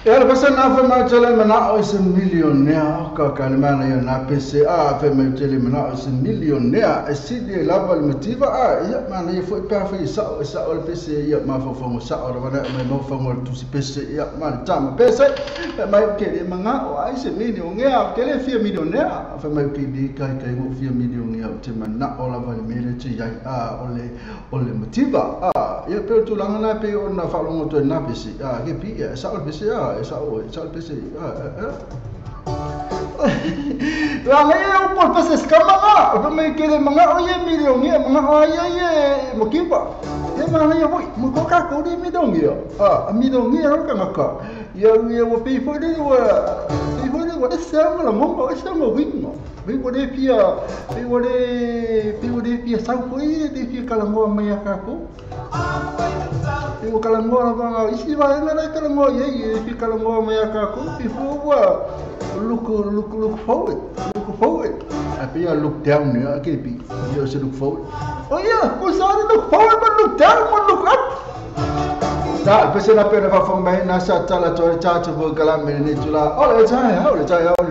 Ya le pasa na fa ma chale mana o is millionaire ka ka le mana ya na PCA fa ma chale mana o is millionaire asidi lava le motiva ya mana ya foi pa fa sa o PCA ya ma fa sa o bana ma no fa mo tu si PCA ya ma tama PCA ma ke le manga o is millionaire ke le 4 millionaire fa ma ke di ka mo 4 millionaire te mana o lava le mele te ya o le motiva ya pe tu langa na pe o na fa lo to na PCA ke pi ya sa o PCA esa el PC la ley por peces cámara me quiere manga oye millón manga oye mokiba ya mana ya voy mo ka ko di midong yo midong yo ka ngaka ya wo pe fo de wo de sama la mo sama wingo wingo de pia sa ko de pia kala mo maya ka ko Ibu kalau mau apa isi bahan mana kalau mau ye kalau mau mereka aku before look forward tapi ya look down ya kepi dia harus look forward oh ya usah look forward but look down but look up tak pasal apa nak faham main nasa cala cuaca coba kalau ini cula oleh saya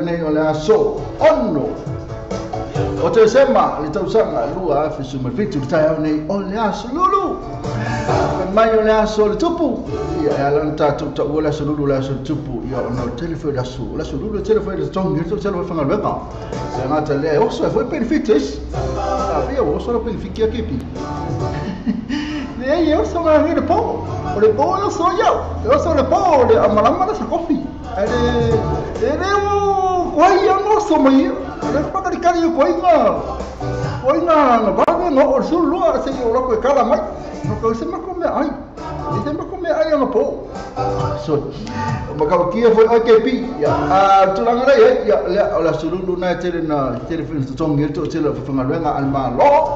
ni oleh aso onno Ote sema litausanga lua afisu mafitu tayao nei ole aso lulu mai ole aso le tupu ya lan tatu ta wala lulu la tupu ya no telefone aso la lulu telefone tongi to telefone fanga beba ya ngata le oso foi benefits havia oso la beneficia kepi ne eu sou mais de pão o pão eu sou le pão de amalama sa coffee ele o quai eu não sou mais le paga di kali ko inga ba no o sulu se yo lo ko kala mai no ko se ma ko me ai no po so maka kia foi AKP ya tulanga ya la sulu na tele na telefone tongel to tele fa ngalwenga alma lo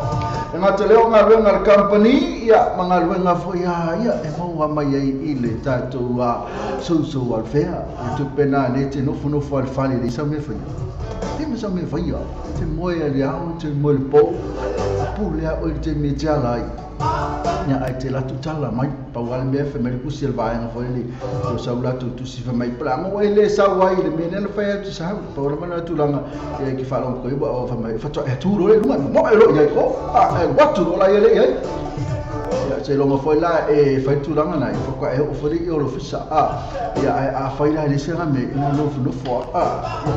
nga tele ngalwenga company ya mangalwenga fo ya e mo mai ile tatu wa so welfare tu pena ne te no fu al fali di sa me fa Temos a me vaia, te moe aliao, te moe le po, pulea o te me jalai. Nya ai te latu tala mai, pa wale mea fe me kusi el vaenga foi li, o sa latu tu si fe mai planga, o ele sa wai le mene le fai tu sa, pa wale mana tu langa, e ki fala ko iba o fa mai, fa to e tu ro e luma, mo e lo ia ko, watu ro la ele ia. Ya se longa foi la e fai tu langa nai, fa kwa e o foi o lo fisa ya a fai la le senga me ina no fo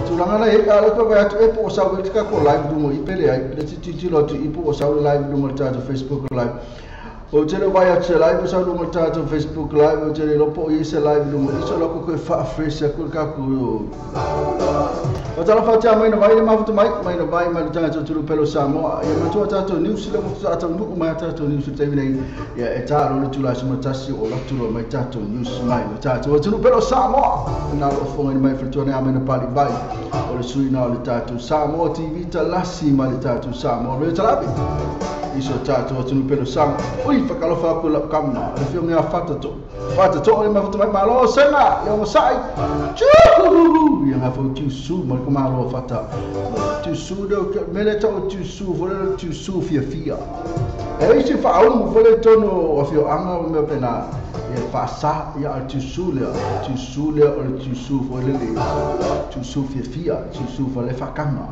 tu langa la e ala ko va tu e po sa we ka ko live du mo i pele ai le ti lo tu i po sa live du mo ta Facebook live o te vai a te live sa du mo ta Facebook live o te lo po i se live du mo i so lo ko fa fresh ko ka ko o tala fa tia mai no vai ma futu mai no vai ma tanga tu pelo samo ya ma tu ta news le mo ta nu ma ta news te nei ya e ta ro tu la sima tasi o la tu ro mai ta news mai no ta tu pelo samo na lo fo mai futu ne amena pali vai o le sui na le ta tu samo TV ta la sima le ta tu samo le ta bi iso ta tu pelo samo oi fa kalo fa ko la kamna le fio me afata to le ma futu mai ma lo sena yo mo sai ya ha fo tu su ma kuma lo fata tu su do mele to tu su vole tu su fia e se fa un vole tono o fio anga o me pena e fa sa ya tu su le o tu su vole le tu su fia tu su vole fa kama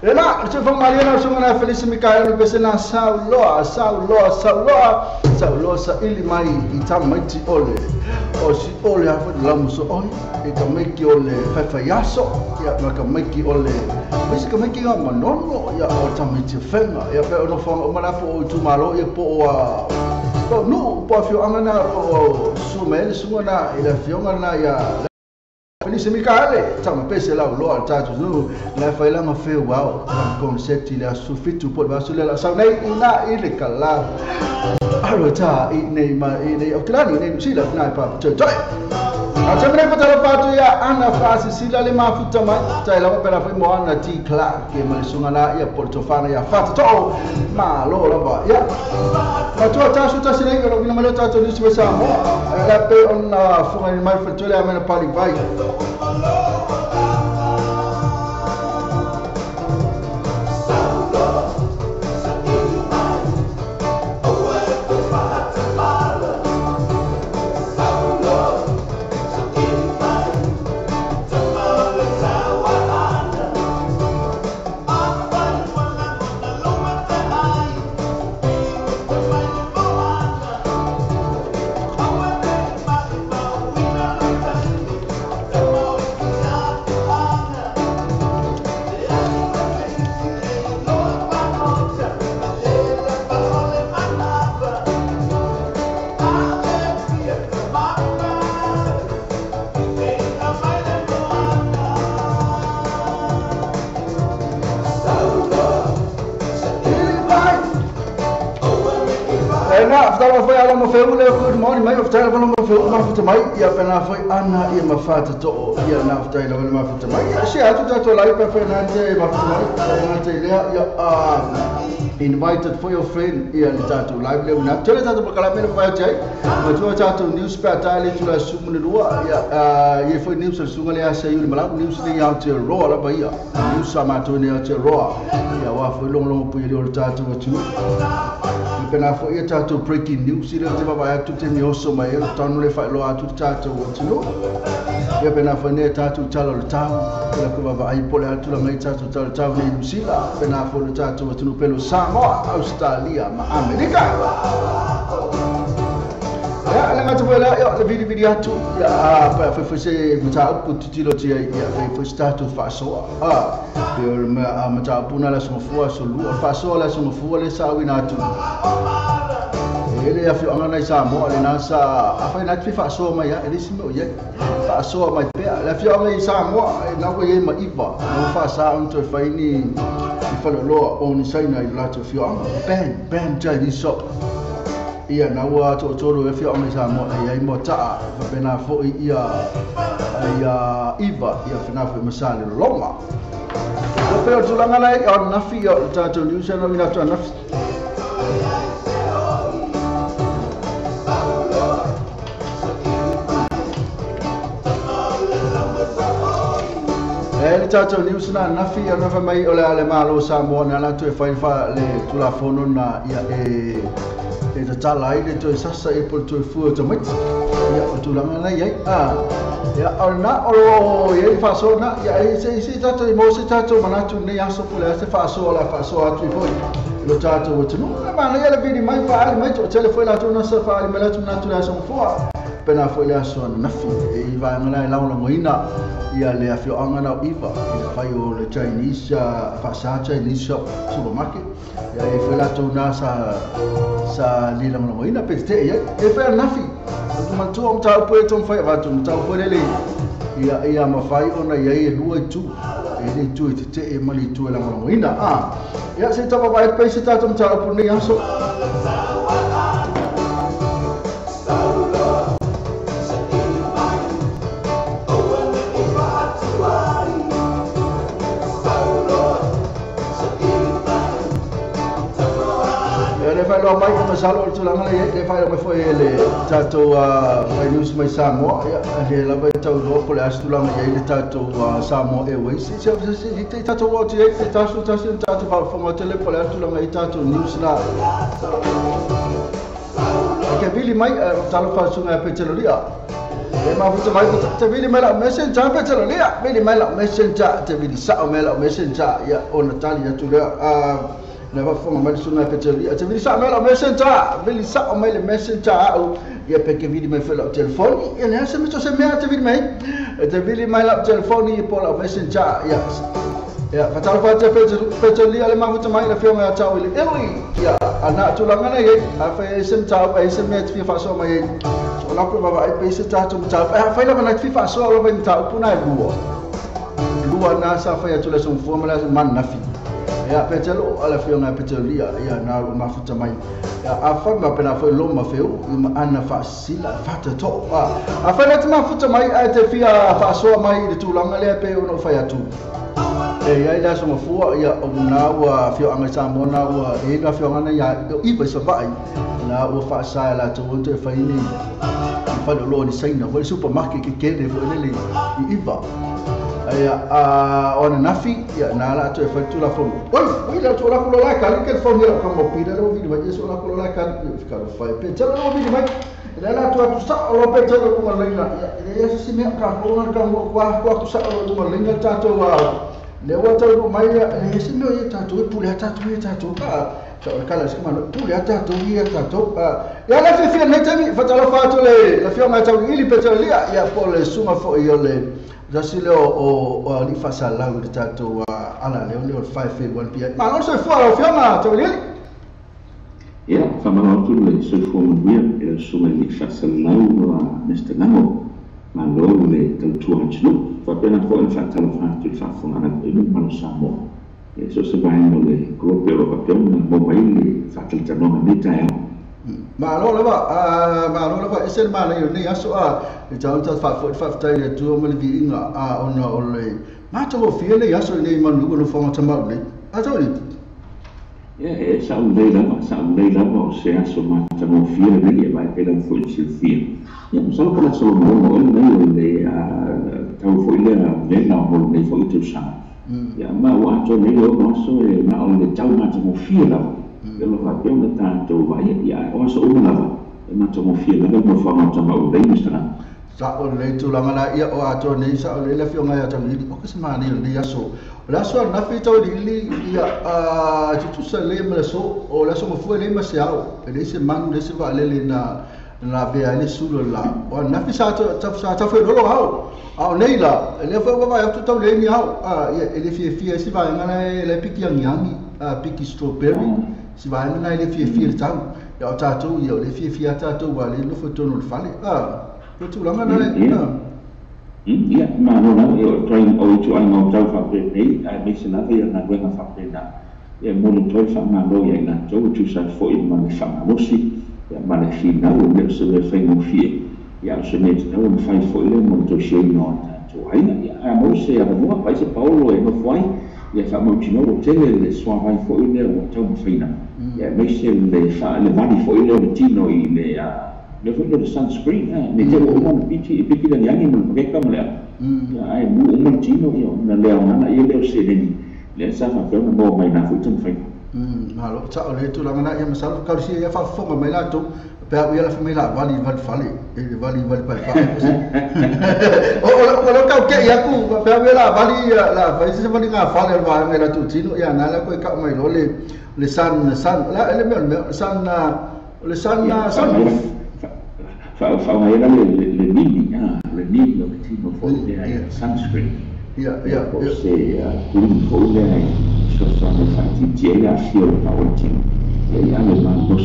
Ela, se for Mariana sungana Felice Mikael no pesena Sauloa sa ili mai I tamaiti ole o si ole ha fo la muso oi e ka meki ole fa yaso ya ka meki ole bisi ka meki ga manono ya o tamaiti fenga ya pe no fo o mana fo o tu malo e po o no po fio angana o sumele sungana ila fiongana ya Felice Mikael, tama pese la lo tatu no la faila ma fe wow concept ila sufitu po ba sulela sa nei ina ile kala arota nei ma nei oklani nei sila na pa choi atamre patala patu ya ana fasi sila le mafuta ma taila ma pera foi mo ana ti kla ke ma sungana ya portofana ya fata to ma lo la ba ya ma to ta su ta sila ngalo ina ma lo tatu ni sa mo la pe on fu ni mai fatole a mena pali vai After foi ala mo feu le good morning mai after ala mo feu ma futa mai ia pena foi ana ia ma fata to ia na after ala ma futa mai ia se atu to lai pe Fernande ma futa mai Fernande le ia invited for your friend ia le tatu live le una tele tatu bakala me vai jai ma tu tatu news pa tali tu la sumu lua ia foi news sunga le asa yule mala news le ia te ro ala ba ia news sama to ne te ro ia wa foi long pu ile tatu tu pena fo ia tatu breaking news ira te baba tu te mioso mai e tonu le fa lo atu tatu wotino ia pena fo ne tatu talo le tau ia ko baba ai pole atu la mai tatu talo tau ne Lucila pena fo le tatu wotino pelo Samoa Australia ma Amerika ya la ngata vola ya le video atu ya pa fo se mata ku titilo ti ya fo statu fa so pe ma mata puna la so fo so lu fa so la so fo le sa wina atu ele ya fi angana isa mo le na sa afa na fi fa so ma ya ele simo ye fa so ma pe la fi angana isa mo na ko ye ma iba no fa sa on to fa ni fa lo on sai na la to fi angana ben ja ni so ia na wa to e fi angana isa mo ia mo ta fa bena fo ia iba ia fina fo masale longa o pe to langa lai on na fi o ta to news na mina to na le tato news na nafi ana fa mai ole ale malo Samoa na la to fa le tula fono na ia e ta tala ile to sasa e por to fu to mai ia o tula na ia ia ona o ia fa so na ia se tato mo se tato manatu ne aso pole se fa so atu foi lo tato o tunu ma na ia le vidi mai fa ale mai to telefone la to na sa fa ale mai la to na to la so fo pena foi le aso na nafi e va ngala la la moina ia le afio angana iva ia fai o le Chinese fa Chinese supermarket ia e foi la to na sa li la moina peste ia e fa nafi tu man tu ta po e tu fai va tu ta po le ia ma fai ona ia e lua tu e le tu te e mali tu la moina ia se tava vai pe se ta tu ta po ne aso lo mai ka masalo tu lang le fai mai foi le tato mai news mai Samoa ya le la vai tau do ko le astu lang le tato Samoa Airways si tato o ti tato ba fo tele ko le astu lang tato news la ke vili mai talo fa sunga petrolia e ma futa mai te vili mai la messenger petrolia vili mai la messenger te vili sa mai la messenger ya on Natalia tu Never from a sunga petrolia. Te vili sa mai la messenger, vili sa mai le messenger au ia pe ke vili mai fela telefoni. E ne se mito se mea te vili mai. Te vili mai la telefoni e po la messenger ya. Ya, fatal fa te petrolia le ma futa mai la fiona ya tau ile. Ya, ana tu langana ye, a fa sem tau, a sem net fi fa so mai. So la prova ai pe se tau tau. Fa la na fi fa so la ben tau puna e lua. Lua na sa fa ya tu le son formula man na fi. Ya petelo ala fiona petrolia ya na ma futa mai ya afa ma pena foi loma feu ma ana fa sila fata to afa net ma futa mai ai te fia fa so mai de tulanga le pe ono fa ya tu ya ida so fu ya na wa fio anga sa mona wa e ga fio anga ya i ba so bai na wa fa sa la to te fa ini fa lo ni sai na wa supermarket ke ke de fo le i ba ya ona nafi ya na la to fa tu la fo oi la to la ko la ka ke fo ni la ko mo pida lo vi ba yeso la ko la ka ka fa pe cha lo vi mai la to tu sa lo pe cha ko ma lenga ya yeso si me ka ko na ka mo kwa tu sa lo tu ma lenga ta to wa le wa ta lo mai ya si me ye ta to pu le ta to ka kala skema pu le ta to ye ta to ya la fi na tami fa ta lo fa to le la fi ma ta ili pe cha lia ya po le suma fo yo le Jasile o li fasa la de tato ala le o 5 pia. Ma non so fuori fiamma to lì. Ya, famano tu le so fuori via e so li fasa la neste namo. Ma lo le tu anchlo. Fa appena fuori fatta la fatto il fa fumare in un Samoa. E so se vai le gruppi europei mobile fatta il giorno di taio. Ma allora va essere male io ne aso già un fa tai tu mo li inga ono ole ma to fiele aso ne man lu no fa ta ma le aso ni sa un dei la se aso ma ta mo fiele ne vai per un full fiele io solo per la solo mo le tau fuele ne no mo ne fuele tu sa ya ma wa to ne lo no so e na ole tau ma ta mo fiele lo fa più da tanto vai ya o so una ma to mo fiele mo fa ma ta ma o dei sta sa o le tu la mala ia o ato nei sa o le fionga ya tami o ke sama ni le ya so la so na fi to li ia tu sa le ma so o la so mo fu le ma se ao le se man le se va le na vea le sulo la o na fi sa ta fe lo hao a nei la le fa va tu to le ni hao ia le fi si va ngana le piki yangi piki strawberry si va ngana le fi tau ya tato io le fi tato va le lo foto no fale tu langa na ya ma no io train o tu ai no tau fa pe mi se na via na venga fa pe na e mo le toi fa ma lo ya na tu sa fo in ma fa mo si ya ma le fi na o le se le fa mo fi ya se ne tu no fa fo le mo to she no tu ai na ya mo se ya mo pa se Paulo e mo foi ya fa mo tino o tele le swa vai fo le o tau mo fina ya me se le fa le vani fo le tino i le le foto de sunscreen ne te o mo piti da yangi mo ke kam le ya ai mo mo tino yo na le ona ye le se le sa fa pe mo mai na futu fai ma lo sa o le tu la ngana ya masal ka si ya fa fo mai la tu pe a ya la famiglia vali fale e vali pa o ka ke ya ku pe a la vali la fa se vali nga fale va mai la tu tino ya na la ko ka mai lo le san la le san fa mai la le nini lo tino fo le sunscreen ya se un fo le so sono fatti tiena fio la ultima e ya le mando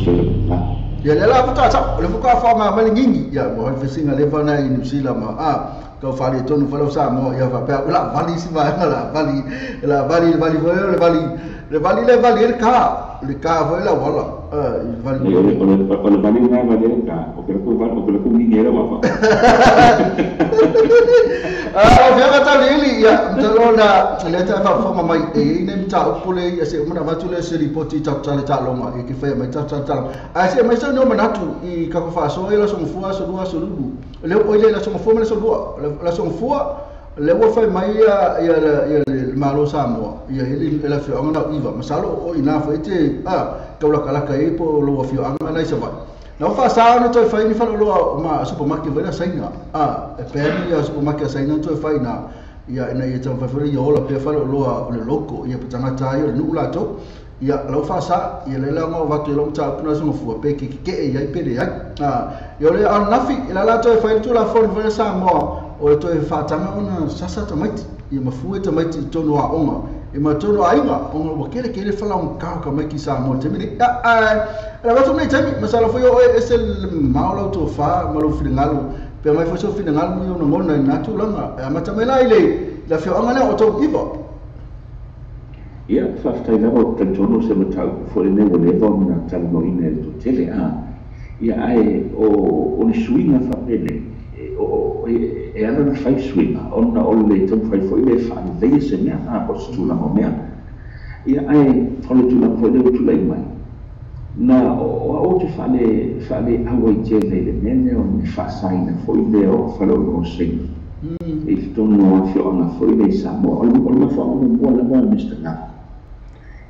la ya le la futa sa le fuka fa ma mali ngingi ya mo fa singa le fa na in sila ma ka fa le tonu fa lo sa mo ya fa pa la vali si va la vali le ka le ka fa la wala vale o vale nga vale ka o que ku ni era wa via ta lili ya mtalona leta fa forma mai ne mta upule ese mna matule se ripoti ta longa e ke fa mai ta ase mai so no manatu I ka fa so ela so mfua so dua so ludu le o ile la so mfua so dua la so mfua le wo fa mai ya malo Samoa ya ile la fi anga iva masalo o ina fa ite ka la ka e po lo fi anga na isa ba na fa sa no to fa ni fa lo ma supermarket vela saina e pe ya supermarket saina to fa ina ya ina ye tan fa fa yo la pe fa lo le loko ya putanga ta yo nu la to ya lo fa sa ya le la ma va to lo ta kuna so fu pe ke ya pe ya yo le an nafi ila la to fa tu la fo vela sa mo o to fa tanga ona sasa tamati ya mafu tamati to no a onga e ma to no ainga onga wa kele fa la un ka mai ki sa mo te mi la va to me tami masala fo yo esel maulo to fa malo finalo pe mai fo so finalo yo no ngona na tu langa ma tamela ile la fi anga na o to ivo ia fa sta ina o tantono se mata fo ne o le von na tal no ine to tele ia ai o ni swinga fa pele e ana na fai swinga ona o le to fai fo ile fa le se me po stu la mo me ia ai o le tu la fo le tu lai mai na o te fale awa I tele le mene o ni fa saina fo ile o fa lo sing e tono a fio ana fo ile sa mo o ma fa mo la mo Mr. Na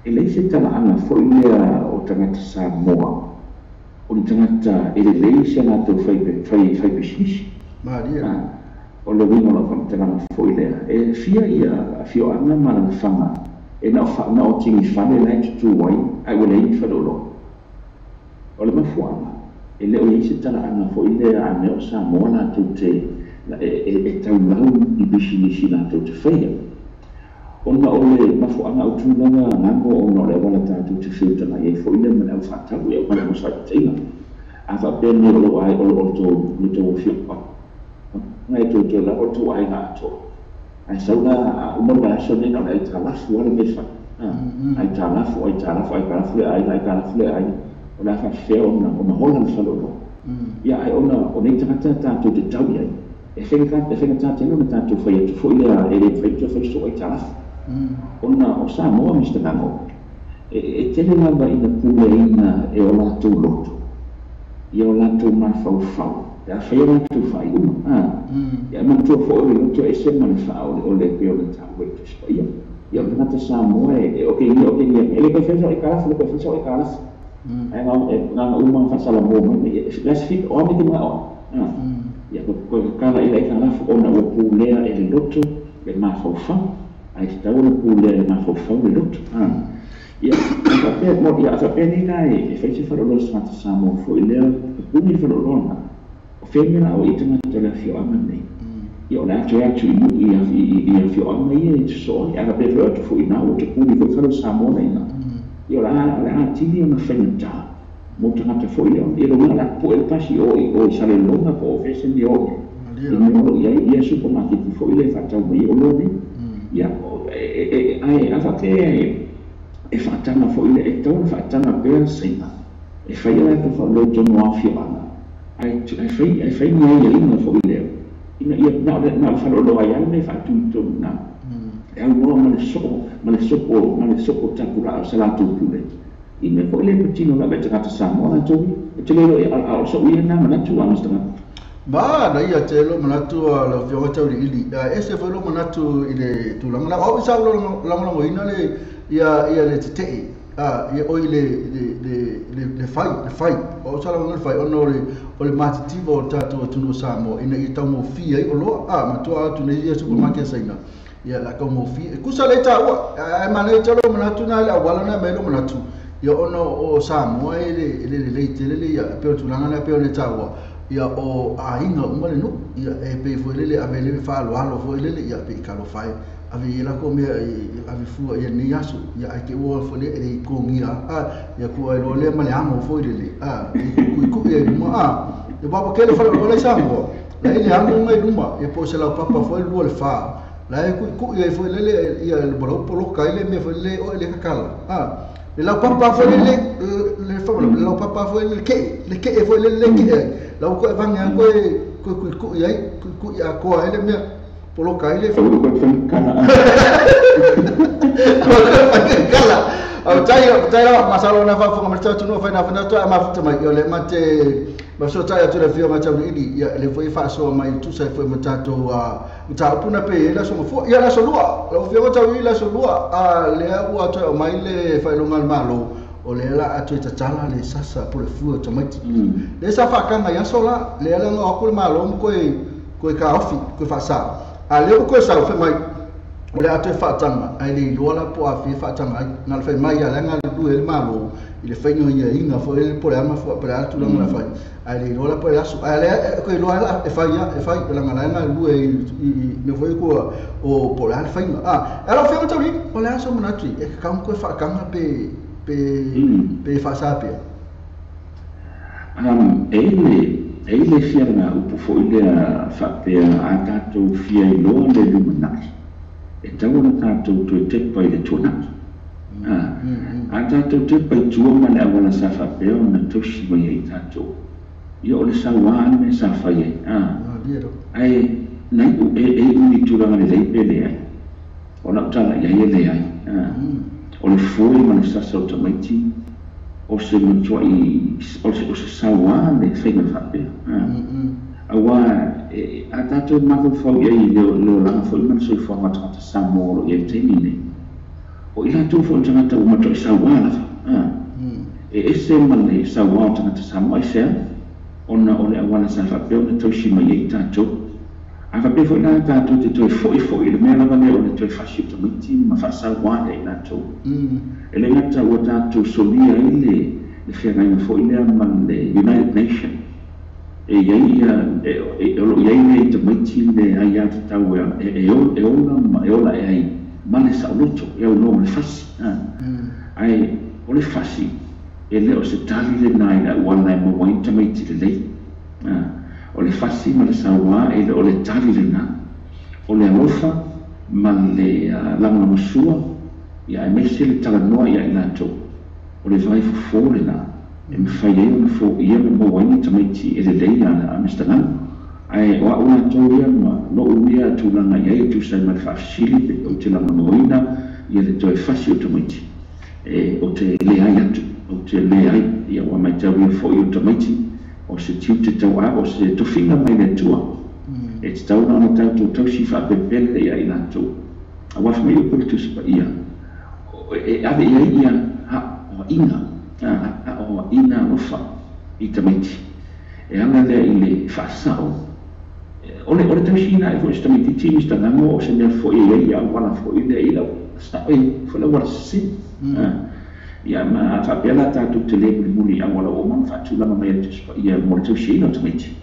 e le se tala ana fo ile o tangata sa mo o ni tangata e le se na to fai business ma dia o le wingo la fa tangata fo ile e fia ia fio ana ma na fanga e na fa na o tingi fale la tu wai ai wala I fa lo o le mafuanga e le o isi tala ana fo ile a me o sa mo na tu te e tau lau I bisinisi na tu te whaia ona o le mafuanga o tūlanga ngango o no le wala tātu te whiutanga e fo ile mana au whātau e o mana o sa teina a wha pēne o lo ai o to ni tō whiupa ngai tō la o tō ai ngā tō ai sauna o mona aso ne na ai tālafu wala me wha ai tālafu ai kālafu le ai o la fa feo na o hola na salo ia ai ona o nei tata tu te tau ia e fenga tata no tata foi tu foi ia e foi tu foi so ai tala ona o sa mo Mr. Nango e tele na ba ina pule ina e o la tu loto ia o la tu ma fa ia fai na tu fai ia ma tu fo o loto e se man fa o le pe o le tau e tu ia ia na te sa mo e okay ia ele pe fai so ai kala ai nga umang fasala mo let's fit o me ma o ya ko kala ile kana fo na o pulea e loto e ma fo fa ai sta o pulea e ma fo fa e loto ya ka pe mo ya sa pe ni nai e fece fa lo sa mo fo ile ku ni fo lo na o femina o itama te la fio amane io la actually ia fio amane e so ya ka pe fo ina o te ku ni fo fa sa mo na io la tili una fenita molto nata foglia e lo la po il passi o sale longa po fece di oggi ia supermarket di foglie faccia un io lo ne ia ai a fate e faccia una foglia e torna faccia una per sera e fai la che fa lo giorno a fiorana ai fai una foglia ia fa lo ai ne fa tutto na e allora ma le soppo takura salato pure I me poi le puttino la vecchia cata samo na tu e te le al so ia na ma tu Mr. ba na ia te lo mana tu la fio tau ili e se lo mana tu ile tu la mana o sa lo la ina le ia le te ia o le fai o sa lo fai o no le matitivo tatu tu no samo ina I tau mo fia o lo ma tu tu ne ia supermarket saina ia la como fi kusa le ta ai mana te lo mana tu na la wala na me lo mana tu ia ono o Samoa le ia pe tu langa na pe le ta ia o ainga umale no ia e pe fo le ave le fa lo fo le ia pe ka lo fai ave la come ave fu ia ni aso ia ke o fo le e ko ngira ia ko lo le male amo fo le ku ia ma e baba ke le fa lo le Samoa la ile amo ngai duma e po se la papa fo le fa la ku ia foi le ia le polo kai le me foi le o le kakala le la papa foi le fa le la papa foi le ke foi le ke la ko vanga ko ia ku ia ko ele me polo kai le ko kana kala au tai masalo na fa fonga merta tunu fa na tu ama futa mai yo le mate baso tai tu le fio mata ni ya le foi fa so mai tu sai foi mata to mata puna pe la so fo ya la so lua la fio mata wi la so lua le u ato mai le fa longa malo o le la atu tala le sasa por le fu to mai le sa fa kanga ya sola le la no ko malo ko ka ofi ko fa sa ale ko sa fa mai o le atu fa tanga ai le lola po a fa tanga na fa mai ya la nga du el malo il fa no ia inga fo el por ama fo para tu la fa ai le lola po la su ale ko lola e fa la nga nga lu e me foi ko o por al fa ela fa to ri o le aso monatri e ka ko fa kanga pe fa sa pe ele fianga o po ile fa pe ata to fia lo le luminati e tau na tātou to te pai le tōna. A tātou te pai tua mana awana sa whapea o na tausi mai ei tātou. Ia o le sawa me sa whai ei. Ai, nei u uni tūranga le leipe le ai. O na utala ia le ai. O le fōi ma le sasa o tamaiti. O se matua o se sawa le whainga whapea. Awa a tātou mātou whau iei leo langa whau imana soi whau matangata sa mōro iei teini nei. O i lātou whau tangata o matua i sa wālawa. E se male sa wā tangata sa mai sea, ona o le awana sa whapeo na tausi mai iei tātou. A whapeo whau nā tātou te toi whoi le mea lawa leo le toi whasi o tamiti ma wha sa wā iei lātou. E le ngata o tātou solia i le whenga inga whoi lea man le United Nations. E iai nei te maiti le ai ata tau e ola e ai male sa oloto e au no le fasi ai o le fasi e le o se tali le nai la wana e mawai te maiti le lei o le fasi ma le sawa e le o le tali le na o le alofa ma le langa masua ia e mese le talanoa ia i lato o le vai fufo le na e me whai e una fo ia me mawaini tamaiti e le lei a mestangana. Ai o una tō ia ma no uia tūlanga iai tu sai mai whaafisili pe o te langa moina ia le toi whasi o tamaiti. O te le ai atu, o te le ai ia o mai tau ia fo i o tamaiti o se tiu te tau a o se tofinga mai le tua. E te tau nana tau tau si whaapepele ia i lato. A wafi mai o pere tu sipa ia. E ave ia ha o inga o ina ofa i tamaiti e anga lea i le whaasao o le tausina e fo i tamaiti tini stangango o se mea fo i ei a wana fo i le i lau stao e fo la wara si ia ma whapela tātou te le muli a wala o man whaatulanga mai atu spa ia mo le tausina o tamaiti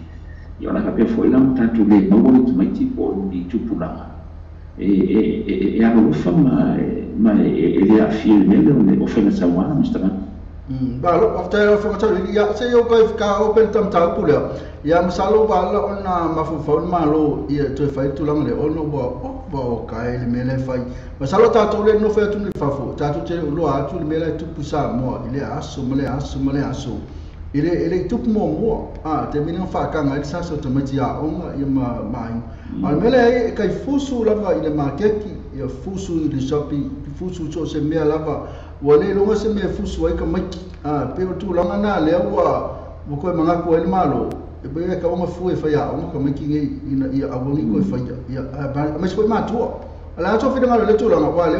ia wana whapea fo i lau tātou le maua i tamaiti po ni tupulanga e anga ofa ma e lea fie mele o whenga sawana mi stangango Balo after from tali ya se yo ka open tam ta pula ya masalo bala ona mafufon malo ia to fai tulang le ono bo kai le mele fai masalo ta to le no fa tu ni fafo ta tu te lo a tu le mele tu pusa mo ile aso mele ile tu mo te mina fa ka ngai sa so to matia onga ia mai al mele kai fusu lava ile marketi ia fusu ile shopping fusu so se mea lava wale longa se me fusu ai ka maki pe tu langa na le wa mo ko manga ko el malo e be ka uma fu e fa ya uma ka maki ngai ia awoni ko fa ya mas ko ma tu ala to fi ngalo le tu langa wa le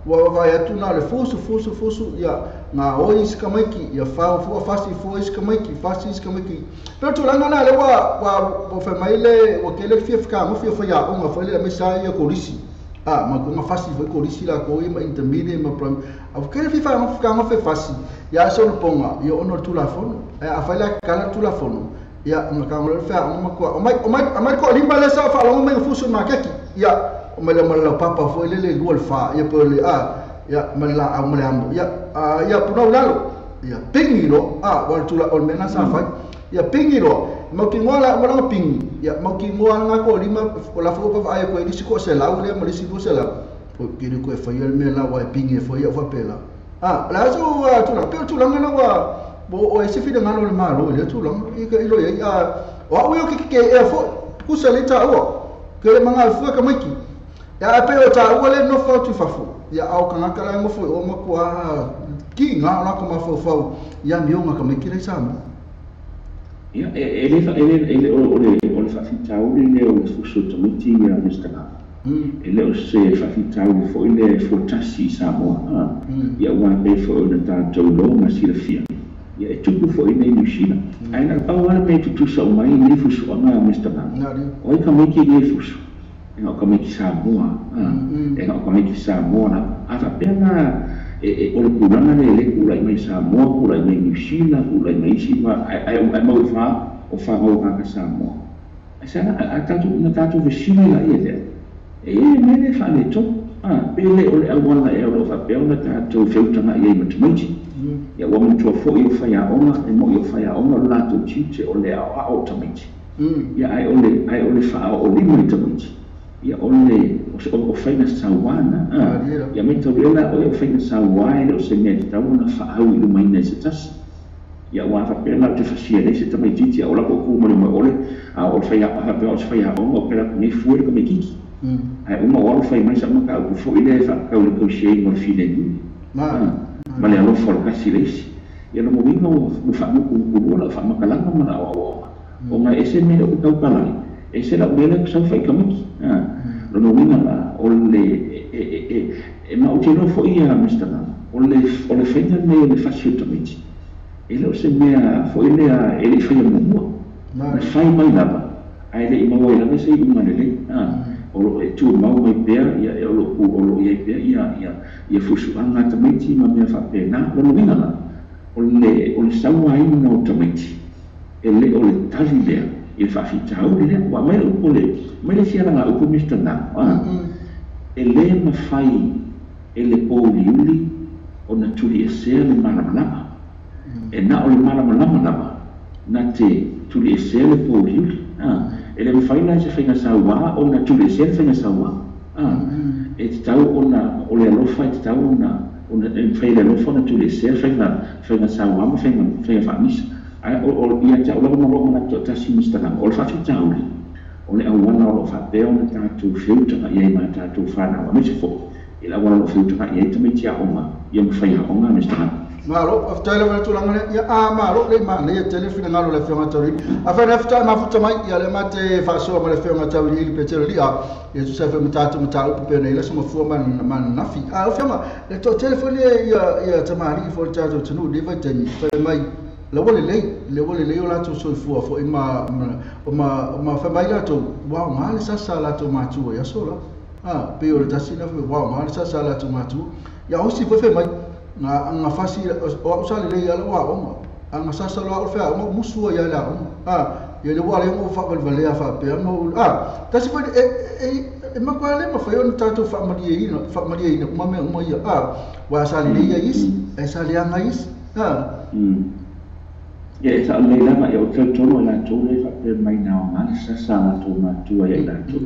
wa va ya tu na le fusu ya na ois ka maki ya fa fu fasi fu is ka maki fasi is ka maki pe tu langa na le wa fa mai le o ke le fi ka mo fi fa ya uma fa le mesa ya ko risi ma fasi foi ko risi la ko ma intermediate ma pram of ke fi fa ma fe fasi ya so no ponga yo ono tu la fono a fa la kala tu la fono ya ma ka mo fa ma ko o mai ko limba le sa fa lo me fuso ma keki ya o me la papa foi le gol fa ya po le ya me la a me ambo ya puno lalo ya pingiro wa tu la o mena sa fa ya pingiro mau ki ngola mo lang ping ya mau ki ngola nga ko lima la fo pa ai ko ni ko se la ule mo li sibu se la ko ki ko fa yel me la wa ping e fo ya fa pela la so tu la pe tu la ngana wa bo o se fi de ngano le malo le tu la i lo ya wa o ki e fo ku se le ta o ke le manga fu ka maki ya pe o ta o le no fo tu fa fo ya au ka ngaka mo fo o mo kwa ki nga na ko ma fo fo ya mi o nga ka maki le sa ia ele o whawhitau le o fuso tamiti ia mestana ele o se whawhitau fo ile fo tasi i Samoa ia ua pe fo o na tātou lo ma silafia ia e tuku fo ile New Zealand aina pau ana me tutusa o mai ni fuso anga mestana o i ka meki le fuso e nga o ka meki Samoa e nga o ka meki Samoa na ata pena o le kulanga le kulai mai Samoa, kulai mai New Zealand, kulai mai isi ma ai mau fa o fa mau ka Samoa. Ai sana a tatu vesini la ia le. Mene fa le to. Pele o le awana e o fa pe ona tatu feutanga ia matmaiti. Ia wa mo fo i fa ya ona e mo i fa ya ona la to chiche o le a o tamaiti. Ia ai o le fa o le mo tamaiti. Ia ole o faina sawana ia me to ela o faina sawana o se me ta una fa au i mai nei se tas ia wa fa pela te fasia nei se tamai titi o la ko ku mo le ole o faia pa pe o faia o pela nei fuori come kiki ai uma o fai mai sa maka o fo ile fa ka o ko shei mo file ni ma le alo for ka silesi ia no mo vingo mo fa mo ku la fa maka langa ma o ma ese me o ka pala e se la bela que só fai kamiki no winga la o le ma o tino fo ia mestana o le feina me le fasio tamiti ele o se mea fo ile a ele fai mo na fai mai lava ai le ima wai lava se uma le o tu mau mai pea ia o lo ia pea ia fusu anga tamiti ma me fa pena no winga la o le sawa ino tamiti ele o le tali lea e whawhitau le wa mai upo le siara ngā upo mistana e le mawhai e le pōliuli o na tuli e sea le malamalama e na o le malamalama lama na te tuli e sea le pōliuli e le mawhai na se whainga saua o na tuli e sea le whainga saua e te tau o le alofa e te tau o na whai le alofa o na tuli e sea whainga saua ma whainga whamisa o ia te ola mo na to tasi mistana o fa fi tauli o le awana o fa pe ona tatu filter ia ma tatu fana o mese fo ila wala o filter ia te metia oma ia mo fai ona mistana malo after le tu langa ia malo le ma le telefone ngalo le fiona tori afa after ma futa mai ia le mate fa so ma le fiona tori il petero lia e tu sa fe mutatu pe ne le so fu man nafi fiona le to telefone ia tamari fo tatu tunu de va tani fa mai le wole le o la to so fu fo ma fa mai la to wa ma le sa la to ma tu ya so la pe o ta sina fe wa ma le sa la to ma tu ya o si fe mai nga fasi o sa le ya la wa o nga sa la o fe o musu ya la ya le wa le mo fa vale ya fa pe mo ta si fa e ma kwa le ma fa yo ta to fa ma di ina ma me mo ya wa sa le ya is e sa le nga is ia e sa le lama e o tono la tole fa pe mai na ma sa na to ma tu ai la tu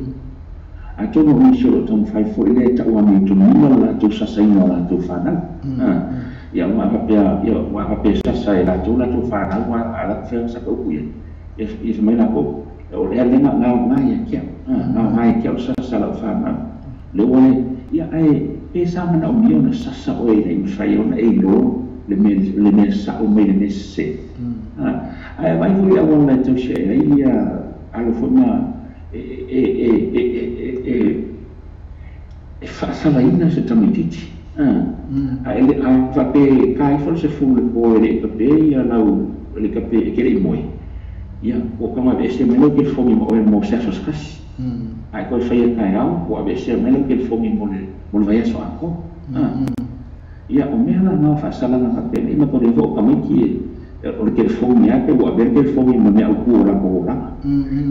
a tono mi so to fai fo ile ta wa mi tu ma la tu sa sai no la tu fa na ia ma pa pe sa la tu fa na wa ala fe sa ko ku e mai na ko o le le ma ya kia mai kia sa la fa na le wa ia ai pe sa ma na o mi na sa o ile fai ona e lo le me sa o me le se ai vai fui a one to share ia allo forma fa salaina se tamititi ai le fa pe kai forse fu le poi pe ia lau le cape che le moi ia o come avesse meno che fomi mo se soscasi ai coi fai kai au o avesse meno che fomi mo vai so anco ia o me na fa salana fa pe ma por evo come che o le fomi ake o abe ke fomi mo me au ku la ko la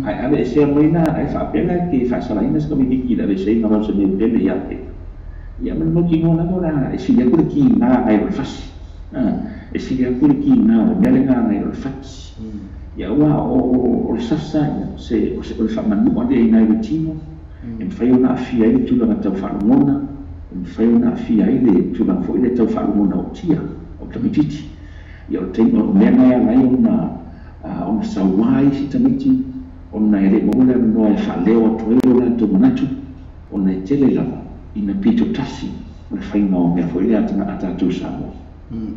ai ave se mai ai fa pena che fa salaina se come che da se non se ne pele ia ke ia me mo ki ngona ora e si ya ku ki na ai fa e si ya ku ki na me le na ai fa ia ua o le sasa se o le whamanua le nai le tino e mwhai ona awhia i le tūlanga tau whanumona e mwhai ona awhia i le tūlanga fo i le tau whanumona o tia o tamititi ia o teima o mea ngai alai ona sauai si tamiti ona e le maule anoa e whaleo atu e ona tō manatu ona e tele lava ina pito tasi o le whainga o mea fo i le atatu Samoa.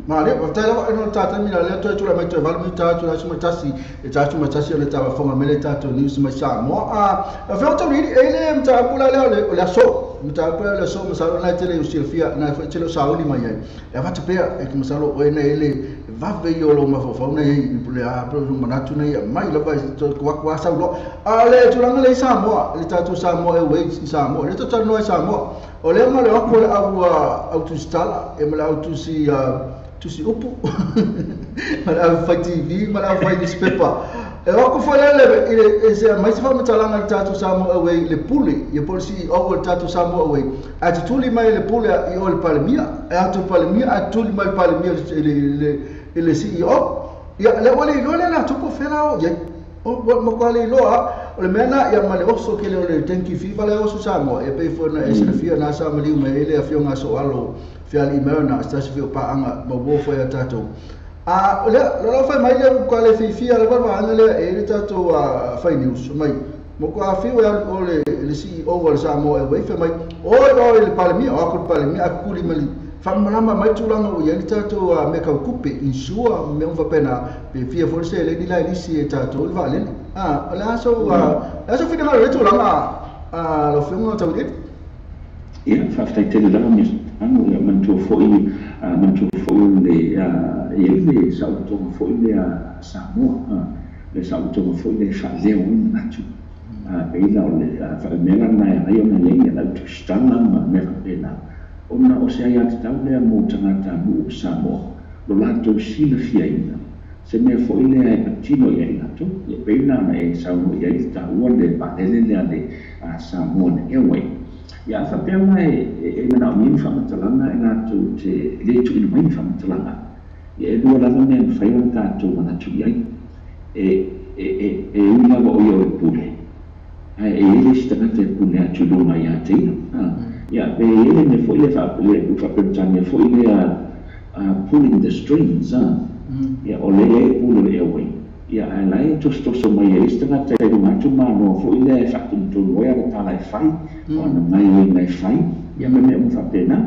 Ma le o tala no tata mi le to tu la mai to val mi tatu la suma tasi e tatu ma tasi le tava fonga mele tatu ni suma Samoa a fa to ri ele mta pula le so mta pula le so ma sa na tele usi fia na fa tele sa ni mai e va te e ki masalo o ene ele va ve yo lo ma fo na i pule a pro ma na tu nei mai la vai to kwa sa lo a le tu la le Samoa le tatu Samoa e we Samoa le to no Samoa o le ma le ko le autostala e ma le autosi tusi upu ma le fai TV ma le fai newspaper e o ko fa le e se mai se fa matalanga tatu Samoa we le pule e polisi o le tatu Samoa we a tuli mai le pule i o le palemia e atu palemia a tuli mai palemia le CEO ia le wale lo le na tupo fela o ye o mo kwale lo o le mena ia male oso ke le tenki fiva le oso Samoa e pe fo na e se fia na sa mali me ele afio nga so alo fia li merna sta se fio pa anga bo fo ya tato a le lo fa mai le kwale fia le va anga le e le tato fai news mai mo ko afio ya o le CEO o le Samoa e fa mai o le palemia o ko palemia a kuli mali Whamalama mai tūlanga o iani tātou me kau kupe insua me unwa pena pe fia forse le ni lai nisi e tātou le vale. Le aso whina ngā re tūlanga lo whiunga tau rit? Ia, whaftai tele lama mi angu ia mantua fwoi le sautonga fwoi le Samoa le sautonga fwoi le whaleo i natu. Peila o le whaamela nai rai o na lei a lau tustanga ma mea pena. Ona o se ai ati tau lea mō tangata mu o Samoa, lo lato sila fiaina. Se mea fo ile ai patino i ai lato, ia peina na e Samoa i ai taua le palele lea le Samoa na eawai. Ia awha peana e mana o mini whamatalanga e lato te le tu ina maini whamatalanga. Ia e lua lana mea mwhaiwa tātou manatu i ai. E umaga o iau e pule. E ele si tangata e pule atu luna i a teina. Ia, pe ele me foi le whapentania foi le pulling the strings, ia o le pulu le away. Ia, a lai tostoso mai e istanga te rumatu mano foi le whakuntunu oia le tala e whai, o ana mai oi mai whai, ia me mea mwhapena.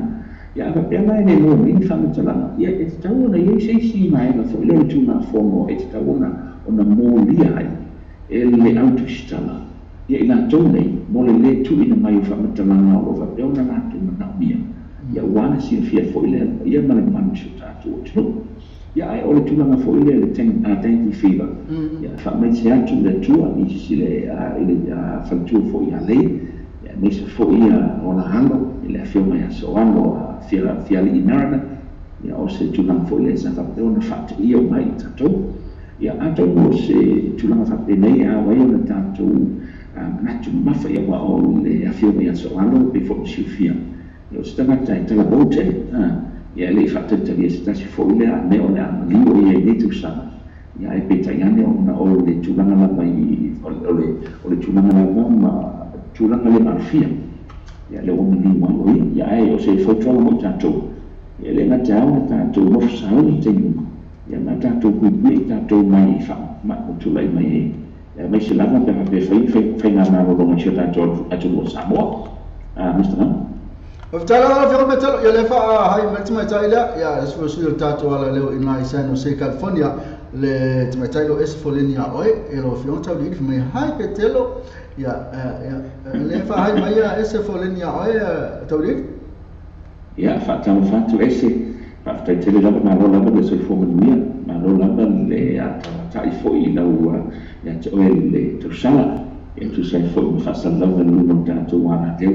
Ia, a pena e ne mua mini whamatalanga. Ia, e te tau ona iei seisi mai na foi le tuna fono, e te tau ona mō lia ai, e le autostala. Ia ina tau nei, mo le tu ina mai whamatalanga o whapeona nātu manaumia. Ia wana si fia foile, ia male manchu tātu o tino. Ia ai o le tūlanga foile le tanki fever. Ia whamai se atu le tua, i si le whantua fo ia lei. Ia mesa fo ia o la hango, i le awhio mai aso ango fia li i marana. Ia o se tūlanga foile sa whapeona whata ia o mai tātou. Ia atau o se tūlanga whapenei a wai o na tātou natu mafa ia wa o le afio mai aso alo pe fo siufia o stangata e tala bote ia le fatata ia stasi fo ile a me o le amaliu ia i tu sana ia e petaiane o na o le tulanga la mai o le tulanga la ma tulanga le marfia ia le o mini mo ia e o se foto mo tato ia le ngata o tato mo sao ni tenu ia na tato kui tato mai fa ma o tulai mai mai se lama pe fai na na lo mo chota atu mo Samoa Mr. Nam o tala fa metal ya le fa hai mai taila ya so so tato ala leo in mai San Jose California le tailo es folenia oi e lo fion tau di mai hai petelo ya le fa hai mai ya es folenia oi tau di ya fa tau fa tu ese fa tai tele la na lo la de so fo mia na lo la le tai fo i lau ya te oe le tausala e tu sai fo i whasalanga nuno tātou wana teo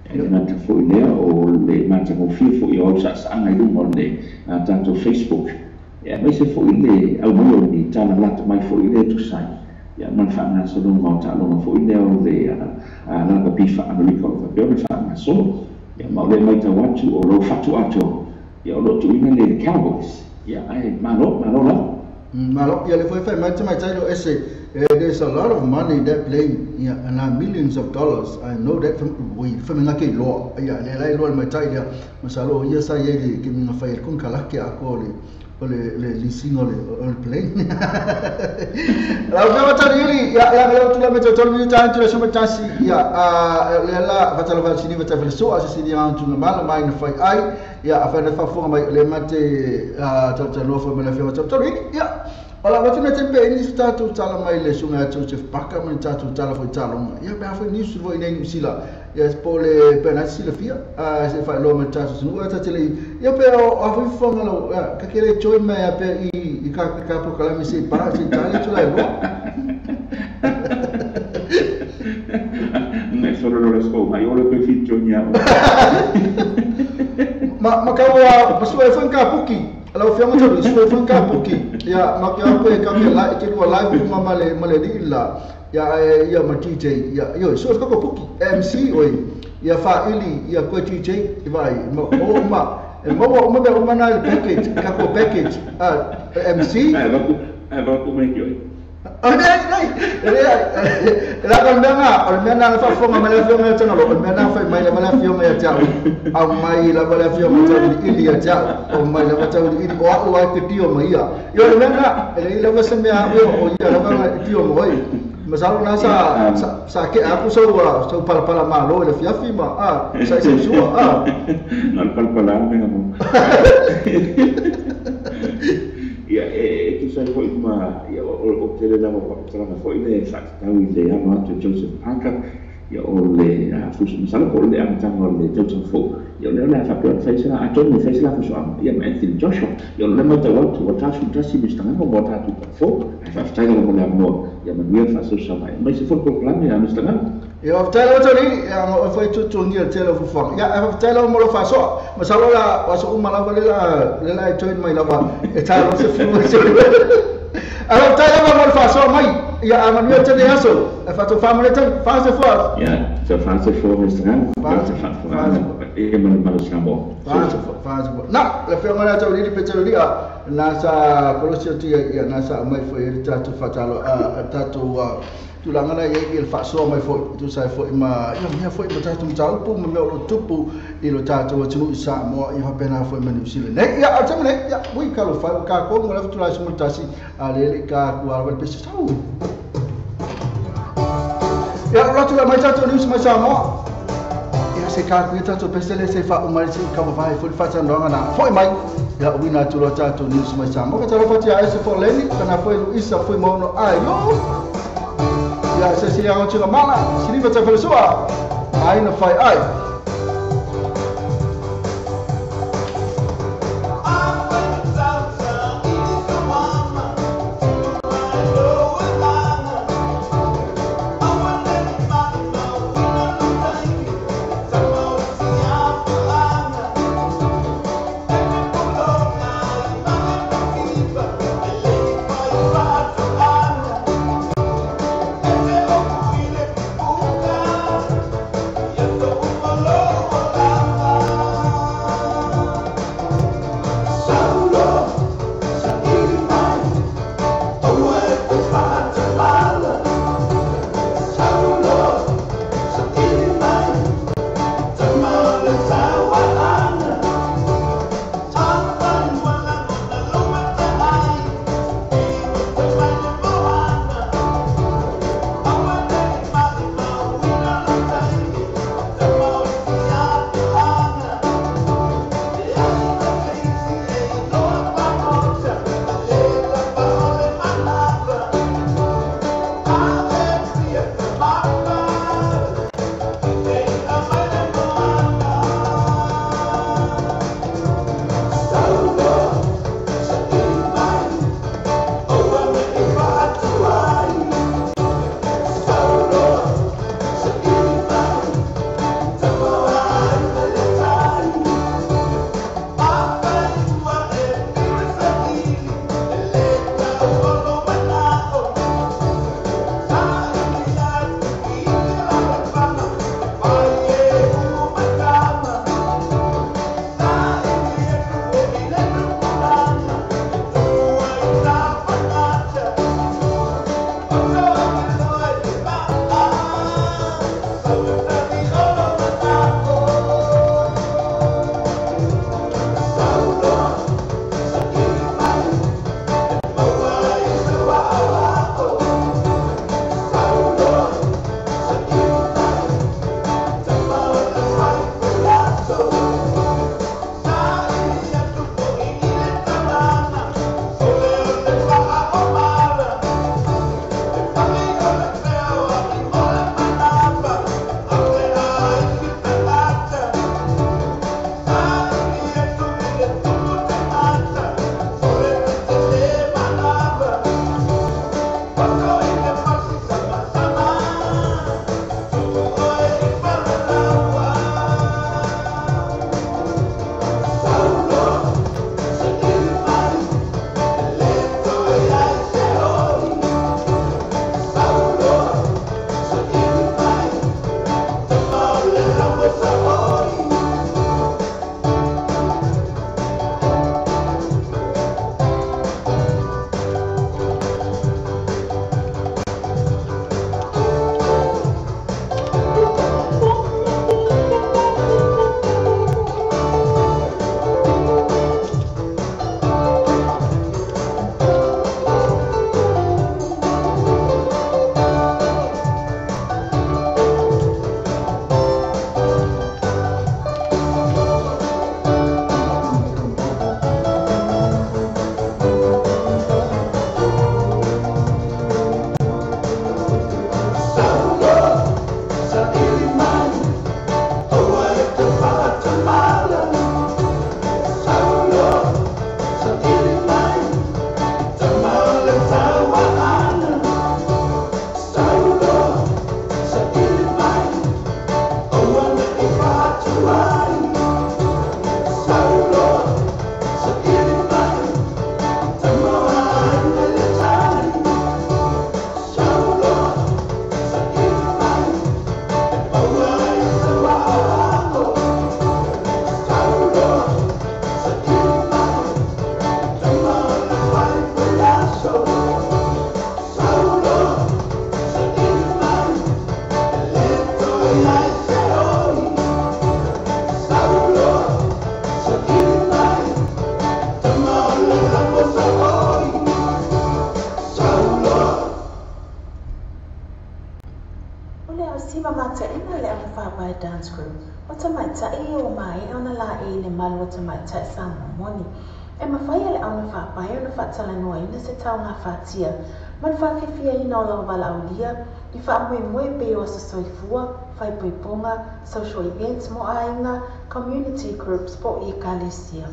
e na te fo i lea o le mata mo fia fo i o saanga i lungo le tātou Facebook e mai se fo i le au molo ni tāna lata mai fo i le tu sai ya man whaanga solo mau tālonga fo i lea o le langa pifa Amerika o whapeona whaanga solo ya mau le mai tau atu o lo fatu ato ya o lo tuina le Cowboys ya ai malo la Malo ya le foi mai tailo ese. There's a lot of money that playing, and millions of dollars. I know that from ngake law. Ya le lai law mai tailo masalo ya sa ye ke minga fai kun kala ke akole. Le leasing le plane. La última tarde la última metro todo el time tu suma tasi ya la fatalo va sini va so asisi dia tu mal mai na fai ai ya afana fa fonga mai le mate ta lo fa mena fa ta ya ala watu na tempe ni statu tala mai le sunga tu chef paka mai tatu tala foi talo ya ba fa ni su voi nei sila ya pole pena sila fia se fa lo mai tatu su ta tele ya pe o afu fonga lo ka kele choi mai ya pe I ka po kala mi se para se tali tu la lo ne solo lo sco ma io lo pe fitto nya ma ka wa basu fa ka puki Kalau fiamu tu, semua pun kapuki. Ya, makanya apa kami live itu live cuma male di illa. Ya mati DJ. Ya, yo, so kau puki. MC, oi. Ya faili, ya kau DJ, ibai. Mau mana package, kau package. MC. Aku make yo. La condana, almena fa fonga mala fioma tanga lo, almena fa mai la mala fioma ya tau. Au mai la mala fioma tau ili ya tau. Au mai la tau ili o ke tio mai ya. Yo almena, ele la va semia o ya la va tio moi. Masalo na sa ke aku so pala malo le fiafi ma sa sua na pala mengamu. Ya itu saya kok cuma ya hotel dalam peraturan kok ini saat tahu ile ama Joseph Parker ya oleh fusi misalnya oleh angkatan oleh Joseph Fo ya oleh lah tapi saya atau saya fusi am ya Anthony Joshua ya oleh macam waktu sudah sih misalnya mau buat satu Fo saya kalau mau mau ya menurut saya sama masih football plan ya misalnya ya hotel ni yang foi tu ni hotel fu fang ya hotel mo lo faso masalo la waso umala la join mai la ba eta lo se fu hotel mo lo faso mai ya aman yo te aso fato family tan fase for ya so fase for misalnya fase e mal sambo fase na la fe ngala tau ni petero dia nasa kolosio ti ya nasa mai foi tatu fatalo tatu tulangana ye il faso mai fo tu sai fo ma ya fo ma tatu tau pu me lo tupu I lo tatu tu sa mo I ha pena fo menu sile ne ya atam ne ya wi ka lo fa ka ko mo la tu la smu tasi ale ka ku arwal pesi tau ya lo tu la mai tatu ni sma sa mo ya se ka ku tatu pesele se fa umar si ka ba fo fa tan do ngana fo mai ya wina tu lo tatu ni sma sa mo ka talo fa ti ai se fo leni kana fo isa fo mo no ayo ya sesi yang cuma mana sini baca filsua main fai ai Whāpai Dance Group. O tamaitai o mai ona la e le malu o tamaitai Samoa moni. E mawhai le auna whapai ona whatalanoa ina se taunga whatia. Man whawhiwhia ina o lau wala aulia, I whaamue pe o sa soifua, whaipoiponga, social events mo ainga, community groups po I Kalesia.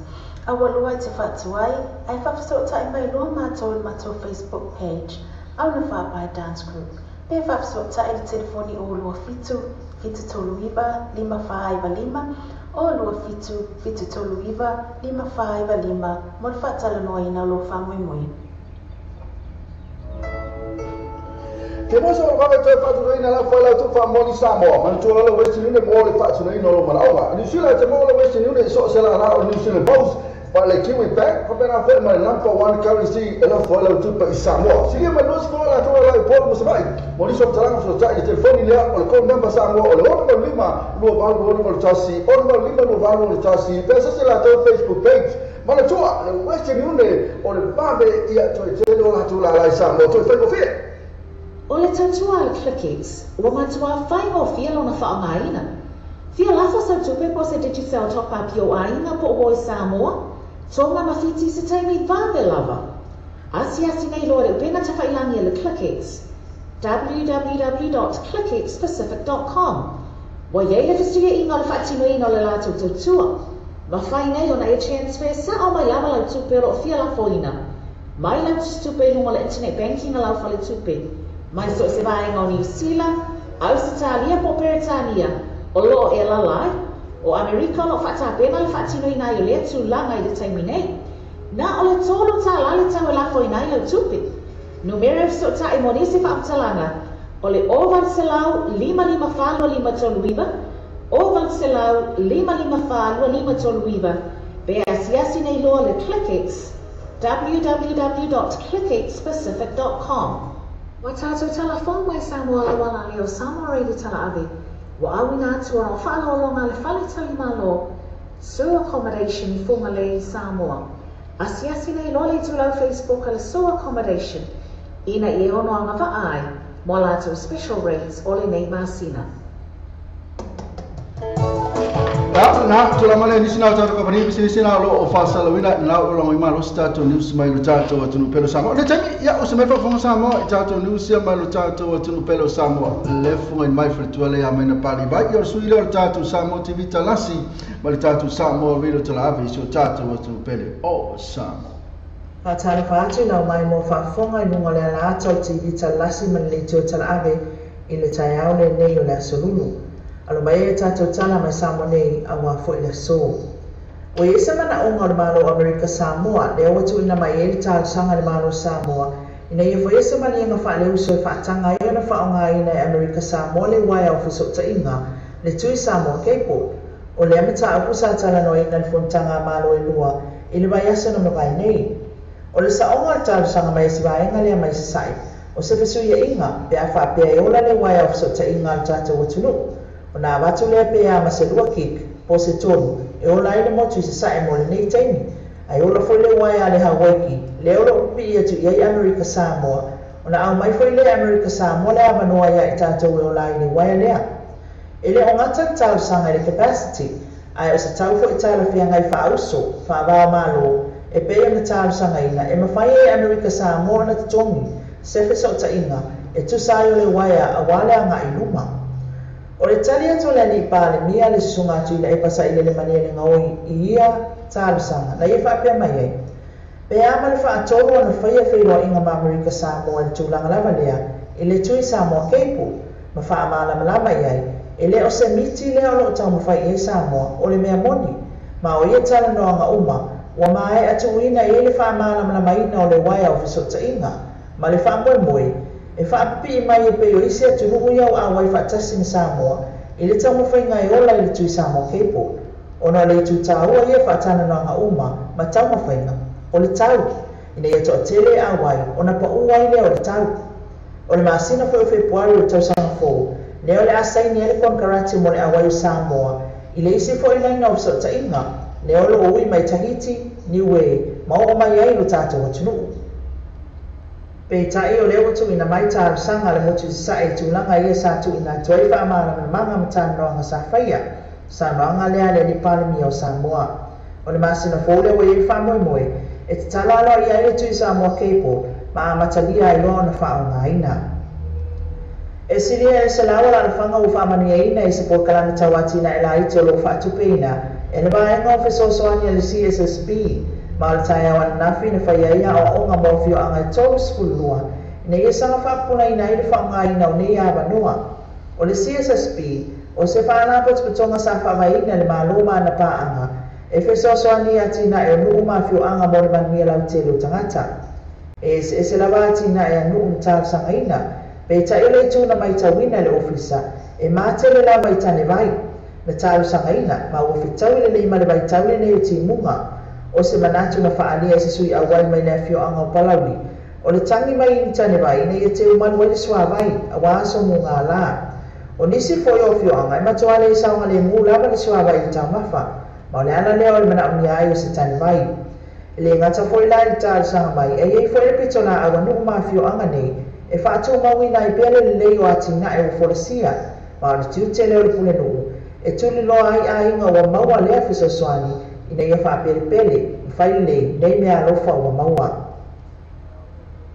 A walua te whatuai, ai whawhasotai mai loa mātou matou Facebook page, auna Whāpai Dance Group. Pe whawhasotai le telefoni o lua fitu, fitu tolu iwa, 555, o lua fitu, fitu tolu iwa, 555, mo le whatalanoa ina lo whaamue. Ke mo so ka te fatu ina la foi la tu fa moni Samoa, man tu la wesi ni mo le fatu ina lo mala. Ni sila te mo la wesi ni so se la na ni sila boss, pa le kiwi pack, pa na fe ma number 1 currency ela foi la tu pa Samoa. Sila ma no sko la tu la po mo sai. Mo ni so tala so ta te telefoni le o le ko number Samoa o le o mo lima lo va lo mo tasi, o mo lima lo va lo tasi. Pesa se la tu Facebook page. Mana tu le wesi ni o le babe ia to te lo la tu la Samoa to fe ko fe. O le tautua le Clickix, ua matua whai o fia lona whaongaina. Fia lafa sa tupe po se digital top-up o ainga po o Samoa, tonga mawhiti se taimi vāve lava. Asi nei loa le upenga ta whailangi le Clickix. www.clickixpacific.com. Wa yei le fisia inga le whaatino ina le lātou tautua. Ma whai nei ona e transfer sa o mai lava lau tupe ro fia lafoina. Mai lau tupe lunga le internet banking a lau whale tupe. Mai so se vaenga o New Zealand, Australia po Peritania, o lo e lalai, o Amerika lo whatapena le whatino ina I lea tu langa I le taimi nei. Na o le tolo ta la le tau e lafo ina I lau tupi. Numero so ta I monisi whaamtalanga, o le oval selau 555 toluiva, oval selau 555 toluiva, be asiasi nei loa le Clickix, www.clickixpacific.com. Wa tātou telefon mai Samoa la wala leo Samoa reidi tala ave. Wa awina atu ana whaalolonga le whale talima lo. Sue accommodation I funga le Samoa. Asiasi nei lo le tulau Facebook le Sue accommodation. Ina I ono anga vaai. Mo lātou special rates o le nei masina. Na tu la male ni sina tatu kapani bisi sina lo o fasa lo ina na lo ngai malo stato news mai lo tato atu pelo Samoa. Le tami ya o se mai fa fonga Samoa tato news ya mai lo tato atu pelo Samoa. Le fonga mai fletuale ya mena pali ba yo sui lo tato Samoa TV talasi mai lo tato Samoa velo tala ave so tato atu pelo o Samoa. Pa tale fa atu na mai mo fa fonga lunga le la tato TV talasi mai le tala ave ile tayao le nei o la solulu. Alo mai e tātou tala mai Samoa nei a wā fo le so. O e se mana o ngā malo Amerika Samoa, le o tu ina mai e le tātou sanga le malo Samoa. Ina e fo e se mani nga wha le uso e whaatanga i ana wha o ngā ina e Amerika Samoa le wai au fisota inga, le tui Samoa Keipo. O le amita apu sa tala no ina le fontanga malo e lua, i le vai asa na mawai nei. O le sa o ngā tātou sanga mai si vaenga le mai se sai, o se pesu ia inga, pe a wha pia e ola le wai au fisota inga le tātou watunu. O nā watu lea pea ma se lua kik, po se tonu, e ola ele motu I se sae mo le nei taimi. Ai ola foi le wai a le Hawaii, le ola upi ia tu iai Amerika Samoa. O na au mai foi le Amerika Samoa le amanoa ia I tātou e ola I le wai a lea. E le o ngata tau sanga le capacity, ai o se tau fo I tala fia ngai wha auso, wha wao malo, e pea na tau sanga ina, e mawhai e Amerika Samoa na tongi, se feso ta inga, e tu saio le wai a wale a ngai luma. O le tali atu le ni pāle mia le sunga atu I le epasa I le mania le ngaoi I ia tālusanga, na ia whaapea mai ei. Pe ama le whaatoro ana whaia whairoa inga ma Amerika Samoa le tūlanga lava lea, I le tui Samoa Keipo, ma whaamala malama ei, e le o se miti le o lo tau mawhai e Samoa, o le mea moni, ma o ia tala noanga uma, wa mai atu ina I le whaamala malama ina o le waia o fisota inga, ma le whaamwe moe, e whaapipi mai e peo isi atu nungu iau a wai whaatasi ni Samoa, I le tau mawhainga I ola I le tui Samoa Keipo. Ona le tu tāua ia whaatana noanga uma, ma tau mawhainga, o le tau, ina ia toa tele a wai, ona pa uai lea o le tau. O le maasina fo Februari o tau sanga fōu, leo le asaini ele kon karate mo le awai o Samoa, I le isi fo ilaina o sota inga, leo lo ui mai Tahiti, Niue, ma o mai ai lo tātou atunu. Peitai o leo tu ina mai taru sanga le motu sa e tulanga ia sa tu ina tuai wha amara manga matanoanga sa whaia. Sa noanga lea le ni palmi o Samoa. O le masina fōle o i wha moe moe, e te talalo ia ia tui Samoa Keipo, ma amatalia i loa na wha o ngā ina. E siria e se lawa la whanga u wha mani e ina i se po kalana tawatina e la iti o lo wha tupe ina, e le vaenga o fesosoania le CSSB, ma le tai awan nafi na whaia ia o onga mawhio anga e tolu spulua, ina ia sanga whakpuna ina i le wha ngā ina o nei awa noa. O le CSSB, o se whaana potuputonga sa whawaina le maloma na paanga, e fesosoani atina e nuu mawhio anga mo le manuia lau tele o tangata. E se lawa atina e nuu mtaw sangaina, pe ta ile tuna mai tawina le ofisa, e matele la mai tane vai, na taw sangaina, ma wafitau ile le ima le vai tawile ne uti munga, o se manatu na whaania e se sui awai mai na fio anga o palauli. O le tangi mai ni tane vai, ne ia te umanu ele sua vai, a waso munga la. O nisi foi o fio anga, e matoale i saunga le mu lava le sua vai i tau mafa, ma o le ana leo le mana umia ai o se tane vai. Le ngata foi la i tau sanga mai, e iei foi le pitola awa nuu ma fio anga nei, e whaatu mawina i pele le leo atina e o forasia, ma o le tiute leo le pule nuu, e tuli loa ai a inga wa maua lea fisa soani, ina ia wha pele pele, whai le, nei mea alofa wa maua.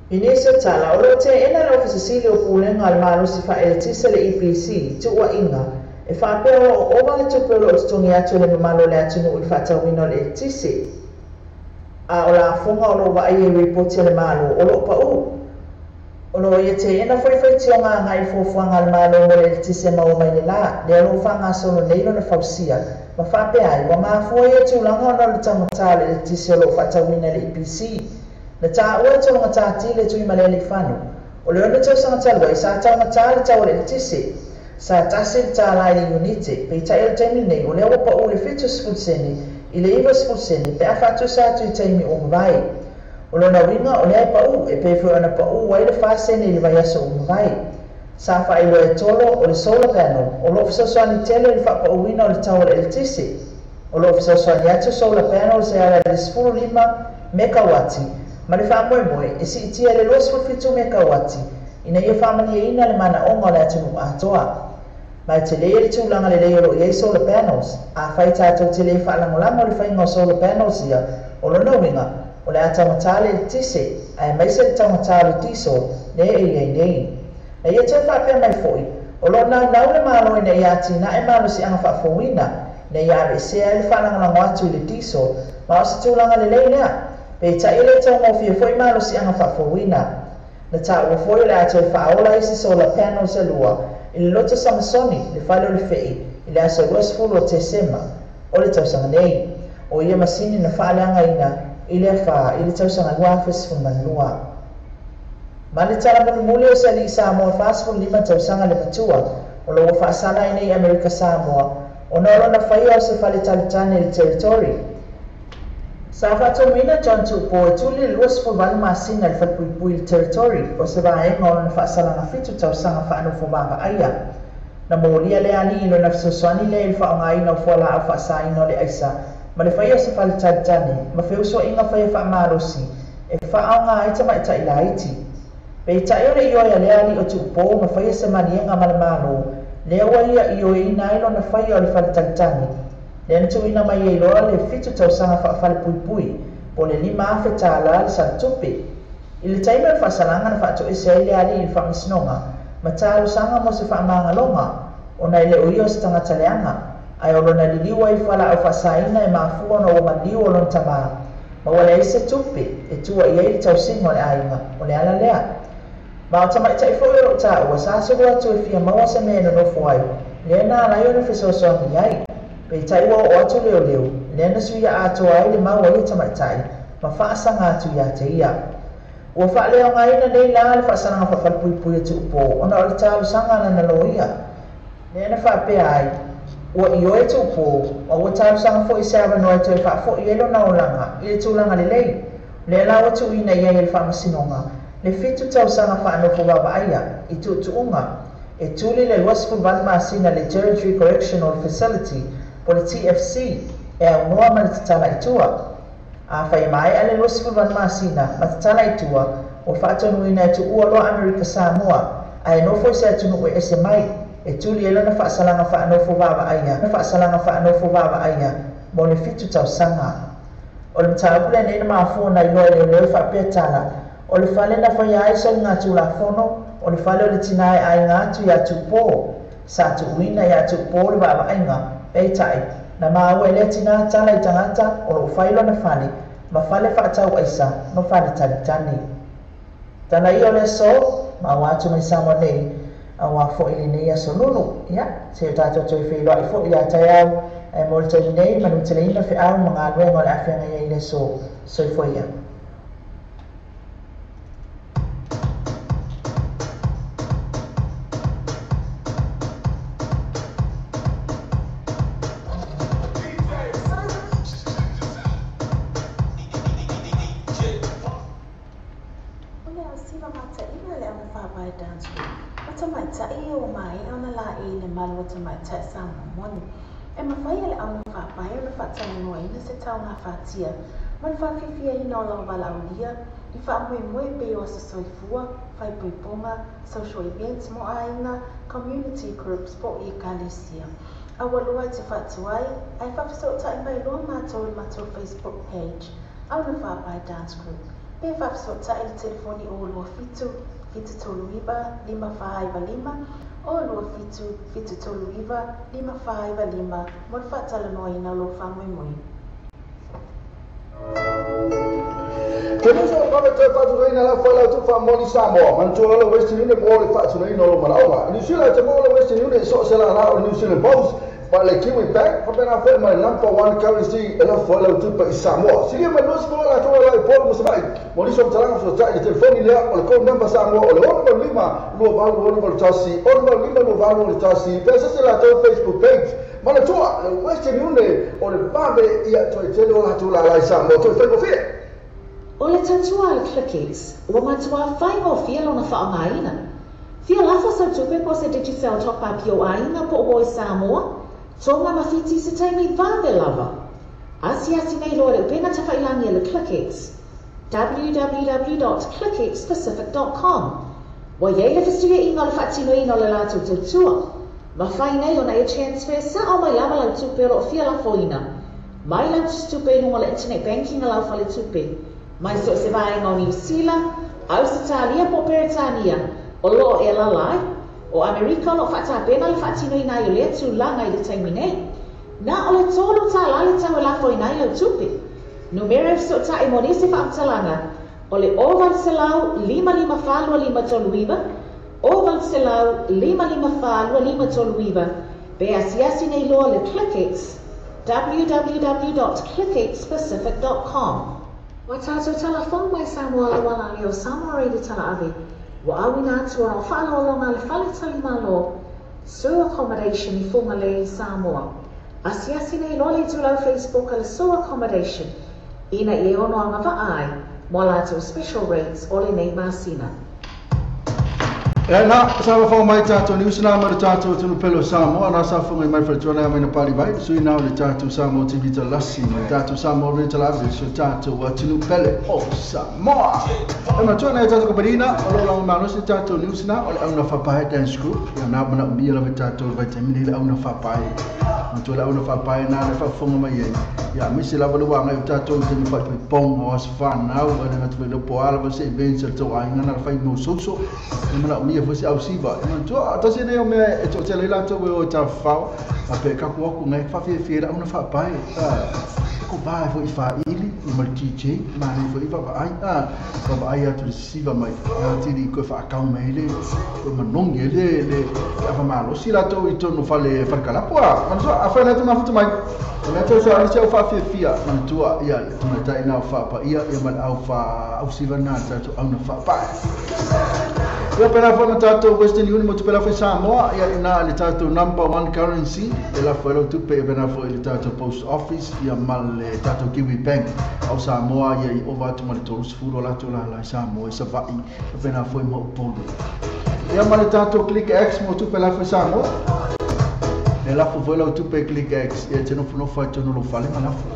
Inisa tala, o lo te ena le ofisa sili o pulenga al malo si wha ele tisa le EPC, tu ua inga, e wha peo o oma le tupelo o tutongi atu le mamalo le atunu ui wha tawina le tisi. A o la funga o lo wa ai e repoti le malo, o lo pa u. O lo ia te ena whai tionga ngai fuafuanga al malo mo le tisi mau mai le la, le alo whanga solo neilo na fausia, ma wha pe ai, wa maa fua ia tūlanga o na le tamatale le tisi o lo wha tawina le EPC. Na tā ua tau ngata tile tui malele whanu. O leo na tau sanga talua i sa tau ngata le tau le tisi. Sa tasi tā lai le unite, pe ta ele taimi nei, o leo wapa u le fitu spulseni, i le iwa spulseni, pe a whatu sa tui taimi o mwai. O leo na winga o lea pa u, e pe fru ana pa u wai le whaseni le vai aso o mwai. Sa wha ilo e tolo o le solar panel, o lo fisosoani tele le whapa u wina o le tau le tisi. O lo fisosoani atu solar panel se ala le 15 megawati, ma le wha moe moe, e si itia le 2.5 megawati, ina ia whamani e ina le mana onga le atunu atoa. Mai te lea le tūlanga le leiro i e solar panels, a whai tātou te lea whaalangolango le whainga o solar panels ia, o lo nawinga, o le atamatale le tise, a mai se le tamatale diesel, ne e nei. Na ia te whapea mai foi, o lo nau le malo ina ia tina e malo si anga whaafowina, na ia ave sea le whaalangolango atu le diesel, ma o se tūlanga le leilea, pe ta ile tau mofia foi malo si anga whaafowina. Na ta ua foi le ato e whaola isi solar panels e lua, i le loto Samsoni, le whale o le whei, i le asa ruasfulu o te sema, o le tausanga nei, o ia masini na whaaleanga ina, i le wha, i le tausanga luafes fumanua. Ma le tala muli o se ali i Samoa whaasfulu 5 tausanga le matua, o lo whaasala ina i Amerika Samoa, o nolo na whaia o se whale talitane le territory. Sa whatomina John Tupo e tuli le luasfulu wale masina le whapuipui le territory, o se vaenga o na whaasalanga fitu tausanga whaanofo manga aia. Na molia le ani ilo na fisosoani le il whaongaina o fuala au whaasaina o le aisa, ma le whaia se whale talitane, ma wheuso inga whaia whaamarosi, e whaonga aita ma ita ila iti. Pe ita eo le ioia le ali o Tupo, ma whaia se manienga ma le malo, le ua ia io ina ilo na whaia o le whale talitane. Le anu ina mai e loa le fitu tausanga whaafale pui, po le 5 afe tāla le santupe. I le taima le whaasalanga na whaato ese ai le ali i whaamisinonga, ma tālu sanga mo se whaamanga longa, o nei le ui o se tangata leanga, ai olo na liliwa i whala au whaasaina e maafua no o mandiu o lon tamaa, ma wale ese tupe, e tua i eili tausingo le ainga, o le ala lea. Ma o tamai taifo i ro tā ua sāsiru atu e fia maua se mea no fuai, le na ala iona fisosoangi ai, pe tai wa o atu leo leo, le na suia ato ai le maua i tamaitai, ma whaasanga atu ia te ia. Ua wha leo ngaina nei la le whaasanga whawhalpui atu upo, ona o le tālu sanga na lo ia. Le na whapea ai, ua i oe tu upo, o ua tālu sanga fo i seava noa to e wha fo i elo na olanga, i le tūlanga le lei. Le la watu ina ia i le whaamasinonga, le fitu tau sanga whaanofo wawa aia, i tuunga, e tuli le luasfulu wale maasina le Territory Correctional Facility, po le TFC, e au noa ma le tatala itua. A whai mai ale luasfulu wale maasina, ma tatala itua, o whaatonuina e tu ua loa Amerika Samoa, ai nofo se atunu e ese mai, e tuli e lana whaasalanga whaanofo vava aia, mo le fitu tau sanga. O le tāpule nei na maafua na iloa leo leo whaapea tala, o le whale na whaia ai sol ngā tū la whono, o le whale o le tinae ai ngā tu ia tu pō, sa tu uina ia tu pō le vava ainga, e tai, na maaua ele tina tala i tangata o lo whailo na whale, ma whale whaatau aisa, no whale talitani. Tana i o le so, ma watu mai Samoa nei, a wā fo ili nei a sonunu, ia, se o tātou toi whiloa i fo i a tai au, e mo le tai nei, manu te leina whi au mga aluenga o le awhenga ia i le so, so i fo ia. Man whawhiwhia i nō lau wala aulia, I whaamue be o sa soifua, whaipuiponga, social events mo ainga, community groups po I Galicia. A walua te whatuai, ai whawhisota I mai loa mātou I mātou Facebook page, au na whapai dance group. Pe whawhisota I le telefoni o lua fitu, fitu toluiva, 555, o lua fitu, fitu toluiva, 555, mo whatala noi na lo whaamue. Kena so kama te whātua ina la whaila tu wha moni Samoa, man tu ala Western Union mo le whātua ina lo manaonga. New Zealand te mo le Western Union so se la na o New Zealand Post, pa le Kiwi Bank, pa pena whae mai #1 currency e la whaila tu pa I Samoa. Sige mai nosi mo la toa la I polo mo samai, mo niso mtalanga so tai le telefoni lea o le code number Samoa o le 115 lua valu o le tasi, 115 lua valu o le tasi, pesa se la toa Facebook page. Mana toa le Western Union o le babe ia toi tele o la tu la Samoa, toi whaiko fia. O le tatua le ClickX, ua matua whai o fia lona whaongaina. Fia lafa sa tupe po se digital top-up o ainga po o I Samoa, tonga mawhiti se taimi vāwe lava. Asi nei loa le upena tawhailangi le ClickX, www.clickxpacific.com. Wa yei le festuia inga le whaatino ino le lātou tautua. Ma whai nei o na e transfer sa o mai lava lau tupe o fia la foina. Mai lau tupe nunga le internet banking a lau whale tupe. Mai so se vaenga o New Zealand, Australia po Peretania, o loo e lalai, o Amerika o lo whaatapena le whaatino I nai o lea tu langa I le taimi nei. Na o le tolo ta la le tau lafo I nai lau tupe. Numero so ta I moni se whaamtalanga, o le oval se lau 55 toluiva, oval se lau 55 toluiva, be asiasi nei loa le ClickX, www.clickxpacific.com. Wa tātou telefon mai Samoa la wala leo Samoa reidi tala ave. Wa awina atu o whaalolonga le whale talimalo. Sewer accommodation I funga le I Samoa. Asiasi nei lo le tulau Facebook le sewer accommodation. Ina I ono anga vaai. Mo tātou special rates o le nei masina. E na, sa whao mai tātou ni usina ma le tātou tunu pelo Samoa, na sa whunga I mai whatuana mai na pali vai, sui nao le tātou Samoa TV ta lasi, mai tātou Samoa re ta lawe, so tātou tunu pele o Samoa. E ma tuana e tātou kaparina, o lo lango manos le tātou ni usina, o le auna whapahe dance group, ia na mana umbia la me tātou vai temini le auna whapahe. Ma tu le auna whapahe na le whafunga mai ei. Ia misi lava le wanga I tātou te ni whaipai pong o aswhanau, o le ngatu le po ala se events le tau ainga na whai mo soso, e mana umbia fosi au siva e man toa tasi nei o mea e to te leila tau e o ta whao a pe kaku aku ngai whawhiawhira una whapai ko bae fo I whaili I mari TJ mari fo I whapai whapai atu le siva mai tiri koe whaakau mei le koe manongi le a whamalo si la tau I tonu whale whakalapua man toa a whaina tu mafutu mai me tau sa alisi au whawhiawhia man toa ia le tuna tai na whapai ia man au siva na tatu au na whapai Ia pena whana tātou Western Union mo tupela whai Samoa, ia ina le tātou #1 currency, e la whaelo tupe e pena whai le tātou post office, ia mal le tātou Kiwi Bank, au Samoa, ia I ova atu ma le tolu sifuru la tu la Samoa, isa vai, e pena whai mo upolu. Ia ma le tātou ClickX mo tupela whai Samoa, e la whaelo tupe ClickX, ia tenofu no whai tono lo whale ma lafu.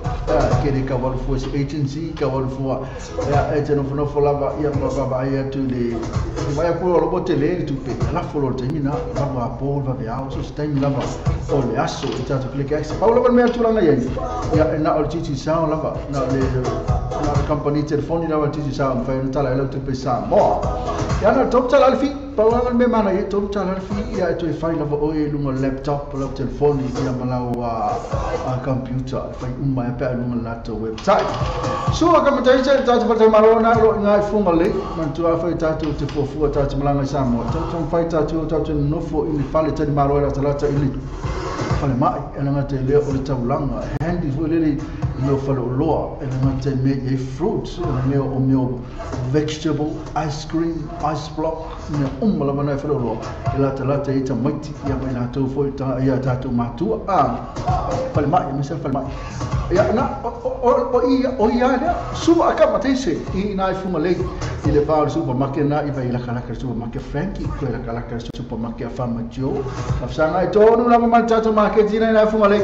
kere ka wal fo agency ka wal fo e te no fo lava ia baba ia tu le vai ko lo botele tu pe la fo lo termina va po va via so stai mi lava o le aso e tato click ex Paolo va me tu langa ia na o titi sa lava na le na company telefoni lava titi sa fa no tala lo tu pe sa mo ia na top tala fi Paolo me mana ia top tala fi ia tu e fai lava o e lungo laptop lo telefoni ia malau a computer fai uma pe lungo lato website so ka matai sa tato pa marona lo ngai funga le man tu fa tato te fofu tato malanga sa mo tato fai tato no fo in fale te marona tala ili fale mai ela nga te leo o le taulanga handy fo lele no fale o loa ela nga te me e fruits ela o meu vegetable ice cream ice block me umala mana fale o loa ela te lata ita maiti ia mai na tau fo ita ia tatu matua fale mai me se fale mai ia na o ia lea su aka matese i na funga le i le pao supermarket na i vai la kala supermarket Frankie ko la kala supermarket Farmer Joe afsanga i tonu la mama tatu marketing na funga le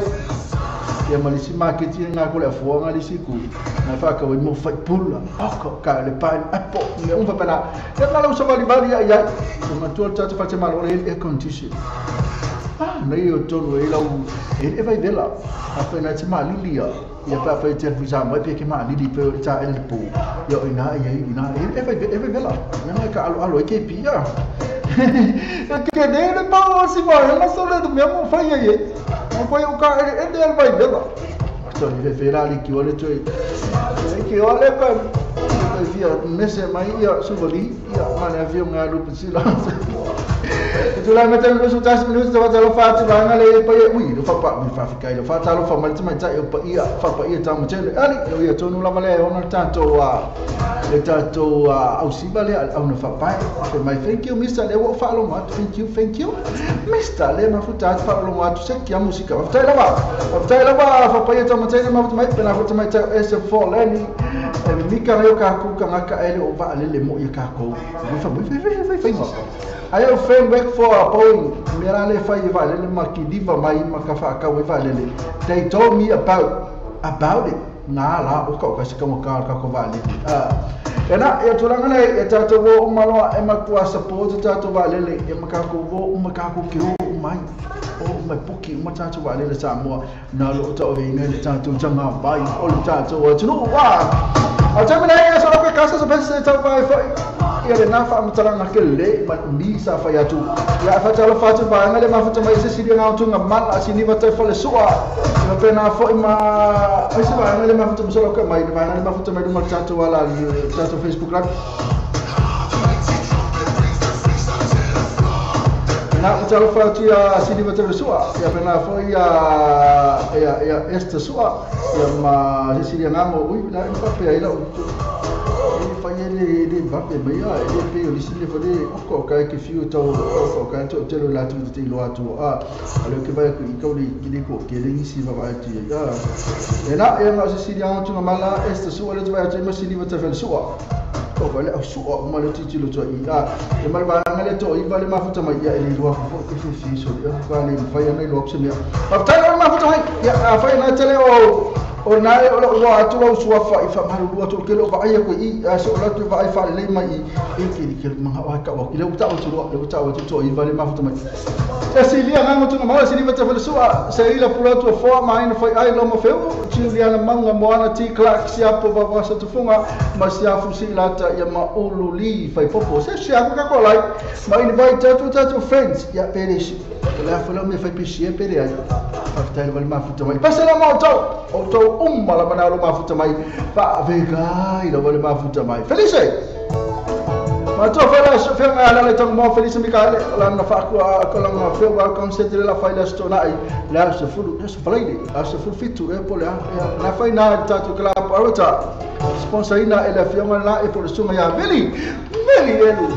ia malisi marketing nga ko le fuanga li siku na fa ka mo fai pula oko ka le pineapple me un fa pena e malo so vali bari ia ma tu tatu fa te malo le condition nei o tonu e lau e vai vela a fa na te malilia ia pa fa te visa mai pe ke malili pe ta el po ia ina e vai vela na ka alo e ke pia que nem mal assim vai mas só do mesmo foi aí não foi o cara ele vai vela estou lhe referar ali que olha tu que olha para via messe mai ia subali ia mana avião ngalo pesila tu lá metendo nos últimos minutos da batalha fácil vai ngale pa ui do fa me fa ficar do fa talo fa mal mais eu pa ia tá muito ali eu ia tô no lá vale on tanto au sibale au no fa pai my thank you Mr. Le wo follow what thank you Mr. Le ma futa follow what se que a música vai lá fa pa ia tá muito mais pena futa mais S4 leni mi ka eu ka ku ka ngaka ele o va le mo ia ka ko vai aí o framework for apoio mera le fai vale le makidiva mai makafa ka we vale they told me about it na la o ka se como ka ko vale ena e tulanga le e tato wo malo e makua support tato vale le e makako wo makako ki o mai o mai puki mo tato vale le Samoa na lo to ve ne tato janga bai o tato o tunu wa a tamina e so pe casa so pensa tato vai ia le nafa matalanga kele ma misa fa ya tu ya fa talo fa tu ba ngale ma fa mai se sidi nga tu nga mal asini va te fa le soa no pena fo ma ai se ba ngale ma fa tu so ka mai ba ngale ma fa mai du tato wala tato Facebook live na talo fa tu ya sidi va te le soa ya pena fo ya esta soa ya ma se sidi nga mo ui na fa pe ai la ele bape mai ele pe o lisile fode oko ka ke fiu to oko ka to telo la tu te lo atu ale ke vai ku ko li ko ke le ni si va vai tu ya ena e ma se si dia tu mala esta su ale tu vai tu ma si ni va te fel su ko vale su ma le ti lo to e mal ba ngale to i vale ma futa mai ya ele lo ko ke fi so ya vale vai na lo option ya pa ta ma futa mai ya fa na tele o nai o lo atu lo su fa i fa malu lo to ke lo ba ai ko i so lo to va i fa le mai i ke ma wa ka wa le uta o to i vale ma futa mai e si lia nga to ma si ni meta fa su se ila pula to fo mai na fa ai lo mo feu ti lia na manga mo ana ti clark si apo va va sa to funga ma si afu si lata ya ma ulu li fa popo se si aku ka ko lai ma invite to friends ya perish la fa lo me fa pishi e pere ai after vale ma futa mai passa la moto umma la mana lo mafuta mai fa vega ilo vale mafuta mai felice ma to fela so fe ma la to mo felice mi kale la na fa ko la ma fe wa concept la fa la sto nai la so fu so friday la so fu fitu e pole na fa na tatu club arota sponsor ina e la fioma la e por so ya veli elu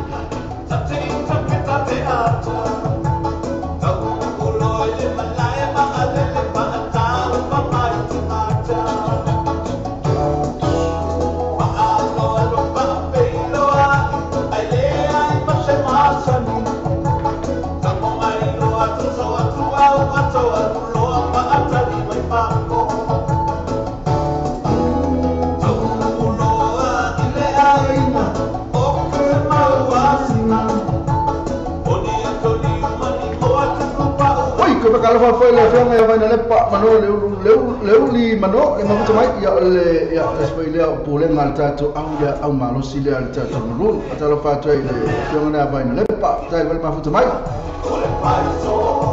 wa foi le fenga ya vai na le pa mano le li mano le mafuta mai ya le foi le po le ngal tato au malo si le al tato no ata lo fa toi le fenga na vai na le pa tai vel mafuta mai ole pai so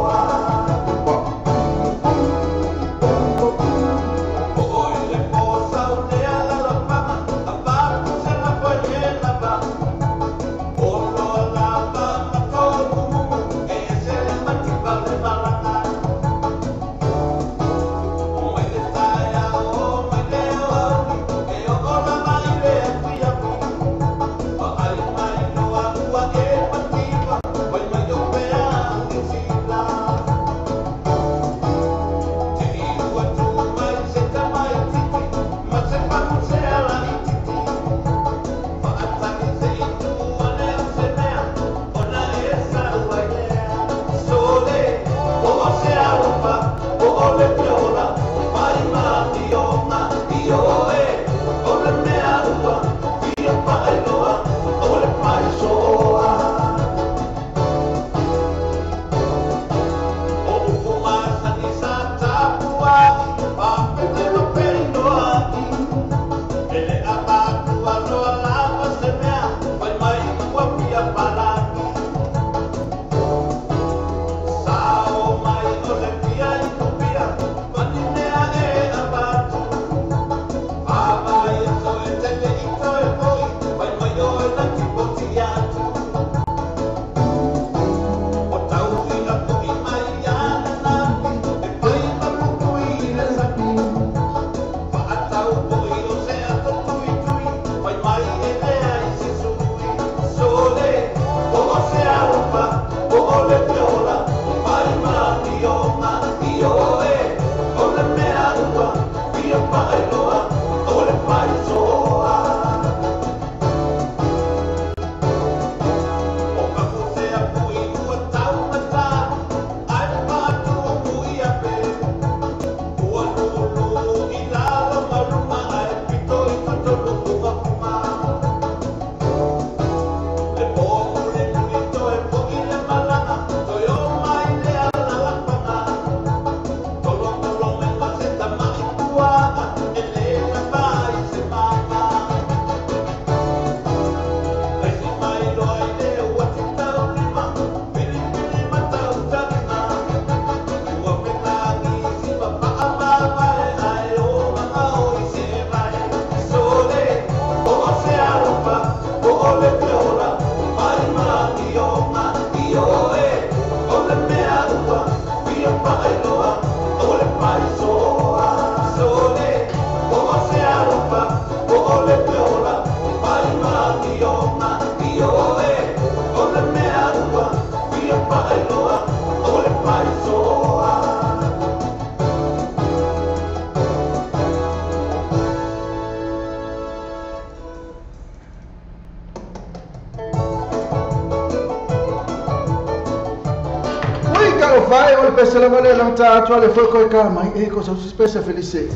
vai o pese la vale la tatua le foi coi kama e cosa si spesa felice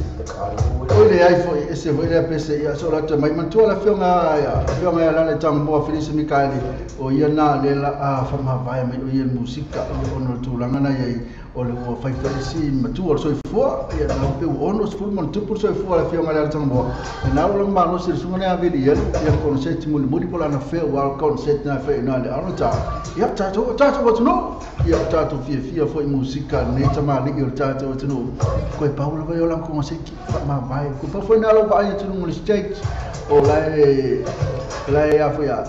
o le ai foi ese foi le pese ia sola te mai mantua la fionga la le tang mo felice Mikaeli o ia na le la a fama vai me o ia musica o no tu langa na ia o le o fai felice matua so fo ia na pe o no full mon tu por so fo la fionga la tang mo na lo ma no se sunga na veli ia concept mo mo pola na fe wa concept na fe na le anota ia tato what no ia tato fia foi musica ne tama ni o tato tunu ko Paulo vai ola ko se ma vai ko pa foi na lo vai tunu no stage o la ia foi a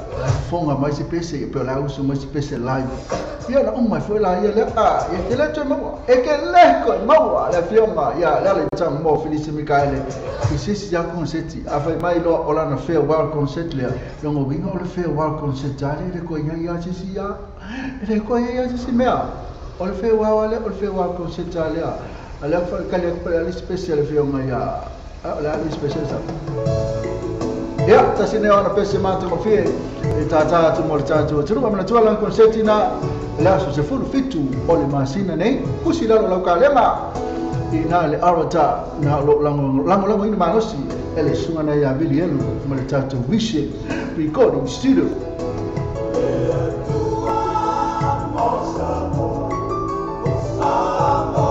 fonga mais se pese pe la uso mais se pese live ia na uma foi lá ia le ia que le tamo e que le ko mo la fioma ia la le tamo mo Felice Mikaeli e se já concetti a foi mai lo ola na farewell concert le yo mo vingo le farewell concert ale le ko ia se sia le ko ia se mea o le farewell concert ale ala fa kale ali special fioma ia la ali special sa ya tasine ona pese mate mo fie e tata tu mo tata tu ma na tu ala concert na la so se fulu fitu o le masina nei kusi la lo ka lema ina le arata na lo lango ina manosi ele sunga na ya bilielu mo le tata wishe recording studio Amor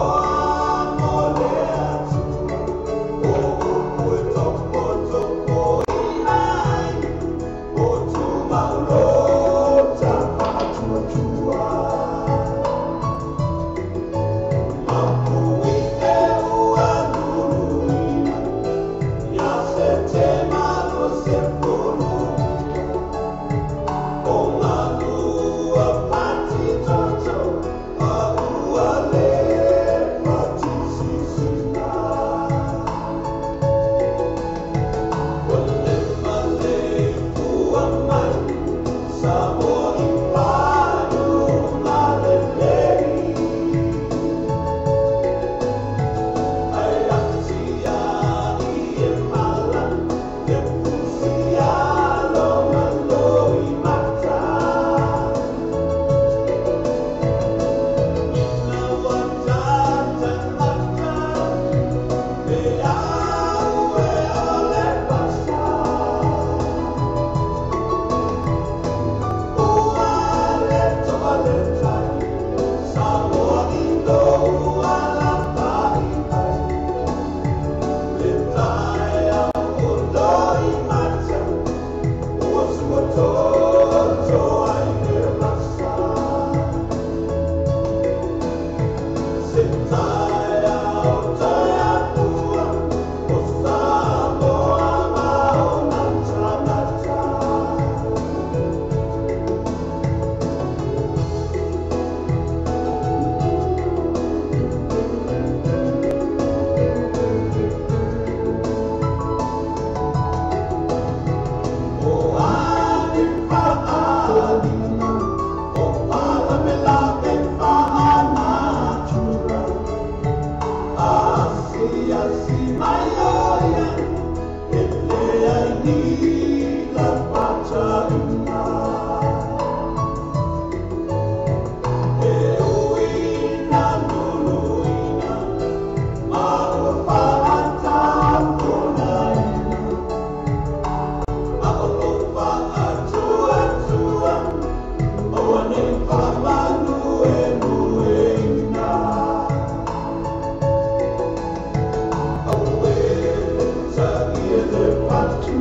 Thank you.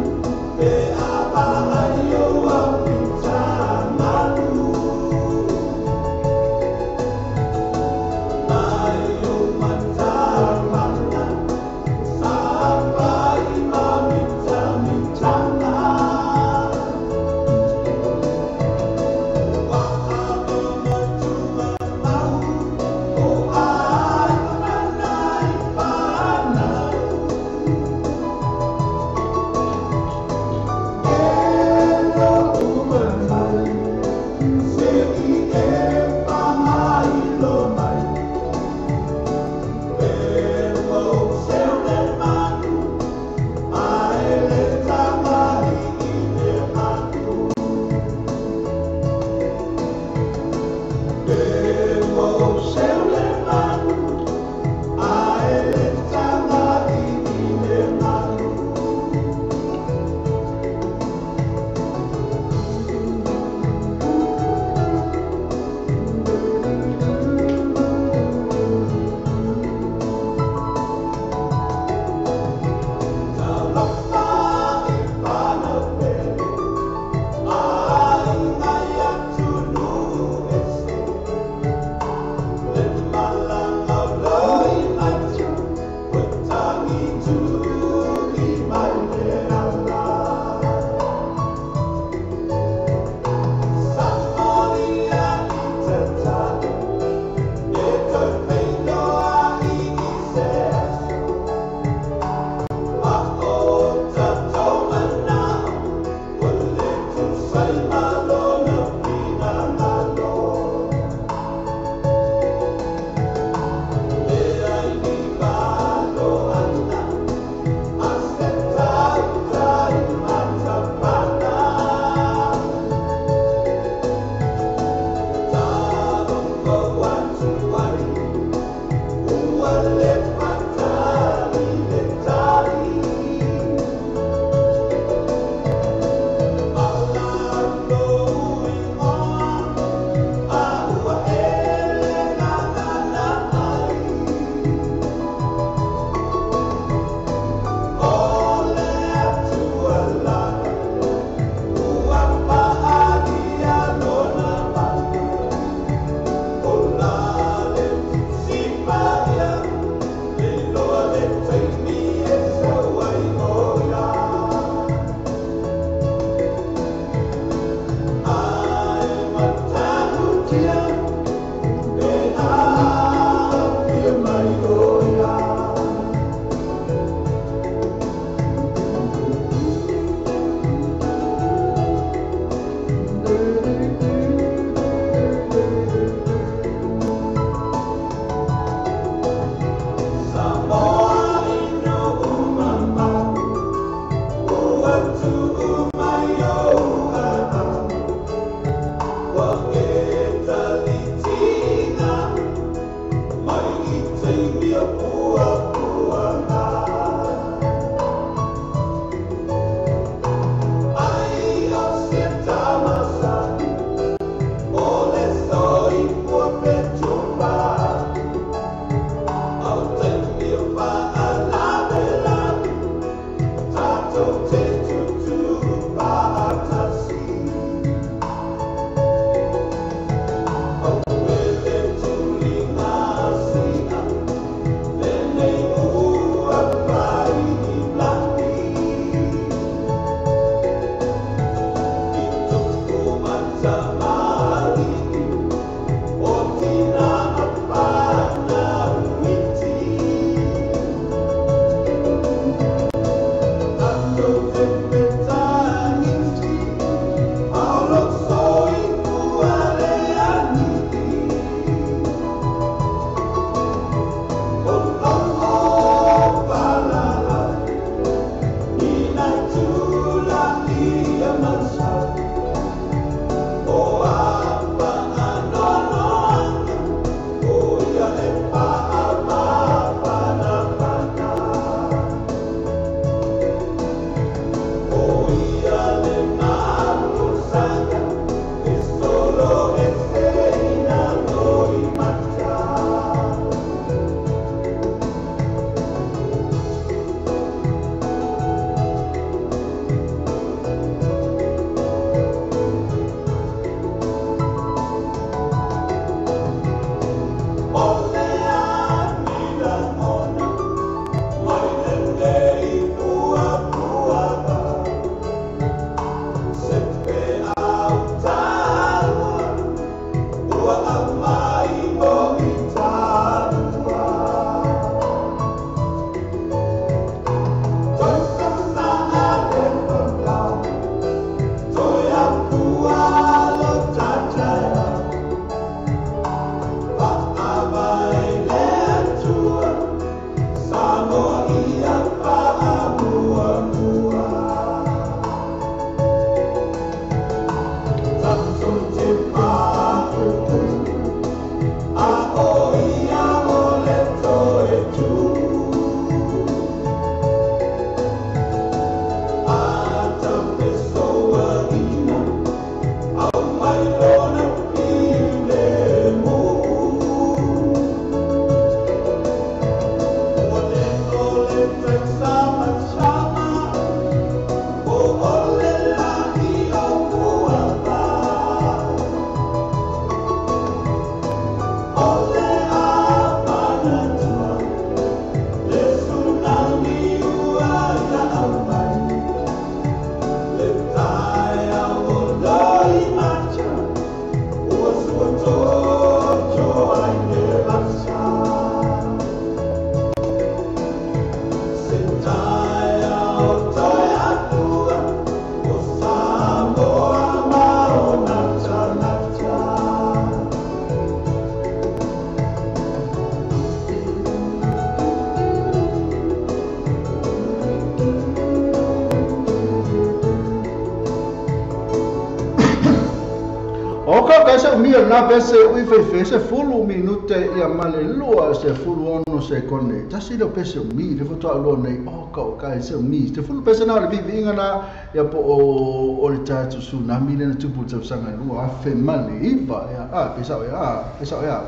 ia na pese ui fai se fulu minute ia male lua se fulu ono se kone tasi lo pese mi le foto alo nei o ka se mi se fulu pese na le vivi ngana ia po o le tatu tsunami le tupu tau sanga lua afe male iva ia pesa ia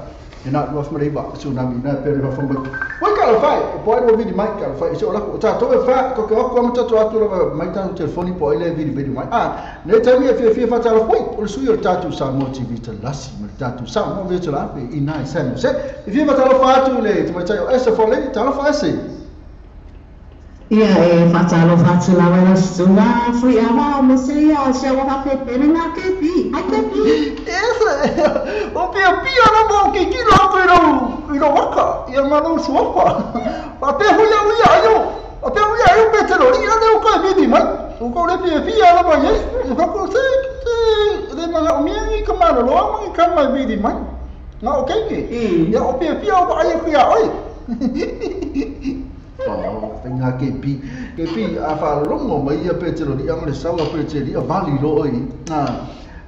ina lua fma iva tsunami na pere fa fomba wa ka fai po ai vidi mai ka fai se ola ta to fa ko ko mo tatu atu mai tanu telefoni po ile vidi mai ne tami e fa tala foi o su yo tatu sa mo tv lasi ma tatu sa mo ve tala pe ina sen se e fa tala fa tu le tu mai tai esa fo le tala fa se ia e fatalo fatula wala sua fui ama mo se ia se wa ka pe na ke pi ai ke pi esa o pia na mo ke ki lo ko ro waka ia ma no suapa pa pe hu ya yo o pe hu pe te lo ia de ko vidi mai o ko le pia na mo ye ko se le ma o mi ka ma lo ma ka ma vidi mai na o ke ki ya o pia o ba ai ku ya oi tenga kepi a fa longo mai ia petero di ang le sawa peteri a vali lo oi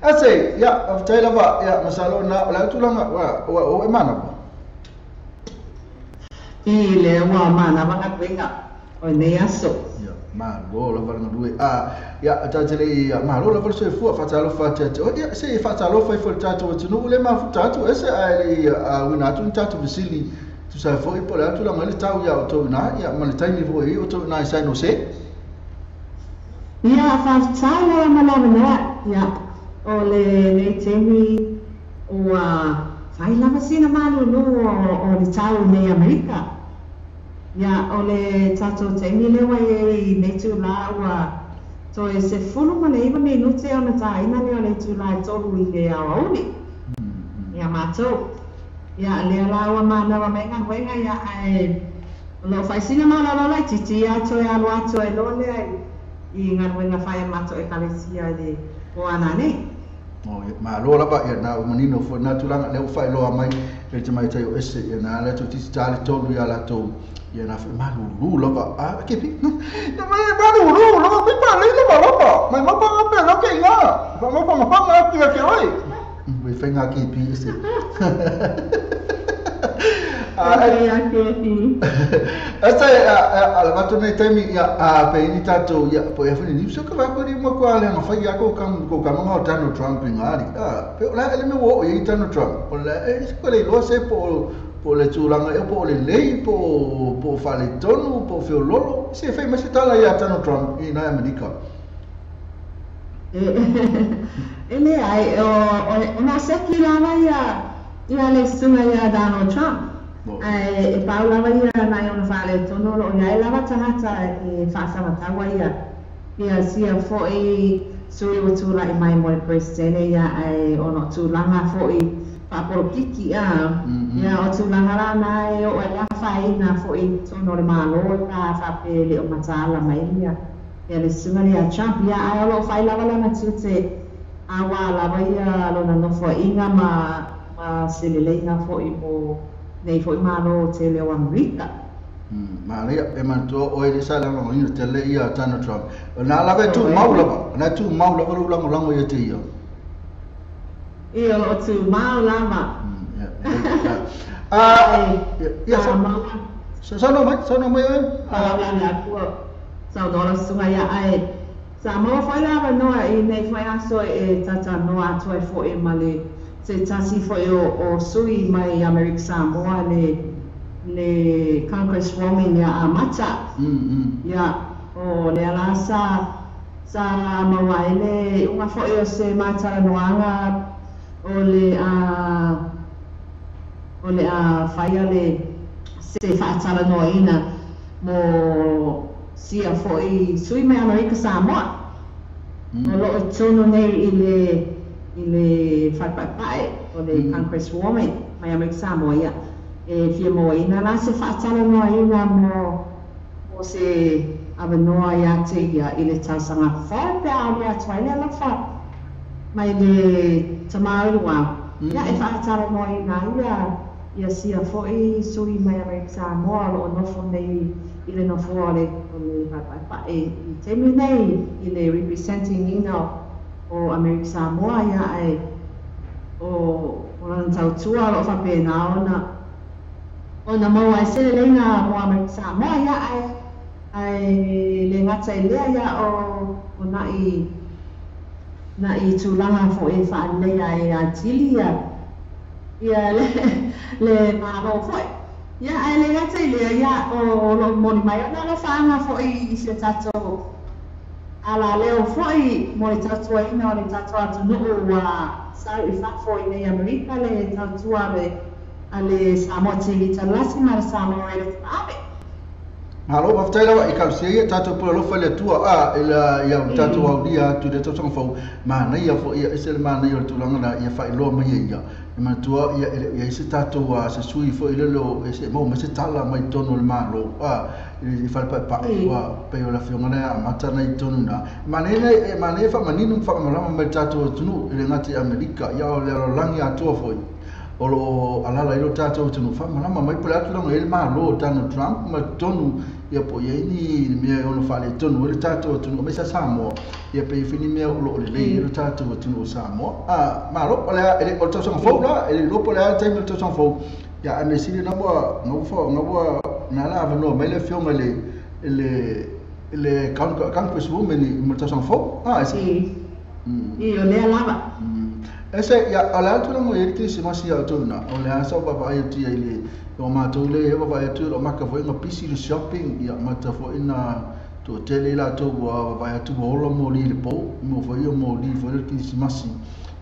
ase ya of taila ba ya masalo na la tulanga o emana i le wa mana ba ngwenga o ne aso ya ma lo la vanga due ya tatele ya ma lo la verso e fu fa talo fa tete o ya se fa talo fa fo tato tunu le ma fu tato ese ai a wina tu tato visili tu sai foi por lá tu la mali tau ya to na ya mali tai ni foi o to na sai no se ia fa tsala malana ya ole ne temi o fai lava sina malu no o le tau ne Amerika ya ole tato temi le wai ne tu la wa to e se fulu ma le me no te ona tai na le tu la to ru i le auli ya mato ya le lawa mana wa menga wenga ya ai lo fai sina mala lo lai titi ya to ya lo ato e lo le ai i ngan wenga fai mato e kalesia de o anane o ma lo la ba ya na o menino fo na tulanga le fai lo mai e te mai tai o ese ya na le to titi tale to ya la to ya na fai malu lu lo ba ke pi ya mai malu lu lo pe pa le lo ba mai ma pa pe lo ke ya pa ma ke oi we fenga ke pi ese asa ala matu nei temi ya pe ni tato ya po ya funi ni so ka ko ni mo ko ala nga fa ya ko kam ngo tano Trump ngari pe la ele me wo ye tano Trump la e ko le lo se po le tulanga e po le lei po fa le tonu po fe lolo se fe ma se tala ya tano Trump ina America ele ai o na se ki lava ia le sunga ia Donald Trump e paula ia na ona fale tono lo ia lava tangata e fa sama tawa ia sia fo e sui o tula i mai mo presidente ia ai ono tulanga fo i pa politiki ia o tulanga la na e o ia fa ina fo i tono le malo na fa pe le o matala mai ia le sunga ia Trump ia ai lo fai lava la matute awa lava ia lo na no fo inga ma selele na fo i mo nei fo i malo te le o Amerika ma le e manto o e sala mo ni te le ia tano Trump na lava tu maula na tu maula lo lango ia te ia lo tu maula ia sono mai na ku sa dora sunga ia ai sa mo fai lava no i nei fai aso e tata no ato e fo e male se tasi fo o sui mai America Samoa le Congresswoman ya Amata ya o le alasa sa mawaile unha fo e se mata noanga o le fai ale se fatala noina mo sia foi sui mai America Samoa o lo tono nei ile fai o le Congresswoman mai America Samoa ia e fia mo ina la se fatala no ina mo se avanoa ia te ia ile tausanga fa pe a twaile la fa mai le tamaua ia e fatala no ina ia sia foi sui mai America Samoa lo no fo nei ile no fuole pa e temi nei ile representing o America Samoa ia o ran tau tua lo fa pena ona mau ai se lenga mo ame sa mo ya ai le ngata ile ya o na i tulanga fo e fa le ai atilia ya le ma ro fo ya ai le ngata ile ya o lo mo ni mai na lo fa nga fo i se tato ala leo fo i mo le tato ai no le tato atu no wa sa i fa fo i nei Amerika le tato ale Samoa TV talasi mara Samoa ele ave halo waftaila wa ikalsia tato pula lo fale tua ila ya tato au dia tu de tato fo ma na ia fo ia esel ma na ia tulanga na ia fa ilo ma ia ma tua ia ise tato wa se sui fo ile lo ese mo ma se tala mai tono le ma lo i fa pa wa pe la fiona na mata na i tono na ma ne fa maninu fa ma ma tato tunu ile ngati Amerika ia le langi atua fo olo alala ilo tato tunu fa malama mai pula tu longa ilma lo tano Trump ma tonu ia po ia ni me ono fa le tonu ile tato tunu me sa Samoa ia pe fini me lo le ilo tato tunu Samoa ma lo pala ele o tato fo la ele lo pala time lo tato fo ya ame sili na bo no na la no me le fiona le congress woman ni mo tato fo sì io le alava ese ya ala tu mo yeri ki si masi ya tu na o le asa baba ya tu ile o ma tu le baba ya tu o ma ka foi no pisi le shopping ya ma ta foi na to tele la to baba ya tu o lo mo li le po mo foi o mo li foi ki si masi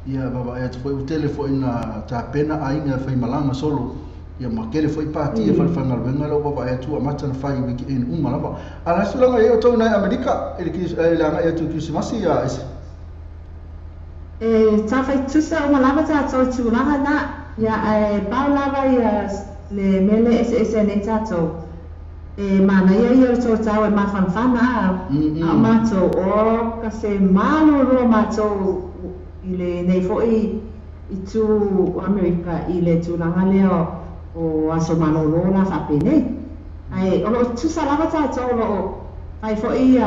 ya baba ya tu foi o tele foi na ta pena ainga foi malama solo ya ma kele foi party e fa ngal venga lo baba ya tu ma ta fai wiki in uma lava ala su lo ya to na Amerika ele ki la ya tu ki si masi ya ta fai tusa o malava ta to tulanga na ya paulava ya le mele ese ne tato mana ia to tau e mafanfana a mato o ka se malo ro mato ile nei foi i tu Amerika ile tulanga leo o aso mano ro na fa pene ai o tusa lava ta to o ai foi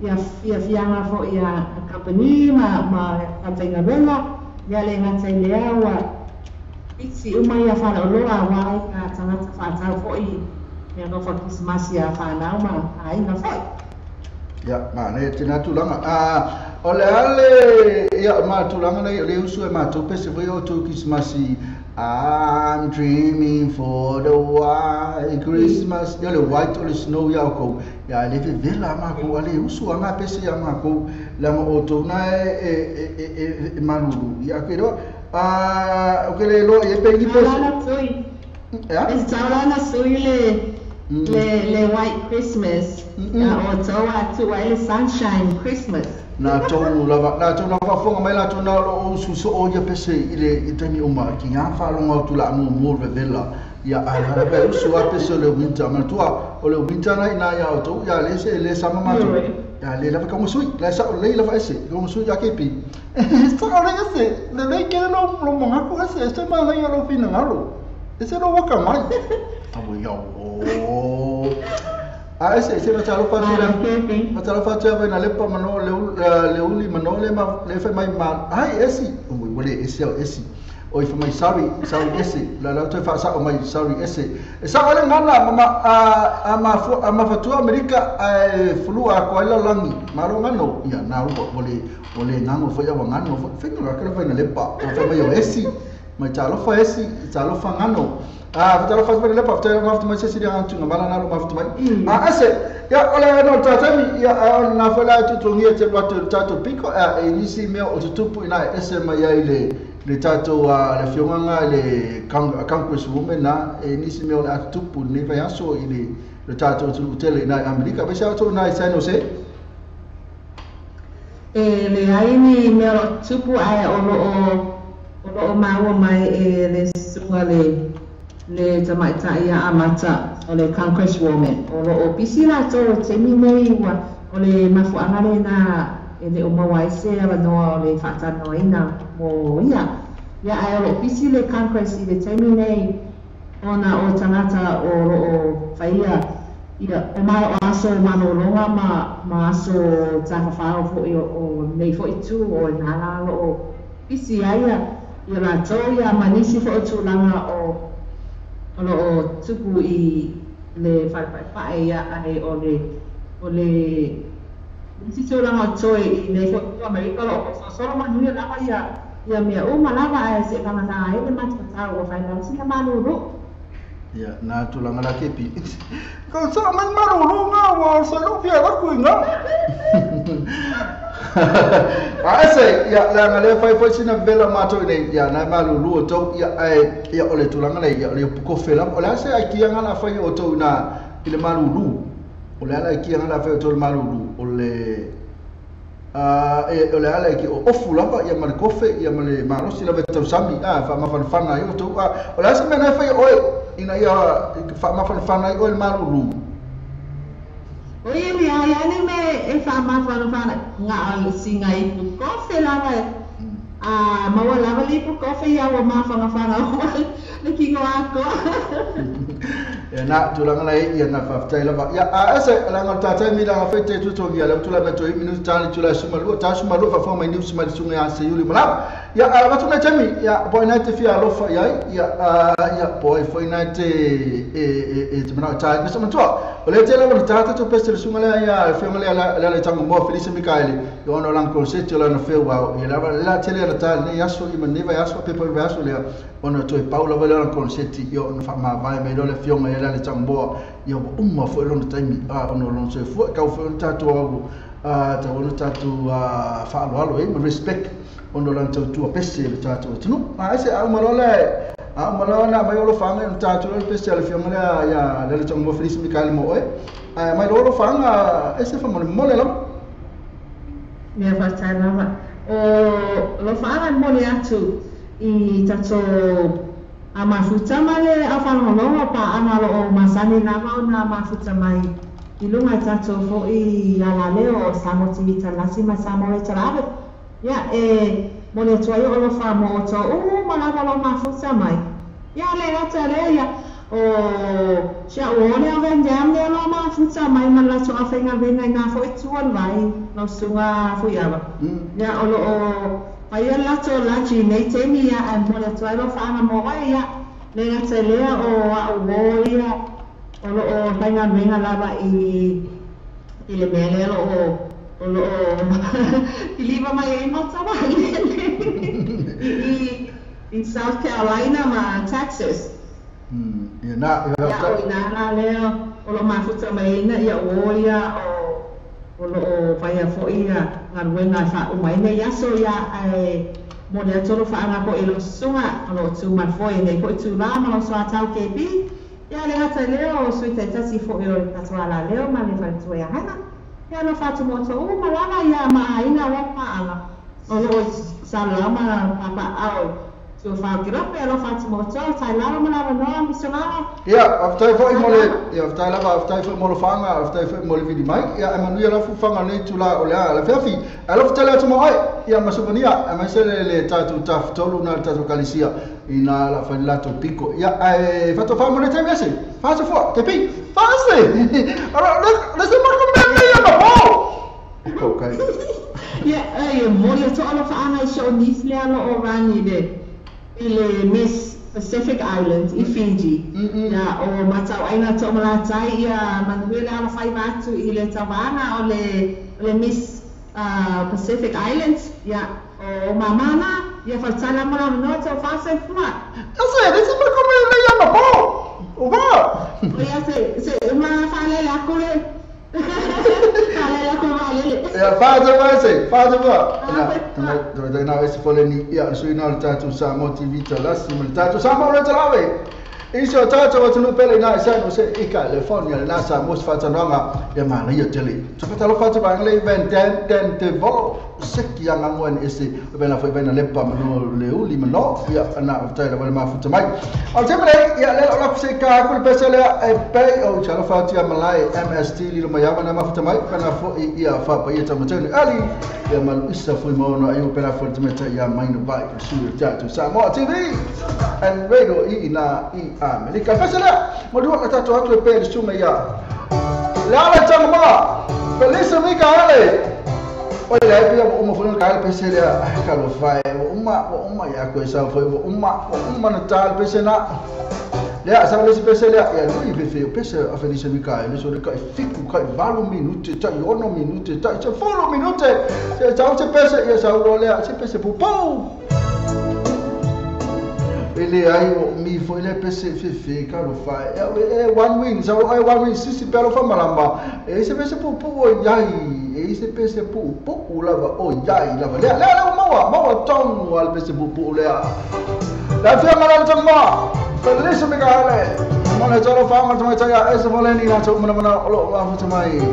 ia fianga fo ia company ma katenga venga ya le ngata ile wa isi uma ia fa lo wa ka tanga fa ta fo i ia no fa Christmas ia fa na ma ai na fa ya ma ne tina tulanga ole ale ya ma tulanga na le usu ma to pese vo yo to Christmas I'm dreaming for the white Christmas. Ya le white or snow ya ko. Ya le vela ma ko ale usu anga pese ya ma ko la mo oto na manuru. Ya kero o que le lo e pe ni pese. Ya. Es taurana sui le white Christmas. Ya o to le sunshine Christmas. Na tonu lava fonga mai la tonu o suso o ya pese ile itani o ma ki nga fa longa tu la mo vela ya ala be su a pese le winter ma tua o le winter na ina ya o ya le sama ma tu ya le lava como sui la sa le lava ese como sui ya kepi sta ora ese le ke no mo nga ko ese ma la ya lo fina ngalo ese no waka mai abo ya o ese no chalo fa na lepa mano le uli mano le ma le fa mai ma ai ese o mo le ese o fa mai sorry ese la to fa sa o mai sorry ese sa ole ngala ma fa tu Amerika flua ko ila langi maro ngano ya na ole ngano fa ya ngano fa no ka fa na lepa o fa mai o ese ma chalo fa ngano fatalo faz bene lepa fatalo maftu mai sesi dia antu ngala na lo maftu mai ase ya ole no tatami ya na fala tu ngia te bato tato piko inisi me o tupu ina ese mai ya ile le tato le fionganga le congress woman na inisi me o tupu ne va yaso ile le tato tu tele ina Amerika be sa to na San Jose le ai ni me o tupu ai o maua mai le sunga le tamaita ia amata o le congresswoman o pisila to te minei wa o le mafu angare na ele o mawaise ala noa o le whatanoa ina mo ia ai o pisi le congress i le te minei ona o tangata o whaia ia e mai o aso manolonga ma aso taka whao o nei fo i tu o nalalo o pisi aia ia rātou ia manisi fo o tūlanga o tuku i le whaipai ia ai o le nisi tūlanga o toi i le fo o Amerika o soro manuia lava ia mea malava e se whamata ai le matikatau o whainau sina manuru. Ya, na tulanga la kepi. Kau sa man marulu nga wa sa lu pia la ku nga. Ase ya la ngale fai sina bela mato ne ya na marulu to ya ya ole tulanga le ya le ko fela ole ase ai kia nga la fai o to na ile marulu. Ole ala kia nga la fai o to marulu ole ole ala ki o ofu lava ya mal kofe ya mal marosi la vetu sami fa ma fana yo to ole ase me na fai oi ina ia whamawhanawhana i oe marulu. Oi mi ai ani me e whamawhanawhana ngā singa i pu kofe lava maua lava li pu kofe ia wa mawhanawhana le kingo ako. Ia nā tulanga nei ia ngā whawhtai lava. Ia ese langa tātai mi langa whaite tutongi ia lau tula me toi minuti tāni tula sumalua tā sumalua whawhau mai niu sumari sunga ia se yuli malama. Ia watu nei temi ia poi nai te whia alofa iai ia poi foi nai te te manau tāi nisa mantua. O le te lava ni tāta to peste le sunga lea ia whionga lea le tango moa Felisa Mikaele i ono lang konseti o lana whewau. Ia lava lea te lea na tāli nei aso i maneva i aso pepa i aso lea ono toi paula wale lana konseti i ono whamawai me lo le whionga ia le tango ia umma fo lona taimi ono lona se fu ka fo tatu au ta ono tatu fa alo e respect ono lan tatu pese le tatu tunu ese au malona mai lo fanga tatu le pese le fiamala ya le tango Felisa Mikaele mo mai lo fanga ese fa mo le lo me fa tana o lo fanga mo le atu i tato a mafuta male a whanonga pa analo o masani nama o na mafuta mai i lunga tato fo i ala leo o samo tivita lasi ma samo e tarawe ia mo le tuai o lo whamo o to malava lo mafuta mai ia le ata le ia o sia uone a vendam le lo mafuta mai mala so a whenga venga i nga fo e tuan vai no sunga fo iawa ia o lo o Aia lato lachi nei temi ia e mo le tuai lo whaanga mo wai ia le ngata lea o a uo ia o lo o tainga menga lava i le mea lea o lo o i liva mai e mata wai in South Carolina ma Texas ia na ia o inana lea o lo mafuta mai ina ia uo ia o lo whaia fo ia ngaruenga wha umai nei aso ia mo le atoro whaanga ko ilo sunga o lo tu marfoi nei ko i tu rama lo soa tau kepi ia le hata leo sui te tasi fo i o katoa la leo ma le whaitua ia hana ia lo whatu moto malama ia maa ina wapa ala o lo sa lama papa au tu whao kirape ia lo whatu moto tai lama lama noa misionara ia aftai fo i mole ia aftai lava aftai fo i mole whaanga aftai fo i mole vidi mai ia emanuia lafu whaanga nei tula o lea la whiawhi a lo fitele atu mo ai ia masupania a mai sele le tatu taf tolu na tatu kalisia ina la whanilato piko ia whato wha mole temi ese whaasa fua te pi whaase lese marko mele ia ma ho okay ia mole to ala whaanga i seo nisle alo o rani le ile Miss Pacific Islands i Fiji. Ya o matau aina to malatai ia manuela ala fai matu i le tawanga o le Miss Pacific Islands ya o mamana ia faltala mala no to fase fuma. Asa desse me come le llama po. O va. O ia se ma fale la kule. Fale la kule. Ya faz va. Na esse foleni ia suina tatu sa motivita lasi tatu sa mo le trave. Iso tatu o tunu pele na sa no se i California na sa mos fata nonga e mana ia tele. So fata lo fata bang le venten te vo seki yang angwan ese bena foi bena lepa no le uli mano ia na fata la ma futa mai. Al temre ia le la se ka ku pesele e pe o chalo fata malai MST li lo mayama na ma futa mai bena fo ia fa pa ia tamatene ali ia mal isa foi mo no ayo pela fo temeta ia mai no bai su tatu sa mo TV and radio ina Amerika fasala modua katatu watu epele chuma ya lala chama Felisa Mikaele Olha aí, uma foi no cara pensei ele calo fai, uma ya coisa foi uma no tal pensei na ya sabe esse pensei ele ya não ia ver pensei a Felicia Micael ele só de cai fico cai valo minuto tá ono minuto tá já folo minuto já você pensa ya sabe olha você pensa pô ele aí me foi ele pensei fefe calo fai é one win sabe é one win se pelo foi malamba esse pensei pô yai esse pense pouco lava yai lava lá mau tão al pense pouco lá la fia malam semua Felicia Micael mana cara faham macam saya esse boleh ni nak mana lo macam mai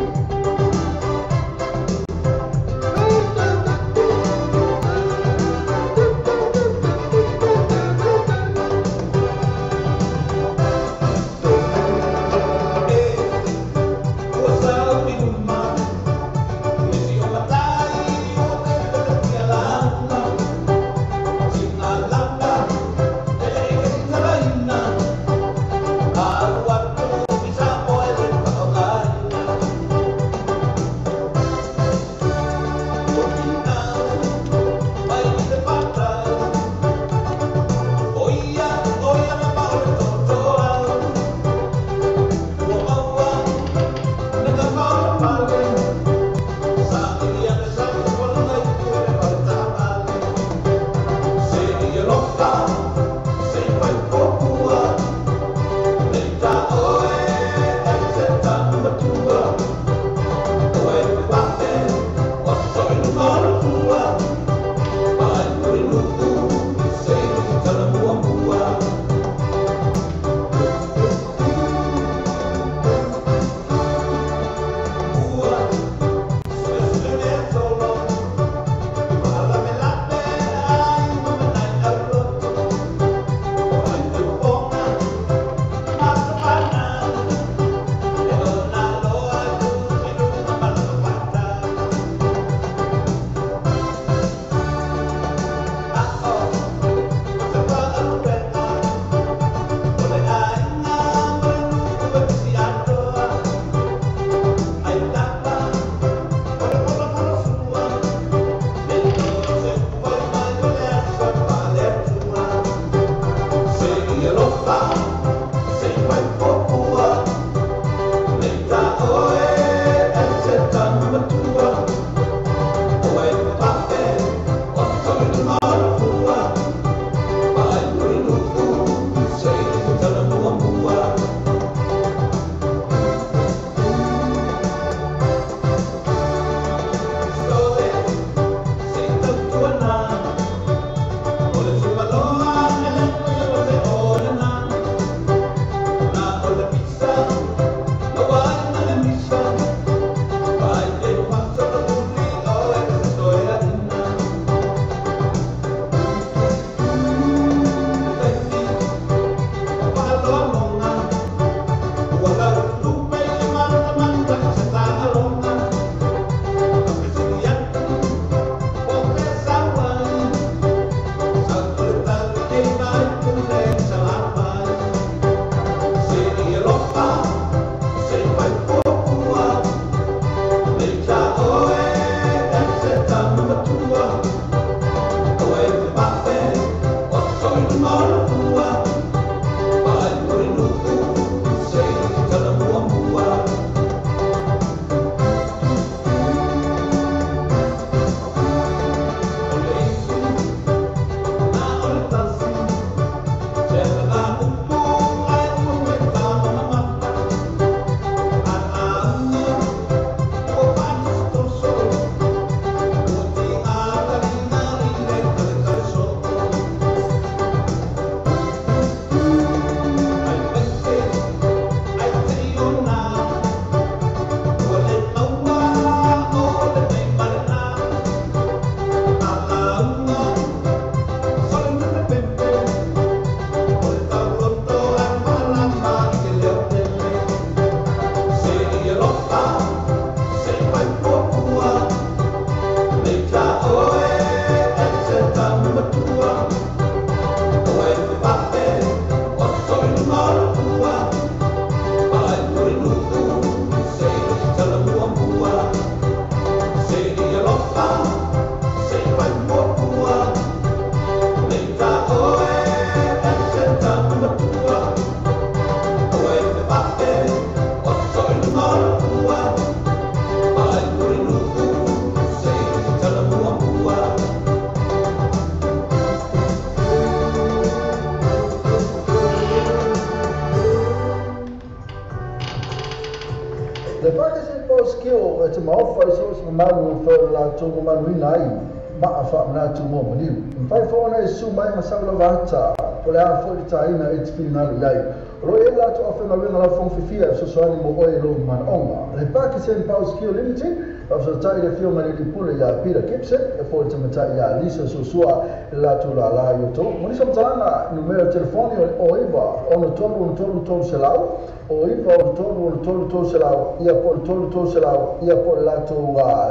mau fai so se mau fa la to ma nai ma fa na to mo ni fai fo na su mai ma sa la vata ko la fo di taina it's been na lai ro e la to afa na la fon fifia so so ni mo o e lo man onga le pa ki sen paus ki limited so tai de film na di pule ya Peter Gibson e fo te mata ya Lisa so sua la to la yo to mo ni so tana numero telefoni o iva ono to se lau o iva o to se lau ia po to se lau ia po la to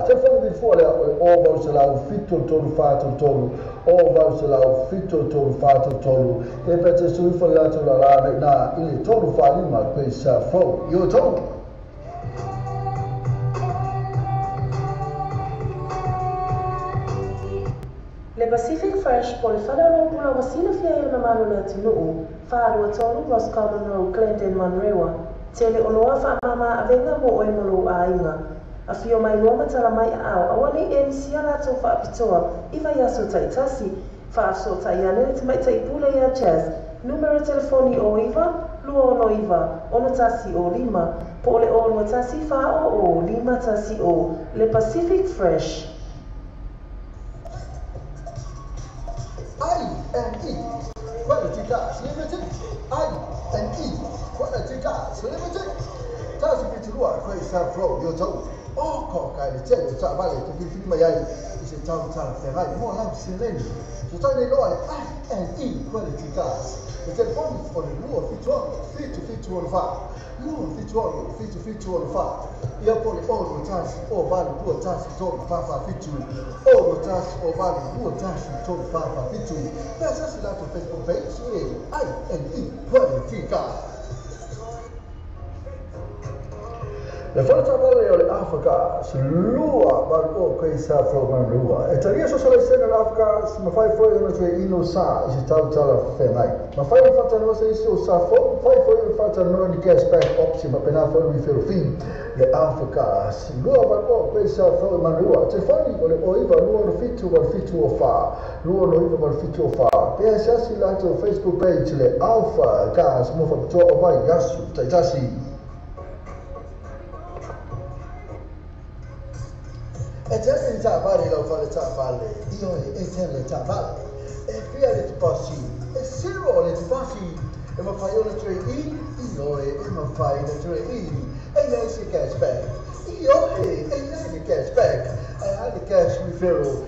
telefoni di fuori o va se lau fitto to fa to o va se lau fitto to fa to e per te su fo la to la na il to fa ni ma questa fo io to Le Pacific Fresh po le whanau pula wasina fia i o na malula tinuu, whaarua tonu Roscommon Road, Glendon, Monrewa. Te le oloa whaamama a venga mo oi molo a inga. A fio mai loa matala mai a au, awani e misia lato whaapitoa, iwa yaso taitasi, whaafso taiane te mai taipule ia Chaz. Numero telefoni o iwa, lua ono iwa, ono tasi o lima, po le ono tasi wha o lima tasi o, Le Pacific Fresh. I&E Quality Gas Limited. I&E Quality Gas Limited. Tasi pitilua kwa isafro yoto. Oko kai te ta vale to bi fit mai ai. Ise tau tala ferai mo lam sileni. So tani loa I&E Quality Gas. Le telefoni for the lua fit fa. Lua fit fa. Ia po le oro tasi o vale lua tasi to fa fitu. Oro tasi o vale lua tasi to fa fitu. Pesa si la to Facebook page I&E Quality Gas. Le falta vale o le Africa si lua val o questa from lua e taria so sala sena l'Africa ma fai foi una tre ino sa si tala femai ma fai un fatta no se so sa fai un fatta no di cashback option ma pena foi mi fer fin le Africa si lua val o questa from lua te fai o iva lua no fitu o fa lua no iva val fitu o fa e si lato Facebook page le Alpha Gas mo fa to o vai gasu taitasi. E già in Zavale lo fa le Zavale, io e te le Zavale, e via le passi, e zero le passi, e ma fai le 3E, io e ma fai le 3E, e lei si cashback, io e lei si cashback, e ha di cash referral,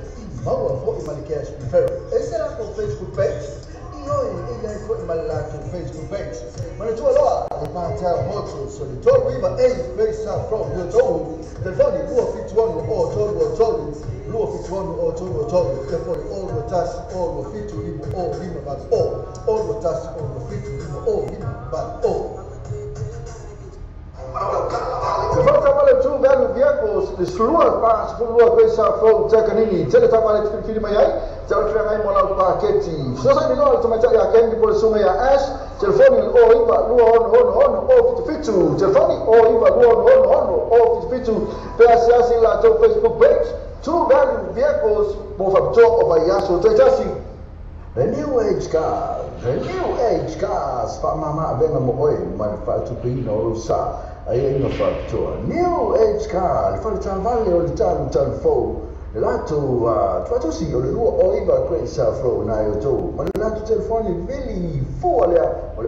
ma poi ma di cash referral, e sarà con Facebook page, io e lei poi ma la con Facebook page, ma le tue allora, le parta molto, so le tue prima e questa proprio tu. Telefoni lua fituano o tolu lua fituano o tolu telefoni o tas o fitu limo o lima bal o tas o fitu limo o lima bal o. Se falta vale tu velho vehicles de slua pas lua questa flow tecanini tele tamale fili mai tele trema mola paquete so sai no to mata ya kendi por suma ya ash telefoni o iba lua on o fitu telefoni o iba lua on o fitu PSS la to Facebook page two value vehicles both of top of ayaso tetasi the new age cars fa mama venga mo oi ma fa tu pino sa ai no fa to new age car fa ta vale o tal fo lato tu si o luo o iba questa fro na io to ma lato telefoni veli fuori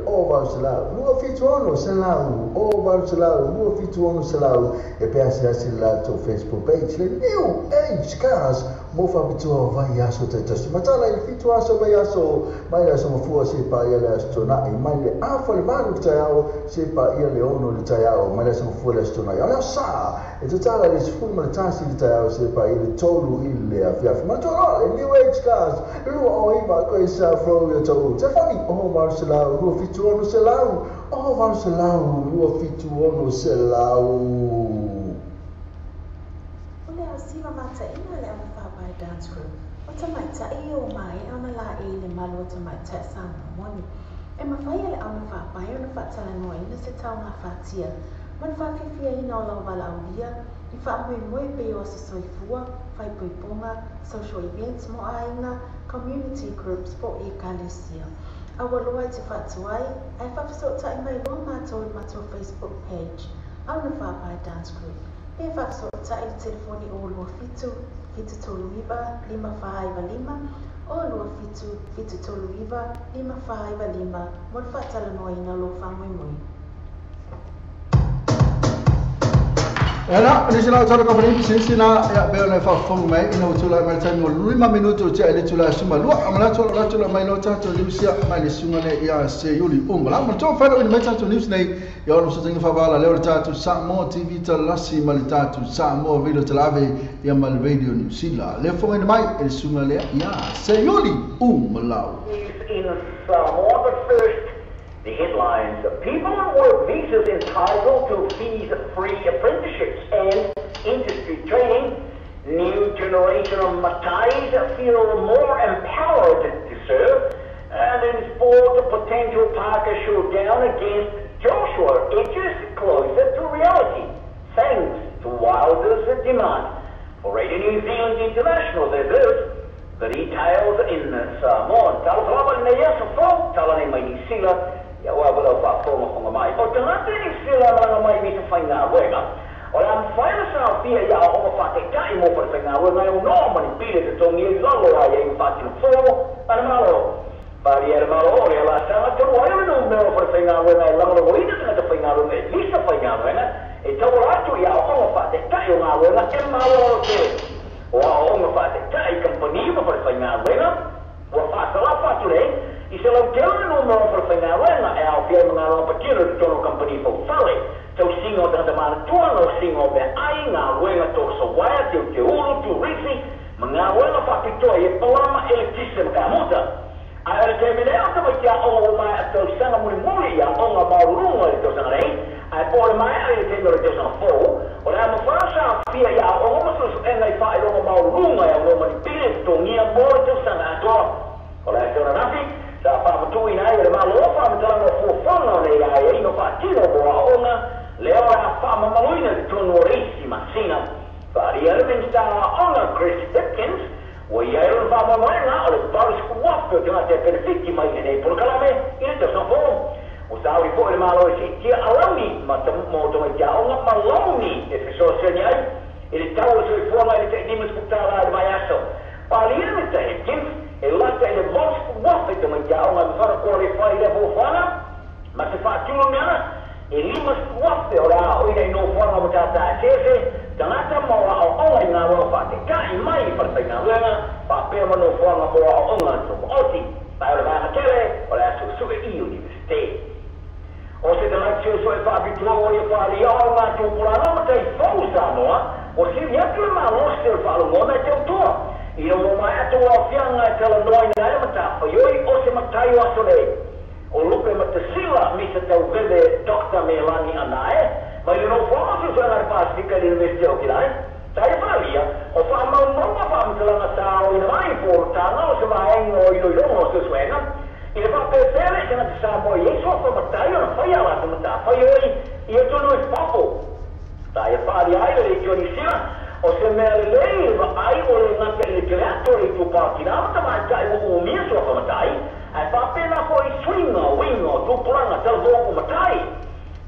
o va sala luo fituono sala o va sala luo fituono sala e PSS lato Facebook page le new age cars mo fa bitu vai aso tetasi matala il fitu aso vai aso mai aso mo fu si pa ia le stona e mai le afa le maru taiao si pa ia le ono le taiao mai aso mo fu le stona ia sa e totala le fu ma tasi le taiao si pa ia tolu il afia ma tolo le new age cars lu o iba ko sa fro ia tolu te fani o va sala lu fitu ono sala o va sala lu fitu ono sala Siva mata ina le ama whapai dance group. O ta mai ta i o mai ana la e le malo ta mai ta sama moni. E ma whai le ama whapai o na whatala noa ina se tau ngā whatia. Man whawhiwhia ina o lau wala au lia. I whaamui moe pe o se soifua, whai puiponga, social events mo ainga, community groups po e kalesia. Awa loa te whatuai, ai whawhisota i mai loa mātou i mātou Facebook page. Au na whapai dance group. e whakasota i telefoni o lua fitu tolu iwa 555 o lua fitu tolu iwa 555 mo le whaatala noa ina lo whamoimoi. Ela, ni sila cara company sina ya beo na fong mai ina utula mai tano 5 minuto cha ile tula suma lua amala tula mai no cha news ya mai le sunga ne ya se yuli umala mo to fa ni mai cha news nei ya no so tinga fa bala le ta tu Samoa TV ta lasi mal ta tu Samoa video telave ya mal radio ni sila le fo ni mai le sunga le ya se yuli umala in Samoa. But first, the headlines: people on work visas entitled to fees-free apprenticeships and industry training. New generation of Matais feel more empowered to serve. And in sport, a potential Parker showdown against Joshua edges closer to reality, thanks to Wilder's demand. For Radio New Zealand International, there's this. The details in Samoa. Talawala na yasa fo, talani mai ni sila. Ya wa wala fa fo mo mai. O tangata ni sila mga mai mi sa faina wega. O ang faina sa pia ya o fa te kai mo for faina wega no no mani pile de tongi lalo ya in fa tino fo. Anamalo. Pari hermano ya la sa to wa no no for faina wega lalo wo ina sa faina wega. Lisa faina wega. E tawala tu ya o fa te kai o ma wega e ma lo te. Wa o fa te kai company mo for faina wega. Wa fa sala fa tu le. I se lau tele no mo for faina wega e au pia mga lo pakino tono company fo fale. Tau singo da mana tua no singo be ai nga wega to so waya te ulu tu risi mga wega fa pito e palama electricity ka muta. Ai te me leo to kia o mai to sanga muri ya o nga maurunga to sanga rei. Ai por mai ai te no to sanga fo. Ora mo fa sa pia ya o mo so engai fa o nga maurunga ya o mo ni pile to ngia mo to sanga to. Ora te ora nafi sa fa tu ina ai ma lo fa mo tala fo fo no le ai no fa tino bo o nga leo a fa ma maluina to no reisi ma sina. Vari Irving sta ona Chris Hipkins. O iero fa ma maluina o le baris ku wapo te te perfetti mai nei por calame il te so fo. O sa ri po le malo si ti alami ma mo to ja o nga maloni e so segnai il tavolo sui fuoco e te dimmi sputtare al maiasso. Pari Irving te Hipkins e latte le baris ku wapo te ma ja o nga fare cuore fai le fofana ma se fa tulo ngana e lima wape ora o ina no forma mutata sese tangata mo o o ina ro fa te kai mai per te na lena pa pe mo no forma mo o nga so oti pa ora ma tele ora su e io di ste o se te la ci so e fa bi tro e fa ri o ma tu pura no te fousa no o se mi atu ma o se fa lo mo te to io mo mai atu o fianga te lo no ina e mata fa yo o se matai o so le o lupe matasila misa tau vede Dr. Melani anae, ma io non posso usare la pastica di università o chilai. Sai faria, o fa ma non ma fa mi la tao in mai portano, se va en o io non so suena. E fa per fare che non sa poi e so fa mattaio non fai alla matta, fai io tu non papo. Sai faria ai le giorni sera, o se me lei ma ai o le na che le creatori tu parti na ma già o mio so fa mattai. Ai fa pena poi swingo, wingo, tu pulanga tel boku matai.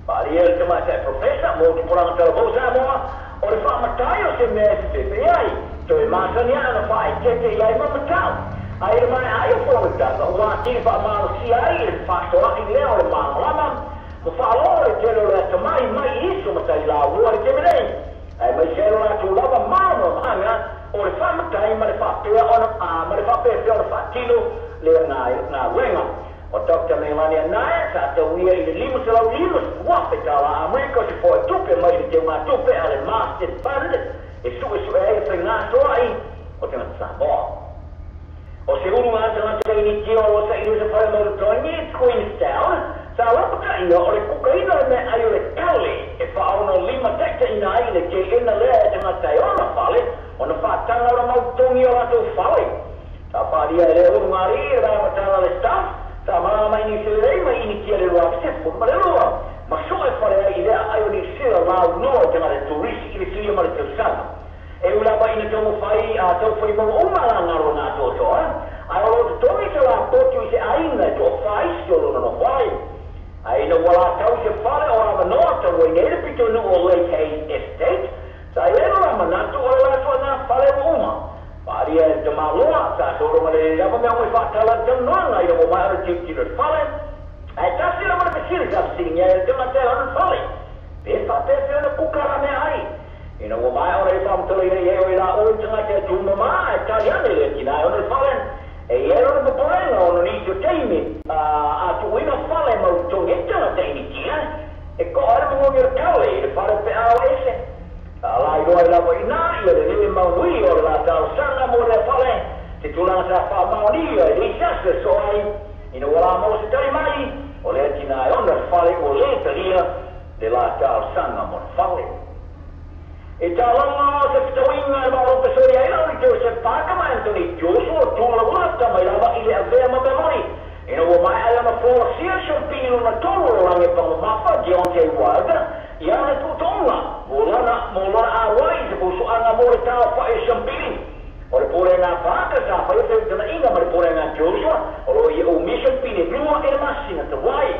Pari el tema se profesa, mo tu pulanga tel boku sama, o le fa matai o se me se ai. To e masania na fa tete ai ma matau. Ai mai ai o fo ta, o wa ti fa ma si ai il fa to ai le o ma lama. Mo fa lo e te lo le mai iso matai la o le te me. Ai mai se lo la tu lava mano anga, o le fa matai ma le fa pe ona ma le fa pe o fa tilo le na wenga o Dr. Melania nae sa te uia i le lima se lau lima wape tala Amerika si po e tupe mai te unga tupe ale Master Fund e su e whenga soa ai o te ngata Samoa o se uru ngā te ngata ini tio o sa iru se whare mauru toingi Queenstown sa lapaka ina o le kuka ina me ai o le kale e whaono lima tekta ina ai le ke ina lea e te ngata e ona whale o na whaatanga ora mautongi o rato whale sa paria le uru ngari ra matala le staff sa mama mai ni se le mai ni kia le roa se fu ma le roa ma so e fare ai le ai ni se la no te ma le turisti che si ma le tsana e ula ba ina to fai a to fai mo o ma la ngaro na to to ai o to mi se la to tu se ai na to fai solo no fai ai no wala tau se fare o ma no to we ne le pito no o le kai estate Saya lah menantu orang suana fale uma. Paria de malua sa soro male ya pa me fatala jamno na yo ma ar chip chip fale. Ai ta sila ma kecil sa sinya de mate on fale. Pe fa pe na kukara me ai. Ina wo ma ora fam tole ye yo ila o tanga te juma ma ta ya le kina on fale. E ero de poreno no ni to temi. A tu ina fale mo to ngeta te ni kia. E ko ar mo ngi kale de fare pe a ese. Ala iro ila mo ina ia de maui o la tal sana mo le fale te tulang sa fa mauni e isa se soi ina wala mo se tai mai o le tina e ona fale o le talia de la tal sana mo fale e tal no se stoinga ma o pesoria ila ni te se paka ma Anthony Joshua tu la wata mai la ile ave ma memori ina wo mai ala ma for sia pino na tolo la nge pa ma fa Deontay Wilder ia na tu tonga mola awai se busu anga mole ta fa e champini o le pore na vaca sa fa e te na inga ma le pore na Joshua o ye o mission pini blua e masina te wai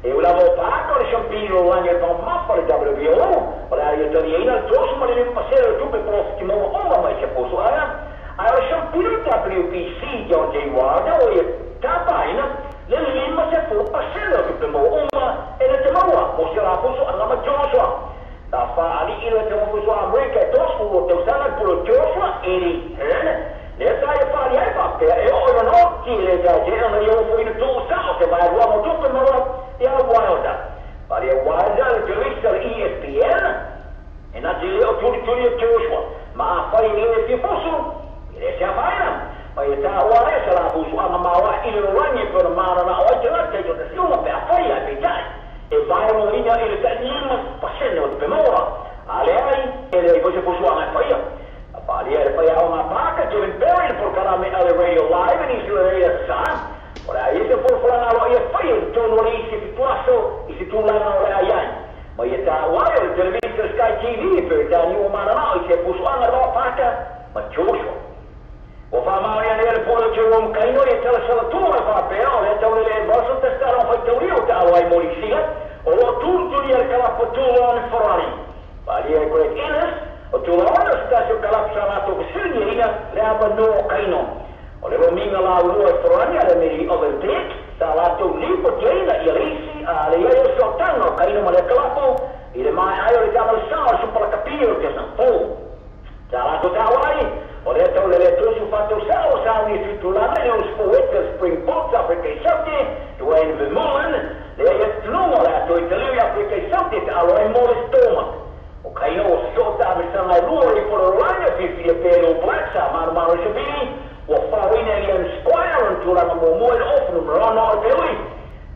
e o la mo pa ko le champini lo anga pa ma fa le WBO o la ia te ina Joshua ma le pasero tu pe prof ki mo o ma se busu anga ai o champini WBC Deontay Wilder o ye tapa ina le lima se fu pasero tu pe mo o ma e le te maua mo se la busu anga ma Joshua da fa ali ila te mo so America tos fu te usana por Joshua eri ne sa e fa ia fa pe e o no ki le ja je no yo fu in tu sa te vai rua mo tu pe mo ia Wilder pare Wilder le rivista ESPN e na je o tu Joshua ma fa ile ti posu ile se faina ma e ta o re sa la busu ama ma wa ile rangi per ma na o te la te jo te siuma pe fa ia pe dai e vai no ina ile ta lima pasendo pe mora ale ai ele você puxou a faia a faria ele foi a uma placa de Barry por canal ale radio live e isso é sa ora aí se for falar lá ia faia então no link se tu lá na hora aí mas está lá ele televisão Sky TV per da new mana e se puxou a na placa mas Joshua o fama ele por o Jerome Kaino e tela sala tua papel então ele você testaram foi teoria da lá em Moricia o tudo dia aquela foto no Ferrari valia com eles o tu lá está se colapsa na tua silhinha leva no Kaino o leva minha lá o Ferrari a me overtake tá lá tu limpo treina e risi a lei eu só tá no Kaino mas aquela foto ele mais aí ele tava só super capio que são pô tá lá tu tá aí olha então ele trouxe o fato só sabe titular e os poetas Springboks Africação do Wayne Mullen ele não olha tu Itália Africação te alô em Molestoma o Kaino só tá pensando na lua e por lá vivia pelo Black Samar Maro Chubini o Farina e Squire tu lá no Momoel off número 1 no Peli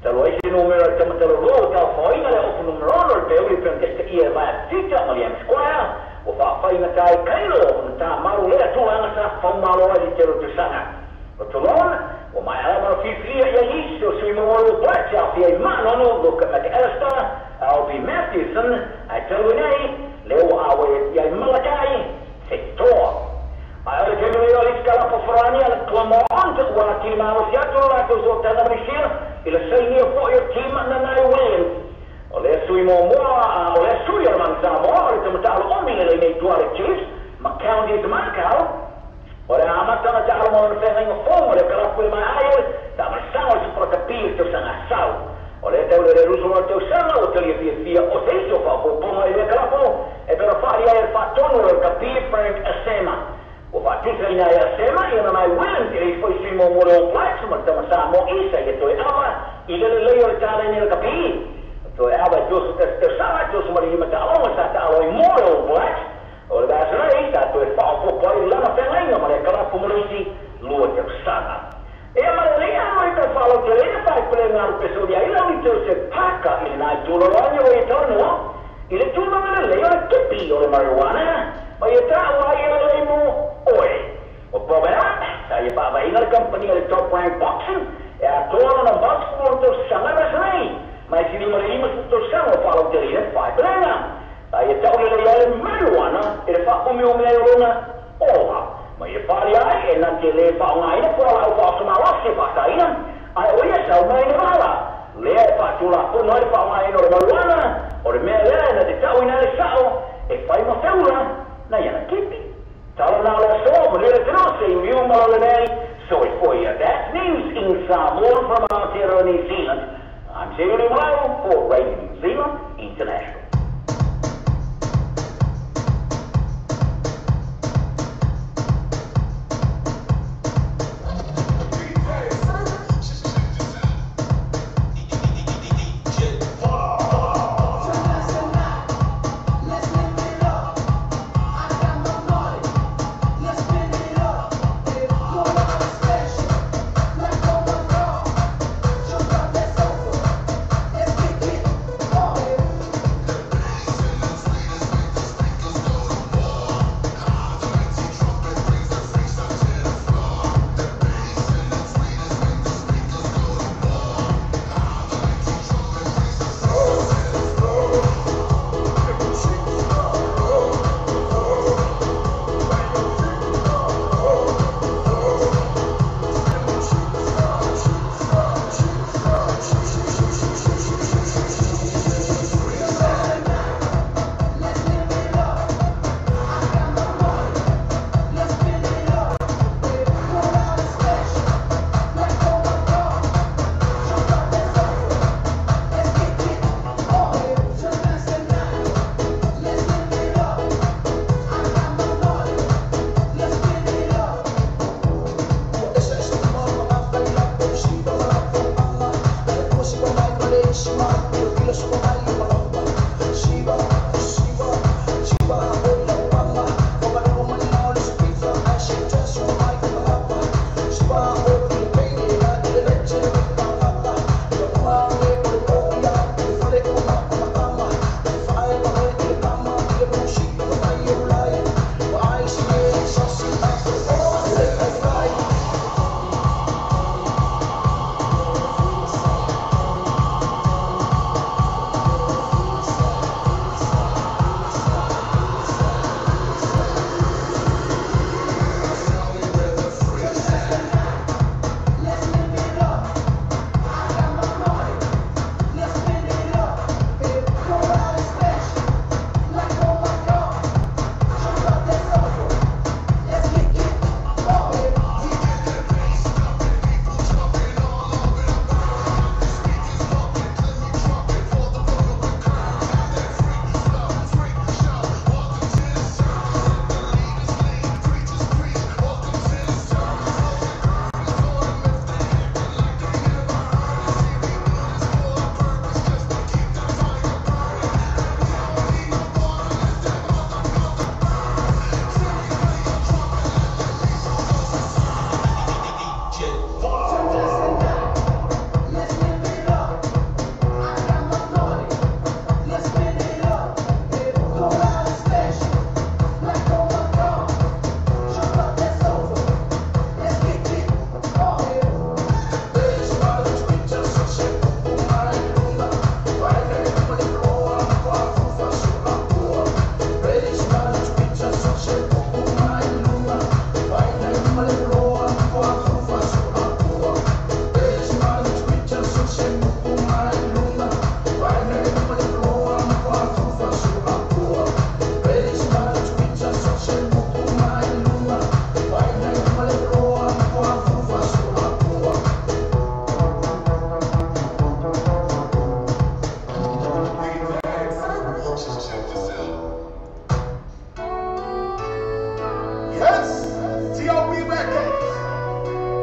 então esse número também tá logo tá Farina off número 1 no Peli porque este ia vai ficar Mariam Squire o Farina tá Kaino tá Maro le tu lá nessa famalo ali tero tu sana o Tolon o mai ala fifia e isso se mo o Black e mano no look at esta I'll be Matthewson I tell you nay leo awe e Malakai sector ai che mi io scala po frani al Clermont o team associato la cosa da Brescia il sei mio poi il team na Williams o le sui mo o le sui manzamo o come tal o mi le nei due chiefs ma county is Macau ora amatama ta mo no fai no fomo le cala quel mai ai da ma sa si può capire che sono assau ora te le ruso o te sana o te li via o te so fa po le cala po e per fare il fatto non capire Frank Asema o va tu sei na Asema e non mai William che poi si mo o Black ma ta sa mo isa che tu ama ile le io tale nel capire tu aba tu te sa tu so ma ta o sa ta o mo Black ora da sai sta tu fa po poi la ma fai ma le cala po molisi lo te sana e ma lei ha mai per farlo che lei fa per una persona e la vita se pacca il nato lo ogni e torno il turno delle lei ora che pio le marijuana ma io tra la io mo oi o problema sai fa vai in compagnia del top rank boxing e a torno na box punto sana da sai ma se di marima tutto sana farlo che lei fa per una sai tra le marijuana e fa come un leone ora ma e fare ai e non che le fa una ina poi la fa una rossa fa ina ai ora sa una ina mala le fa tu la noi fa una ina marijuana o me le di tau ina le sao e fai una feula na yana kipi. Tala na la so, mulher trouxe e viu uma lolenei. So it for you. That's news in Samoa from Aotearoa, New Zealand. I'm Jerry Milo for Radio New Zealand International.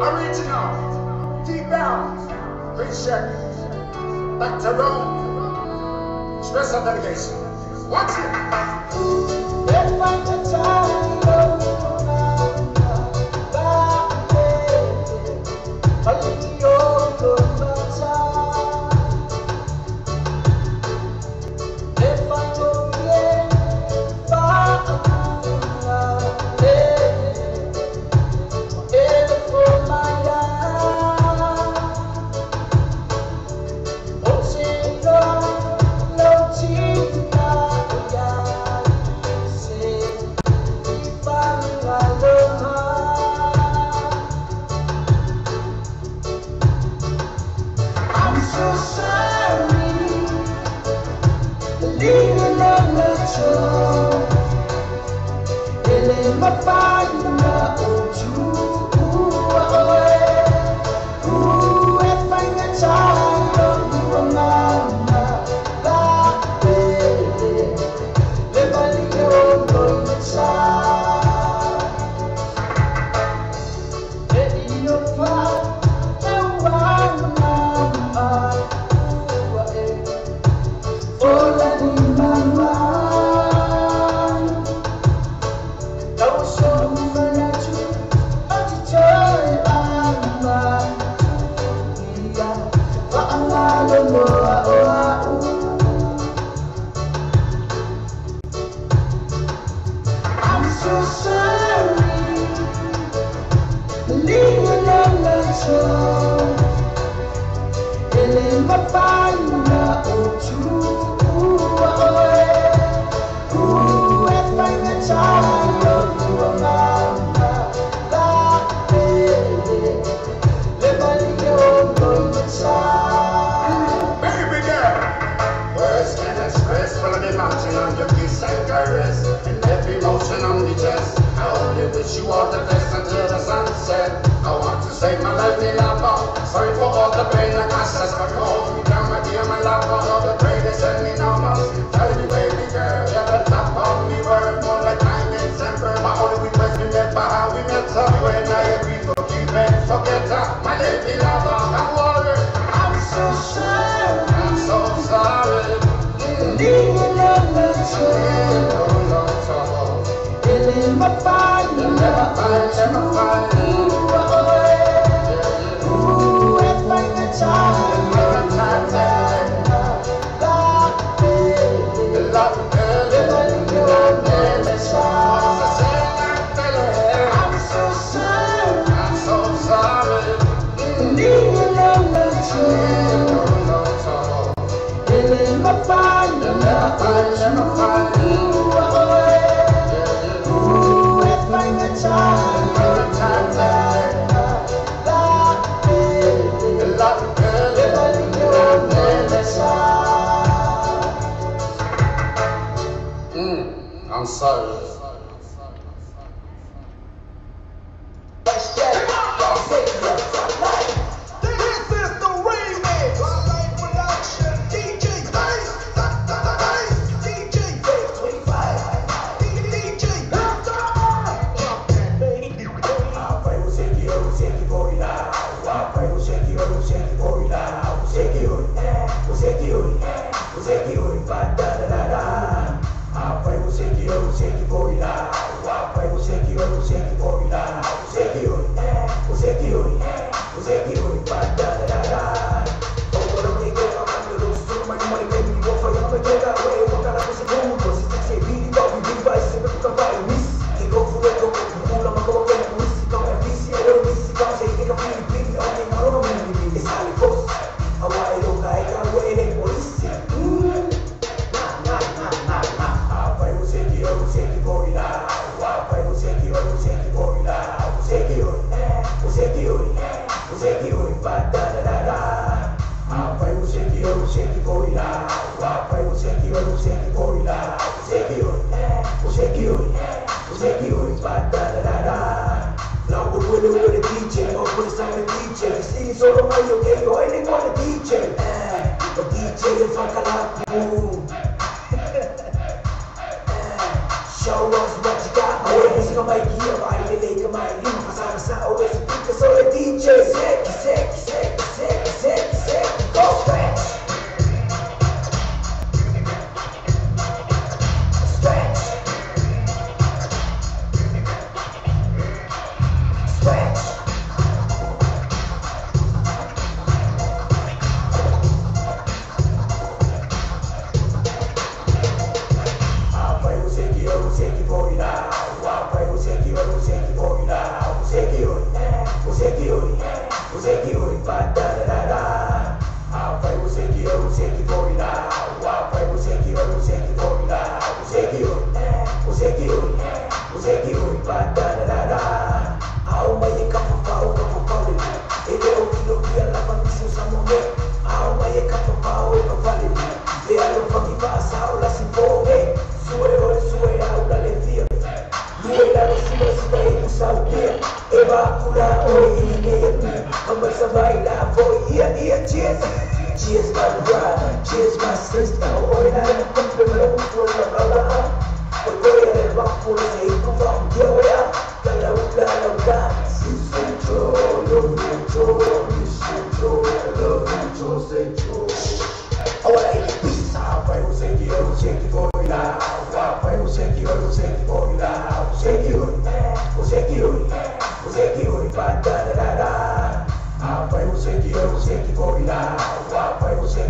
Original, T-Bound, Recheck, back to Rome, special delegation. Watch it. Let's find the time. I'm sorry. Suera, la le Cheers my bride, cheers my sister. Hoy na compliment for the brother. Hoy na back for the from Joya. Kala ukala ukala. Centro, love Centro, Ahora hay pizza, pero se quiero, voy la agua, pero se voy la agua, se quiero, patada. Pero se voy la agua, pero se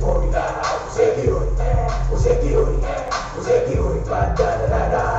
voy la agua, se quiero, patada.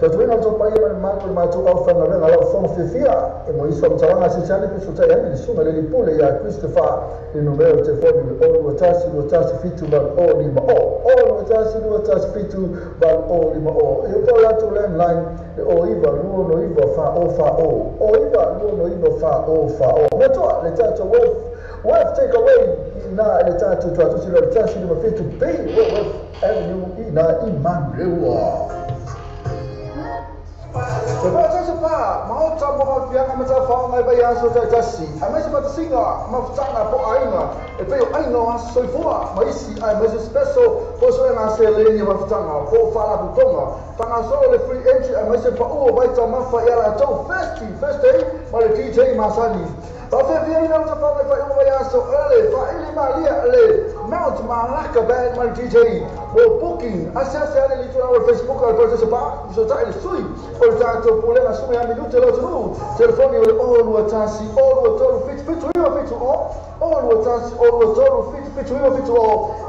tuina to pai ma to au fa na la fo fia e mo iso mtawanga sisani piso tai yani sunga le pole ya Christopher le numero telefoni o watasi fitu ba o ni ma o watasi fitu ba o ni ma o e po la to landline o iva no iva fa o iva no iva fa o ma to le tato we'll take away na le tato to atusi le tashi ni mafitu pay we'll avenue ina Imanlewa. Sepa mau tamu mau biang macam faham apa yang sudah jadi. Amai sebab singa mau cakap po aina. Tapi aina so fua mai si ai mai special poso na sele ni mau cakap po fala butonga. Tanga so le free entry amai sebab baik tamu fa ya la to first day mai DJ Masani. Tapi dia nak cakap apa yang so ele fa ili malia ele Mount Malacca band mai DJ. Booking asas ada di our Facebook atau sebab so tak ada sui. Portanto pole na suma ya minuto lo tu telefoni ole all watasi all watoro fit all watasi all watoro fit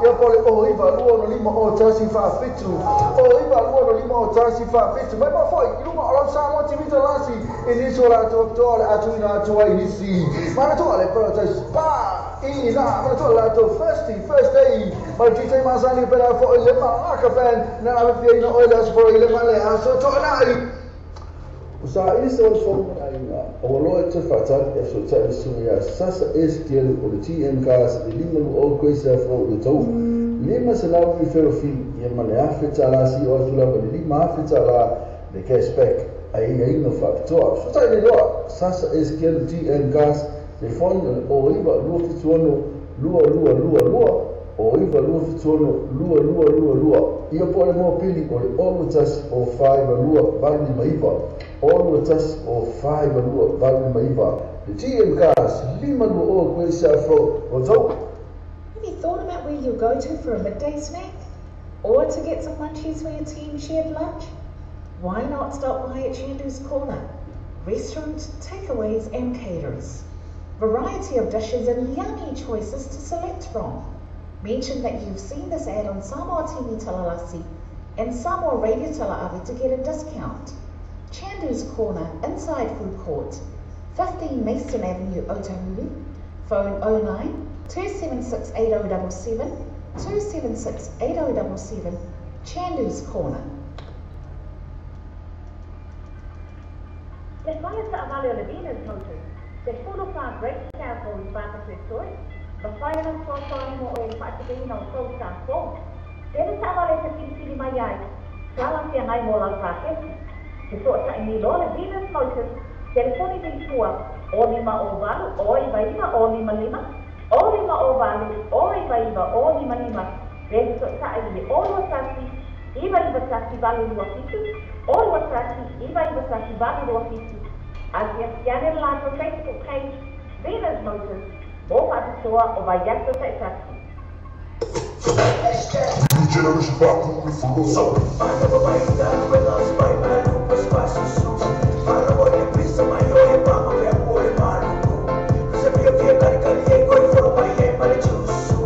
ya pole o iva luono lima o tasi fa fitu o iva luono lima o tasi fa fitu ma foi iluma ala samo ti vita lasi inisola dottore atuina tua inisi ma to ale però sai spa ina ma to la to first day ma DJ Masani per fo ile ma ka fan na la fia no ole as for ile ma le aso to na Usaha ini sewaktu aina awalnya terfatat efsutat sunia sasa STL oleh TMKs di 5 Ogwesa Frau Utau 5 selalu di Ferofin yang mana afetalasi ortula beri 5 afetala de cashback aina ino faktor sudah ini doa sasa STL TMKs telefon oriba lua ia pole mo pili oleh always o 5 lua bali maiva always o 5 lua bali maiva the TMKs 5 lua o Gwesa Frau Utau. Have you thought about where you'll go to for a midday snack? Or to get some munchies for your team shared lunch? Why not stop by at Chandu's Corner? Restaurant, takeaways and caterers. Variety of dishes and yummy choices to select from. Mention that you've seen this ad on Samoa TV Talalasi and Samoa Radio Talaavi to get a discount. Chandu's Corner, inside food court, 15 Mason Avenue, Otahuhu. Phone 09 276 8077 276 8077. Chandu's Corner. Les maias sa avale o Levinas Motors. They follow our great careful back of the story. Bafaya ng sosoni mo o ipatikin ng sosa po. Dere sa avale sa sili mayay. Salang siya ngay mo lang rakit. Ito sa inilo Levinas Motors. Telefoni din suwa. O 5 o balu, o iba-iba, o 5-5. O 5 o balu, o iba-iba, o 5-5. Dito sa ili, o wasasi. Iba-iba sasi balu 2 o wasasi. Iba-iba sasi balu 2. Asian lang sa Facebook page, Venus Motors, o patisua o bayat sa taxi. Generation back on the floor. So, para babaita, velas, baila, lupas, pasos, para boy, pisa, mayo, e pama, e apo, e maruco. Se via via, cari, e coi, for my head, my juice.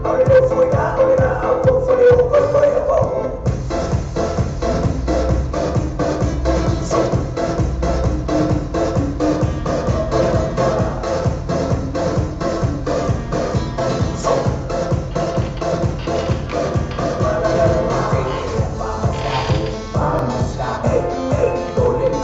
Ahora no foi na, apo, foi o, foi a pau. Hey, don't let me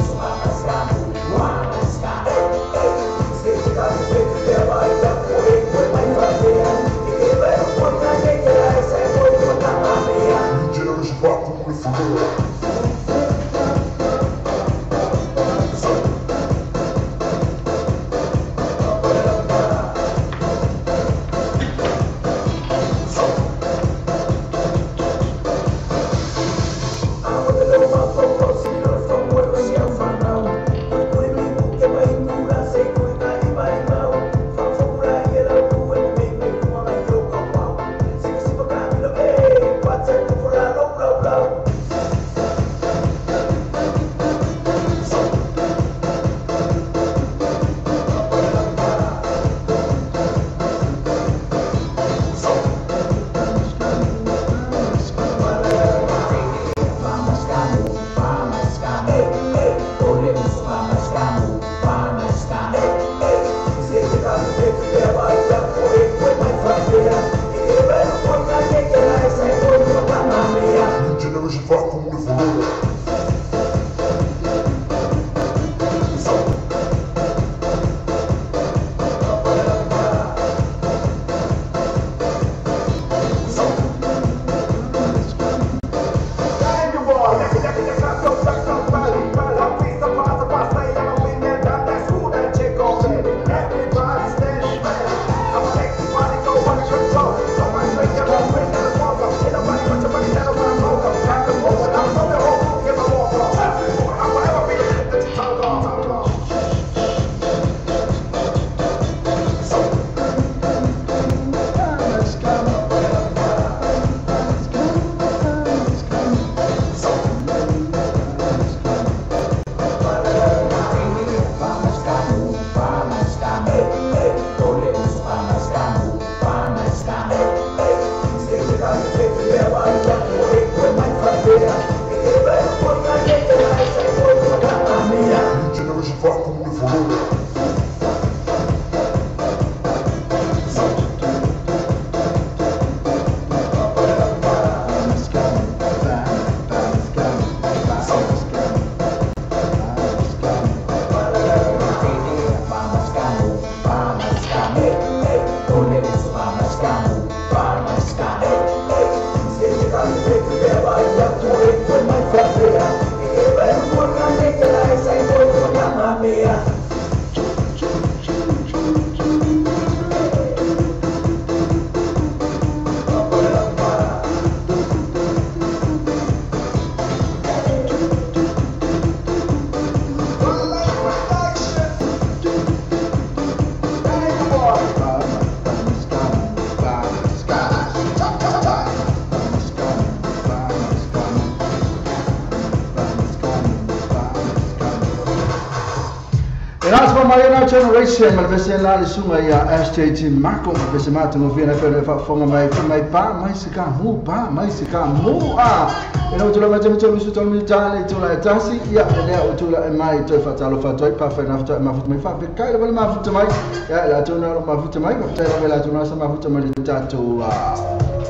Generation maar bese la le sunga ya SJT Marco bese mate no vina fere fa fonga mai pa mai se ka mu a eno tula ma temu tulu tulu mi tale tula tasi ya le tula mai to fa talo fa to pa fa na fa ma fut mai fa pe kai le ma fut mai ya la tuna ma fut mai pa tala la tuna sa ma fut mai tato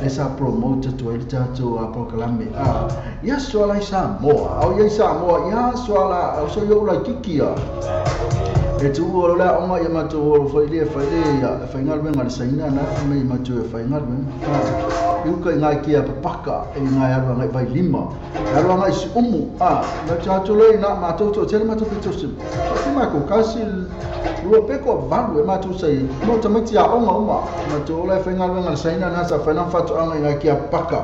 esa promote to el tato a proclame ya sola isa mo au ya isa mo ya sola so yo la kikia e tu o la o mai mato o foi le ya final ben al saina na mai mato e final ben eu ka ngai kia papaka e ngai ara ngai vai lima ara ngai si umu na chato le na mato to tele mato pito si ma ko kasi lo peko valu e mato sai mo tamati a oma mato le final ben al saina na sa final fato ngai kia papaka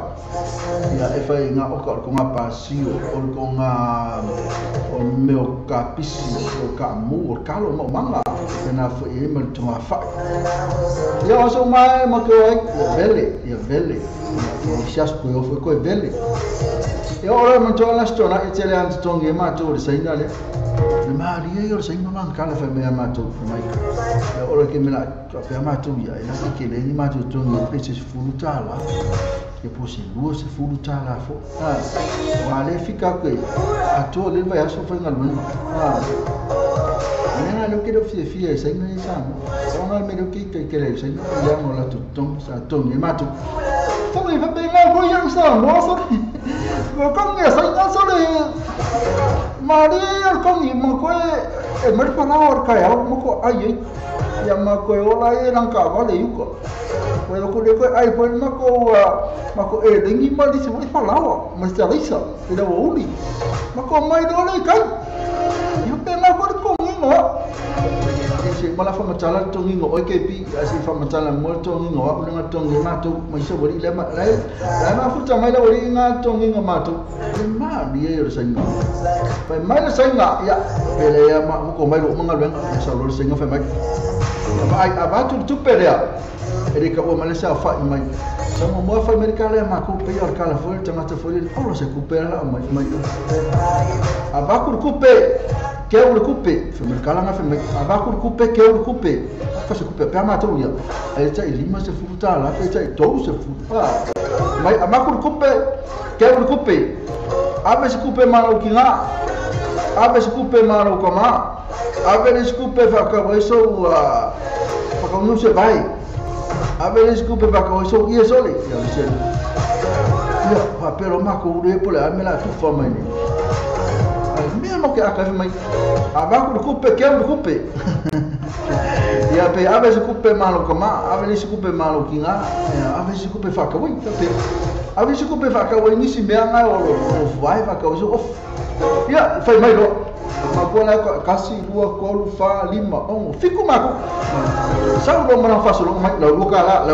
ya e fai nga o ko nga pasio o ko nga o meu kapisi o ka mu o kalo mo manga na fo e mal to fa ya so mai ma ko ya belle o chas ko yo fo ko belle ya ora man to la stona italian tonge ma to saina le Maria io sai non cala fa me amato mai ora che me la per amato via e la che le immagino tu non pensi sfruttala che fosse lui se sfruttala fo ma le fica qui a tu le vai a soffrire almeno non è lo che do fie sai non sa non è lo che le sai non la tutto sa tongi ma tu come va bene con io sta no so con che sai non so le Maria con i mo ko e mer pa na or ka ya mo ko ai ya ma ko ola e nang ka va le yuko ko le ko ai po ma ko e dengi ma di se pa lawa ma sta lisa e da uli ma ko mai do le kai io pe ma ko ngo se mala fa matala to ngo o ke pi asi fa matala mo to ngo a una to ngo ma to mai se bori le ma la futa mai la bori nga to ngo ma to ma dia yo sa ngo fa mai la sa nga ya pele ya ma ko mai lo mangal ben sa lo sa ngo fa mai ai abatu tu pele ya eri ka o malesa fa mai sa mo fa america le ma ko pe or kala fo tama to fo le o se ku pe la mai abaku ku pe que o coupe foi mercala na foi abaco coupe que o coupe faz coupe pe ma to ya ele tá lima se futa lá que tá todo se futa mas abaco coupe que o coupe abe se coupe malo kinga abe se coupe malo koma abe se coupe va ka isso pa ka não se vai abe se coupe va ka isso e sole ya se ya pero ma ko ure pole a me la tu forma ni mesmo que a casa mai abaco coupe que o coupe ya pe abe se coupe malo koma abe se coupe malo kinga abe se coupe fa ka wi pe abe se coupe fa ka wi ni si me anga o vai fa ka o ya fai mai do ma ko la kasi dua ko fa lima o fiku mako sa do mana fa so mai la kala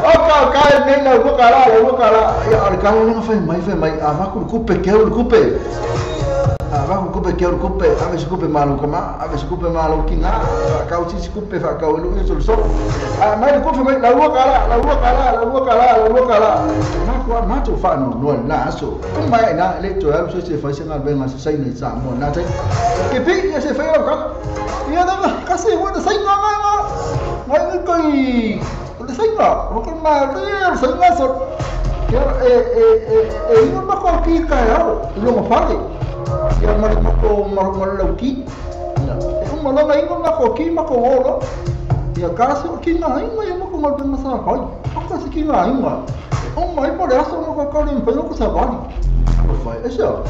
Oka nem la bukala ya alcalde no faz mais abaco coupe que o coupe abaco coupe que o coupe ave se coupe malo koma ave se coupe malo kinga ka uti se coupe fa ka o lu so mais coupe mais la bukala ma to fa no na so mai na le to ya so se fa se na ben ma se sai ni sa mo na tai ke pi ya se fa yo ka ya da ka se wo da sai na mai ni kai sai nga bukan mari sai nga so inga mako ki kai au lo fale ya mako lauki malanga inga mako ki mako wolo ya kasi ki na inga ya mako mal ben masa pai apa se ki na inga mai por eso mako ka lim pelo ko sa bani fai eso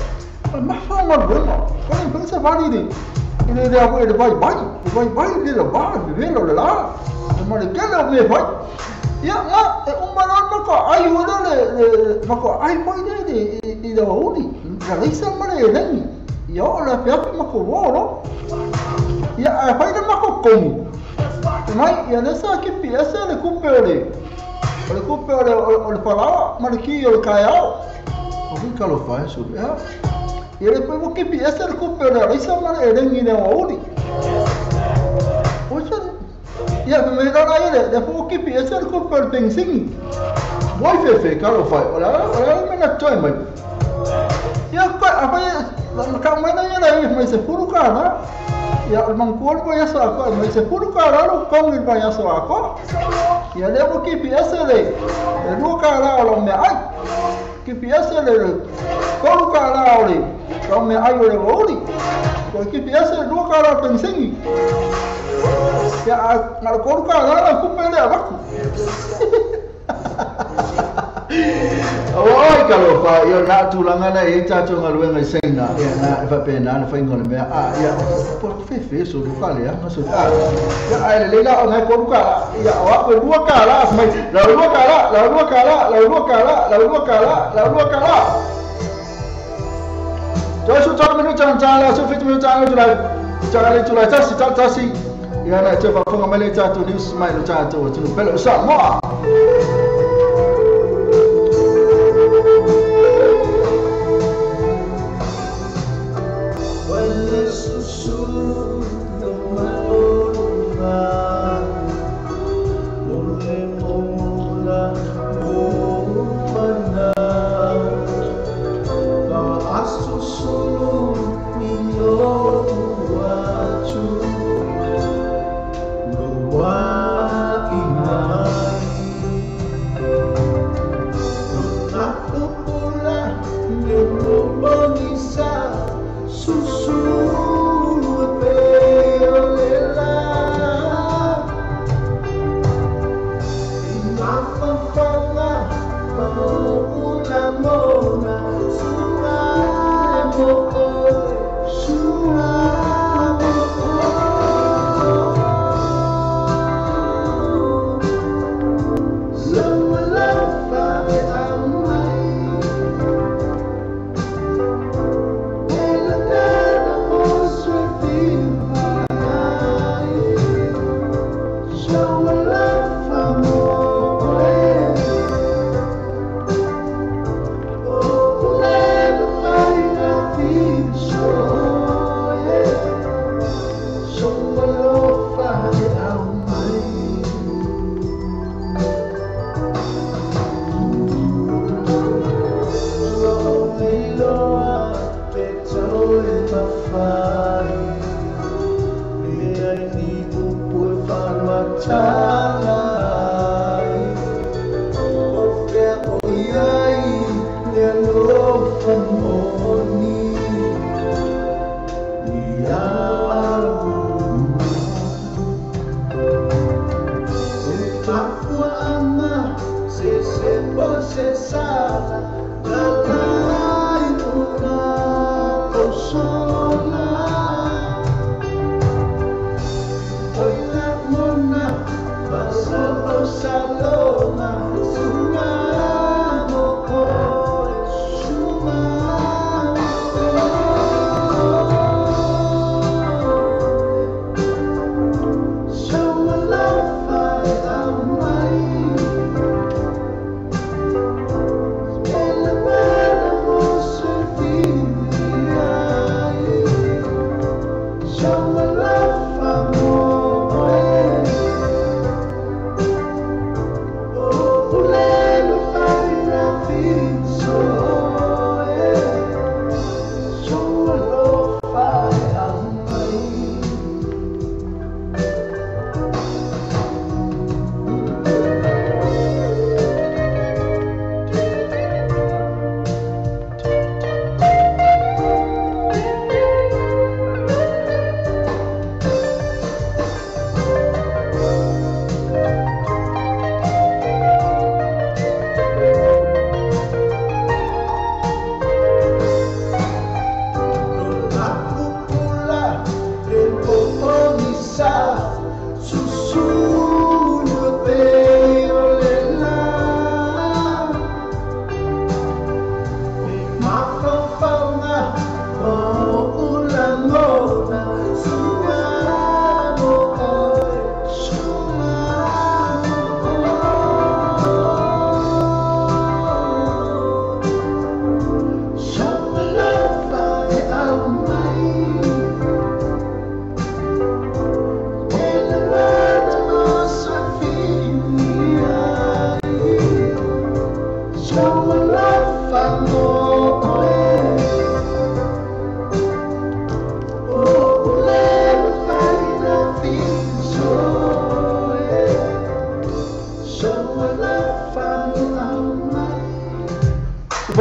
ma fa mal ben ko lim pelo sa bani ni ini dia aku ada vai dia la ba velo la ma le kala me vai ya ma umaran mako ai wala le mako ai pai de da uni la risa mare lengi ya la pe mako wolo ya fai da mako komu mai ya nessa que pieza le cupere o palau marquinho o caiao o que calo faz isso é e depois o que pieza le cupere isso mara elengi ne odi ocha ya me dá aí depois o que pieza le cupere pensing vai fefe calo faz olha me na toy mai ya apa ya kamera ya mas se puro cara ya mangkul ko ya sako mai se puro cara lo kong ni ba ya sako ya levo que pieza le no cara lo me ai que pieza le puro cara lo me ai le ori ko que pieza no cara pensing ya na puro cara ko pele abaku oi kalau fa yo na tulanga na e cha chonga luenga sena ya na fa pena na fa ngol me ya por fe so do kale ya no so ya ai le la na ko ka ya wa ko dua kala mai la dua kala jo su cha menu chan la su fit menu chan la cha si ya na cha fa fonga mele cha to news mai no cha to tu pelo sa mo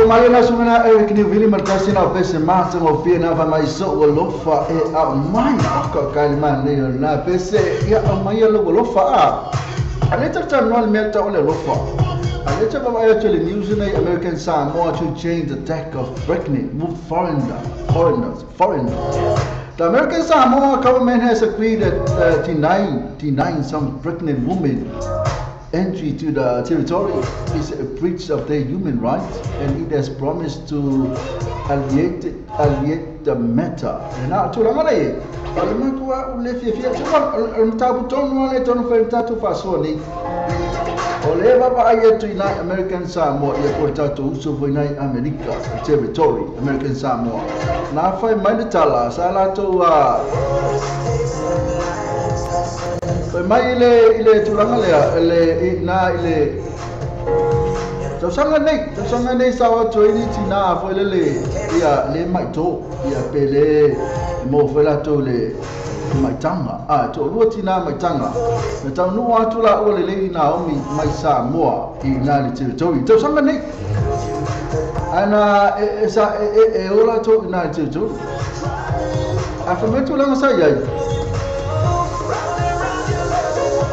Mai na sungana e kini vili markasi na pese mata mo fie na fa mai so lofa e a mai ka kalima ne na pese ya mai lo lofa a ale tata no meta ole lofa ale tata ba actually news in American Samoa to change the tack of Brittany move foreigners. The American Samoa government has agreed that denying some pregnant women entry to the territory is a breach of their human rights, and it has promised to alleviate the matter. Na tulangalai, alimatua ulefia cuma tabuton wale ton fertatu fasoni. Oleh bapa ayat tu inai American Samoa ia portatu usu inai America territory American Samoa. Na fai mandala salah tu mai ile tulanga ile tosanga nei sawa toini tina fo le ia le mai to ia pele mo fela to le mai tanga to lu tina mai tanga na tanu atu la o le Naomi mai Samoa ina le territory tosanga nei ana esa ola to ina territory afirmatu la sa yai.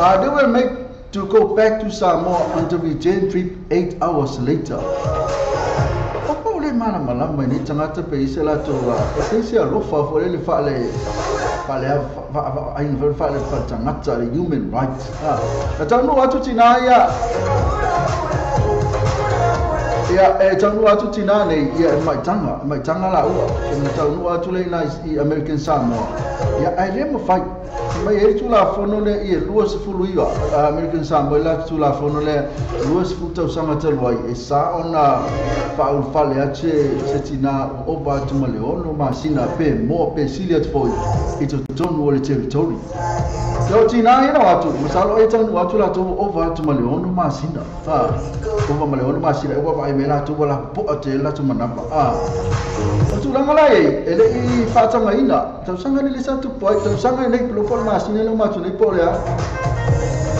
They were made to go back to Samoa on the return trip 8 hours later. Apa boleh mana malam ini tengah terpesi lah tu. Potensi lofa boleh fale tengah cari human rights. Macam nu waktu Cina jangan waktu Cina ni mai tanga lah. Macam nu waktu lain American Samoa. Akhirnya fight. Mai itu lah fono le luas fuluiwa American Samoa lah tu lah fono le luas futau sama terwai esa ona faul fale ache setina oba tu maleono masina pe mo pe silia foi itu ton wole territory so China ina watu masalo itu watu lah tu oba tu maleono masina oba maleono masina oba bai mela tu bola po ate lah tu manapa tu langalai ele I fatanga ina tu sanga ni satu point tu sanga ni pelopon masina lo matu ni pola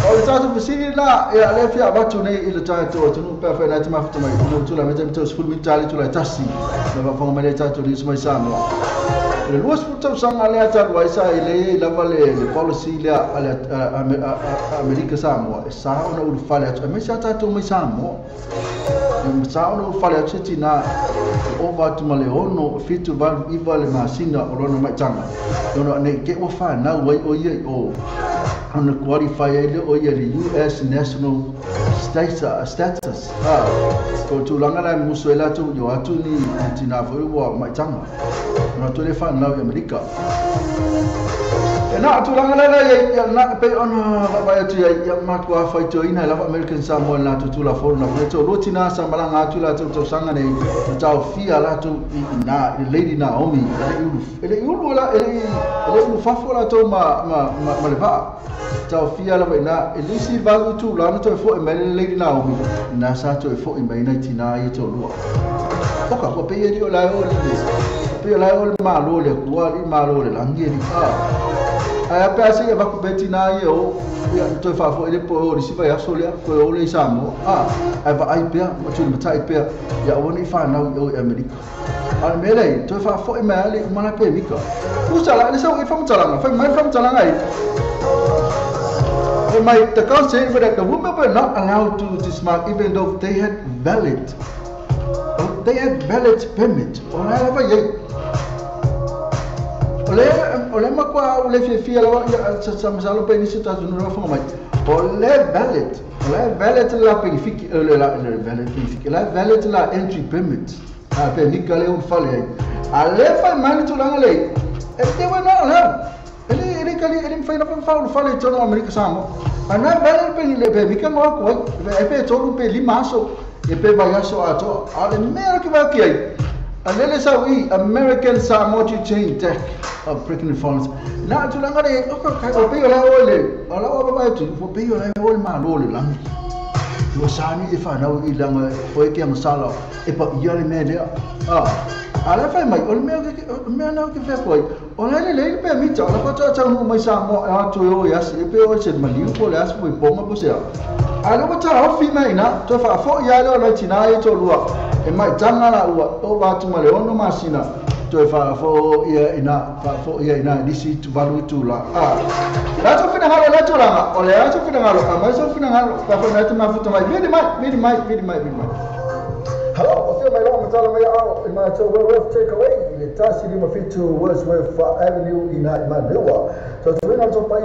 o tatu fisini la ya le fia batu ni ile tatu tu no perfect na tuma fituma tu la meta tu school mitali tu la tasi na va fonga mele tatu ni smai Samoa le luas putu sanga le ata waisa ile la vale le policy le America Samoa sa ona u fale atu me sa tatu mai Samoa sa ona u fale atu tina over to Maleono fitu van ivale masina orona mai tanga no ne ke o fa na wai o ye o on qualify ile o ye US national status ko tu langala musuela tu yo atu ni tina vo wa mai tanga no to le fa na America na tu langala ya na pe ona ba tu ya ma ko fa to ina la American Samoa na tu la forna to rotina sambalanga tu la tu sanga ne tau fia la tu na lady Naomi ele ulu la ele fafola to ma le ba tau fia la na elisi ba tu la to fo e lady Naomi na sa to fo e mai na tina I to lu oka ko pe ye la o pe la o ma lo le kwa I ma lo le langi ni ai pasi e ba ku betina yo ya to fa fo ele po ri sifa ya sole ko o le Samoa ai ba ai pe ma tu ma tai pe ya woni fa na o America al mele to fa fo e mali mana pe mika usala le sa o fa mtala fa mai fa mtala ai the court said that the women were not allowed to dismount even though they had valid permit ole makwa ole fia la samsalo pe ni sita tu no fa mai ole valid la penifique la entry permit pe ni kale un fale ale fa mani tu langale they were not allowed ele kali ele fa na fale to no America Samoa ana valid pe ni le pe mika mo ko pe to pe limaso e pe bagaso ato ale mera ki ba ki ai alele sawi American Samoa change tech of pregnant foreigners na tulanga de o pe la ole ala o ba tu fo pe la ole ma ole lang Tua sani e whanau I langa oe ke masala e pa ia le mea lea. Ala whai mai, o le mea nau ke whepoi. O le le pe mita, ala kata tau mai sa mo e atu e o i asi, e pe o se maliu po le asi po I ponga po sea. Ala kata hofi mai na, toi whaafo I ale o lai tina e to lua. E mai tanga la ua, o watu ma le ono masina. Toi whaafo ia ina, nisi tu valu tu la. La to fina ngalo la tu langa, o le ato fina ngalo, a mai so fina ngalo, ka fo na te mafuta mai, vidi mai. Hello, o mai longa tala mai ao, I mai tau Wordsworth Takeaway, I le tasi lima fitu Wordsworth Avenue I Manewa. So tu wina to pai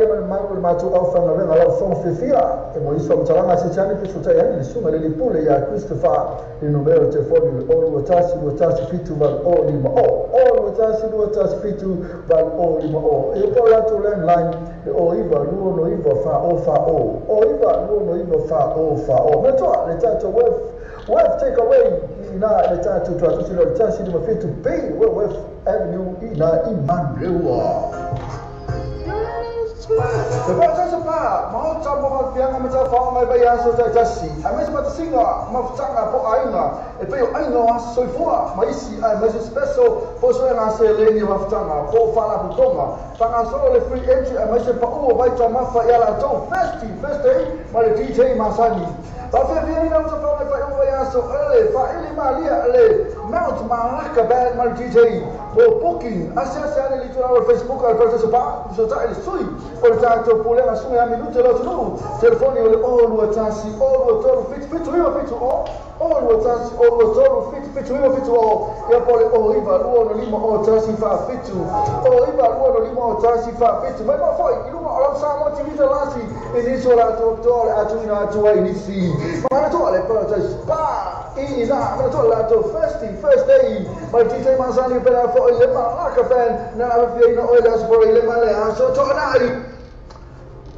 mai tu au whanga renga lau whonga whiwhia, e mo iso mtalanga se chani fitu tai ani, le sunga le lipule ya Christopher, le numero telefoni le olu tasi fitu val o lima o, olu tasi fitu val o lima o. E po la tu landline, le o iwa luo no iwa fa o, o iwa luo no iwa fa o. Me toa, le tato Worth Takeaway ina le tatu tuatusi lo tasi lima fitu Bay Worth Avenue ina Manewa. Sebab saya sepa, mau campur fianga macam faham mai bayar so jasi. Amai sebab singa, mau canga po ainga. Epeyo ainga soifua, mai si mai special for so na se leni wa canga, po fala butonga. Tanga solo le free entry, mai se pa o vai chama fa yala to first day, mai DJ Masani. Tapi dia ina macam faham mai bayar so fa ili malia le Mount Malacca band mai DJ. Po booking, asia ni litu na Facebook al perto sepa, so tak sui. Portanto, puleva su e a minuto lo tu. Telefoni o lo tasi, o lo toro fit o lo tasi, o lo toro fit o. E poi o iva lo lima o tasi fa fitu. O iva lo lima o tasi fa fitu. Ma poi il numero lo sa mo ti vita lasi. Inizio la dottore a tu ina tu inizi. Ma la tua le porta spa. Ina, ma tu la tu first day. Ma ti sei Masani per fo il Malacca fan. Non aveva ina o la sport il male. So tornare.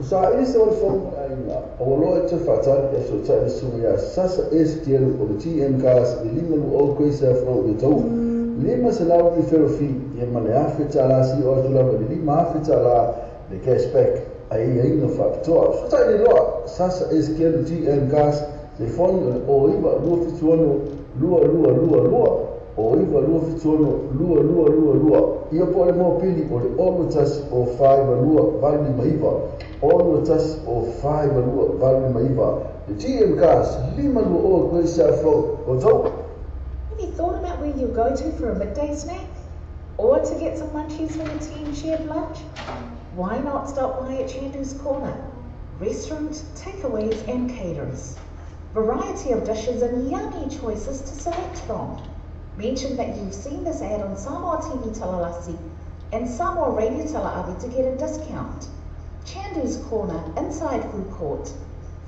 Sa ini se wal fon ai o lo te fatal e so tsa su ya sasa STL o TM cars de lima o coisa fro de tau lima se lau di ferofi e mane afita la si o tu la de lima afita la de cashback ai no factor so tsa ni lo sasa STL TM cars de fon o iba lo fituono lua o iva lua fituono lua ia pole mo pili o le olu tas o 5 lua vali maiva olu tas o 5 lua vali maiva the GM cars lima lua o coisa fro o tau. Have you thought about where you go to for a midday snack? Or to get some munchies when the team shared lunch? Why not stop by at Chandu's Corner? Restaurant, takeaways and caterers. Variety of dishes and yummy choices to select from. Mention that you've seen this ad on Samoa TV Talalasi and Samoa Radio Talaavi to get a discount. Chandu's Corner, inside Food Court,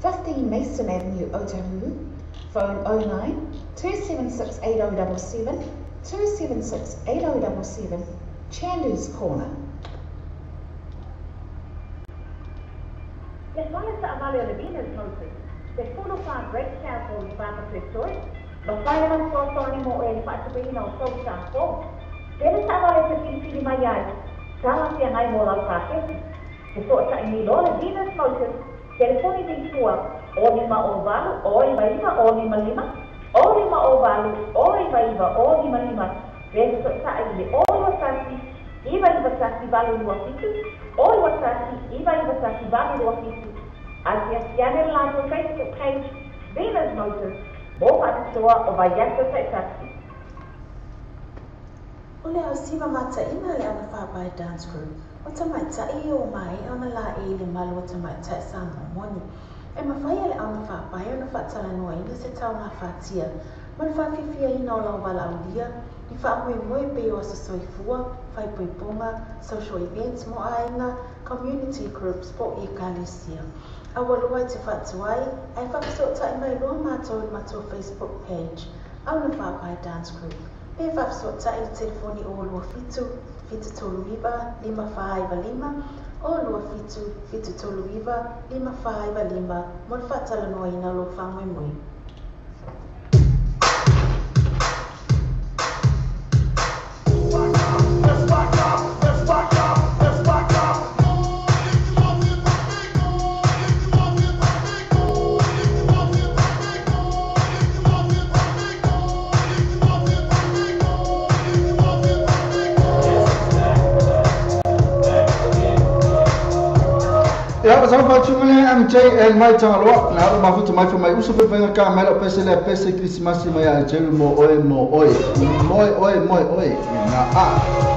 15 Mason Avenue, Otahuhu. Phone 09 276 8077 276 8077. Chandu's Corner. Les valles avale le bienes notice. Se full of our great samples about the story. Bafainan so Tony mo el patubino so sampo. Dere sa vale se pili mayai. Sala si ngai mo la kase. Se so sa ni lo le bienes notice. Telefoni di tua. O lima o valu, o lima lima, o lima lima. O lima o valu, o lima lima, o lima lima. Dere so sa ile o wasasi. Iba wasasi valu lua fitu. O wasasi iba wasasi valu lua fitu. Asia sianer la Facebook page. Bienes notice. Boa pessoa o vai essa taxi. Ole au siva mata ina le ana whapai dance crew. O tamai tai o mai ana la e le malu o tamai tai sa moni. E mawhai le ana whapai ana whatala noa ina se tau ngā whatia. Man whawhiwhia ina o lau wala au lia. Ni whaamui moe pe o asa soifua, whaipuipunga, social events mo aina, community groups po I Galicia. Awalua te whatuai, ai whakasota I mai loa mātou I mātou Facebook page, au na whapai dance group. Pe whakasota I telefoni o lua fitu, fitu tolu iwa, 555, o lua fitu, fitu tolu iwa, 555, mon whatala noa ina lo whamwe mui. Ya, sa pa tu ngale MJ and my tangalo na ma futu mai mai uso pe venga ka melo pese le pese Christmas mai ya jelu mo oi na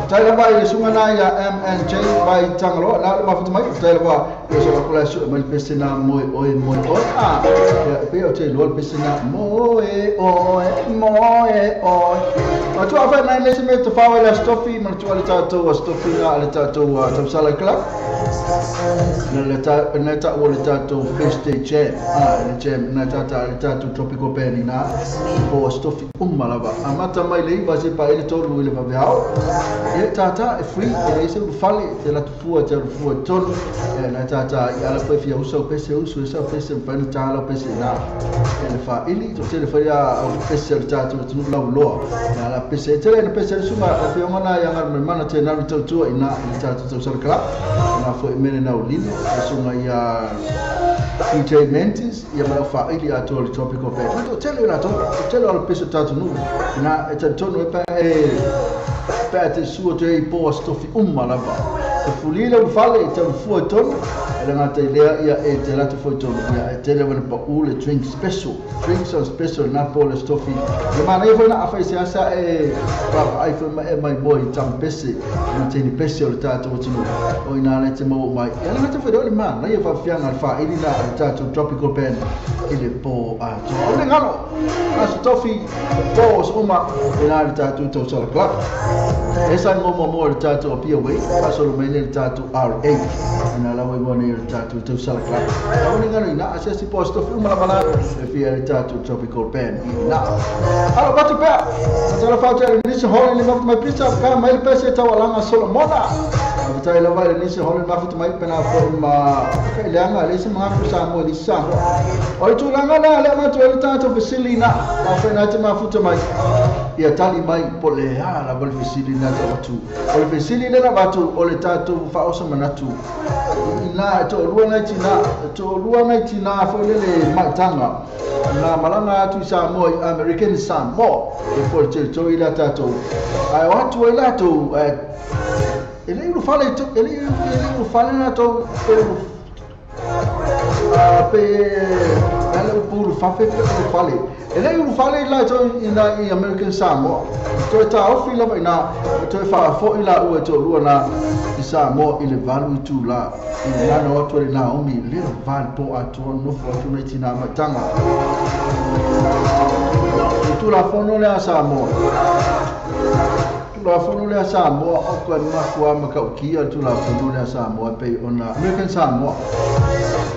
tai la vai sunga na ya MNJ mai tangalo na ma futu mai tai la va yo so la su mai pese na mo oi ya pe o te lo pese na mo oi ma tu afa na le se me to fa la stofi ma tu ala tato stofi na ala tato tam sala club Neta wole tato feste che neta tato tropical pen na po stofi malava amata mai lei va se pa ele tolu ele va veao e tata e free e se fale te la tua ton na tata ala pe fia uso esa pese pan tala pese na ele fa ili to te fa ya pese tato tu la lo na la pese te na pese suma pe ngona yang ar mana te na to tu ina tato to sarkla na fo mene na ulini sunga ya PJ Mentis ya malafa ili atol tropical bed to tell all peso tatu nu na etantono pa te suo te po stofi malaba te fulila ufale te fu tono ele ngata ilea ya te la te fu tono ya te le pa ule drink drinks on special na po le stofi ya mana even na afa sia sa pa ai my boy tam pese na te ni pese o tatu tunu o ina le te mo mai ya na te fu dole man na ya fa fianga fa ili na tatu tropical pen ile po a ole ngalo as stofi po uma ina le tatu to sala club esa ngomo mo le tatu pia we paso lo mene le tatu R8 na la we bone le tatu to sala club ole ngalo ina asesi po stofi uma la bala e pia le tatu tropical pen ina ala batu pa sala fa tele ni se hole ni mai pizza ka mai pese tawalanga solo moda tai la vai ni se hole ma futu mai pena fo ma ka ilanga le se ma sa mo di sa oi tu langa la le ma tu le tatu facilina ma fe na te ma futu mai ia tali mai pole la vol facilina te batu o facilina la batu o le tatu fa oso manatu ina to luana tina fo le mai tanga na malanga tu sa mo American Sam mo e fo to ila tatu ai watu ila to ele fala na to ele puro fafe fale ele fale la to ina American Samoa to ta ofila ina to fa fo ila u to luana Samoa ile value tu la ina no to na omi le val po atu no fo tu metina matanga tu la fono le Samoa la fono le Samoa o ko ma kwa ma ka kia tu la fono le Samoa pe ona American Samoa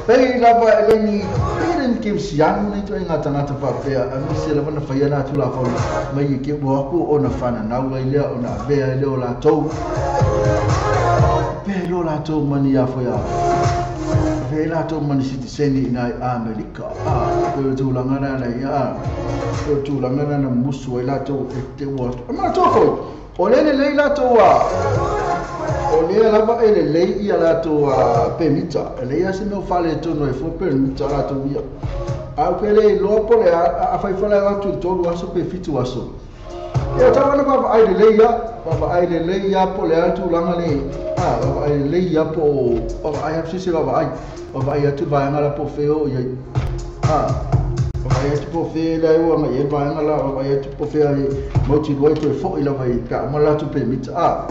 pe la va ni peren ke siang ni to ngata pa pe a mi se la va fa yana tu la fono mai ke bo ko ona fana na wa ile ona be ile la to pe lo la to mani ya fo ya pe la to mani si sendi na America ko tu la ngana na ya ko tu la ngana na musu ila to te wo ma to ko olele leila toa ole la ba ele lei ia la toa permita ele ia se no fale to no fo permita la to via a pele lo pole a fai fala la to to lo so pe fitu aso e ta wana ba ai leia pole a tu langa ni ba ai leia po ai have sisi ba ai tu ba ngala po feo ia ai tu fe la o ma e ba ngala ai tu fe ai mo ti lo to fo ila vai ka mo la tu permit ya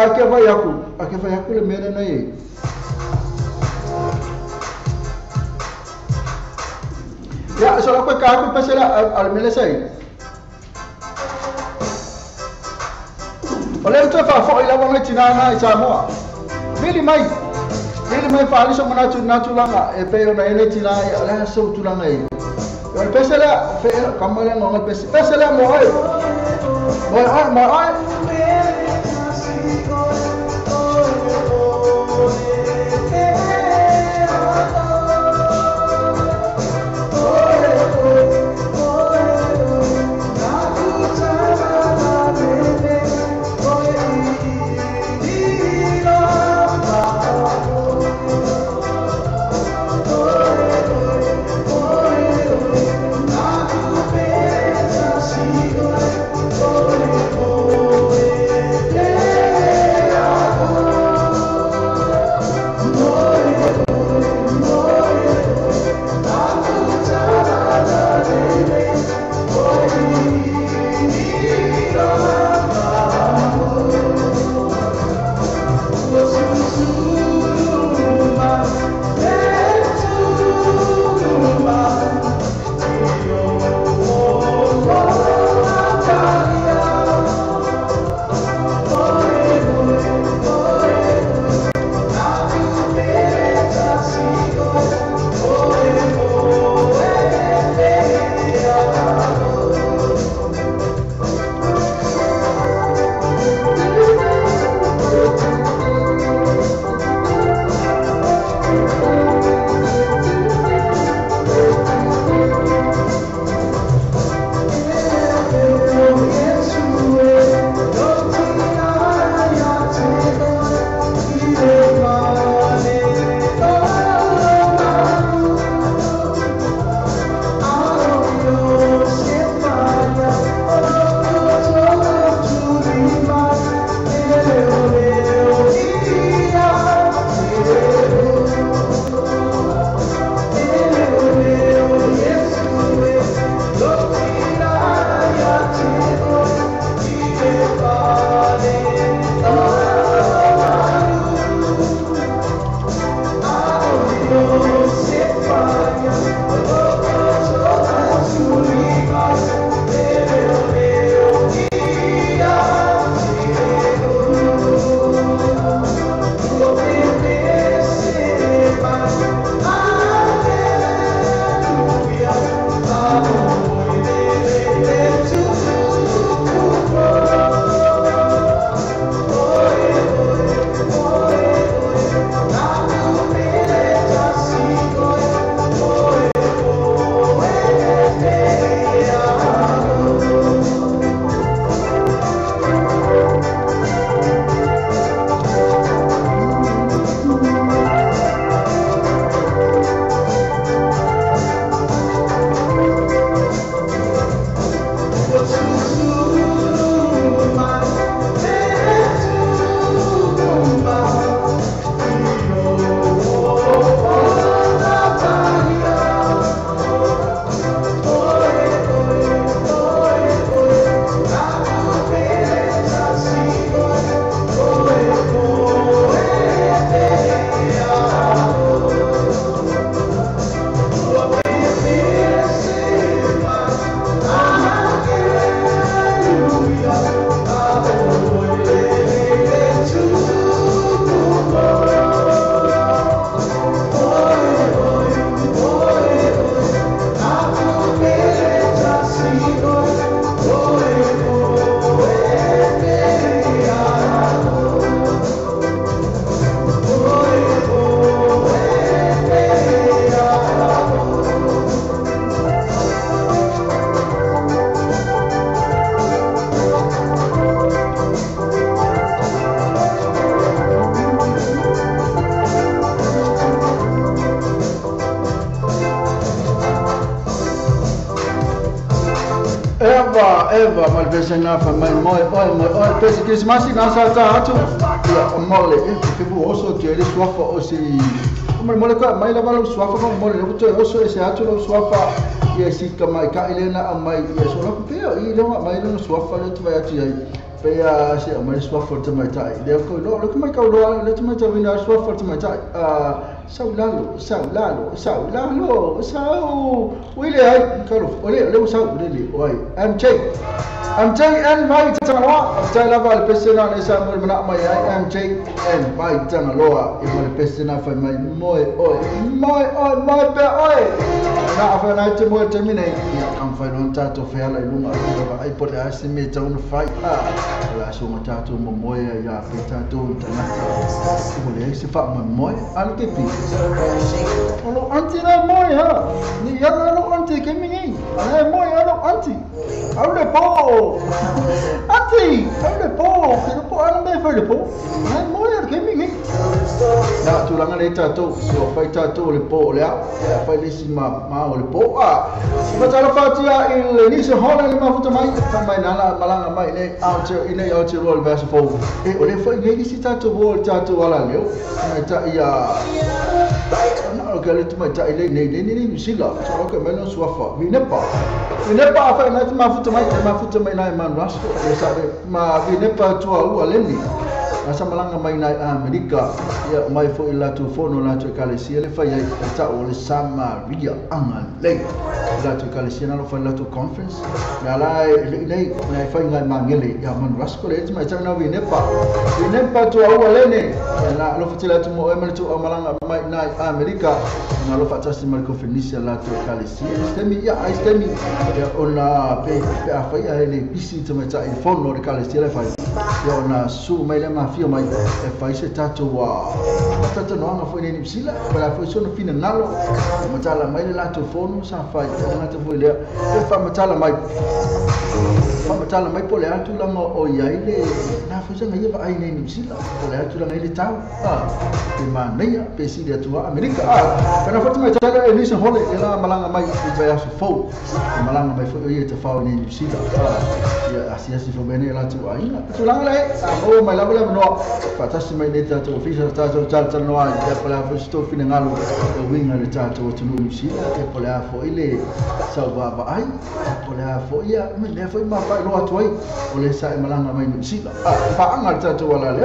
ake vai aku le mena na e ya so la ko ka aku pese la al mele sai ole tu fa fo ila wa ti na Samoa vili mai fali so natu langa e pe ona ene tina ala so tu langa e o pesela fe kamala no pesela mo ai Eva malvesena fa mai moi pesi Christmas na sa atu ya mole ke bu oso tele swafa osi mole ka mai la balo swafa mole no to oso ese atu no swafa ye si ka mai ka elena mai ye so no pe i no mai no swafa le tu vai atu ai pe ya se mai swafa te mai tai le ko lo mai ka lo le tu mai ta vina swafa te mai tai sau lalo wile ai kalo ole sau le oi MJ and mai tangaloa MJ lava le pesena le sa mo mana mai ai MJ and mai tangaloa e mo le pesena fa mai moi pe oi na fa na te mo termine ya kam fa non tato fa la lunga ai po le asi me tau no fai la so mo tato mo moi ya pe tato tanata mo le se fa mo moi al ke pi ono anti na moi ha ni ya no anti ke mingi ana moi ano anti au le po anti au le po ke no po ana me fa le po ana moi al ke mingi na tu langa le tato so fai tato le po le fai le si ma o le po ma tala fatia il ni se hola le ma futa mai fa mai nala malanga mai le out ine out roll verse fo e o le fai ni si tato vo tato wala leo mai ta ia no ke le tu mai ta ile ni sila so ke meno swafa vi ne pa fa na ma futa mai na man rasko e sa ma vi ne pa tu au aleni asa malanga mai na Amerika ya mai fo ila tu fono la tu kalesia le fa ya ta o le Samaria anga le la tu kalesia na lo fa la tu conference ya la nei na fa ngai mangele ya man rasko le mai ta na vi ne pa tu au aleni na lo fa tu mo emel tu malanga mai na Amerika na lo fa ta si marco felicia la tu kalesia stemi ya ona pe a fa ya le bisi tu mai ta il fono le kalesia le fa ya na su mai le fio mai e fai se tato wa tato no anga foi ni sila para foi sono fina ngalo matala mai le lato fono sa fai na te foi le e fa matala mai pole atu la o yai le na foi se ngai va ai ni sila pole atu la ngai le tau e ma nei pe si de tua Amerika kana foi mai tala e ni se hole e la malanga mai e vai aso fo malanga mai foi e te fa ni sila ya asia si fo bene la tua ina tu la le o mai la no fatasi mai ne tato ofisa tato talta no ai e pala fo sto fine ngalo o winga le tato o tunu si e pala fo ile salva ba ai pala fo ia me ne fo ma fa no atoi o le sa malanga mai ni si fa anga tato wala le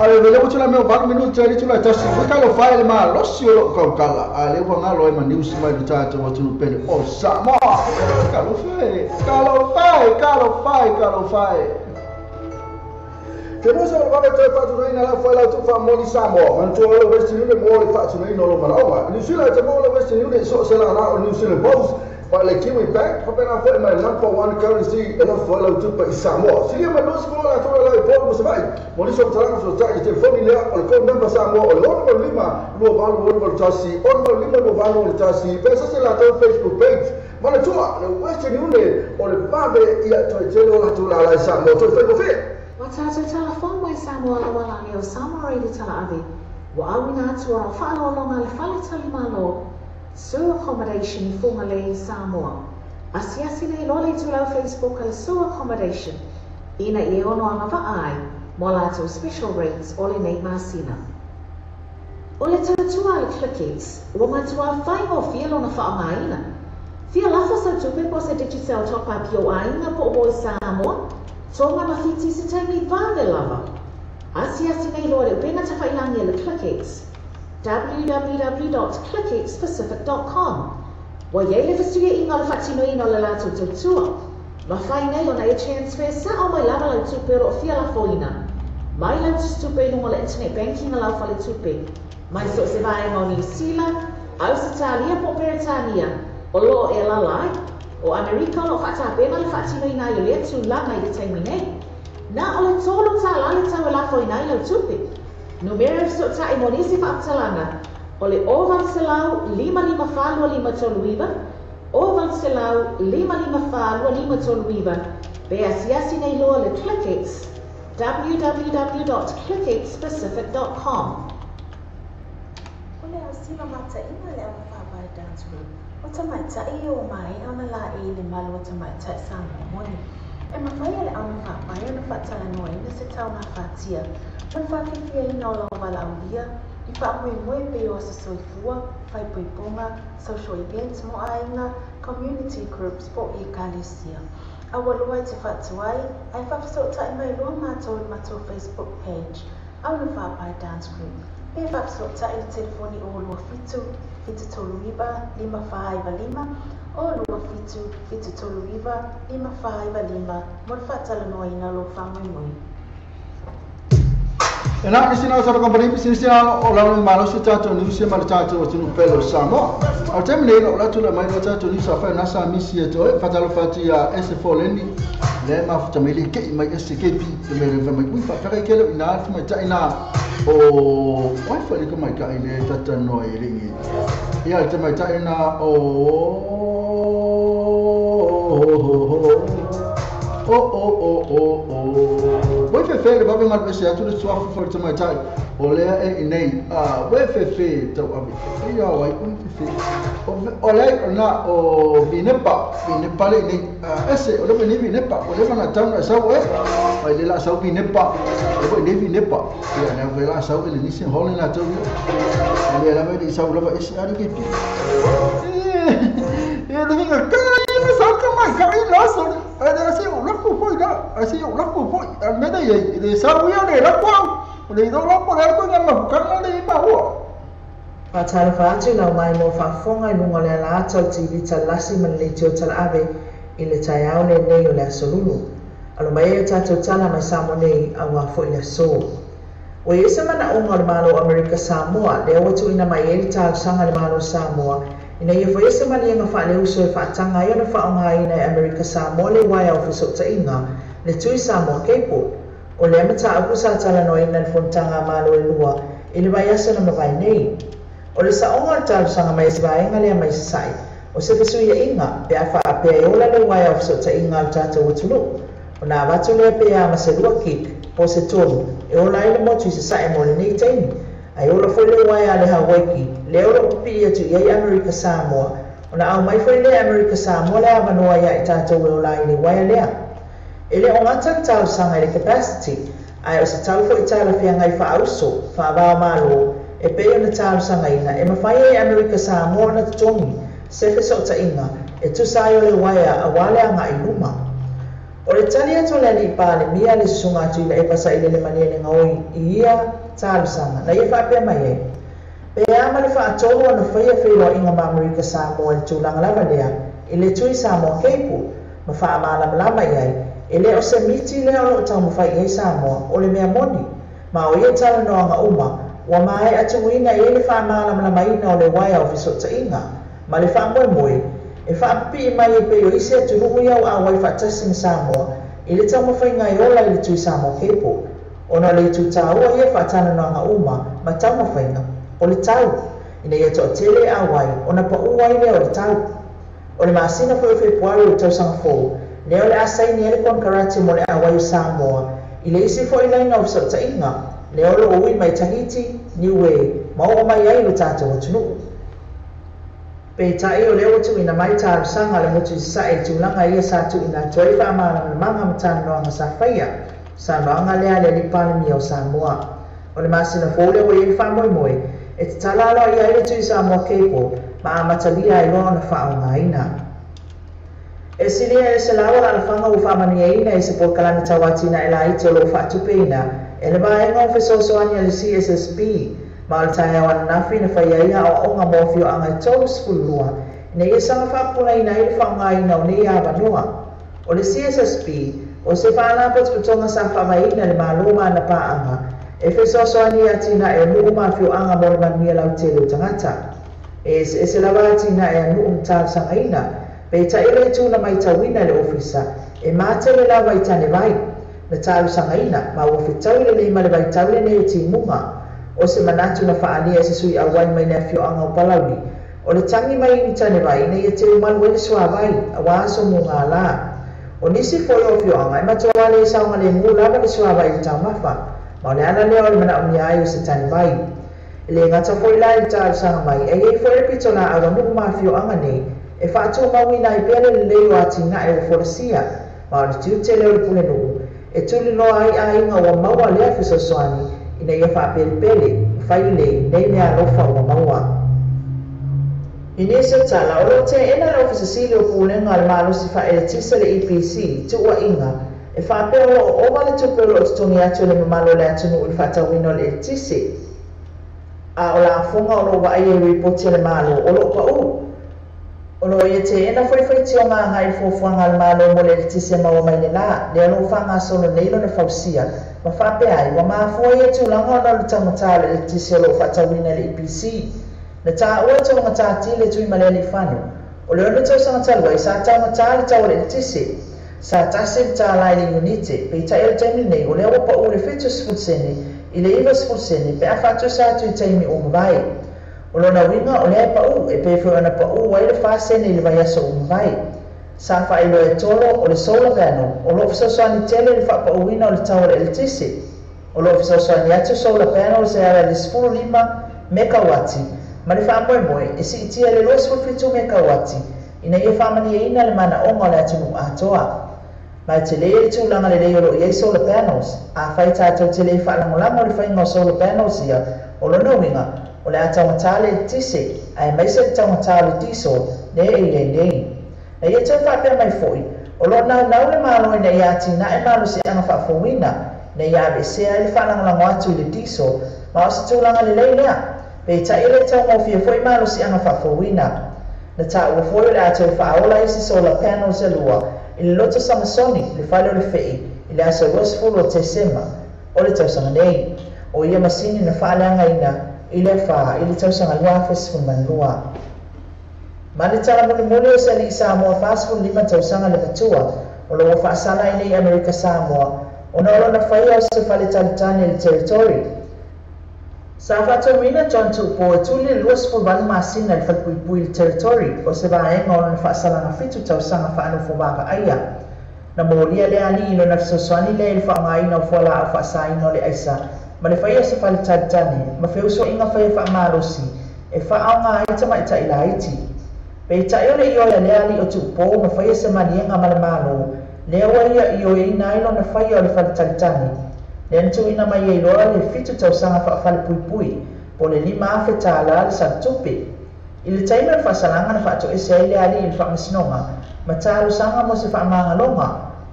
ale vele mo tula me ba minuto ali tula tasi fo kalo fa ile ma lo si lo ko kala ale wa ngalo e ma ni usi mai tato o tunu pele o sa mo kalo fai che non sono vale tre fatto in alla fuori tu fa moli samo ma tu lo vesti le moli faccio in non lo ma ni sila te moli vesti ni so se la na ni sila boss ma le kiwi bank ha appena fuori ma number one currency e non fuori tu per samo si ma non scuola tu la po mo sai moli so tra so tra il telefono le o il number samo o lo lima lo valo tassi o lima lo valo tassi pensa se la tua Facebook page ma la tua le Western Union o le vabe ia tu gelo la tu la samo tu fai così Watata telefon mai Samoa wala ni o Samoa de tala ave. Wa awina tu o falo longa le fale tali malo. So accommodation funga le Samoa. Asiasi nei lole tu lau Facebook al so accommodation. Ina I ono anga va ai. Mola tu special rates ole nei masina. Ole tatua le clickets. Wa matua fai o fielo na fa amaina. Fia lafa sa tupe po se digital top up yo aina po o Samoa. Tonga na fiti se taimi vane lava. Asiasi nei lore pena ta whailangi le ClickX. www.clickxpacific.com Wa yele festuia inga le whatino ino le lato tautua. Ma whai nei o na e transfer sa o mai lava lau tupe ro fia la foina. Mai lau tupe nunga le internet banking lau fale tupe. Mai so se vai ngau New Zealand, Australia po Peritania, o lo e la lai. O Amerika lo fata pena le fatino ina yo le tu la mai de taimi nei. Na o le tolo ta la le tau la fo ina lo tupe. Numero so ta I monisi fa talanga. O le oval selau 55 toluiva. Oval selau 55 toluiva. Be asiasi nei lo le ClickX. www.clickxpacific.com Ole asima mata ina le fa bai dance room. Otamata iyo mai ona la ile malo otamata sama moni. E mafaya le ona fa pa yo na fatala no ina se tau na fatia. Man fa fifia ina ola wala ulia. I fa mo pe o se soifua, fai poiponga, social events mo ainga, community groups po I kalesia. Awalua te fatuai, ai fa fasota mai lo mato Facebook page. Ona fa pa dance group. Pe fa fasota I telefoni o lo fitu toluiba 555 o lo fitu toluiba 555 mo fatala no ina lo fa moi. Ena isina sa company sisia o la malo su tato ni se mal tato o tinu pelo samo. Au temne no la tu la mai tato ni sa fa na sa misi to fatalo fatia S4 lendi. Le ma family ke mai SKP me le mai ku fa ka ke le ina tu mai ta ina o wai fa le ko mai ka ile tata no I ringi. Ya te mai ta ina Wai fe ba ngal be sia tu le swa fo te mai tai o le e nei wai fe to abi ya wai ku fe o le na o binepa le nei ese o le binepa o le mana tau na sa wai le la sa binepa o le binepa ya na ve la sa le ni sin hole na to le la ve sa lo va ese ari ke pi e de vinga kai sa ka mai kai la so ada si o la ku foi da asi o la ku foi me da ye de sa wi ne la ku le do la po la ku ngam ka na le ba wo pa tala fa atu na mai mo fa fonga lunga le la to TV ta lasi man le tio ta ave ile ta ya le ne yo la solulu alo mai ta to tala mai samo nei a wa fo le so o yesa mana o ngor malo America Samoa le o tu ina mai ele ta sanga le malo Samoa ina ia foi ese mali nga fa le uso fa tanga ia na fa nga ina America Samoa le wai office o inga le tui Samoa Cape o le mata aku sa tala no ina fontanga malo e lua ile vai asa na vai nei o le sa onga ta sanga mai se vai nga le mai sai o se fesu ia inga pe fa pe o le wai office o inga ta to tulu o na va tu le pe ama se lua kik po se tonu e o la ile mo tu se sai mo le nei tei ai ola foi le wai ale Hawaii le ola upi atu ia America Samoa ona au mai foi le America Samoa le avanoa ia I tātou e ola ile wai alea ele o ngata tau sanga le capacity ai o se tau foi tala fia ngai fa auso fa va malo e pe ona tau sanga ina e mafai e America Samoa na tongi se fe so ta inga e tu sai le wai a wale anga I luma o le tali atu le li pa le mia le sunga tu le e pasa ile le mania ngoi ia tau sanga na ia fa pe mai pe ama le fa tolu ona faia felo inga ma America Samoa le tulanga lava lea ile tui Samoa Cape ma fa amala lama ia ele o se miti le o tau mo fai Samoa o le mea moni ma o ia tala no anga uma wa mai atu ina ele fa amala lama ina o le wai office o inga ma le fa moe e fa pi mai e pe o ise atu nuku iau a wai fa tasing Samoa ile tau mo fai ngai ola ile tui Samoa Cape ona le tu tau ia fa tala no anga uma ma tau mo fai nga o le tau ina ia to tele a wai ona pa uai le o le tau o le masina foi Februari o tau sanga fo le o le asai ni ele kon karate mo le a wai Samoa i le isi foi laina o sa inga le o lo ui mai Tahiti Niue ma o mai ai lo tātou atunu pe tai o le o tu ina mai tāru sanga le motu sa e tūlanga ia sa tu ina toi wha amana na manga matana noanga sa whaia sa noanga lea le li palmi o Samoa o le masina fo le o i wha moi moi e te talalo ia ele tui Samoa Cape ma a matalia e loa na wha o ngā ina. E silia e se lawa ala whanga u whamani e ina e se pokalani tawatina e la iti o lo whatupe ina e le vaenga o fesosoania le CSSP ma o le tae awana nafi na whaia iha o onga mofio anga i tau sfulua ina ia sanga whapuna ina i le whaunga ina o nei awanua. O le CSSP o se whanapa tukutonga sa whawaina le maloma na paanga e fesosoania tina e nuu mafio anga mo le mania lau tele o tangata. E se lawa tina e nuu mtaal sanga ina pe ta ile tūna mai tawina le ofisa e mate le lawa I tane vai na tālu sangaina ma o fitau le leima le vai tau le ne ti munga o se manatu na whaalia se sui awai mai na fio anga o palauri o le tangi mai ni tane vai na ia te umalu ele sua vai a waso munga la o nisi foi o fio anga e matoa le saunga le mu lava le sua vai I tau mafa ma o le ana leo le mana umia ai o se tane vai le ngata foi la i tal sanga mai e ei foi pitola awa nuku mafio anga nei e whaatu mawina i pere le leo ati na e whoresia ma o tiu te leo pule nuku e tuli loa ai a inga wa maua lea fisosoani ina ia wha pere pere whai le nei mea lofa wa maua Inese tala o lo te ena le ofisa sili o pulenga al malo si wha e tisa le EPC tu ua inga e wha pere o wale tupelo o tutungi atu le mamalo le atu nuu i whatawino le tisi a o la funga o lo wa ai e ripoti le malo o lo pa u o lo ia te ena whai tio ngā ngai fuafuanga al malo mo le tisi maua mai le la le alo whanga solo neilo le fausia ma wha pe ai wa maa fua ia tūlanga o na le tangatale le tisi o lo whatawina le EPC na tā ua tau ngata tile tui maleli whanu. O leo na tau sanga talwai, sa tau ngata le tau le tise, sa tase tā lai le unite, pe ta eo taimi nei, o leo pa ule fetus futsene, i le ivas futsene, pe a whatu sa tui taimi o mwai. O leo na winga o leo pa u, e pe fwe ana pa u, wai le whasene i le vai aso o mwai. Sa wha ilo e tolo o le solar panel, o lo fisosoani tele le wha pa uwina o le tau le tise. O lo fisosoani atu solar panel se ara le 15 megawati, ma le wha moe e si itia le 2.2 megawati ina ia whamani e ina le mana onga le atunu atoa. Mai te lea le tūlanga le leo lo iei solar panels, a whai tātou te lea whaalangolanga o le whainga o solar panels ia o lona winga o le ataungatale tise ai maisa le taungatale diesel ne e iei nei. Na ia tau whapea mai foi, o lo nau le malo ina ia ati na e malo se anga whaafowina na ia ave sea le whaalangolanga atu le diesel ma o se tūlanga le lei lea. Pe ta ile tau mo fia foi malo si anga whafowina. Na ta ua foi le ato whaola isi solar panels e lua, i le loto Samasoni, le whale o le whei, i le asa Roseful o te sema, o le tausanga nei. O ia masini na whaaleanga ina, i le wha, i le tausanga lua Festival Manua. Ma le tala muni muni o se li Samoa Festival 5 tausanga le matua, o lo whaasala i nei Amerika Samoa, o na olo na whaia o se whale talitani le territory. Sa whatamina John Tupo e tuli luas po wali masina le whakpuipui le territory o se vaenga o na whaasalanga fitu tausanga whaanofo waka aia. Na molia le ani ilo na fisosoani le il whaangaina o whala o whaasaina o le aisa, ma le whaia se whale talitani, ma wheuso inga whaia whaamalosi, e whaaonga aita ma ita ila haiti. Pe ita io le ioia le ali o Tupo ma whaia se manienga ma le malo, le awa ia ioia ina ilo na whaia o le whale talitani. Le antu ina mai e loa le fitu tausanga whaafale pui po le 5 afe tāla le santupe. I le taima le whaasalanga na whaato ese ai le ali i le whaamasinonga, ma tālu sanga mo se whaamaangalonga,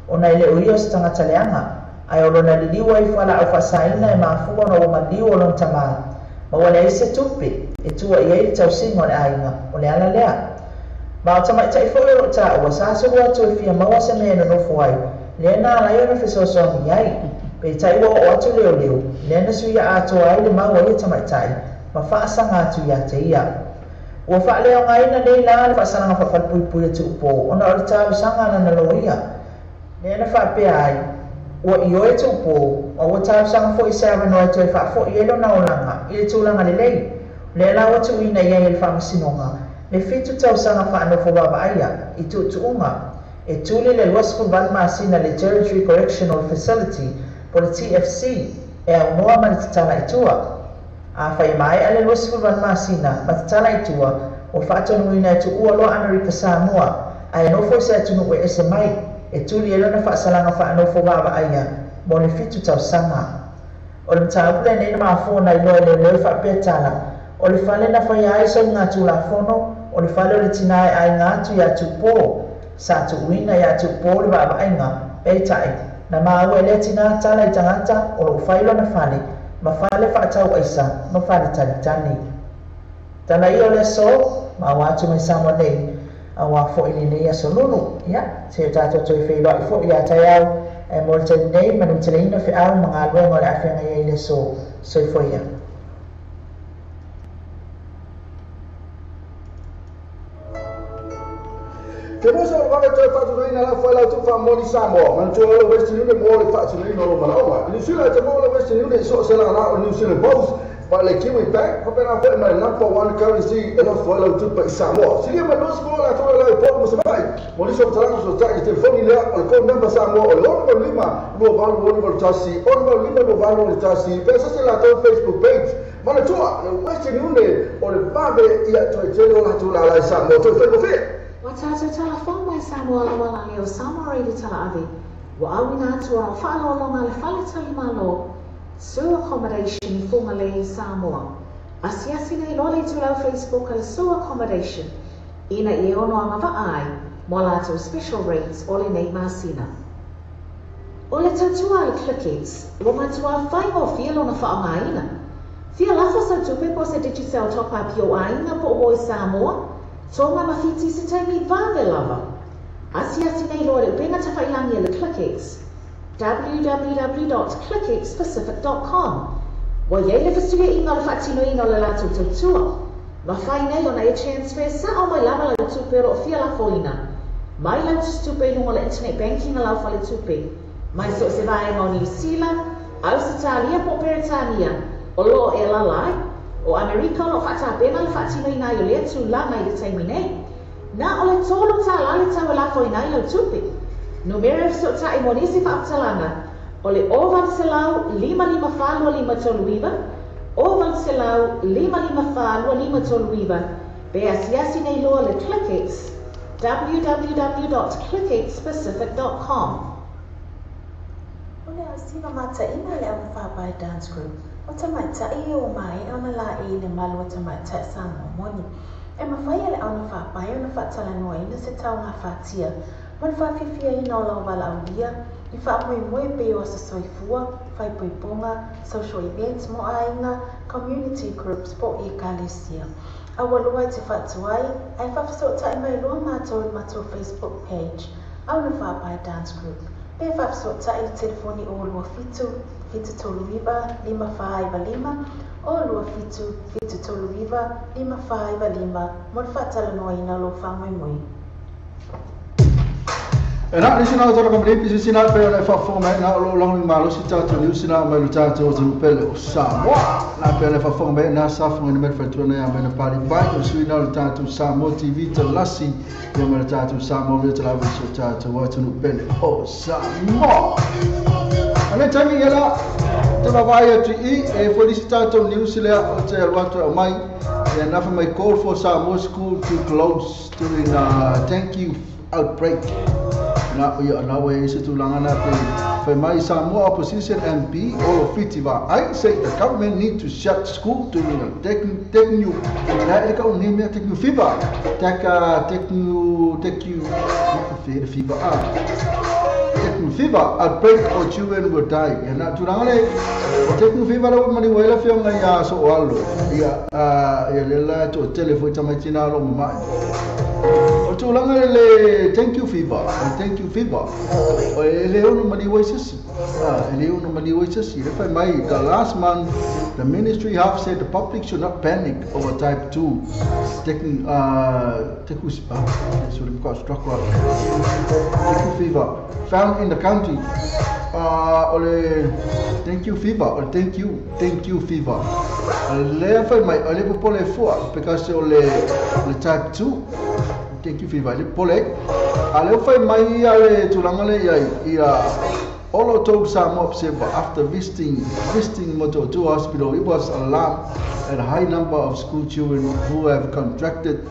o na ile uio se tangata leanga, ai o lona li liwa i whala au whaasaina e maafua na o mandiu o lon tamaa. Ma wale ese tupe, e tua i ei tausinga o le ainga, o le ala lea. Ma o tamai taifo o ta ua sasa ua tu e fia maua se mea na nofu ai, le na ala iona fisosoani ai. Pe tai wa o atu leo leo, nena suia atoa ai le maua ia tamaitai, ma whaasanga atu ia te ia. Ua wha leo ngaina nei la le whaasanga whapalpuipui atu upo, ona o le tālu sanga na nalo ia. Nena whapea ai, ua i oe tu upo, o ua tālu sanga fo i sewa noe toi whaafo i elo na olanga, i le tūlanga le lei. Le la watu ina ia i le whaamasinonga, le fitu tau sanga whaanofo waba aia, i tuunga. E tuli le Luasful Valmasina le Territory Correctional Facility, po le TFC e au noa ma le tatala itua. A whai mai ale Luasful Valmasina ma tatala itua o whaatonuina e tu ua loa Amerika Samoa a e nofo se atunu e ese mai e tuli e lona whaasalanga whaanofo wawa aia mo le fitu tau sanga. O le mtaapule nei na maafona i loa le leo whaapetala o le whale na whai aiso i ngā tūla whono o le whale o le tinae ai ngā tu i atu pō sa tu uina i atu pō le wawa ainga peitai. Na maua le tina tala i tangata o lo whailo na whale, ma whale whaatau aisa, ma whale talitani. Tala i o le so, ma watu mai Samoa nei, a wā fo ili nei aso lulu, ia, se o tātou toi whilo i fo i a tai au, e mo le tali nei, manu tala ina whi au, mga aluenga le awhenga i le so, so i fo ia. Ke mo so ba te fa tu ina la fa la tu fa mo di Samoa, man tu lo west ni mo le fa tu ni no ma la. Ni sila te mo le west ni so se la na ni sila both. But le Kiwi Bank, ko pena fa ma number 1 currency e no fa la tu pa Samoa. Sila ma no sko la to la po mo se mai. Mo ni so tra so tra i telefoni le o ko number Samoa o lo mo lima lo va lo tasi, o lo lima lo va lo tasi. Pesa se la to Facebook page. Mana tua, le Western Union, o le babe ia toi tele o hatu la lai sa mo toi wheko whi. Wa tātou tala whāmai Samoa la wala leo Samoa reidi tala ave. Wa awina atua o whaalolonga le whale tali malo. Sewer accommodation I funga le Samoa. Asiasi nei lole tulau Facebook al sewer accommodation. Ina I ono anga ai, mo lato special rates o le nei masina. O le tatua le clickets, lo matua whai o fia lona whaamaina. Fia lafo sa tupe po se digital top up yo aina po o Samoa. Tonga mawhiti se taimi vāwe lava. Asiasi nei loa le upenga tawhailangi le clickets. www.clickexpacific.com. Wa yei le fastuia inga le whaatino ina le lātou tautua. Ma whai nei o na e transfer sa o mai lava le tupe ro fia la foina. Mai lau tupe lungo le internet banking a lau whale tupe. Mai so se vaenga o New Zealand, Australia po Peritania, o lo e lalai, o Amerika o lo whaatapena le whaatino ina i o lea tu la mai le taimi nei. Na o le tolo ta la le tau la foina i lau tupe. Numero so ta I monisi whaaptalanga, o le oval selau 555 toluiva, oval selau 555 toluiva, be asiasi nei loa le ClickX, www.clickexpacific.com. O le asina mataina le au whapai dance group, o tamaitai o mai ona la I le malu o tamaitai Samoa moni. E mawhai le au whapai ona whaatala noa ina se tau ngā whaatia, man whaafifia ina o lau wala au lia, I whaamui pe o sa soifua, whaipoiponga, social events mo ainga, community groups po I Kalesia. A walua te whaatuai, ai whafasota I mai lua mātou I mātou Facebook page, au na whapai dance group. Pe whafasota I telefoni o lua fitu, fitu toluiva, 555, o lua fitu, fitu toluiva, 555, mon whaatala noa ina lo whamui. E nā nisi nā tōra kamari pisi sina pēo nei whawhonga nā o lo longi mālo si tātou niu sina mai lu tātou te upele o Samoa. Nā pēo nei whawhonga mai nā sāwhonga ni mera whaitua nei a mai na pari bai o sui nā lu tātou Samoa TV te lasi i o mai na tātou Samoa lea te lawa so tātou wai tunu upele o Samoa. Ane taimi ia la te mawai atu I e whalisi tātou niu silea o te aluatu o mai e nafa mai call for Samoa school to close during thank you outbreak. Na ia nawe I se tulangana pe whai mai Samoa opposition MP Olo Whitiwa. I say the government need to shut school during a teknu na e ka uni mea teknu fiba teknu fiba outbreak or children will die. Ya na tulangana teknu fiba la mani wela fionga ya so alo ia lela to telefone tamatina lo mai. O tulanga le thank you fever. O le ono mani waisasi. Le ono mani waisasi. If I may, the last month, the ministry have said the public should not panic over type 2. Taking fever found in the country. Ole thank you fever or thank you fever. Le fa mai ole popole fo because ole type 2 thank you fever le pole ale fa mai ale tulanga le ia all told some observer after visiting Moto 2 hospital. It was alarmed at a high number of school children who have contracted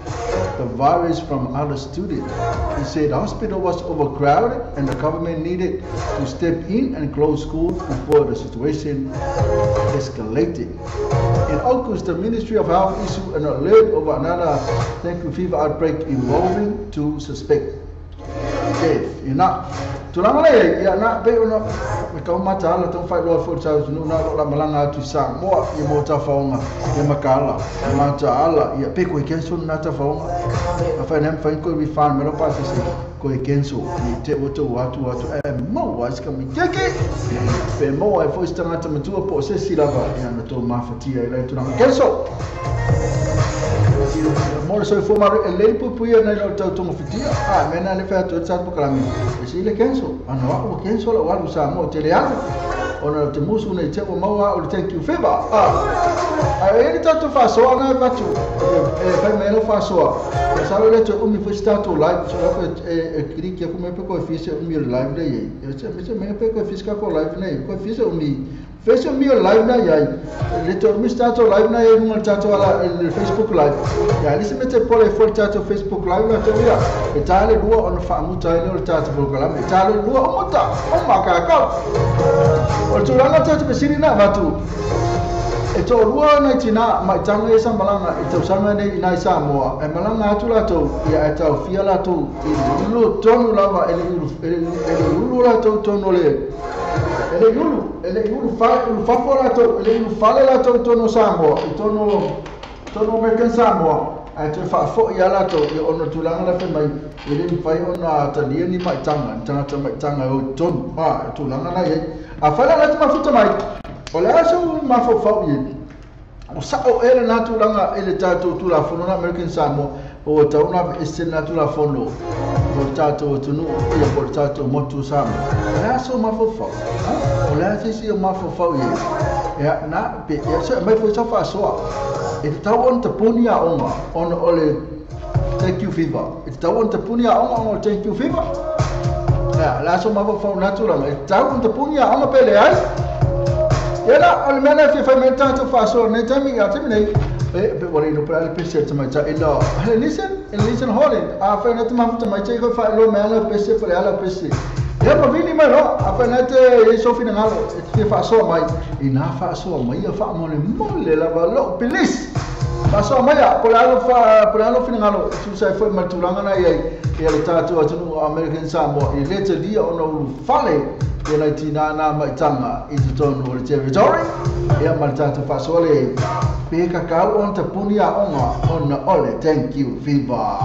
the virus from other students. He said the hospital was overcrowded and the government needed to step in and close schools before the situation escalated. In August, the Ministry of Health issued an alert over another dengue fever outbreak involving 2 suspects. Tulanga ia na pe ona me ka mata ala tong fai lo for tau no na la malanga tu Samoa I mo ta faunga e makala mata ala ia pe ko kenso na ta faunga fa nem fa ko vi fan me lo pa se ko kenso I te o to watu e mo was ka mi teke pe mo ai foi stanga ta matua po se silava ia na to mafatia ila tulanga kenso Mora so forma e lei pupuia nei no tau tonga fitia mena le fa to chat pokalami e si le kenso ana wa kenso la wa Samoa te le ana ona te musu nei te o maua o thank you fever e tatu fa so ana fatu e fa meno fa so sa le to umi fa stato live so ko e kliki ko me pe ko fise umi live nei e se me pe ko fiska ko live nei ko fise umi Fece mio live na yai. Leto mi stato live na yai nunga tato ala Facebook live. Ya lisi mete pole for tato Facebook live na teria. Itale dua on fa muta ile o tato program. Itale dua o muta. O makaka. O tulanga tato besiri na batu. Eto dua na tina mai tanga esa malanga eto sanga nei na Samoa. E malanga atu lato ya eto fia lato. Lu tonu lava ele lu lato tonu le. Ele yulu fafora to ele yulu fale la to no Samoa tono American Samoa ai te fa fo ya la to e ono tulanga la fe mai ele ni fai ona ta dia ni mai tanga o ton ma tulanga na ye a fala la te mafuta mai ole aso ma fo fa ye o sa o ele na tulanga ele tato tula fo na American Samoa o ta una estena tula fono portato tunu e portato motu sam aso ma fo fa o la si ma fo fa ya na pe ya so mai fo fa so e ta on te punia onga on ole thank you fever e ta on te punia onga on thank you fever ya la so ma fo fa natural e ta on te punia onga pele ai era al mena fi fa mentato fa so ne tami ya tami nei pe wale no para pese tama cha ila listen Holland a fa net ma tama cha ko fa lo mena pese para ala pese ya pa vini mai no a fa net e so fina ngalo e fa so mai ina fa so mai fa mole la va lo pelis fa so mai para lo fina ngalo tu sai foi matulanga na ye le tatu atu American Samoa e lete dia ono fale e la tina na mai tanga i tonu o territory e mal tatu fa so le pe kakao on te punia onga on ole thank you viva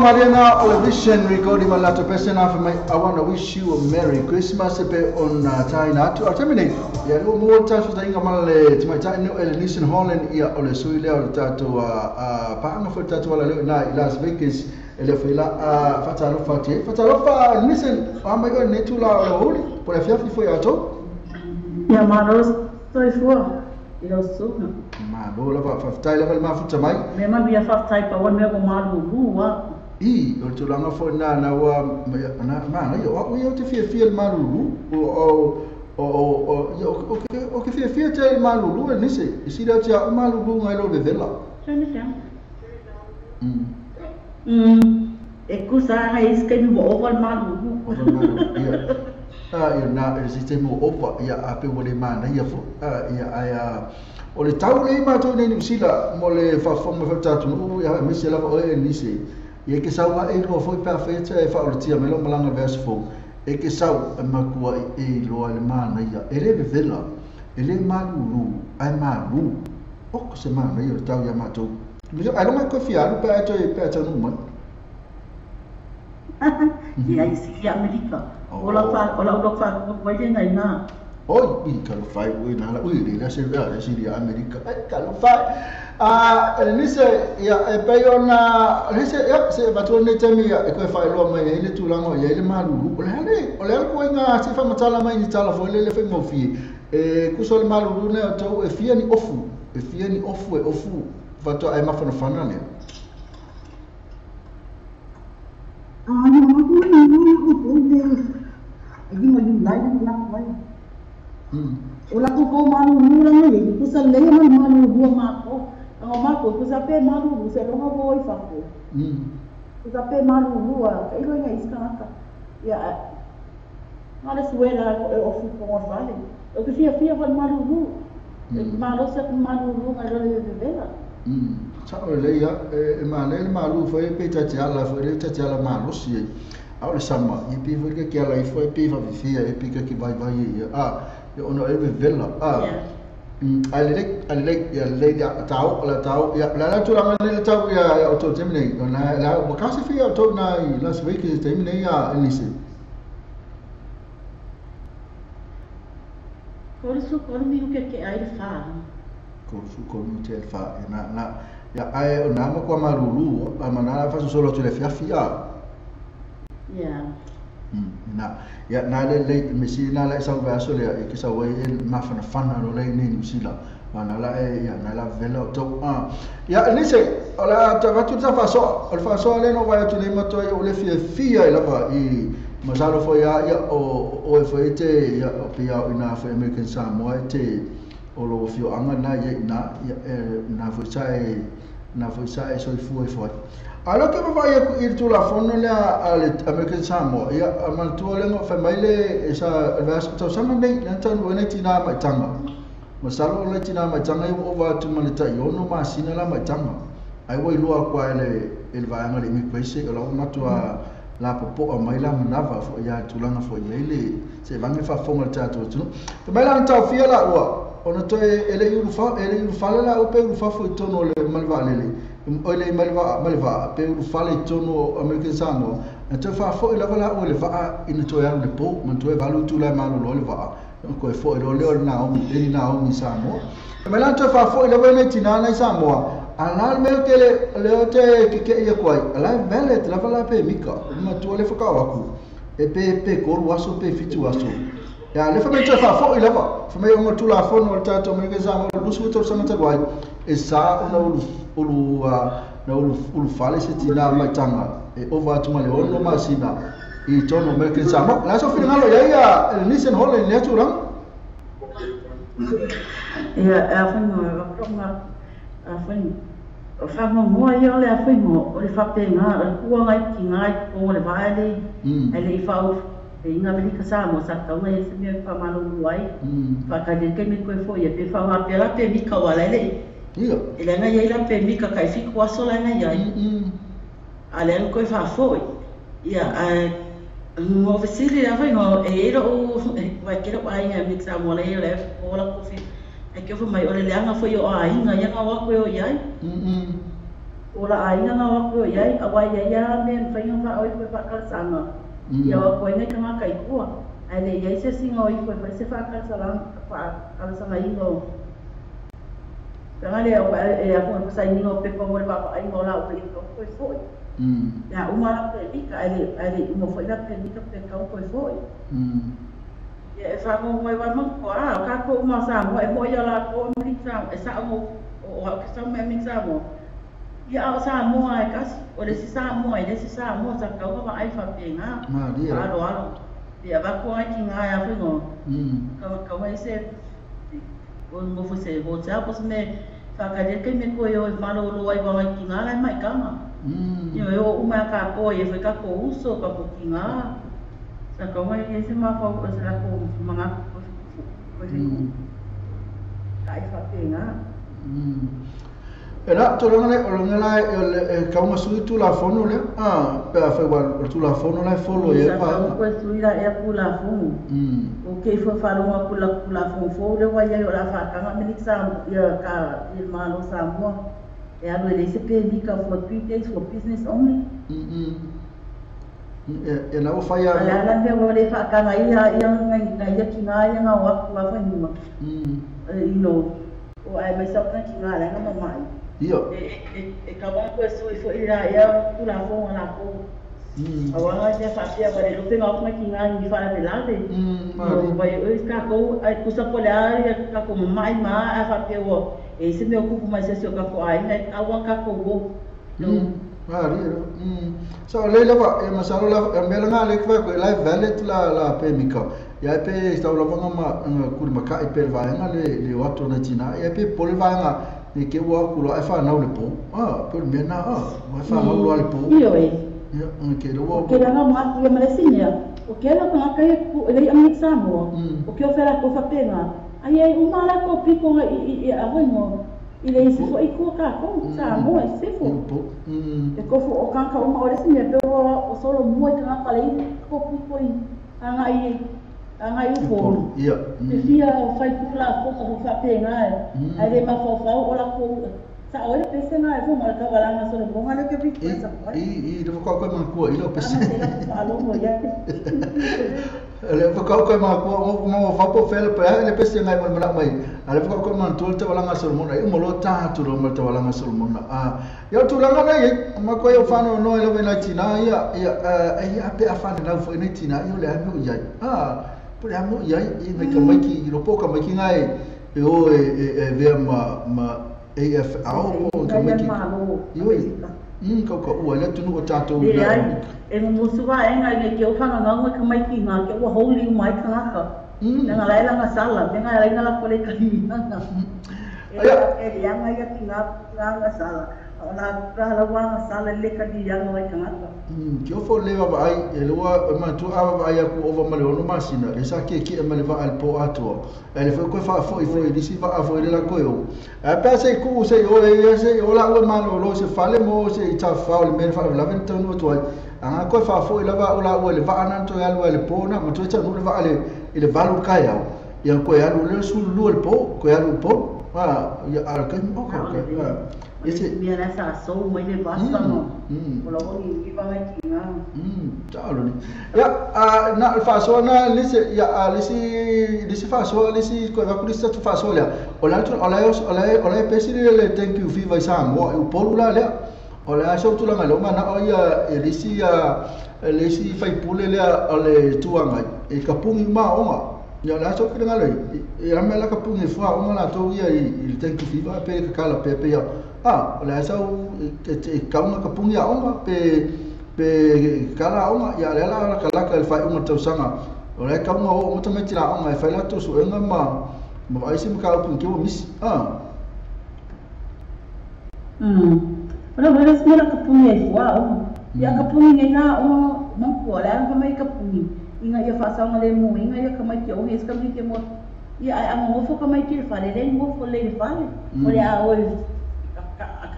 Mariana Olivision recording malato pesena for me. I want to wish you a Merry Christmas on Taina to terminate. ia lu mo tasu ta inga male tuma ta no Elenice Holland ia ole sui leo le tatu pa anga fo tatu wala leo na Las Vegas ele foi lá fatalo Elenice ama go ne tu la ole por afia foi ato ia maros toi fua ilo suna ma lo la fa tai level ma futa mai me ma bia fa tai pa wan me go malu lua I o tu langa fo na wa na ma yo o te fia malu o ke fia te malulu e nisi isi da tia malulu ngai lo vela tene tia e kusa hai skai mo over malulu ia na e si te mo over ia ape wole mana ia fo ia ai o le tau le ma to nei sila mo le fa fo mo fa tatu no ia me se la o e nisi ia ke sawa e lo foi perfect e fa o tia me lo malanga verse fo e ke sau makua e loa le mana ia e le vela e le malulu ai malu o ko se mana ia tau ia matou me ai não ko fiaru pe ato no man ia isi Amerika ola fa ko vai ngai na oi i ka lo fai ui na la ui le se di Amerika e ka lo fai Elenice ia e pe ona Elenice ia se batone ne temi e ko fai lo mai ele tu lango ia ele malu ole ko nga se fa matala mai ni tala fo le fe mo fi e ku so le malu ne to e fia ni ofu e ofu va to ai ma fa na ne Ola ko malu lang ni ku sa le malu dua mako ang mako ku sa pe malu se lo ngo voi fa ko ku sa pe malu lua ka ilo nga iskaka ya ngale suela e ofu ko vale o que fia van malu lu malu se malu lu nga lo le vela sa le ya e malu foi pe tatiala foi tatiala malu si au le sama i pi foi ke ala i foi pi fa fia e pi ke vai yo ono e vela alek ya le ya tau ya la tu la le tau ya auto temne la makasi fi auto na Las Vegas temne ya Elenice ko mi ke ai fa ko mi te fa na ya ai ona mo ko marulu amana fa solo tu le fia na ya na le mesina la sa va so le ke sa we ma fana lo le ni sila mana la ya na la vela to ya Elenice ala ta va tu fa so le no va tu le moto o le fia la va I masalo fo ya o foi te ya pia ina fo American Samoa te o lo fio anga na na fo sai so fu alo ke va ia ir tu la fono le American Samoa ia mal tu le no fa mai le esa vas to sama nei lantan o nei tina mai tanga masalo le tina mai tanga o va tu malita yo no masina la mai tanga ai wo lua kwa ele va anga le mi kwese o la matua la popo mai la manava fo ia tu langa fo ile se va me fa fonga tato tu te mai la ta fia la o no to ele yu fa la o pe yu fa fo tono le malva le ole malva pe u fale tono American Samoa e te fa fo la vala o le va in to ya le po man to e valu tu la mano lo le va ko e fo le na o mi Samoa me la to fa fo la vala tina na Samoa ala me le te ke ia kwai ala vele la vala pe mika ma tu le fo ka waku e pe ko waso pe fitu waso ya le fa me to fa fo la va fa me o tu la fo no ta to American Samoa lu su to sama ta wai e sa ulu fale se tina mai tanga e ova tu male ono masina I tono American Samoa la so fina lo ya Elenice Holland le tu ram ia afin o fa mo ia le afin o le fa pe nga o ngai ki ngai o le vale ele fa o e America Samoa sa ka ngai se me fa malu luai fa ka de ke mi ko fo ia pe fa pe la pe mi ka wala le ia ele nga ia la pe mi ka kai fi ko so la nga ia ale ko fa foi ia mo vesili la fa no e ro vai que vai nga mi Samoa le o la ko fi e ke fo mai o le anga foi o ai nga ia nga wa ko o ia ora ai nga wa ko ia a wai ia me fa nga fa o ko fa ka sanga ia wa ko nga ka kai ko ai le ia se singo I foi se fa ka sala sala ingo Tanga le e a ko sai ningo pe ko mo pa ai mo la o pe ko foi ya uma pe ika ai mo foi la pe ika pe ka ko foi ya fa mo mo wa mo ko ka ko ma sa mo e mo ya la ko mi sa e sa mo o ka sa me mi sa mo ya sa mo ai ka o le si sa mo ai le si sa mo sa ka ko ai fa pe nga alo ya ba ko ai ki nga ya fe no ka mai se mo foi se ho sa pos me fa ka de ke me ko yo malo lo ai ba ki nga lai mai kama yo uma ka ko ye foi ka ko uso ka ko ki nga sa ka mai se ma fa ko sa ko mga ko ai fa pe nga Era tolonga le olonga la e ka uma sui tu la fono le pe a foi wa tu la fono la folo ye pa ko sui la e pu la fono o ke fo fa lo pu la fono fo le wa ye la fa ka ma ni sa ya ka il ma lo sa mo e a lo le se pe di ka for 3 days for business only e na o fa ya ala me wo le fa ka na ia ngai ki nga ia nga wa fa ni ma you know o ai mai sa ka ki nga la nga mai Io. Ka ba ko so fo ira ya tu la fo na ko. Awanga je fa pia ba le pe ma ki nga ni fa de la de. Ba yo ka ko ai ku sa polar ya ka ko mai ma a fa pia wo. E se me ocupo mais esse ka ko ai na awa ka ko go. So le lava e masalo la me la le kwa ko live valet la pe mika. Ya pe sta la vanga ma ku ma ka e pe va nga le wato na tina. Ya pe pol va nga e ke wa ku lo e fa na le po pe me na wa fa ma lo le po io e ke lo wa ke la ma ya malesinya o ke la ka ku le am examo o ke o fera ko fa pena ai ai uma la ko piko i a bueno i le se fo i ko ka ko sa mo e se fo e ko fo o kan ka uma o le sinya pe o solo mo ka ka le ko piko i anga i fo ia te fia fai kula ko ko fa pena ai le ma fo o la ko sa o le pese na fo ma ka wala na solo bonga le ke piko sa i do ko ma ko i lo pese alo mo ya le ko ma ko mo fa po fel pe le pese ngai mo na mai ale ko ma tu te wala nga solo mo na i mo lo ta tu lo mo te wala nga solo mo na yo tu la nga ye ma ko yo fa no le na tina ia pe a fa na fo ni tina yo le amo ya por amo ya i me ka mai ki ro po ka mai ki ngai e o e ve ma AF ao po ka mai ki yo ko o le tu no tato e mo suwa e ngai ke o fa nga nga ka mai ki nga ke o holy mai ka nga nga la nga sala nga la nga ko le ka ni nga e ya nga ya ki nga sala ona la wa sala le ka di ya nga ka nga ke o fo le va ai e lo ma tu ava vai ku over ma le ono masina e sa ke e ma le va al po ato e le fo ko fa fo di si va a fo le la ko yo e pa se ku se o e se o la o ma lo se fa le mo se ta fa le men fa la venta no to anga ko fa fo le va o la o le va anan to ya lo le po na ma to ta no le va le va lu ka ya ya ko ya lo le su lu le po ko ya lu po ya al kan o ka ese mira esa so muy de basta no por lo que iba a decir talo ni ya na fa so na lisi ya lisi fa so lisi ko va kulisa tu fa so la ola pesi le thank you viva sa mo o polula le ola so tu la ngalo mana o ya lisi fai pule le ole tuanga e kapungi ma onga ya la so kina ngalo e amela kapungi fa onga la to ya il thank you viva pe kala pe ya la sau te kaunga ka pungi a onga pe kala onga ya la kala ka fai uma tau sanga o le kaunga o mo tamai tira onga e fai la to so enga ma ai sim ka pungi ke o mis ora vere smela ka pungi e wa ya ka pungi nga o mo ko la ka mai ka pungi inga ia fa sanga le mo inga ia ka mai ke o es ka mi ke mo ia ai mo fo ka mai ke fa le mo fo le fa o le a o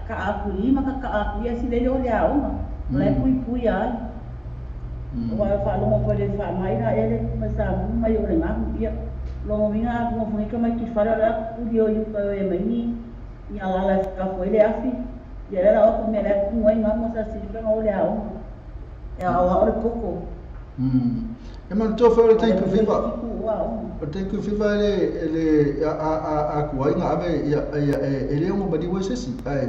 ka aku lima ka aku ya si le ole a uma le pui ai wa fa lo mo le fa mai na ele ma sa mai ole na ia lo minga mo fui ka mai ki fa la ku dio yu ka e mai ni ya la ka foi le afi ya era o me le ku mai ma mo sa si ka ole a uma ya o ora pouco man to fa thank you FIFA. Thank you FIFA le a kuai nga ave ya ele mo badi wo sesi. Ai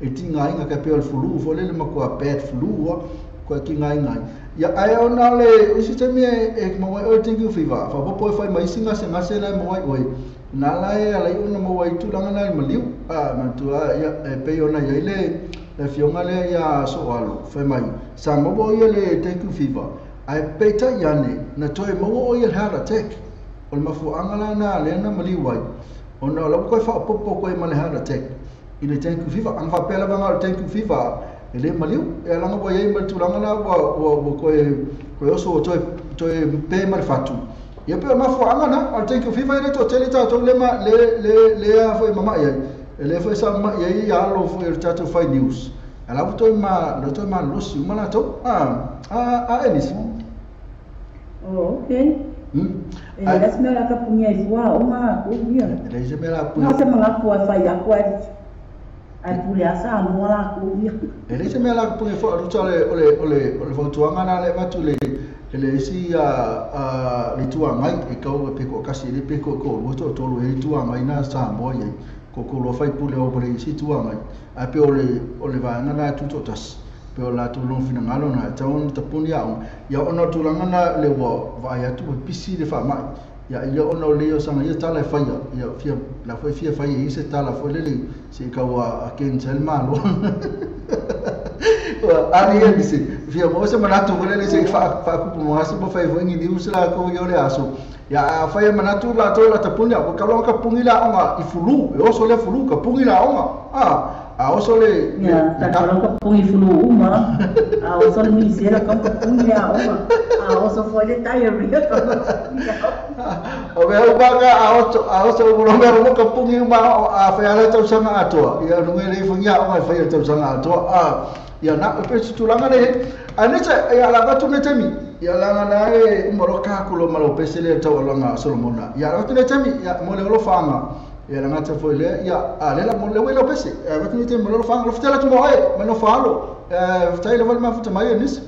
e tinga inga ka pe flu fo le ma pet flu ko ki ngai. Ya ai ona le isi temi e mo thank you FIFA. Fa po fa mai singa se ngase na mo oi. Na lai ala una mo wai tu langa na maliu man tu ya pe ona ya ile le fionga le ya so alo fa mai sa mo bo le thank you FIFA. Ai peta yane na toi mo o ia heart attack o le mafu angala na le na mali wai ona la ko fa popo ko ma le heart attack ile thank you FIFA ang fa pela banga thank you FIFA ele maliu e langa bo ye mal tulanga na bo ko so toi pe mal fatu ia pe mafu angana al thank you FIFA ile to telita to le ma le a foi mama ye ele foi sa ma ye ya lo foi to fight news ala to ma lo si mana to elis. Oh, okay. Eles me la kapunya ifua oma kubia. Eles me la punya. Não se manga fua fai aku ai pulia sa mola kubia. Eles me la punya fua ole fotuanga na le vatu le si le tuanga e kau pe ko kasi le pe ko moto to le tuanga ina sa moye ko lo fai pule o pole si tuanga a pe ole va na tu totas. Pe la tu long fina ngalo na taun tapuni ya ona tu langana le va ya tu pisi de fa mai ya ona le yo sanga ya tala fa ya fia la foi fia fa ya se tala foi le se ka wa ken sel malo ari ya disi fia mo se manatu le se fa ku mo aso mo fa ngi di usla ko yo le aso ya fa ya manatu la to la tapuni ko kalon ka pungila onga ifulu yo so le fulu ka pungila onga oso le ya takalo ka pungi fulu uma oso le misera ka pungi uma oso foi le diarrhea o ve o baga oso lo me ka pungi uma fa ya le tau sanga ato ya no me le fungia o fa ya tau sanga ato ya na pe tulanga le anetse ya la batu netemi ya la na e moroka kulo malo pesele tau langa solomona ya batu netemi ya mo le lo fanga ya nga te foi le ya ale la mo le welo pese va tini te mo lo fa lo fitela tu mo ai ma no falo ftai le ma futa mai nis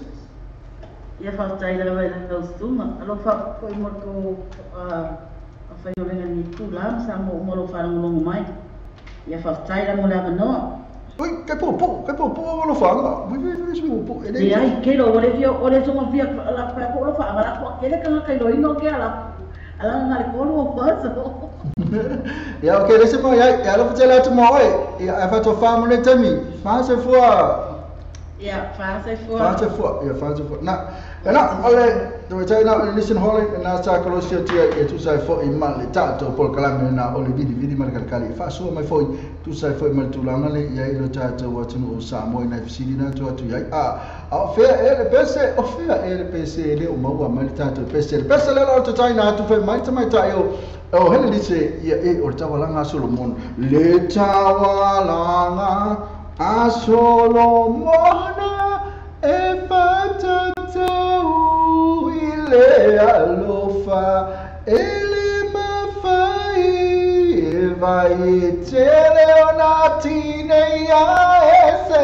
ya fa ftai le vai le stuma lo fa foi molto fa io venga ni tu la sa mo lo fa no mai ya fa ftai le mo la no oi che po lo fa po e ai che lo ore sono via la fa lo fa ma la che le che lo ino che ala ngale ko lo fa ya okay lese mo ya lo fitela tu mo ai ya fa to fa mo le temi fa se fua na ole do tai na listen hole na sa kolosio tia e tu sai fo in mal tato por kalame na ole vidi mal kali fa so mai foi tu sai fo mal tulanga le ya ilo tato watu no sa mo na fisidi na tu ya fe ele pese le o mau mal tato pese le lo to tai na tu fe mai tai o hele dice ya e o tawalanga Solomon le tawalanga a Solomona e fatatu ile alofa ele mafai e vai tele onatine ya ese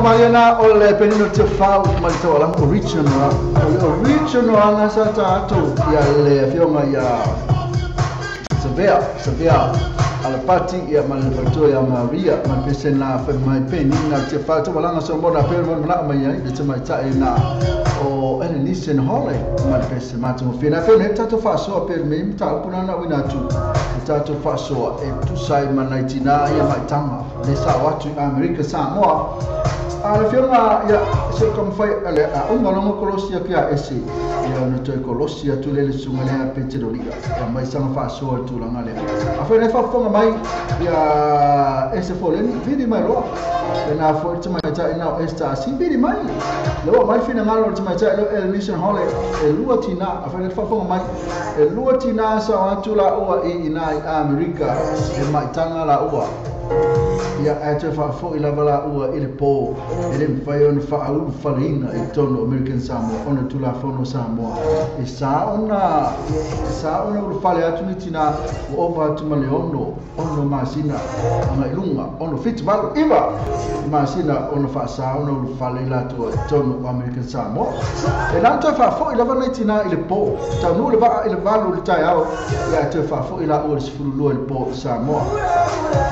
Mariana o le penino te fau ma te wala original anga sa tato ia le fionga ia severa ala pati ia ma le fato ia Maria ma pesena fa mai penina te fau te wala so mona pe mona mai ai te mai ta ina o Ellington Hall ma pese ma tu fina fina tato fa so per me ta puna na wina tu tato fa so e tu sai ma 99 ia mai tama le sa watu America Samoa ala fiona ia se kom fai ale longo Kolosia kia ese ia no te Kolosia tu le sunga le petroliga ia mai sanga fa so tu langa le afa ne fa fonga mai ia ese foleni vidi mai ro na fo te mai ta ina esta si vidi mai lo mai fina ngalo te mai ta lo Ellington Hall e luatina afa ne fa fonga mai e luatina sa atu la o ina America e mai tanga la o ia ate fa fo ila bala ua ile po ele mfai on fa au falina e tono American Samoa ona tula fono Samoa e sa ona ul fale atu mitina o ova tu maleono ono masina ama ilunga ono fit val iva masina ono fa sa ona ul fale la tu tono American Samoa e nanto fa fo ila bala tina ile po ta no le va ile valu le tai au ia ate fa fo ila ul sfulu ile po Samoa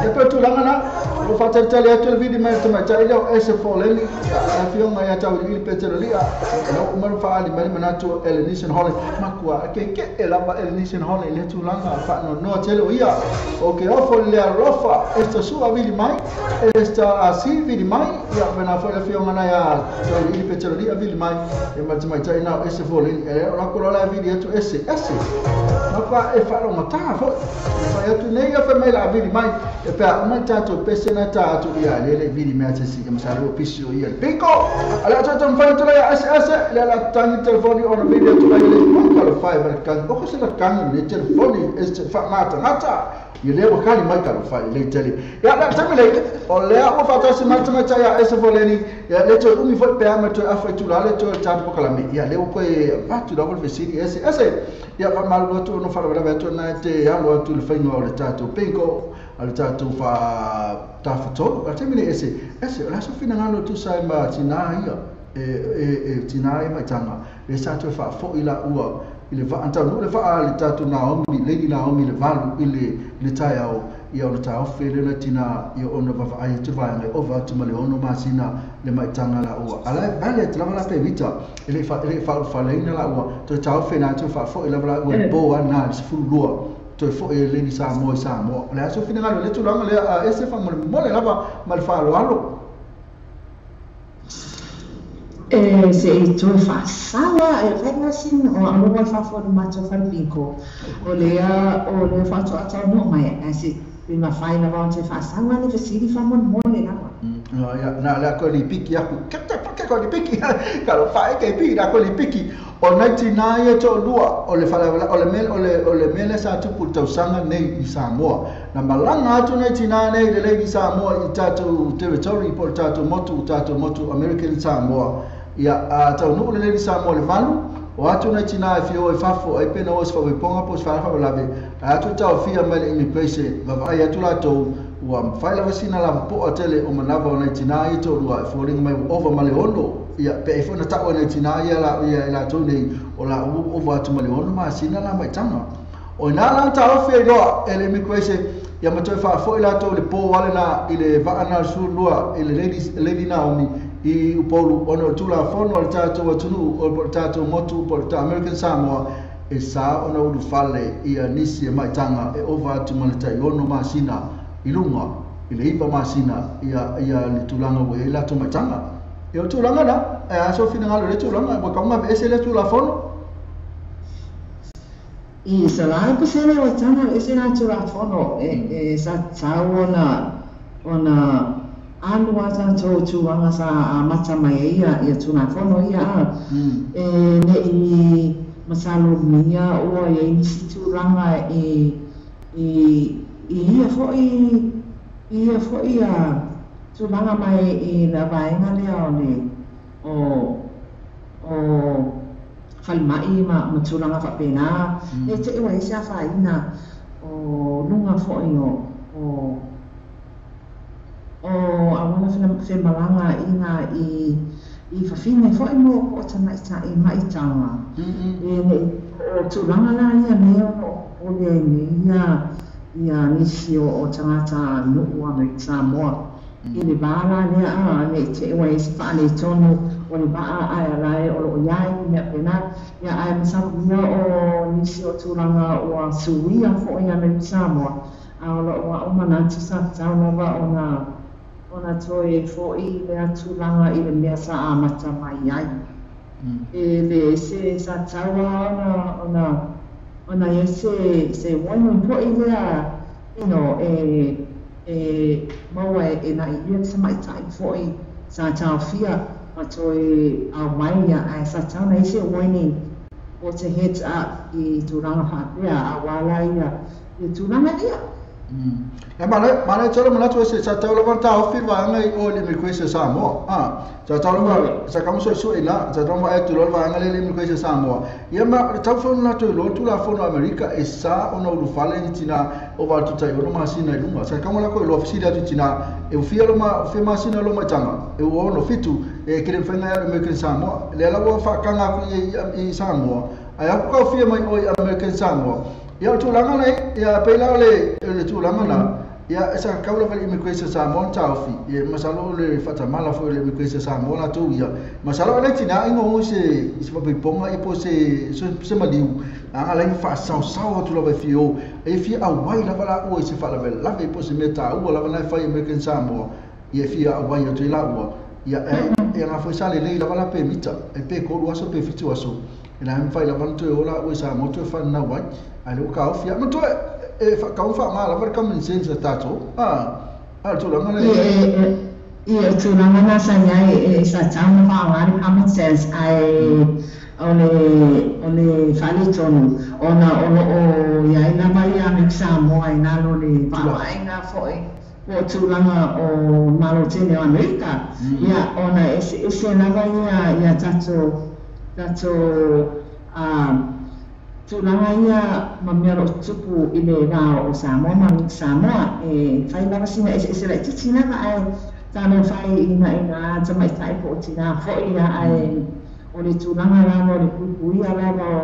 e pe tu langa o fata tele atu vidi mai te mai tai leo ese foleni a fionga ia tau ili petrolia no umar fa ali mai manatu Ellington Hall makua ke e lava Ellington Hall le tu langa fa no tele ia o ke ofo le rofa esta sua vidi mai esta asi vidi mai ia bena fa le fionga na ia tau ili petrolia vidi mai e mai tai na ese foleni e la kola vidi atu ese makua e fa lo mata fa ia tu nei fa mai la vidi mai e pa mai tato pesena tato ia le vidi me ate si masalo pisio ia pinko ala tato mfano tola ya asa la tangi telefoni ona video tola ile kala fai ba kan o se la kan le telefoni es fa mata ia le wakali mai kala fai le tele ya la tamile o le o fa tasi mata ya esa voleni ya le to umi fo pe amato afa tula le to tato kala me ia le ko e patu da vol vesidi ese ya fa malo to no fa la to na te ya lo tu le fai no le tato pinko al tato fa tafato a termine ese la so fina ngalo tu sai ma tinaia e tinaia mai tanga le tato fa fo ila ua ile va anta no le fa le tato Naomi Lady Naomi le valu ile le taiao ia ona ta ofele na tina ia ona va ai tu vai le over tu male ono masina le mai tanga la ua ala ale tra la pe vita ile fa le ina la ua to ta ofena tu fa fo ila la ua bo ana fu lua to fo e le ni Samoa le aso fina ngalo le tu langa le ese fa mo le lava mal fa lo alo se to fa sala e venga sin o alo fa fo macho fa pinko o le fa to ata no mai asi prima fai na va te fa sala ne vesidi fa mon le na no ya na la ko li piki aku kata pa ko li piki kalo fa e ke piki da ko li piki o 99 to lua o le fala o le mele sa tu puto sanga nei I Samoa na malanga atu 99 nei le Lady Samoa I tatu territory por tatu motu American Samoa ia a tau no le Lady Samoa le valu o atu 99 fio e fafo ai pena os fa we ponga pos fa lave atu tau fia mai immigration va vai atu la to wa faila vesina la po atele o manava o 99 to lua falling mai over male ono ia pe e fona ta o 99 la to nei o la over to male ono ma sina la mai tanga o na la ta o fe do ele immigration ia ma to fa fo ila to le po wale na ile va ana su lua ile Lady Naomi I upolu ono tula fono al tato watunu o tato motu por ta American Samoa e sa ona ulu fale ia nisi mai tanga e over to maltai ono masina ilunga ile ipa masina ia li tulanga we la to matanga e o tulanga na e aso fina ngalo le tulanga bo kama ese le tula fono I sala ko se le watanga ese na tula fono e sa ona anu ata tu anga sa mata mai ia tuna fono ia ne I masalo mia o ia ni situ ranga ia fo ia tu langa mai I na vai ngale o falmai ma tulanga fa pena e te wa isa fa ina o lunga fo ino o awana fe malanga ina I whawhine whae mo o tana I maitanga. O tūranga la ia neo o le ia nisi o tangata nuu Amerika Samoa. I le bāla lea ne te ewa esi whaane tonu o le baa ai alae o lo iai mea pena. Ia ai masaku ia o nisi o tūranga o a suia fo i Amerika Samoa. A o lo o manati sa taunova ona toi fo'i le atulanga I le mea sa amata mai ai. E le se sa tawa ona ia se wanu po'i lea, maua e na ia sa mai tai fo'i sa tau fia ma toi a waia ai sa tau na ise wani o te heads up I tūranga whapea a wala ia I tūranga ia. E mana tolo mana tu se sa tolo van ta ofi va ngai o le mi kwese Samoa. Sa tolo va sa kamu so ila sa tolo va tu lo va ngai le mi kwese Samoa. Ia ma ta fo na tu lo tu la fo no America e sa ona lu fale ni tina o va tu tai o ma sina lunga. Sa kamu la ko lo ofisi da tu tina e o fia lo ma fe ma sina lo ma tanga. E o no fitu e kire fenga le mi kwese Samoa. Le la wo fa kanga ku I Samoa. Ai ko fia mai o American Samoa. Ia tūlanga nei, ia peila le tūlanga na, ia esa kaula vali me kwese Samoa taufi, ia masalo le fatamala fo le me kwese Samoa na tu ia. Masalo le tina ingo se papiponga I po se maliu. Anga le fa sau tu la fio, e fi a wai la vala o se fa la vel, la po se meta o la vala fa American Samoa. Ia fi a wai o te la o. Ia na foi sale le la vala pe mita, e pe ko lo aso pe fitu aso. Ina me fai la vala tu o la o Samoa tu fa na wai. Ai ka ofia ma toe e fa ka fa ma la ver kam licenza tato tu la ngale ia tu la ngana sa nyai sa chama fa ngari common sense ai ole fali tonu ona o ia ina mai a Samoa ai na lo le pa ai na foi o tu la o malo tene o Amerika ia ona ese na vai ia tato tūlanga ia mamero tupu I le rao o Samoa, mami Samoa, e whai lava sina ese lai titina ka ai tāna whai ina tamaitai po o tina fōi ia ai o le tūlanga rama o le pui ia rama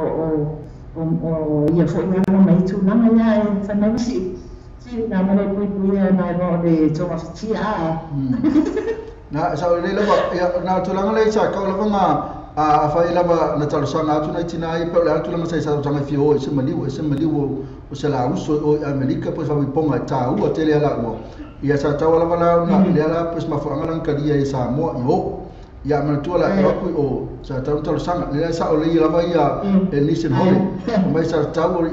o ia fōi ia rama mai tūlanga ia e whanau si rama le pui ia nai o le tonga whitia a. Na sa le lava, na tūlanga le sa kau lava ngā a fai lava na talusanga atu na tina I pe atu lama sai sa tanga fio e se maliu o se la uso o Amerika po fa ponga ta u tele ala mo ia sa tawa lava la na le ala pues ma fo ngala kadia I Samoa yo ia ma tu ala ku o sa talusanga le sa o le lava ia e listen hole mai sa tawa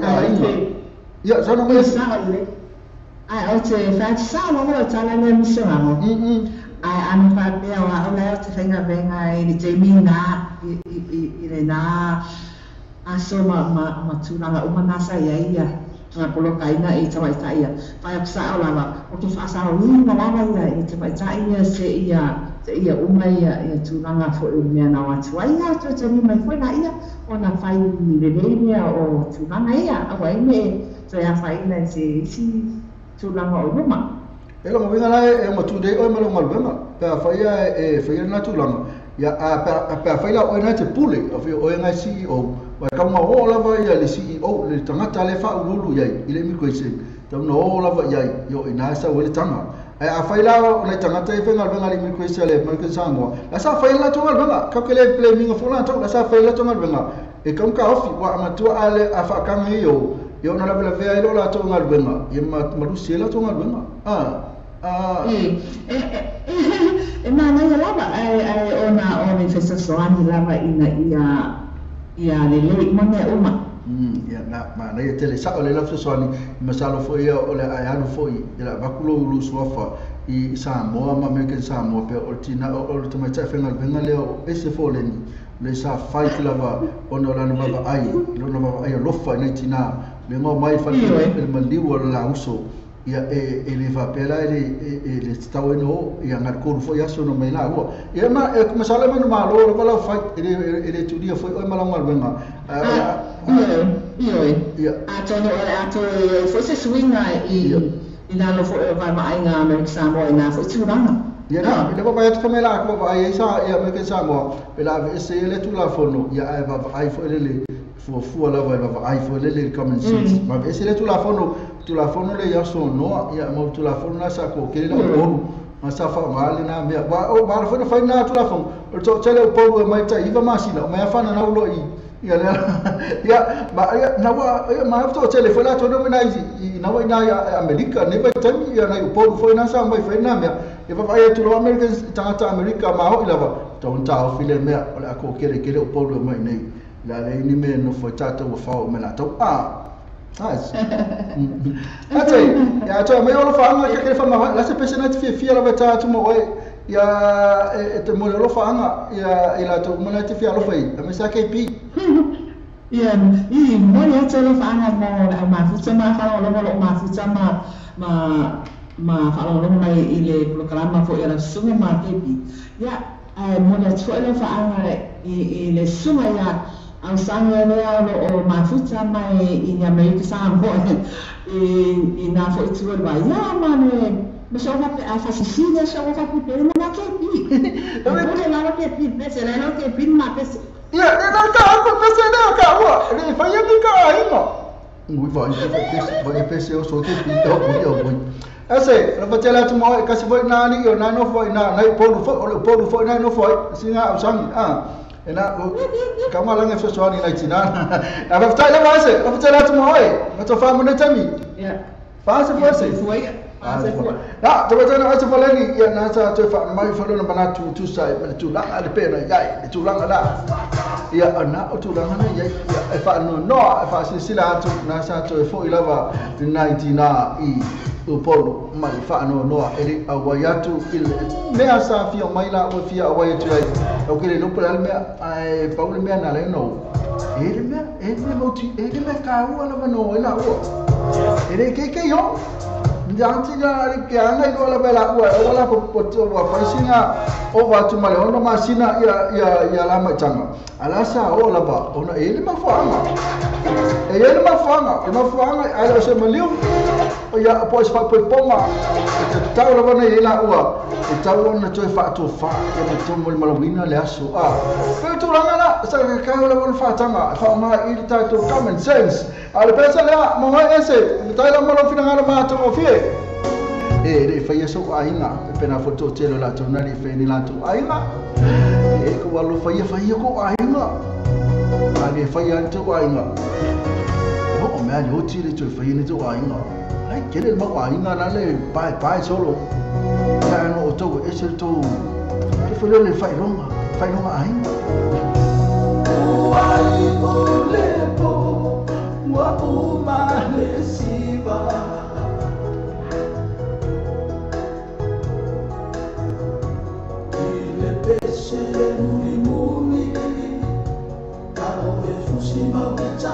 ia sa no mai sa le ai o te fa sa no mo tala le misanga mo ai ana fa pea wa ona te whainga venga I le te mina I le nā aso ma tūranga umanasa ia ngā poloka ina I tawaita ia whai apsa o lava o ke whaasa o ina lava ia I tawaita ia se ia unga ia tūranga fo I mea na watua ia tu te ni mai fwena ia o na whai le leimea o tūranga ia a wai me te a whai ina se isi tūranga o ruma Ela mo vinga lai e mo tu dei o mo lo malvenga pa faia e faia na tu langa ya pa faia o na te pule o nga CEO wa ka ma o la va ya le CEO le tangata le fa ulu ya ile mi ko ise to no o la va ya yo ina sa o le tanga a faia o le tangata e venga venga le mi ko ise le marke sango la sa faia la to venga ka ke le blaming of la to la sa faia la to venga e kam ka ofi wa ma tu ale a fa ka yo na la vea lo la to venga e ma rusi la to venga e mana ia lava ai ona o festa soani lava ina ia le le mane uma ia na mana ia tele sa le lafso soani masalo fo ia o le ai anu fo ia bakulo lu sofa I Samoa ma American Samoa pe o tina o le tama tsa fenga venga le o ese fo le ni le sa fight lava ona la no baba ai lo no baba ai lo fa ni tina le mo mai fa le maliu o la uso ia le va pela le stau no ia ngar ko fo ia sono mai la o ia ma e come sale ma ma lo la fa ele tu dia foi o ma la venga ia a to fo se swinga I la lo fo va mai nga Amerika Samoa na fo tu ranga Ya na, bila ba ya kamera ko ba ai sa ya me ke sa mo, bila ese le tu la fono, ya ai fo le fu la ba ai fo le common sense. Ba ese le tu la fono le ya so no, ya mo tu la fono na sa ko ke le no. Masa fa mali na me ba o ba fo fa na tu la fono. O to tele po mai ta iva masina, mai fa na lo i. Ya ba ya na wa ma to tele fo la to no na i na wa na ya America ne ba tami ya na po fo na sa mai fa na me. E va ia tulo Americans tangata America ma ho ilava ton ta o file me o ko kere o polo mai nei la le ni me no fo tata o fa me la to nice ate ya to me o fa anga ke fa ma la se pesena ti fi la veta tu mo ya te mo lo fa anga ya ila to mo na ti fi lo fai me sa ke pi ya I mo ya te lo fa anga mo la ma fu ma fa lo ma fu ma whaalonga mai I le programa fo I la sunga ma tepi. Ia, mo le tue le whaanga I le sunga ia au sanga lea o mafuta mai I ngā Amerika sanga mo I nā fo I tua rwa. Ia, mane, ma sa ofa a fasisina sa ofa putere na kepi. O le lalo kepi, pese, le lalo kepi ma pese. Ia, le lalo ka ako pese leo ka ua, le whaia ki ka ainga. Ngui vai pese o so kepi, o bui. Ase, la fatela tu mo kasi foi na ni yo na no foi na polu foi na no foi singa usangi ena kama langa so swani na china aba fatela wase la fatela tu mo ma to fa mo na tami ya fase foi na to bata na ase falani ya na sa to fa mai falo na bana tu sai tu la ale pena ya tu la la ya na tu la na ya fa no fa sila tu na sa to foi lava 99 I o polo mai fa no ere awai atu mea sa fia mai la o fia awai atu ai o kele no pala mea ai paule mea na le no ere mea ka ua la no ela o ere ke yo janti ga ke ana I la bela ua wala po wa faisina o va tu male ono masina ya la machanga ala sa o la ba ona ele ma fanga ai la se maliu ya pois fa po ponga te tau la bana ila ua te tau ona toi fa to fa ya me tomo le malawina le aso pe tu langa la sa ka la bana fa tanga fa ma I ta to common sense ale pesa la mo mai ese tai la malo fina ngala ma to ofie re fa yeso ainga pena foto telo la tona ni fe ni la to ainga ko walo fa ko ainga ale fa ya to ainga o me ali o tire to fa ni to ainga ai kele ma ainga na le pai solo ya no to ese to ke fo le fa longa ainga o ai o le po wa o ma le siba ile pese muni ka o e fusima uta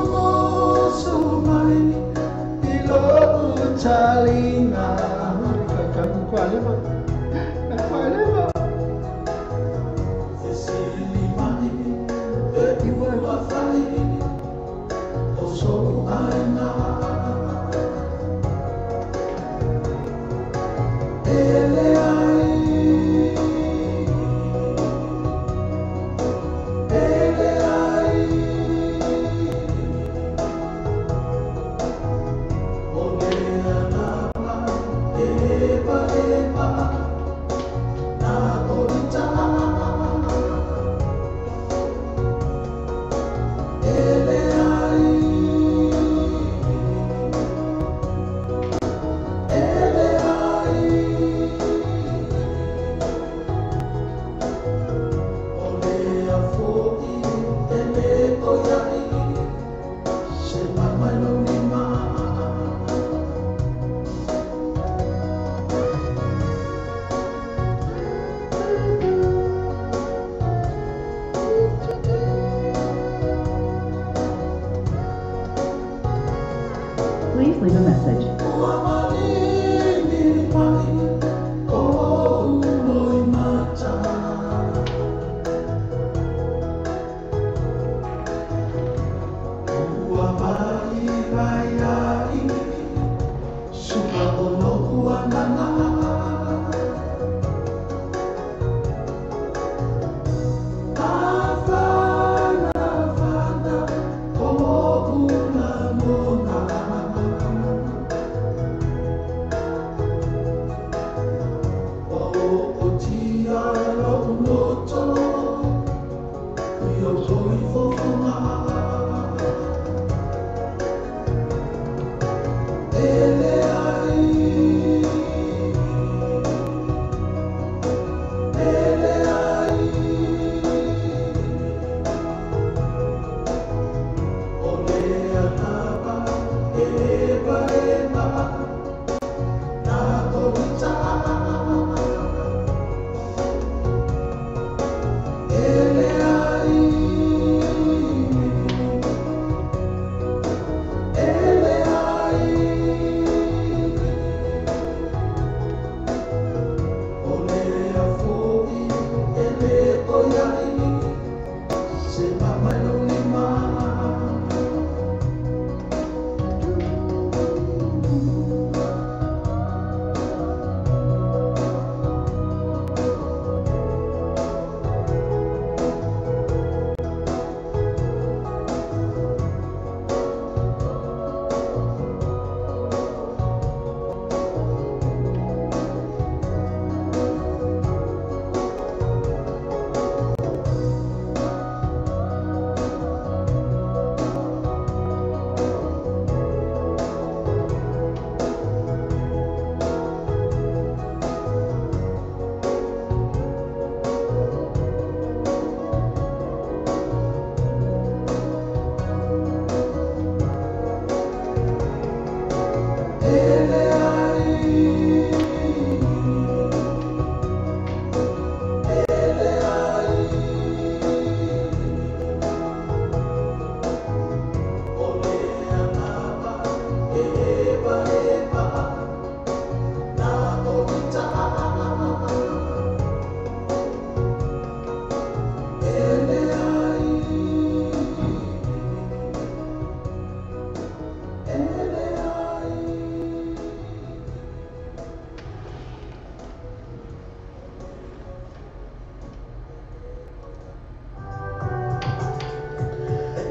moso mai ilo utalina kakak kuali ba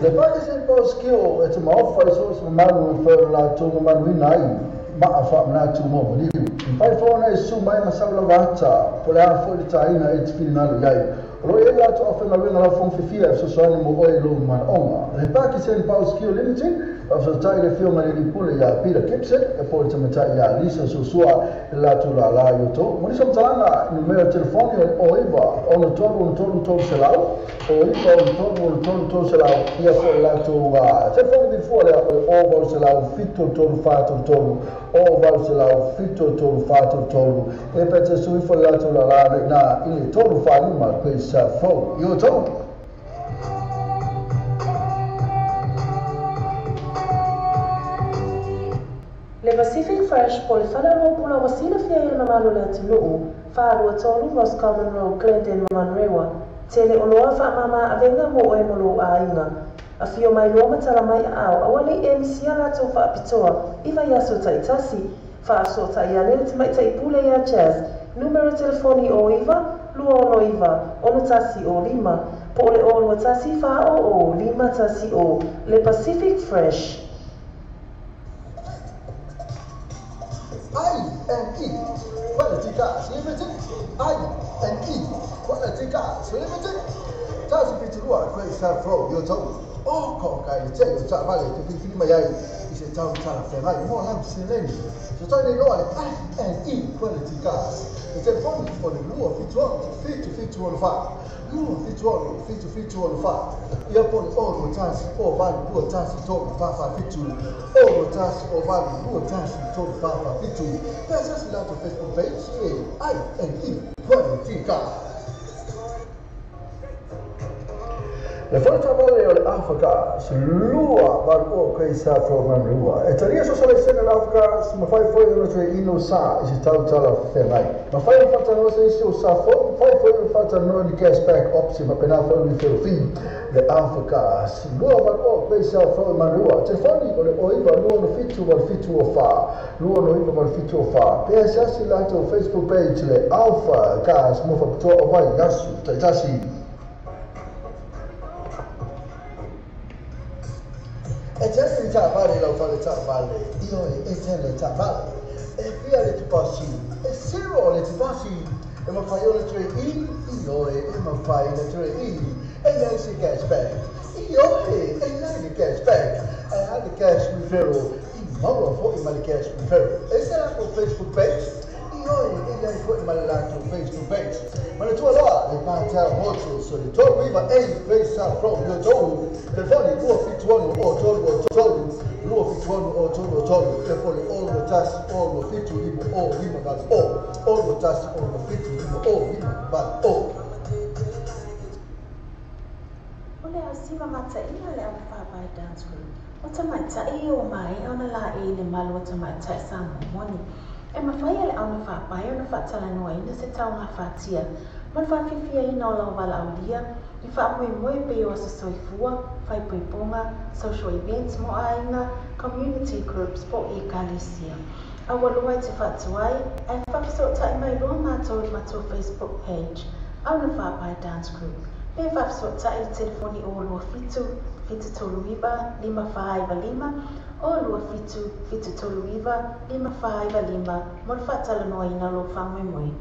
Le pake se po skio e te maofa e so se malu e whare la tōma manu ina ai maa wha mna tu mo liu. Pai whona e su mai masau la wata po le a fo i taina e te whiri nalu iai. Roi e la to awhenga wena la fong whiwhia so soane mo oi lo man onga. Le pake se po skio limiting after tai le fio mai li pule ya Peter Gibson e po te matai ya Lisa Susua la tu la la yo to. Mo so tanga numero telefoni o iva on tolu selau o iva on tolu selau ia fo la tu telefoni di fuori o va selau fitto tolu fatto tolu o va selau fitto tolu fatto tolu e per te sui fo la tu la na il tolu fa ma questa fo io to. Le Pacific Fresh po le whanaro pula wasina fia i mamalu le atunuu, whaarua tolu Roscommon Road, Glendale, Manrewa, tele oloa wha mama avenga mo oe molo a inga. A fio mai loa matala mai au, awale e misia lato wha apitoa, iwa yaso taitasi, wha aso taiane te mai taipule ya jazz, numero telefoni o iwa, lua ono iwa, ono tasi o lima, po le ono tasi wha o lima tasi o, Le Pacific Fresh. I&E Quality Gas Limited. I&E Quality Gas Limited. Tazi piturua kwa isafro yoto. Oko kai te yo ta vale te piti mai ai. Ise tau tala fe mai mo lam sileni. So tai no I&E Quality Gas. E telefoni for the lua fitu on fa. Lua fitu on fa. Ia poni o tasi o vale lua tasi to fa fitu. O tasi o vale lua tasi to fa fitu. Pesa si lato Facebook page I&E Quality Gas. Le forza vale o le Africa lua barco che sa from lua e taria so sale sene l'Africa ma fai foi no tre ino sa si tala femai ma fai fatta no se si sa fai foi fatta no di cashback option ma pena foi di fin le Africa lua barco che sa from lua telefoni o iva lua no fitu o fa lua no iva mal fitu o fa per si lato Facebook page le Alpha Gas mo fa to o vai nasu tasi. E già si sa fare la fare vale, io e te le vale, e via le passi, e se vuole ti passi, e ma fai le 3 io e ma fai le 3 e lei si cashback, io e lei di cashback, e ha di cash referral, in modo fuori ma di cash referral, e se la con Facebook page, io e lei fuori ma la con Facebook page, ma le tue là, le pantare molto, so di torno viva e questa proprio torno, telefoni lua fituano o tolu lua fituano o tolu telefoni o tasi o fitu lima bal o tasi o fitu lima bal o. Ole asima mata ina le afa by dance group. Ota mata o mai ona la e le malu ota mata sa moni. E mafai le ona fa by ona fa tala no ina se taunga fatia. Man fa fifia ina ola wala aulia. I wha moe pe o sa soifua, whai puipunga, social events mo ainga, community groups po I Galicia. A walua te whatuai, e whapasota mai roa mātou I mātou Facebook page, au na whapai dance group. Me whapasota I telefoni o lua fitu toluiva, 555, o lua fitu toluiva, 555, mon whatala noa ina lo whamoe moe.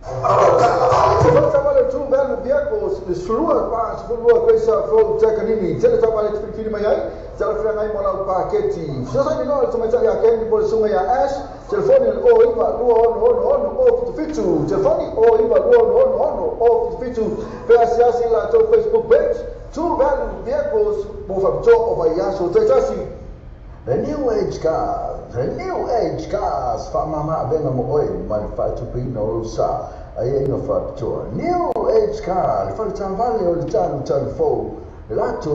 Trabalha tu velho vehicles, strua pas pulua coisa from Takanini, tele trabalha te fili mai ai, tele franga ai mola o paquete. Se sai no, tu meta ya kendi por sunga ya ash, telefone o iva no o fitu, telefone o iva no o fitu, pe asiasi la to Facebook page, tu velho vehicles, mo fa to o vai yaso tetasi. The new age cars, fa mama venga mo oi, ma fa tu pino rusa, ai no fa to. New age car, fa tanvale o tan fo. Lato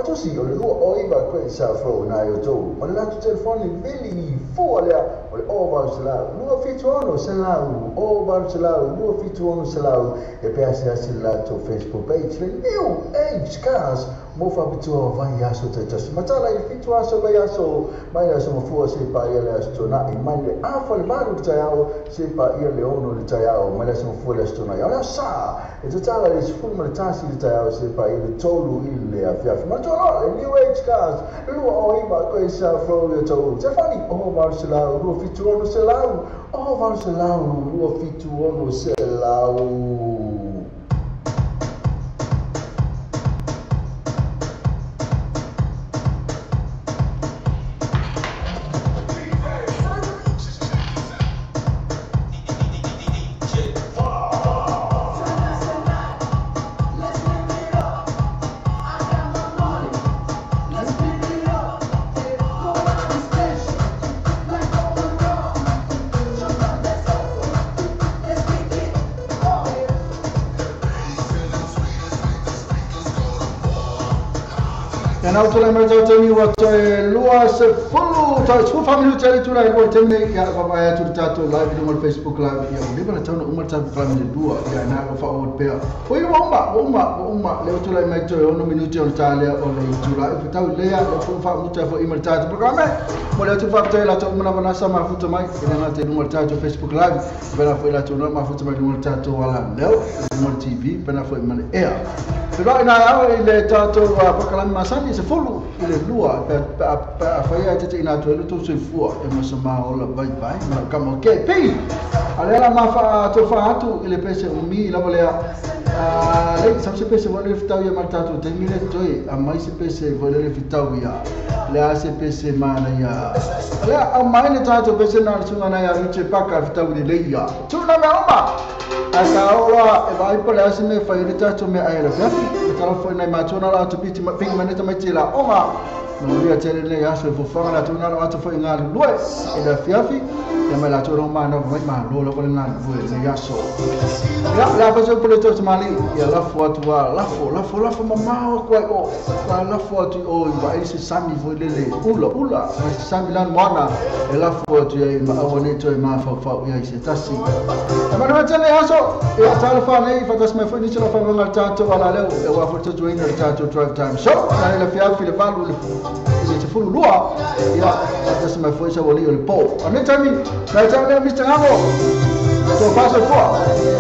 tu si o oi va questa fo na io to. Ma lato telefoni belli fuoia, o va sala. Lu fituono sala, o va sala, lu fituono sala e pensa lato Facebook page. The new age cars mo fa bitua vai aso te tasi matala I fitu aso vai aso mai aso mafua se pa ia le aso tona I mai le afa le maru te ao se pa ia le ono le te ao mai aso mafua le aso tona ia sa e te tala le sifuru ma le tasi le te ao se pa ia le tolu I le afiafi ma tolo le New Age cars lua o ima koe sa fro le tolu te fani o maru se lau lua fitu ono se lau o maru se lau lua fitu ono se lau Now to let me tell you what Luas full to two family tell you like what tell me ya baba to tato live no Facebook live ya ndi bana tano umar tato family dua ya na ko fa o pe o yo umma le to let me tell you no minuti on tale on July if taw le ya ko fa muta fo imar tato programme mo le to fa tell la to mna bana sama futa mai ina na te umar tato Facebook live bana fo la to no ma futa mai umar tato wala leo umar TV bana fo imar air pero ina ya le tato pakala masani fulu ile lua pa faia tete ina to le to se fua e mo sama ola vai ma kamo ke pi ale la ma to fa atu ile pese mi la volea le sa se pese vole fitau ya martato te mi le toi a mai se pese vole fitau ya le a se pese mana ya le a mai le tato pese na sunga na ya riche paka fitau di le ya tuna me oma aka ola e vai pole asime fa ile tato me ai la fiafi tala foi na matona la to biti ping maneta mai la onga no ria tele le aso fo fanga la tuna la to foi ngal lue e da fiafi e mai la to no ma no vai ma lo ko ngal lue le aso la fa so pole to mali ya la fo tu la fo mama ko o la fo tu o va ese sami vo le ula sami lan mona e la fo tu e ma awone to e ma fa ya ese tasi ma no tele aso e tala fa nei fa das me foi ni la fa ngal tato wala le e wa fo to join el tato drive time show na le fiafi le valu le se fulu lua ya das me foi sa wali le po anetami na tele Mr. Amo to paso fo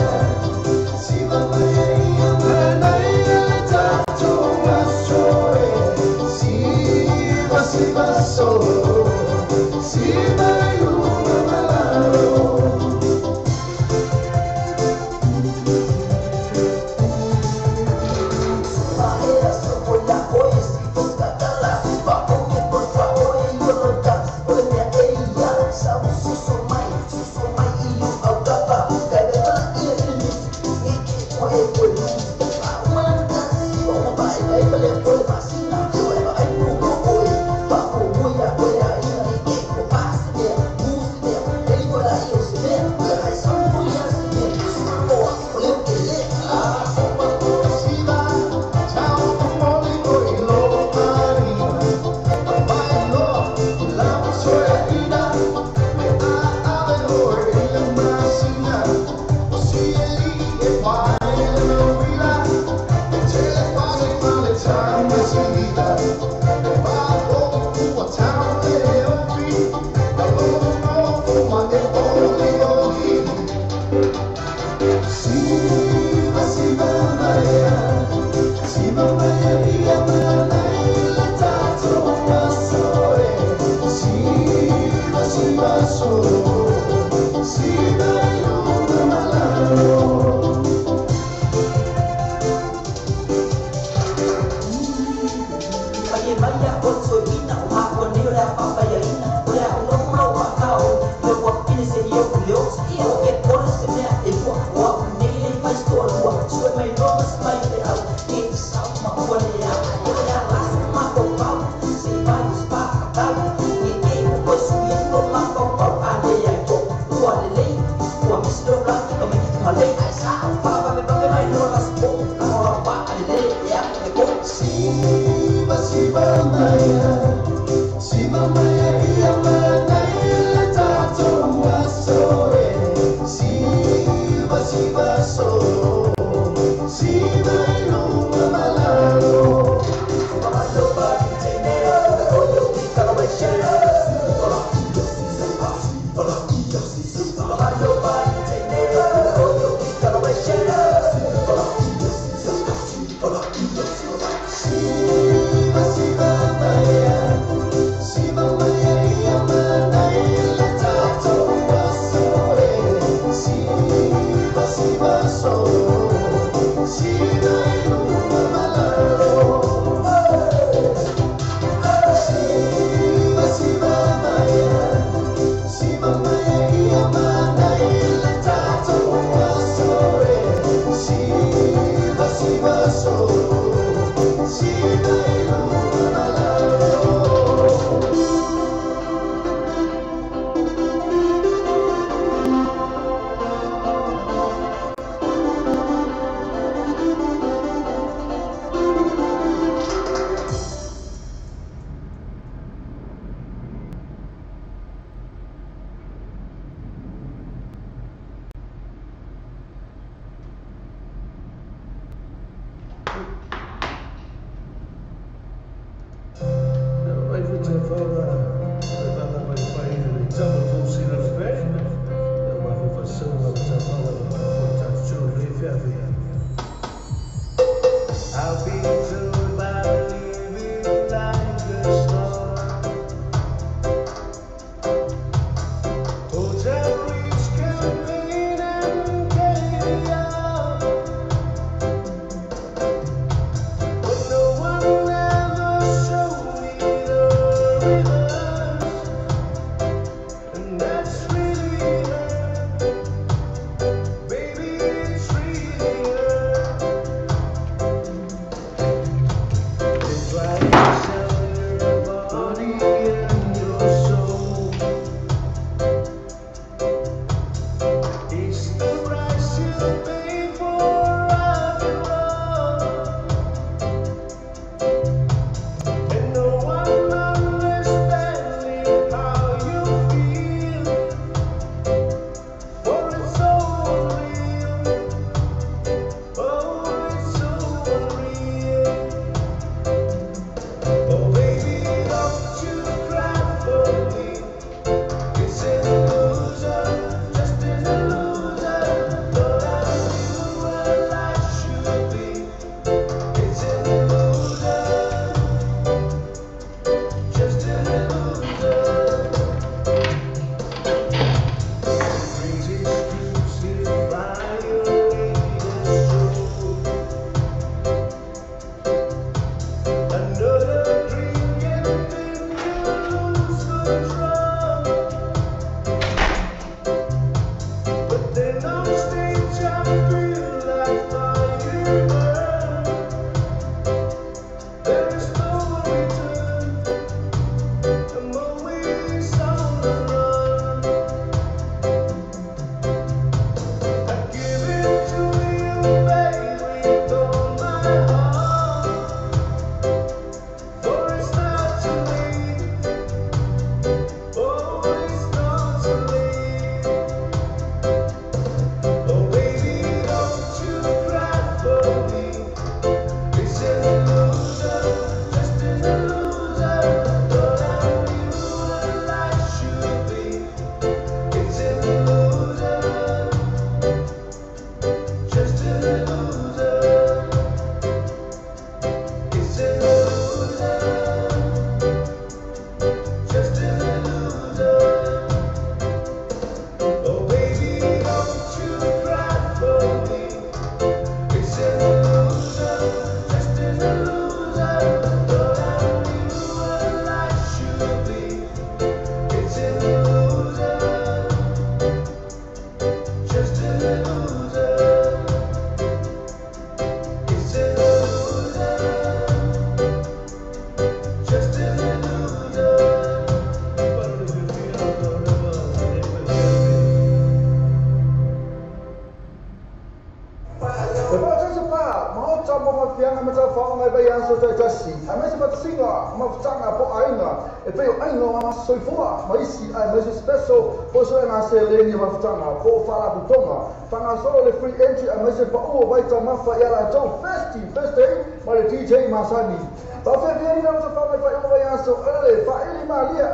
DJ Masani. Tapi dia ni nama sebab mereka yang bayar so Fa'ili Malia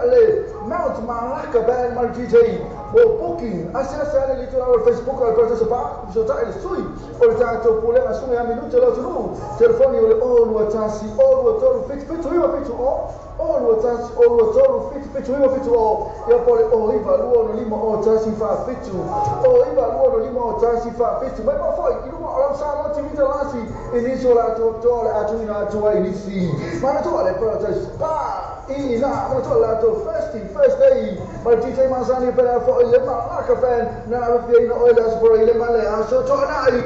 Mount Malacca band mal DJ. Booking asal-asal ni itu awal Facebook kalau sebab so tak ada sui. Oleh tu boleh langsung yang minum jalan dulu. Telefon ni oleh all watasi all water fit all watasi all water fit ya boleh iba luo lima watasi fa fit iba luo lima watasi fa fit. Mereka foi itu orang sama TV telasi ini solat tu oleh atuina tua ini si. Mana tu oleh proses ini nak mana tu lah tu first day. Mal DJ Masani pada foi lema Malacca fan na via ina oilas por ile male aso to nai.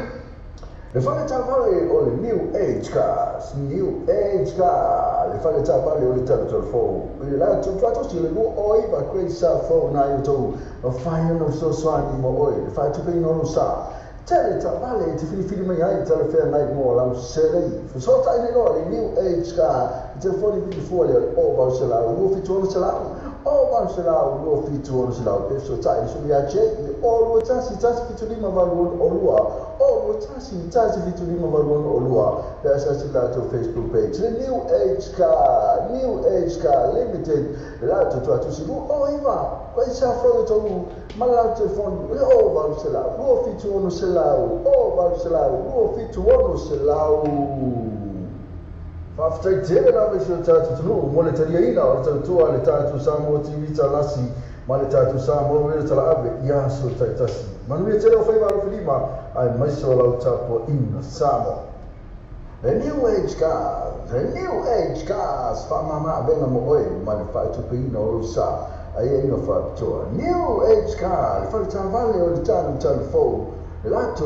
Le fare chavale o le new age cars, le fare chavale o le telefono. Le la tu si le nuo oi va questa phone na io tu. Ma fai non so swani mo oi, le fai tu che non lo sa. Tele chavale ti fili mai ai telefono mai mo la serei. So ta ne no le new age car, i telefoni di fuori o va se la nuo fitto se la. O va se la nuo fitto se la. Penso sai su via c'è o lo si fitto di ma va o lua. Oh, tasi vitu lima baruan olua. Biasa sila tu Facebook page. The New Age Car Limited. La tu sibu. Oh, iba. Kwa isa flow tu malam telefon. Oh, baru selau. Ruo fitu ono selau. Oh, baru selau. Ruo fitu ono selau. After tele na visho tatu tu mole taria ina o tu ale tatu samo TV talasi. Male tatu samo mole tala ave. Ya so tasi. Manuia tele o fai baru filima. Ai mai so lau tapo ina samo. The New Age Cars, fa mama venga mo oi, ma le fai tu pina o sa. Ai ina fa to. New Age Car, fa tavale o le fo. Lato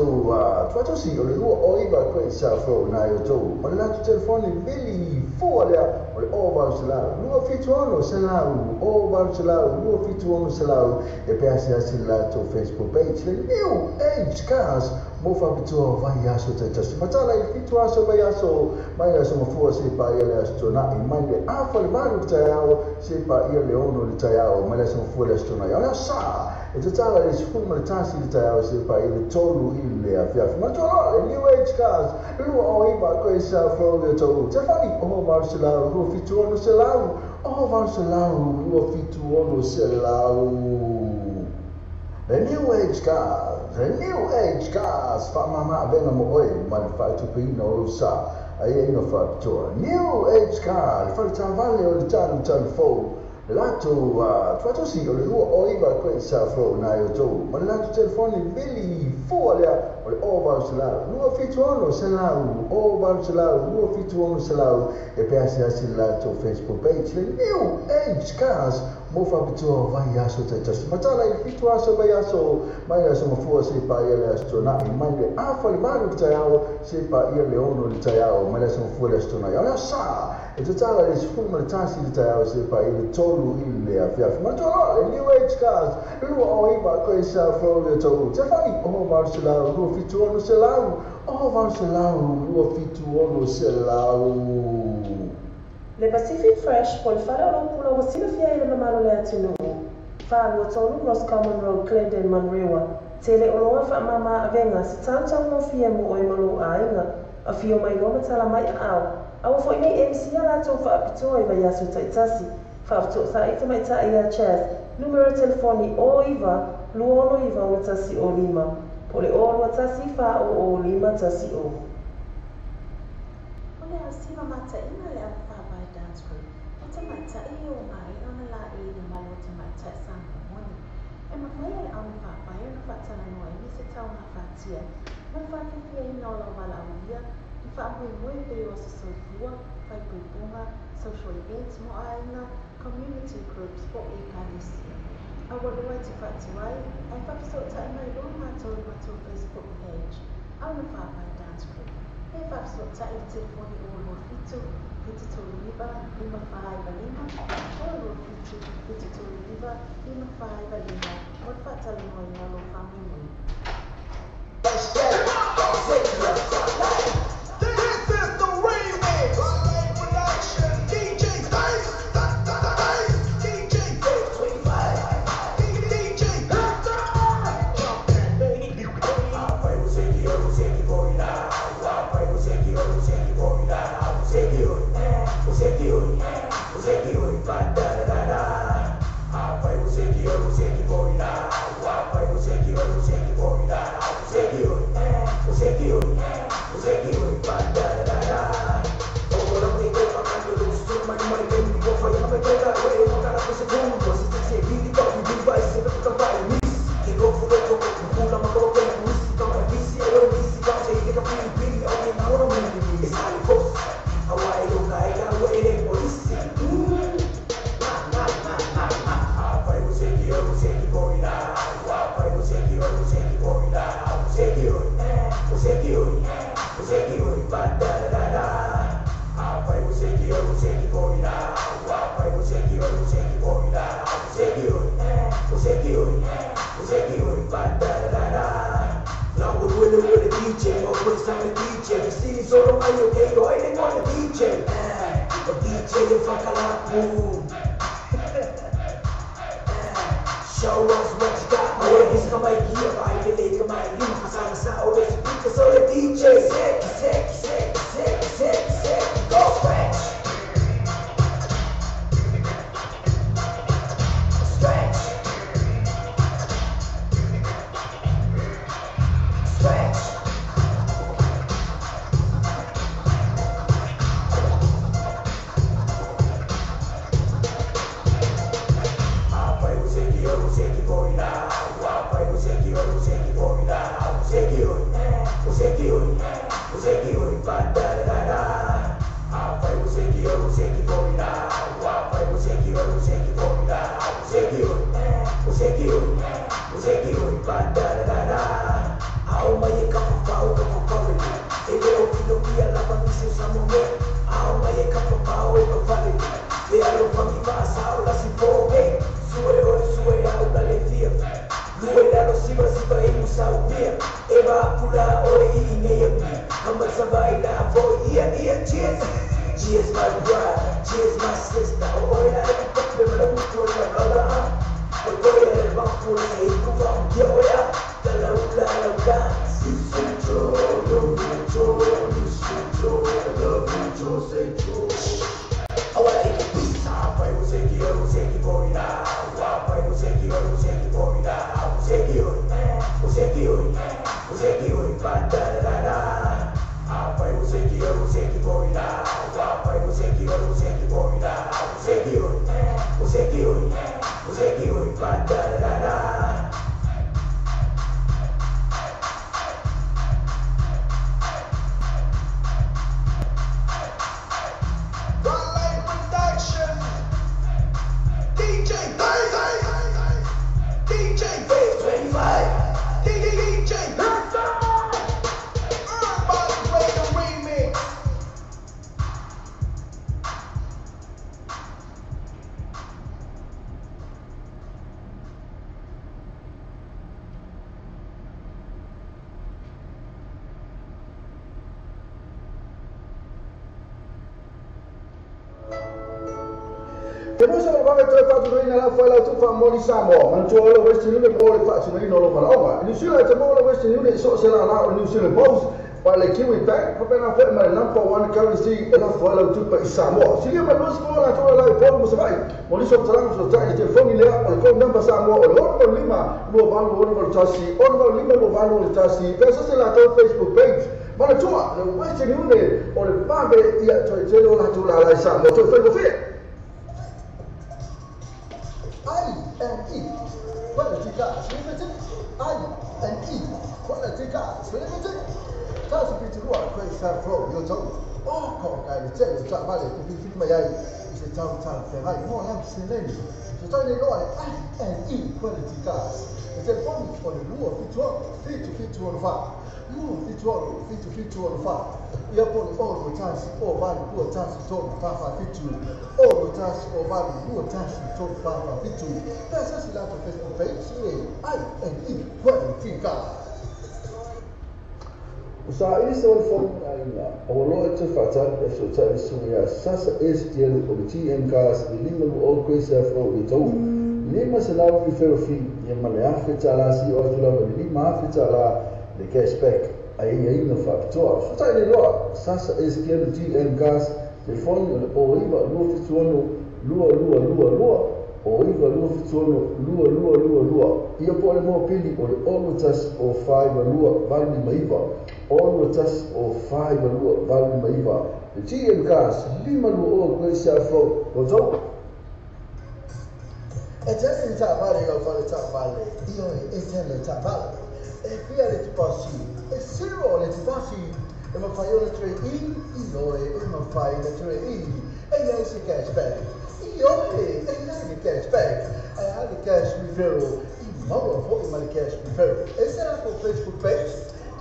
tu si o le oi ba ko sa fo na yo to. Ma lato telefoni bili fo le o le over sala. Lu fitu ono sala, over sala, lu fitu ono sala. E pe asi lato Facebook page, the New Age Cars. Mo fa bitua vai aso tasi matala I fitu aso vai aso mai aso mafua se pa ile aso na I mai le afa le baru tayao se pa ile ono le tayao mai aso mafua le aso na ya sa e tala le sfu mai tasi le tayao se pa ile tolu ile afia matala le New Age Cars lu o iba ko isa fo le tolu te fani o Marcela lu fitu ono selau o Marcela lu fitu ono selau. The New Age Cars, fa mama venga mo oi, ma le fai tu pina o sa. Ai ina fa to. New Age Car, fa tavale o le telefo. Lato si o le oi ba ko sa fo na yo to. Ma lato telefoni bili fo le o le over sala. Lu fitu ono sala, over sala, lu fitu ono sala. E pe asi lato Facebook page, the New Age Cars. mo fa bitua vai aso te tasi matala I fitu aso mai aso mafua se pa ia le aso na I mai le afa le malu te ao se pa ia le ono le te ao mai le aso mafua le aso na ia sa e te tala le sifu ma le tasi le te ao se pa ia le tolu I le afiafi ma tolo le New Age cars lua o ima ko I sa fo le tolu te fai o ma se lau lua fitu ono se lau o ma se lau lua fitu ono se lau Le Pacific Fresh po le whara o pula o sila fia I le mamalo le atinu. Whālua tonu Ross Common Road, Glendon, Manrewa. Tele o loa wha mama avenga se tāntau no fia mo oi malo a inga. A fio mai loma tala mai a au. Awa fo nei MC a lato wha apitoa I vai aso taitasi. Whafto sa ita mai ta ia chaz. Numero telefoni o iwa, luono iwa o tasi o lima. Po le o lua tasi wha o lima tasi o. O le asima mata ina le awa dance group. Ota mata I o mai ona la I le malo ta mata sama moni. E mawhai le au wha pai ona whatana noa I se tau na whatia. Man whakifia I nola wala awia. I wha mui pe o se soifua, whai pupunga, social events mo aina, community groups po I kanisia. A walua te whatuai, ai whapsota I mai roma tori mato Facebook page. Au na wha pai dance group. E whapsota I telefoni o lo fitu, Fititoliva, Lima 5 Lima, Olo Fitu, Fititoliva, Lima 5 Lima, what Fatalimo Yellow Family. This is the remix. Production. DJ Dice. DJ 25. DJ Show us what you got, boy. He's come right here, right? They make come right here. Cause I'm the all this speaker, so the DJ sick, go stretch. Stretch. Cheers my bride, cheers my sister. Oh, yeah, I'm fucking with a fool like Allah. But go ahead and walk for the hate of all. Yo, yeah, the love, you say true, say true. Oh, I like it. I pray with say you for you now. I pray with say you for you now. Say you, but da. I pray with say you for you now. I pray with say you for you now. Say you, but da. DJ mo sa ba to fa tu ina la fa la tu fa mo ni sa mo man to lo Western Union mo le fa tu ina lo fa la New Zealand te mo lo Western Union so se la New Zealand Post pa le Kiwi Bank pa pena fa ma number 1 currency e la fa la tu pa Samoa si le ma lo sko la to la po mo se vai mo ni so tsara so tsara te fo ni le o ko number Samoa o lo lima lo va lo tasi o lo lima lo va lo tasi pesa se la to Facebook page mana tua le Western Union o le pabe ia to te lo la tu la Samoa to fa fe I-N-E, politica, limited, I-N-E, politica, limited. That's a bit of what I say from your tongue. Oh, God, I tell you, that money to be fit my eye. It's a town, I know I'm saying. So tell you what, I-N-E, politica. It's a point for the rule of fit to on fire. Rule fit to on fire. Ia pole o tasi o vale o tasi to papa fitu o tasi o vale o tasi to papa fitu pesa si la to Facebook page I-N-E politica usa ini so form ainda o lo te fata e so ta suya sasa STL o TM gas de lima o coisa fro de to lima se la vi ferfi e male afeta la si o tu la lima afeta la de cashback aí no factor so tá ele lá sasa SQL GM gas telefone o iva lua fitsuano lua o iva lua fitsuano lua ia pole mo pili o always o 5 lua vale maiva always o 5 lua vale maiva the GM gas lima lua o coisa fro o zo e tele ta vale lo fare ta vale io e tele ta vale e qui alle passi e zero le passi e ma fai le 3 e ma fai le 3 e lei si cashback io e lei di cashback e ha di cash referral e ma poi ma di cash referral e se la Facebook page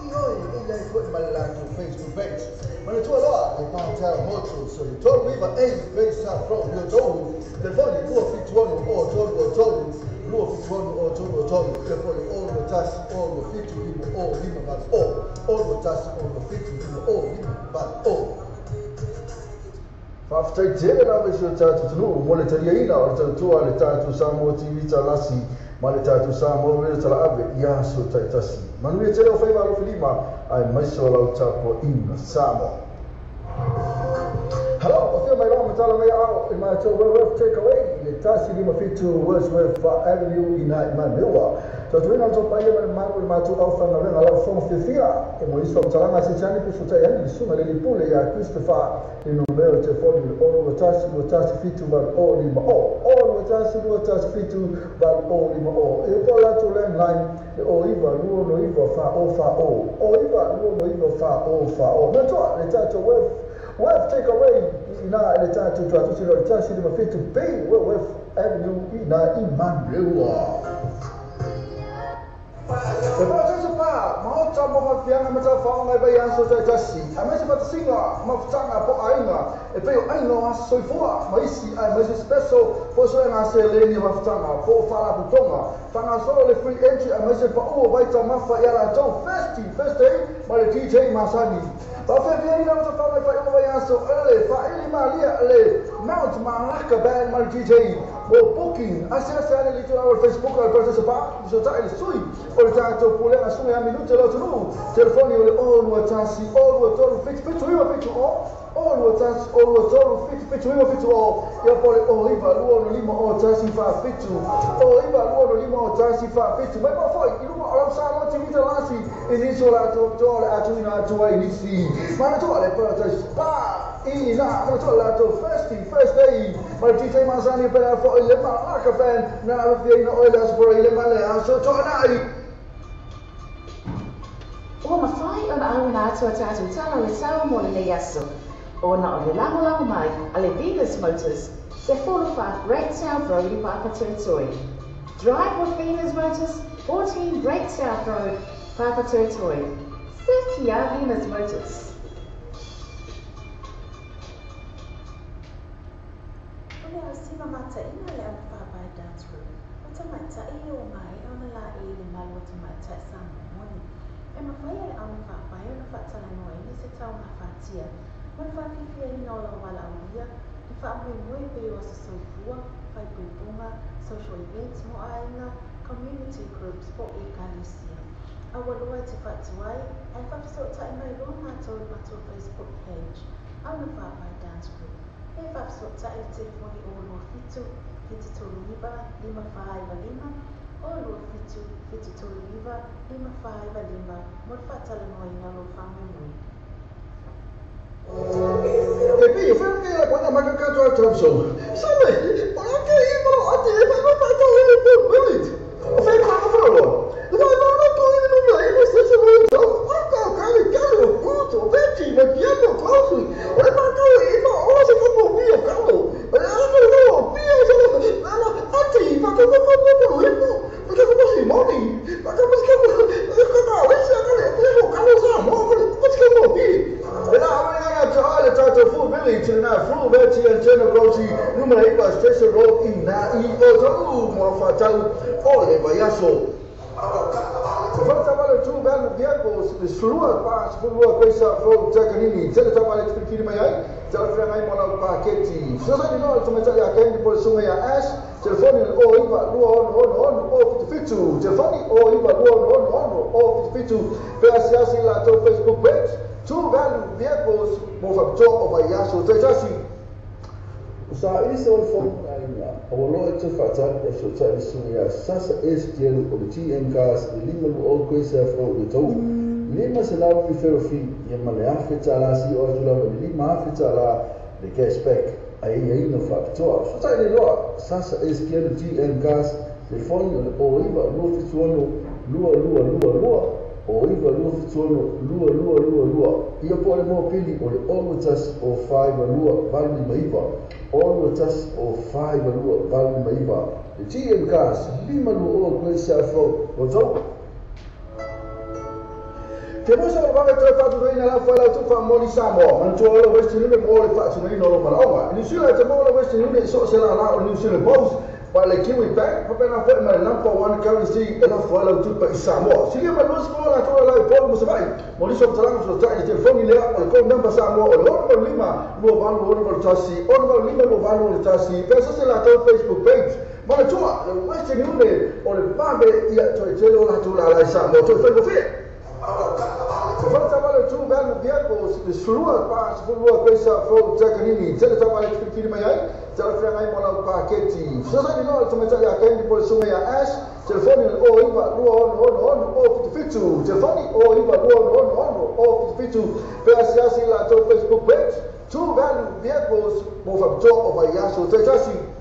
io e lei poi ma la Facebook page ma tu allora e parta molto so you told me but hey based out from your told the funny go fit one or told Lua fitwanu o tolu e poi o lo tasi o lo fitu lima o lima bal o lo tasi o lo fitu lima o lima bal o Faftai tele na vesho tatu tunu mo le taria ina o tua le tatu Samoa TV talasi ma le tatu Samoa le tala ave ia so taitasi manu e tele o fai malo filima ai maiso la utapo ina Samoa Hello, I feel my own tala mai au in my to take away le tasi lima fitu Wordsworth Avenue ina Manuwa. So tu ina to pai ma ma tu au fa na venga la fo fifia e mo iso talanga se chani pu so yani bisuma le pule ya Christopher in numero telefoni o tasi fitu ba o lima o tasi fitu ba o lima o e po la to landline o iva luo no iva fa o iva luo no iva fa o ma to le tato Web take away ina ile tatu silo tasi lima fitu pay Web Avenue ina Imanuwa. Sebenarnya sebab mau campur mafian macam faham apa yang sudah tasi. Amat sebab singa mafutang apa aina. Epeyo aina asoi fua maisi special poso yang asal leni mafutang apa fala butonga. Fanga solo le free entry amat sebab baita mafa ya la jauh first day mari DJ Masani. Bapak dia nak tahu apa yang so ele fa'ili malia ele Mount Malaka band mal DJ mo booking asal ele itu awal Facebook al proses apa so tak ele sui oleh tanto pule asum ya minuto lo tu telefoni ole all watasi all wator fix all wator fix ya pole iva luo no lima tasi fa fitu iva luo no lima tasi fa fitu mai ma foi ilu ma olam sa mo tivita lasi ini sola to atu ina atu inisi mana tu ale para spa ina mana tu la to first day mal DJ Masani para fo ile ma ka fan na via ina oilas for ile ma le so to nai O mawhai ona au na atua tātou tala le sao mo le yaso. O na o le lango mai a le Venus Motors, se 45 Great South Road in Papa Territory. Drive with Venus Motors, 14 Great South Road, Papa Territory. Setia Venus Motors. Ole asima mata ina le Papa Dance Room. Wata mata iyo mai ona la ile mal wata mata sama moni. E mawhai ale au Papa e ona fatala noa ina se tau na fatia. Mon fa fifia ina ola wala uia. Whaamui pe o sa soifua, whaipuipunga, social events mo ainga, community groups po e Galicia. Awalua te whatuai, ai whapsota i mai rona tau matua Facebook page, au na whapai dance group. E whapsota i telefoni o lua fitu, fitu tolu iba, 555, o lua fitu, fitu tolu iba, 555, mo whatala noi na lo whamui. E pia, foi que ela quando a marca cantou a tradução. Sabe? Olha que aí, mano, até vai para o limite. Foi que ela falou. Não tô indo no meio, você se vai então. Ah, cara, quero puto, vete, vai piano, claro. Olha para cá aí, olha se como via, cara. Olha, não, pia, ela até para todo mundo limpo. Porque como assim, mami? Porque como que full village na full village and general grocery número 8 Station Road in na I o mo fatau o le vaiaso. Falta vale tu belo vehicles slua pa slua coisa for takanini tele tama le fikiri mai ai tele fra mai mola paketi so sai no to meta ya kendi por sunga ya ash telefoni o iba on o fitu telefoni o iba on o fitu pe asiasi la to Facebook page two value vehicles mo factor of vaiaso tejasi Sa isso o foco ainda. O lo te fatal e so tali suya sasa STL o TM gas de lima o coisa fro de tou. Lima se lá o ferro fi e male afeta lá si o tula de lima afeta lá de cashback. Aí no factor. So tali lo sasa STL TM gas de fondo o iba lo fituono lua o iva lua fituono lua ia pole mo pili o le omutas o 5 lua vali maiva omutas o 5 lua vali maiva le TM gas lima lua o coisa fo o tau te mosa o vale tre fatu reina la fa la tu fa moli samo man tu o west ni mo le fa ni no lo mala ni sila te mo le west ni so se la o ni sila boss Wale Kiwi Bank, papena foi my number one currency ela foi lá tudo para Samoa. Se lembra nós foi lá toda lá e pode você vai. Maurício Trangos no telefone lá, o com number Samoa, o número lima, no valo o número tasi, o número lima no valo tasi. Pensa se lá todo Facebook page. Mas tu, o West Union, o le pambe ia to telo lá toda lá Samoa, tu foi você. Falta vale tu belo vehicles, slua pa slua coisa for takanini, tele tama le fikiri mai ai. Telefone mai mola paketi. So sai no to meta ya kendi por sunga ya ash. Telefoni o iba on o fitu. Telefoni o iba on o fitu. Pe asiasi la to Facebook page. Two value vehicles mo factor of vaiaso tejasi.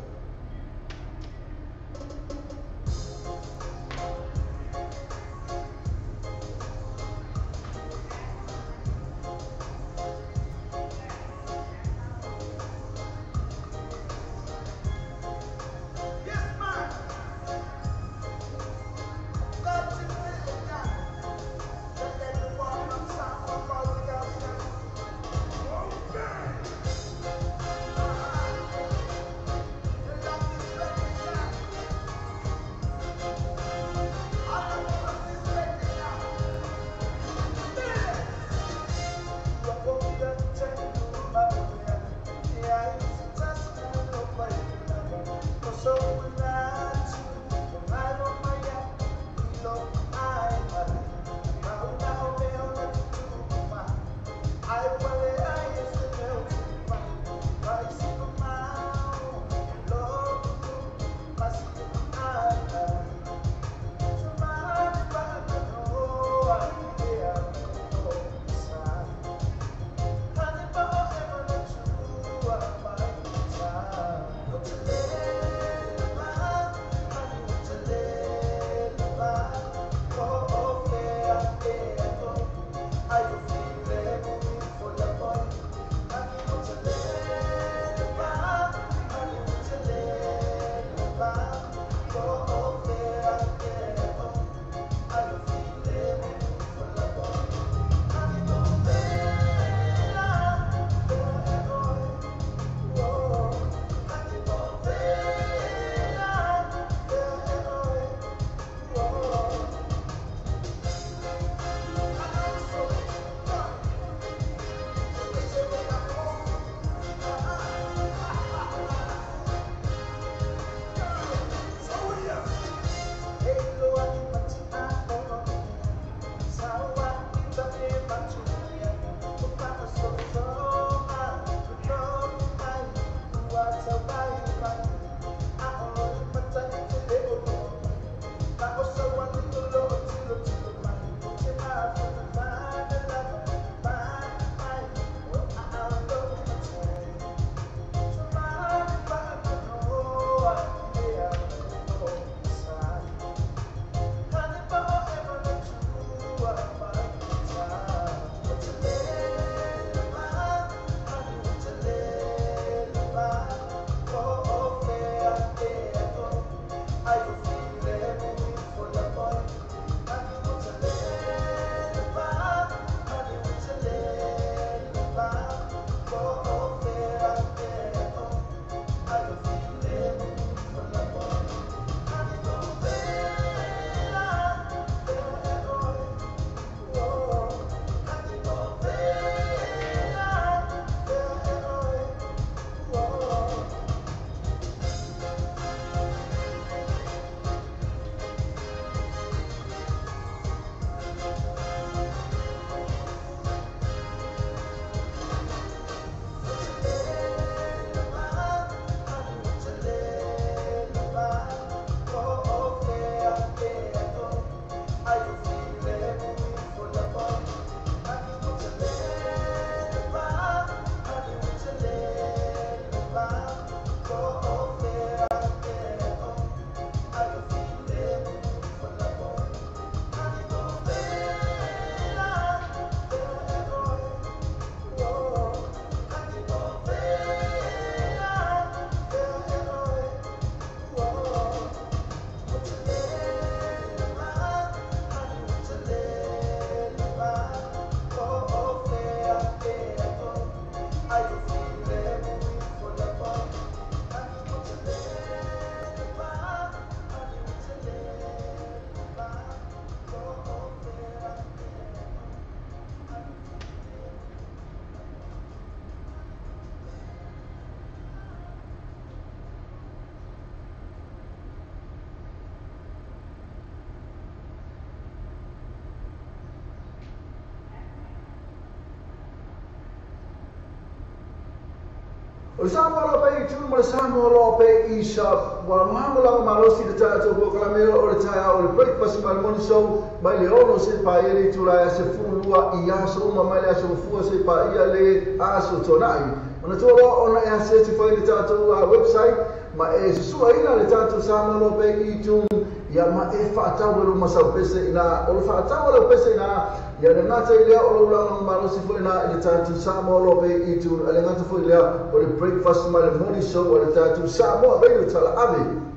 O Samoa pe I tunu ma Samoa pe I sa wa mamula malosi de tato ko kalamero o le taia o le breakfast ma morning show mai le ono se pa ele tula se fulua I aso ma mai le aso fu se pa ia le aso tonai ona tolo ona e se se foi le tato website ma e sua ina le tato Samoa pe I tunu ia ma e fa tawelo ma sa pese ina o fa tawelo pese ina ia le ngata I lea o lo ulanga malosi foi na le tato Samoa pe I tunu le ngata foi lea o le breakfast ma le morning show o le tato Samoa pe I tala ave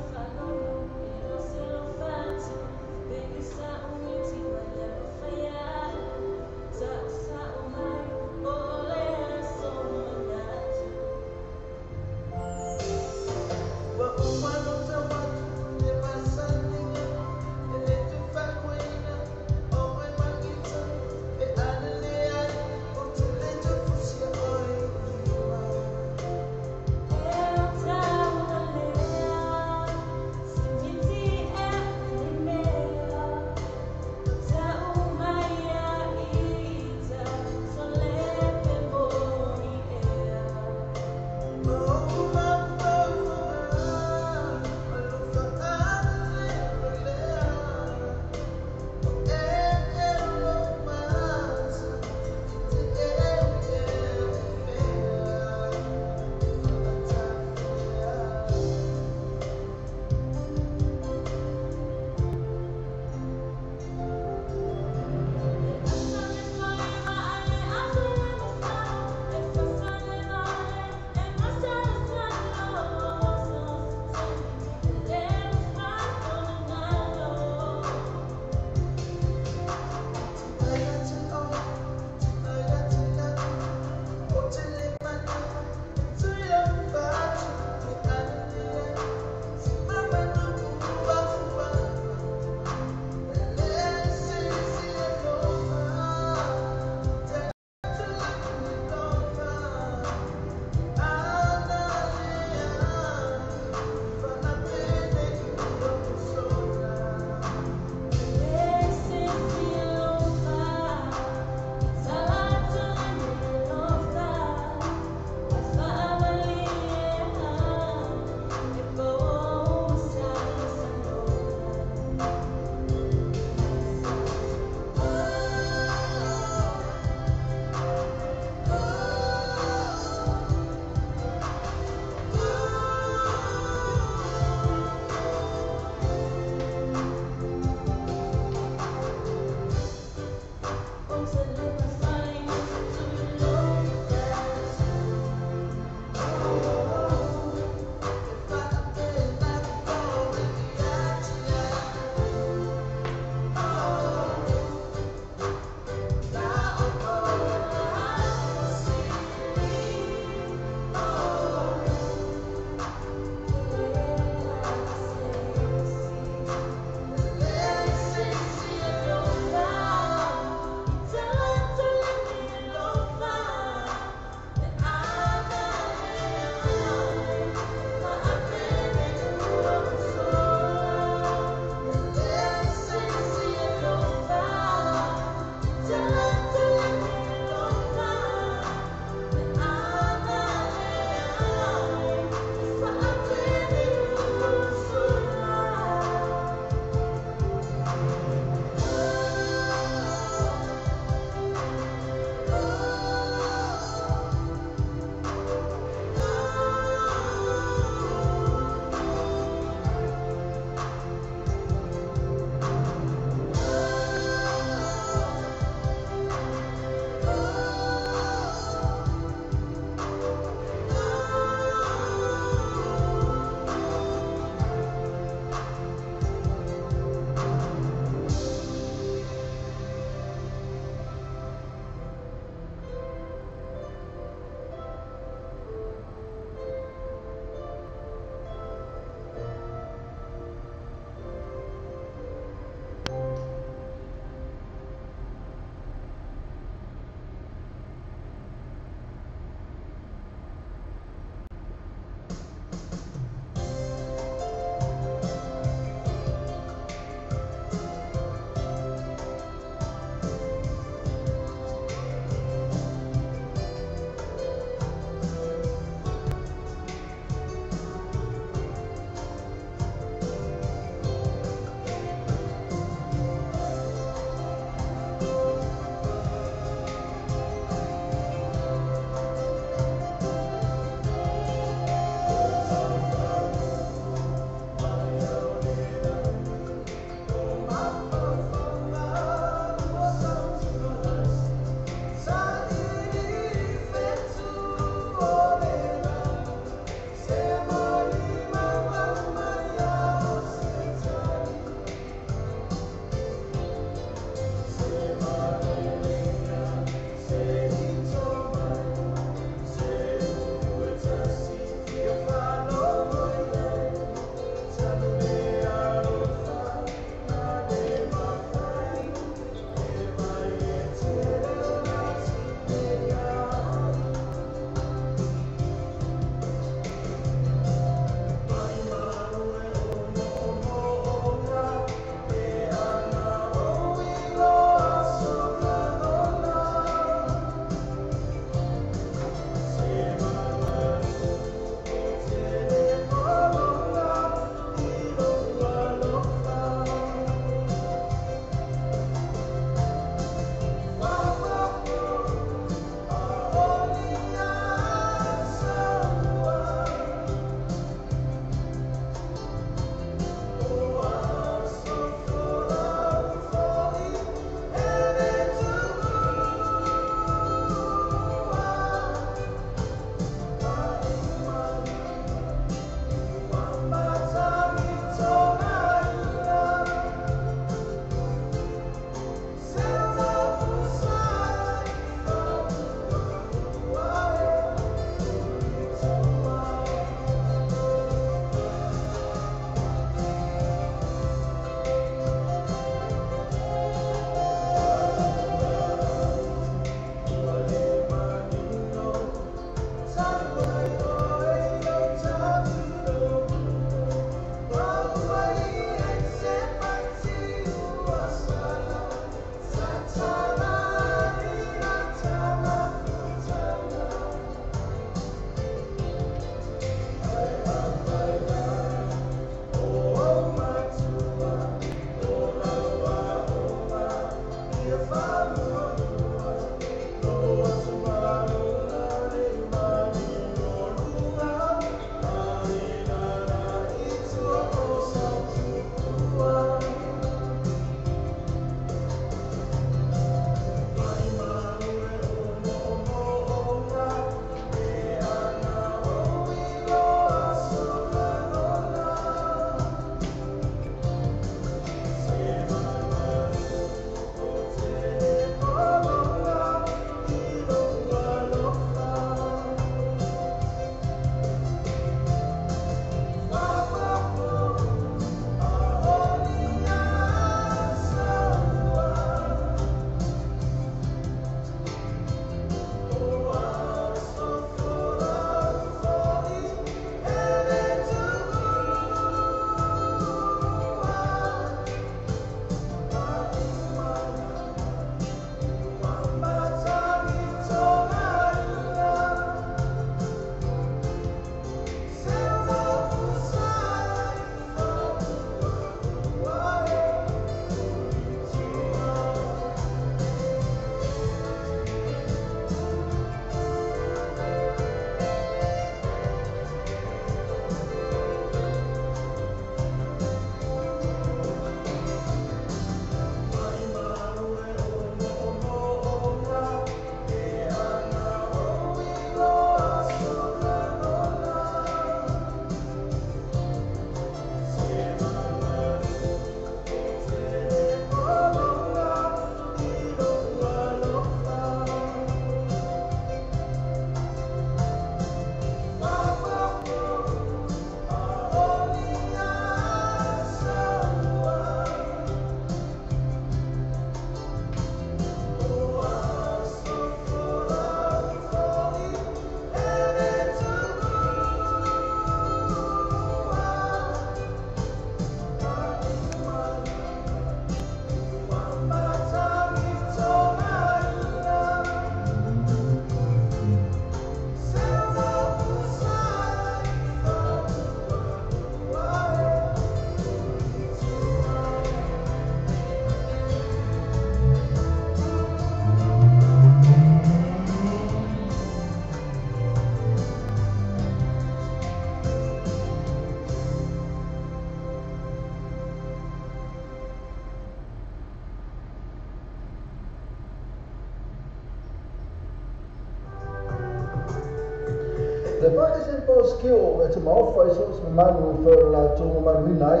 Le pāke se pau skio e te maofa i so se manu whera la tōnga manu nai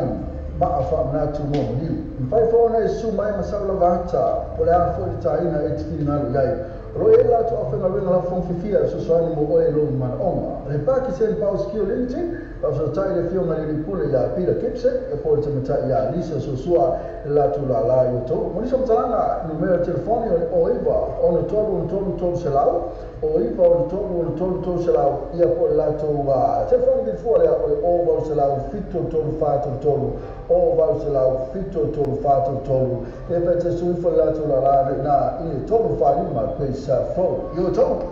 maa wha mna tu mo ni. Mwhai whaona e su mai masala vata o le a fwoi taina e te whiri ngalu iai. Roi e la tu awhenga ringa la whongwhiwhia so soani mo oe lo mana onga. Le pāke se pau skio limited, pau so tai le whionga li pule ia pira kipse e po le tamatai ia lisa so sua la tu la la i o tō. Moni sa mtalanga numero telefoni o iwa ono tolu se lau. O iwa o tolu se lau ia po le la tu telefoni ki fuare o le o vau se lau fito tolu whātou tolu. O vau se lau fito tolu whātou tolu. E pete suifo la tu la la na ili tolu whārima kwe sa fo. I o tolu.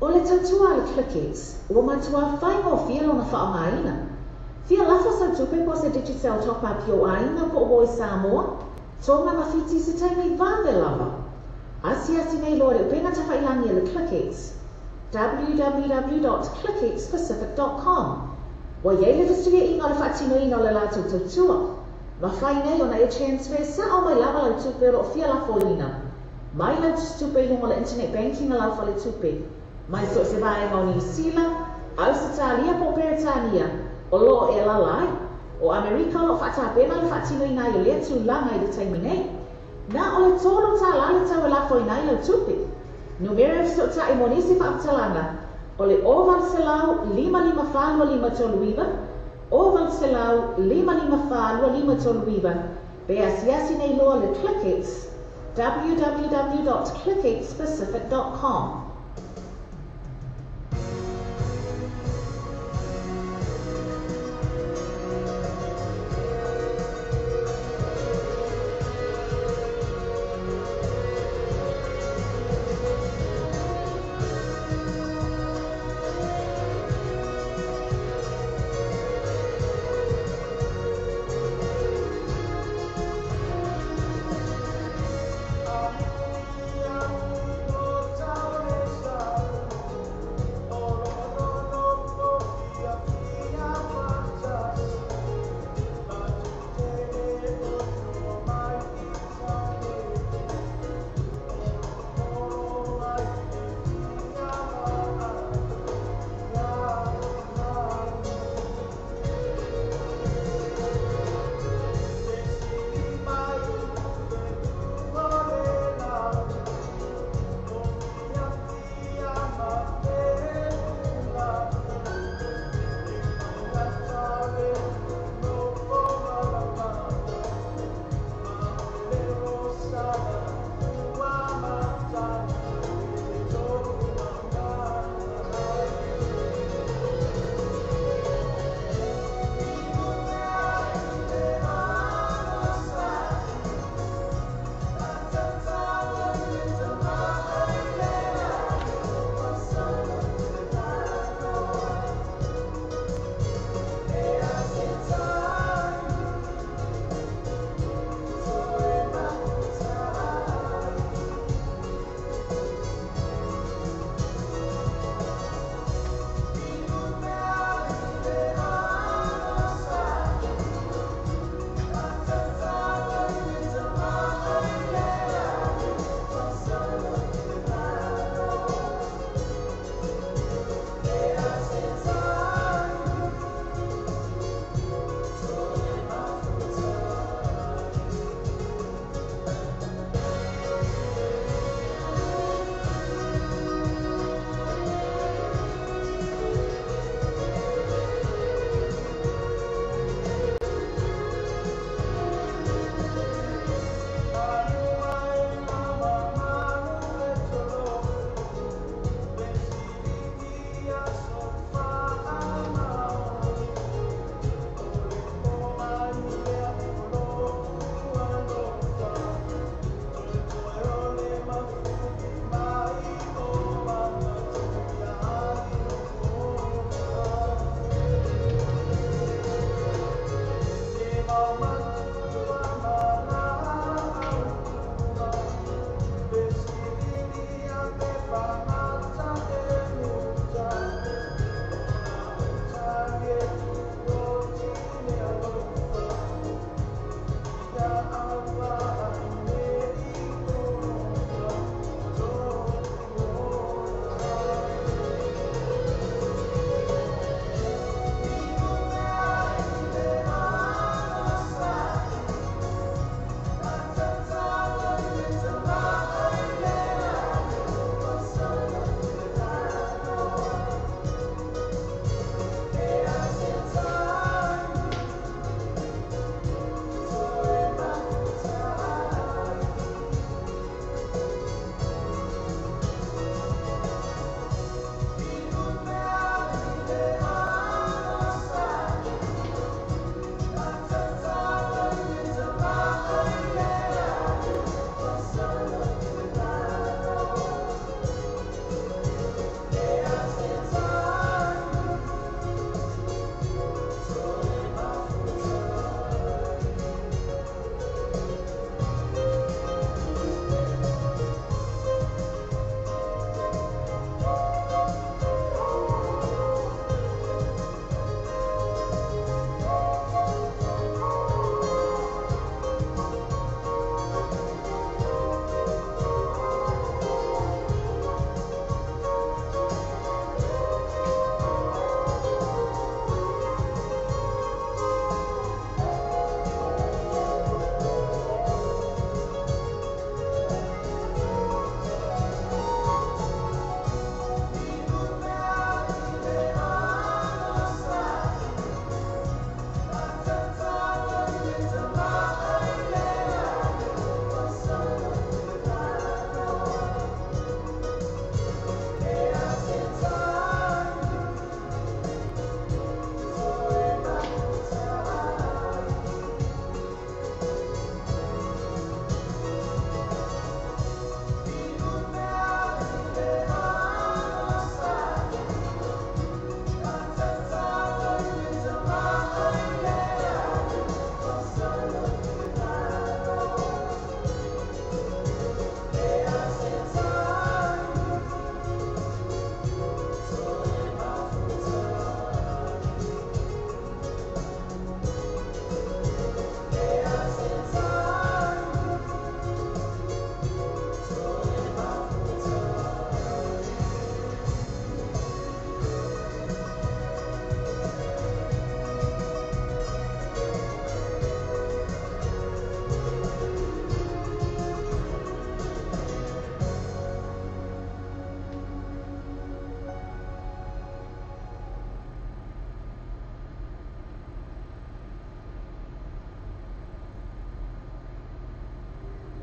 O le tautua le Clickix, ua matua whai mo fia lona whaamaina. Fia lafa sa tupe po se digital top-up yo aina po o i Samoa, tonga mawhiti se taimei vāne lava. Asi nei loa le upenga tawhailangi le Clickix. www.clickixpacific.com. Wa yei le vistuia inga le whaatino ina le lātou tautua. Ma whai nei o na e transfer sa o mai lava lau tupe ro fia lafo ina. Mai lau tupe lungo le internet banking a lau whale tupe. Mai so se vai ngau New Zealand, Australia po Peritania, o lo e la lai, o Amerika lo whata pena le whatino ina i lea tu langa i le taimi nei. Na o le tolo ta la le tau e lafo ina i lau tupe. Numero so ta i monisi whaatalanga, o le oval se lau 555 toluiva, oval se lau 555 toluiva, be asiasi nei loa le Clickix, www.clickixpacific.com.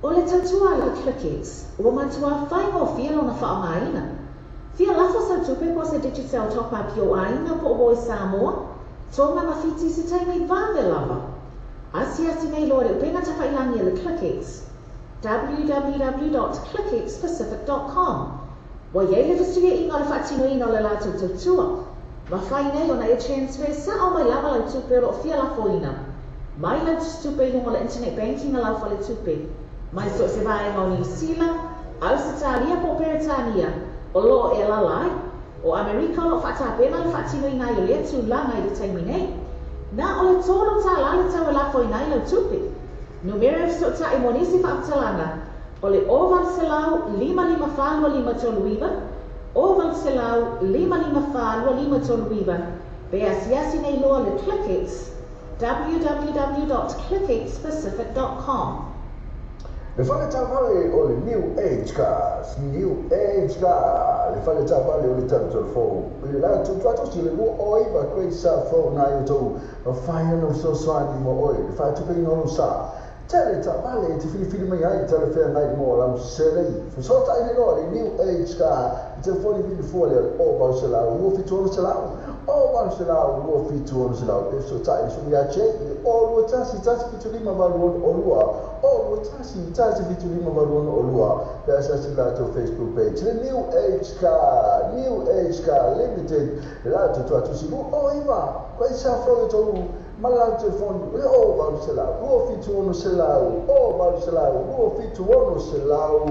O le tautua le Clickix, ua matua whaingo fia lona whaamaina. Fia lafo sa tupe po se digital top-up yo ainga po hoi Samoa, tonga mawhiti se taimei vāwe lava. Asi nei loa le upenga tawhailangi le Clickix. www.clickixpacific.com. Wa yei le vistuia inga le whaatino ina le lātou tautua. Ma whai nei o na e transfer sa o mai lava lau tupe ro fia lafo ina. Mai lau tupe lunga le internet banking a lau whale tupe. Mai so se vai o New Zealand, Australia po Peritania, o lo e lalai, o Amerika lo whaatapena le whaatino ina i lea tu langa i le taimi nei. Na o le tolo ta lale tau e lafo ina i lau tupe. Numero so ta i monisi whaatalanga, o le oval selau 555 toluiva, oval selau 555 toluiva, be asiasi nei loa le Clickix, www.clickixpacific.com. Le whare tāwhare o le New Age Cars, New Age Car, le whare tāwhare o le tautoro fōu. I le lau tūtuato si le mua oiwa koe sa fōu nai o tau, ma whai anau so soani mo oi, le whare tupe inono sa. Tele tāwhare te whiwhiri mai ai, tele whea ngai mo lau serei. Whasota i le noa le New Age Car, i te whori whiri fua le o bau se lau, ua fitu ono se lau. O bau se lau, ua fitu ono se lau. E so tai sumi a che, o lua tasi fitu lima valuon o lua. O tasi fitu lima valuon o lua. Pe asasi lato Facebook page. Le New Age Car Limited. Le lato tu atu sibu. O iwa, kwa isa froe tolu. Malau telefoni. Le o valu se lau. Ua fitu ono se lau. O valu se lau. Ua fitu ono se lau.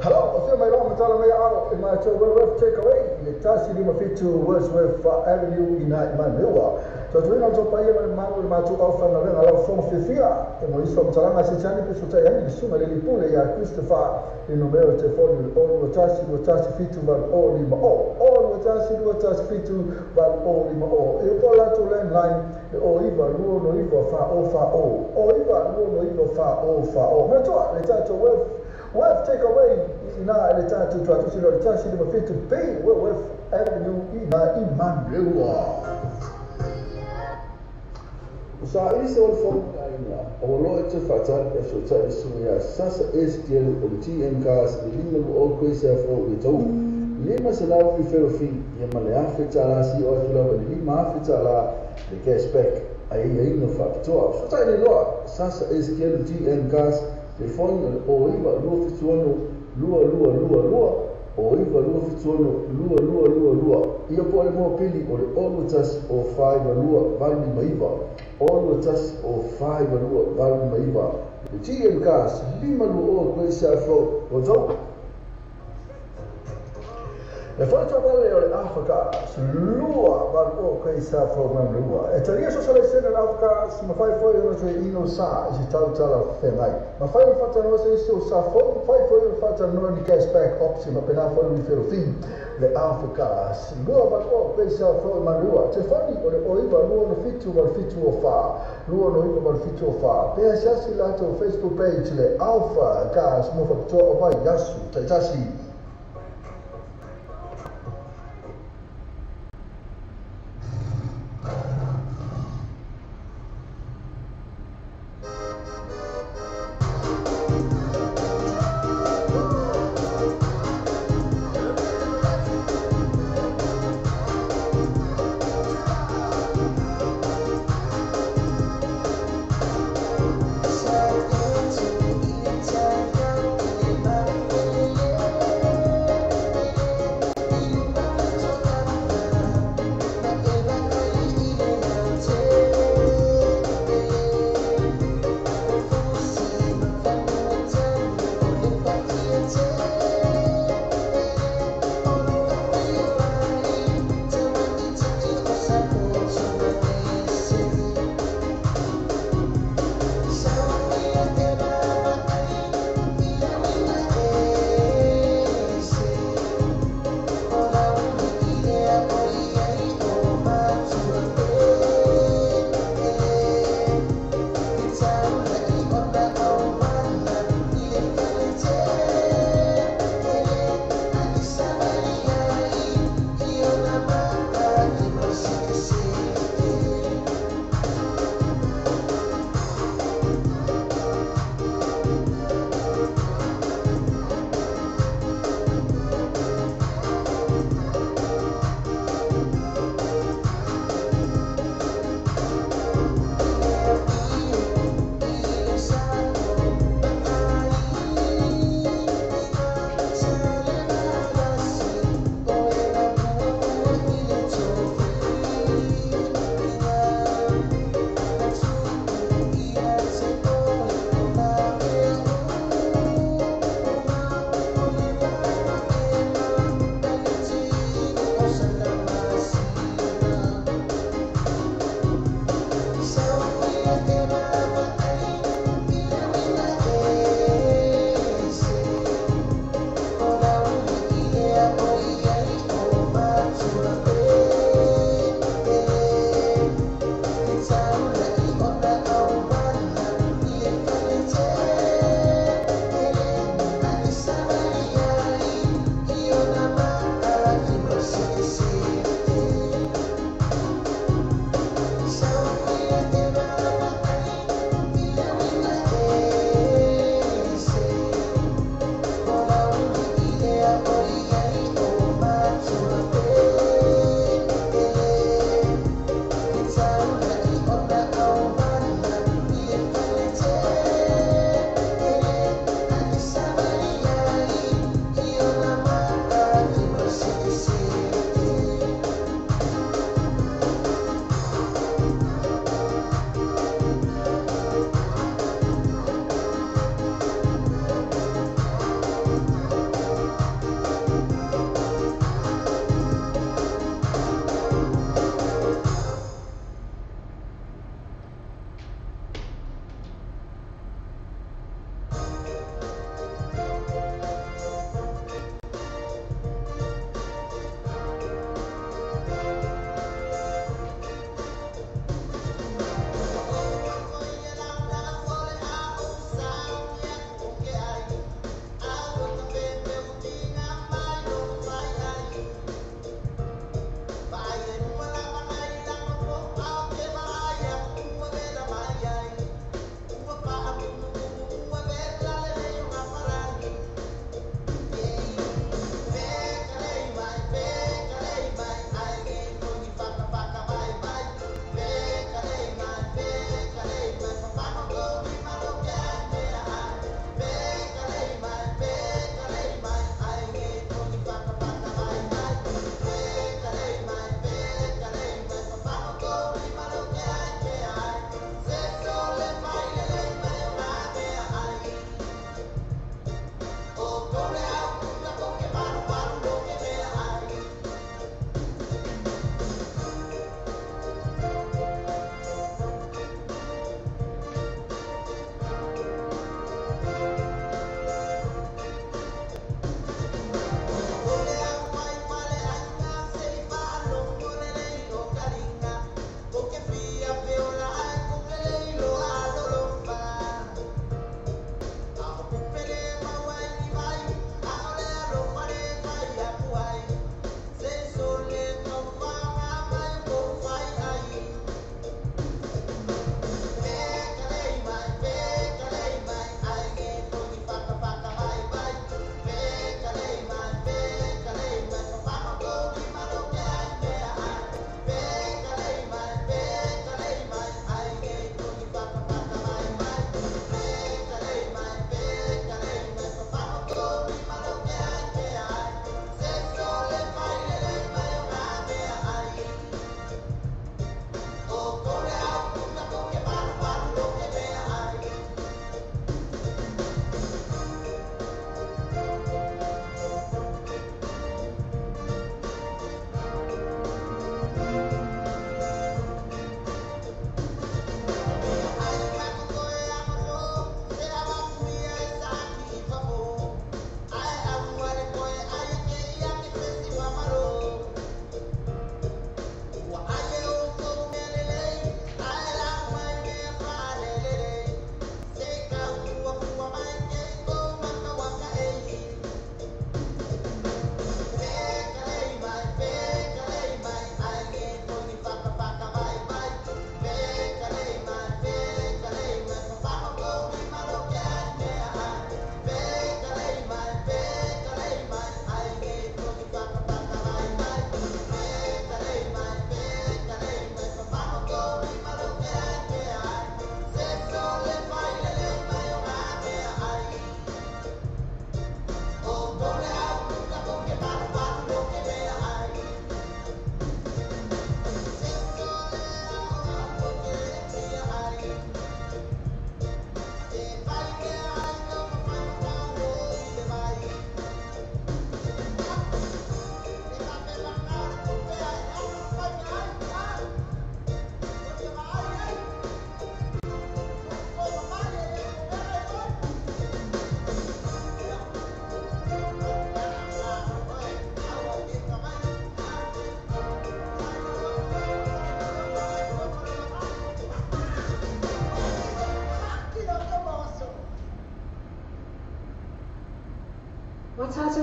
Hello, I feel my own metala mai ao in my Wordsworth takeaway. Le tasi lima fitu Wordsworth Avenue in Manoa. So tu ina topa ia mai mau le matu au whanga renga lau whonga whiwhia. E mo iswa mtalanga se tani pe so tai ani le suma le lipule ia Christopher i numero telefoni o lua tasi fitu val o lima o. O lua tasi fitu val o lima o. E po lato landline e o iwa luo no iwa wha o. O iwa luo no iwa wha o. Matua le tato Worth takeaway ina le tatu tuatu silo le tasi lima fitu Bay Worth Avenue ina Manoa. Sa isi o fo ina o lo te fata e so ta suia sasa STL o TM Cars de lima o coisa fro de tou. Lima se la fi ferofi e male afeta la si o la lima afeta la de cashback ai no factor. So ta le lo sasa STL TM Cars le fono o iva lua fituano lua o iva lua fituano lua ia po le mo pili o le olutas o 5 lua vali maiva olutas o 5 lua vali maiva le TM Cars lima lua o coisa fro o zo le foto vale o le Africa lua vali o coisa fro Manoa e taria so sale sena le Africa ma fai foi ono tre ino sa si tau tala fengai ma fai fata no se iso sa fai foi fata no ni cashback option ma pena foi ni fero fin le Africa lua vali o coisa fro Manoa te fani o le oiva lua no fitu o fa lua no iva val fitu o fa pe asasi lato Facebook page le Alpha Gas mo fa o vai yasu taitasi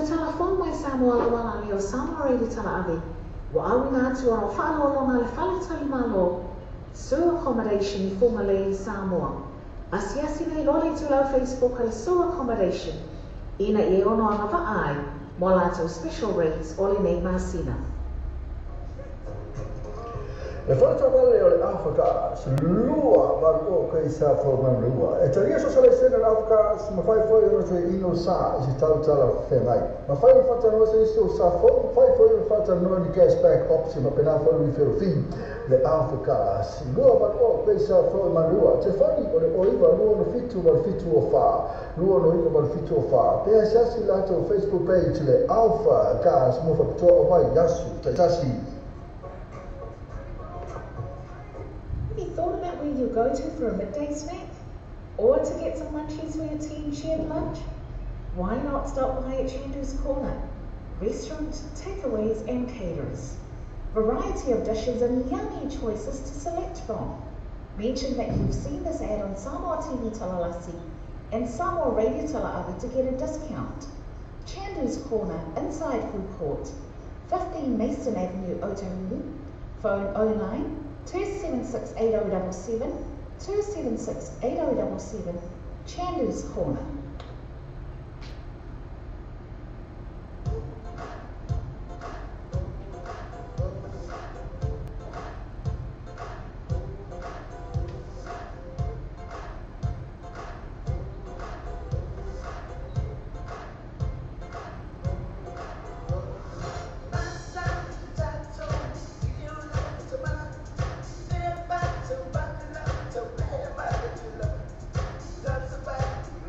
telefon mai Samoa la wala leo Samoa reidi tala ave. Wa awina atu o whaalolonga le whale tali malo. Sewer accommodation I Fumale I Samoa. Asiasi nei lole tu lau Facebook le sewer accommodation. Ina I ono anga wa ai, mo lato special rates o le nei masina. Le whata wale o le Afrika, si lua maru o kei sa whau manrua. E taria so sale sena le Afrika, si mawhai whai ono tue ino sa, I si tautala whengai. Mawhai o whata noa se isi o sa whau, mawhai whai o whata noa ni cashback option, ma pena whau I whiru fin. Le Afrika, si lua maru o kei sa whau manrua. Te whani o le oiwa lua no fitu wal fitu o wha. Lua no iwa wal fitu o wha. Pea siasi lato Facebook page le Alpha Gas mo whapitoa o wai yasu, te tasi. Have you thought about where you go to for a midday snack? Or to get some munchies for your team shared lunch? Why not stop by at Chandu's Corner? Restaurant, takeaways and caterers. Variety of dishes and yummy choices to select from. Mention that you've seen this ad on Samoa TV Talalasi and Samoa Radio Talaavi to get a discount. Chandu's Corner, inside food court, 15 Mason Avenue, Otahuhu. Phone 09 276 8077, 276 8077, Chandu's Corner.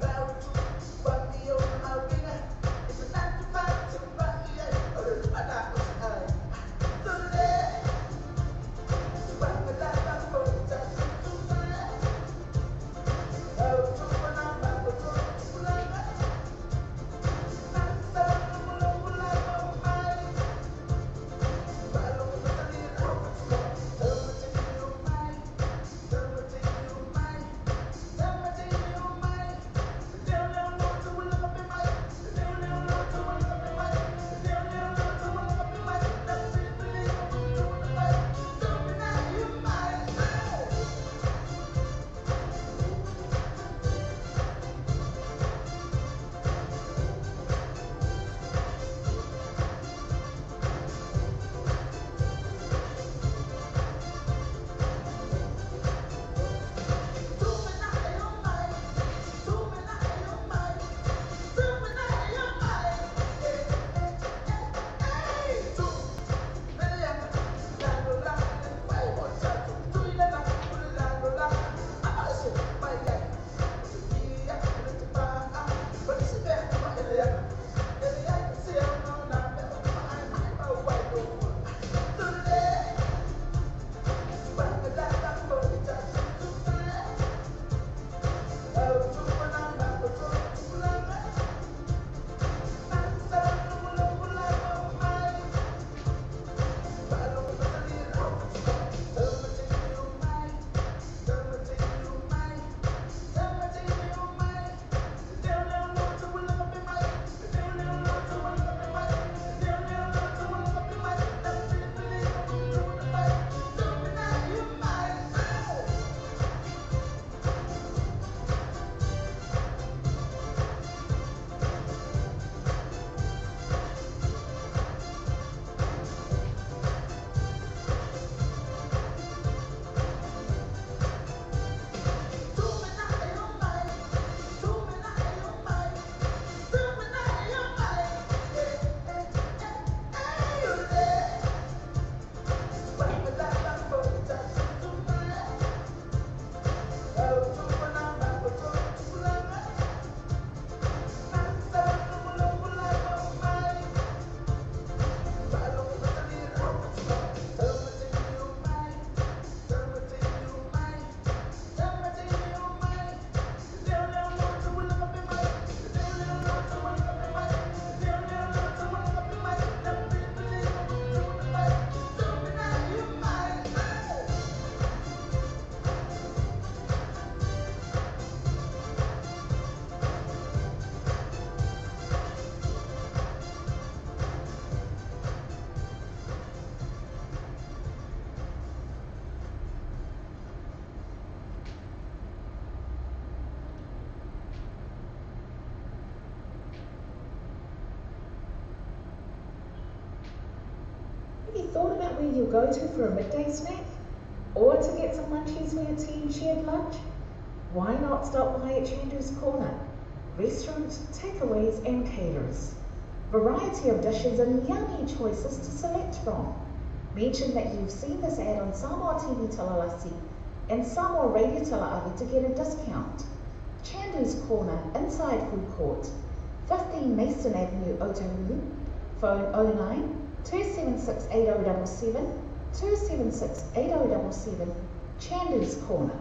Loud where you go to for a midday snack? Or to get some munchies for your team shared lunch? Why not stop by at Chandu's Corner? Restaurants, takeaways and caterers. Variety of dishes and yummy choices to select from. Mention that you've seen this ad on Samoa TV Talalasi and Samoa Radio Talaavi to get a discount. Chandu's Corner, inside food court, 15 Mason Avenue, Otahuhu. Phone 09 276 8077 276 8077. Chandu's Corner.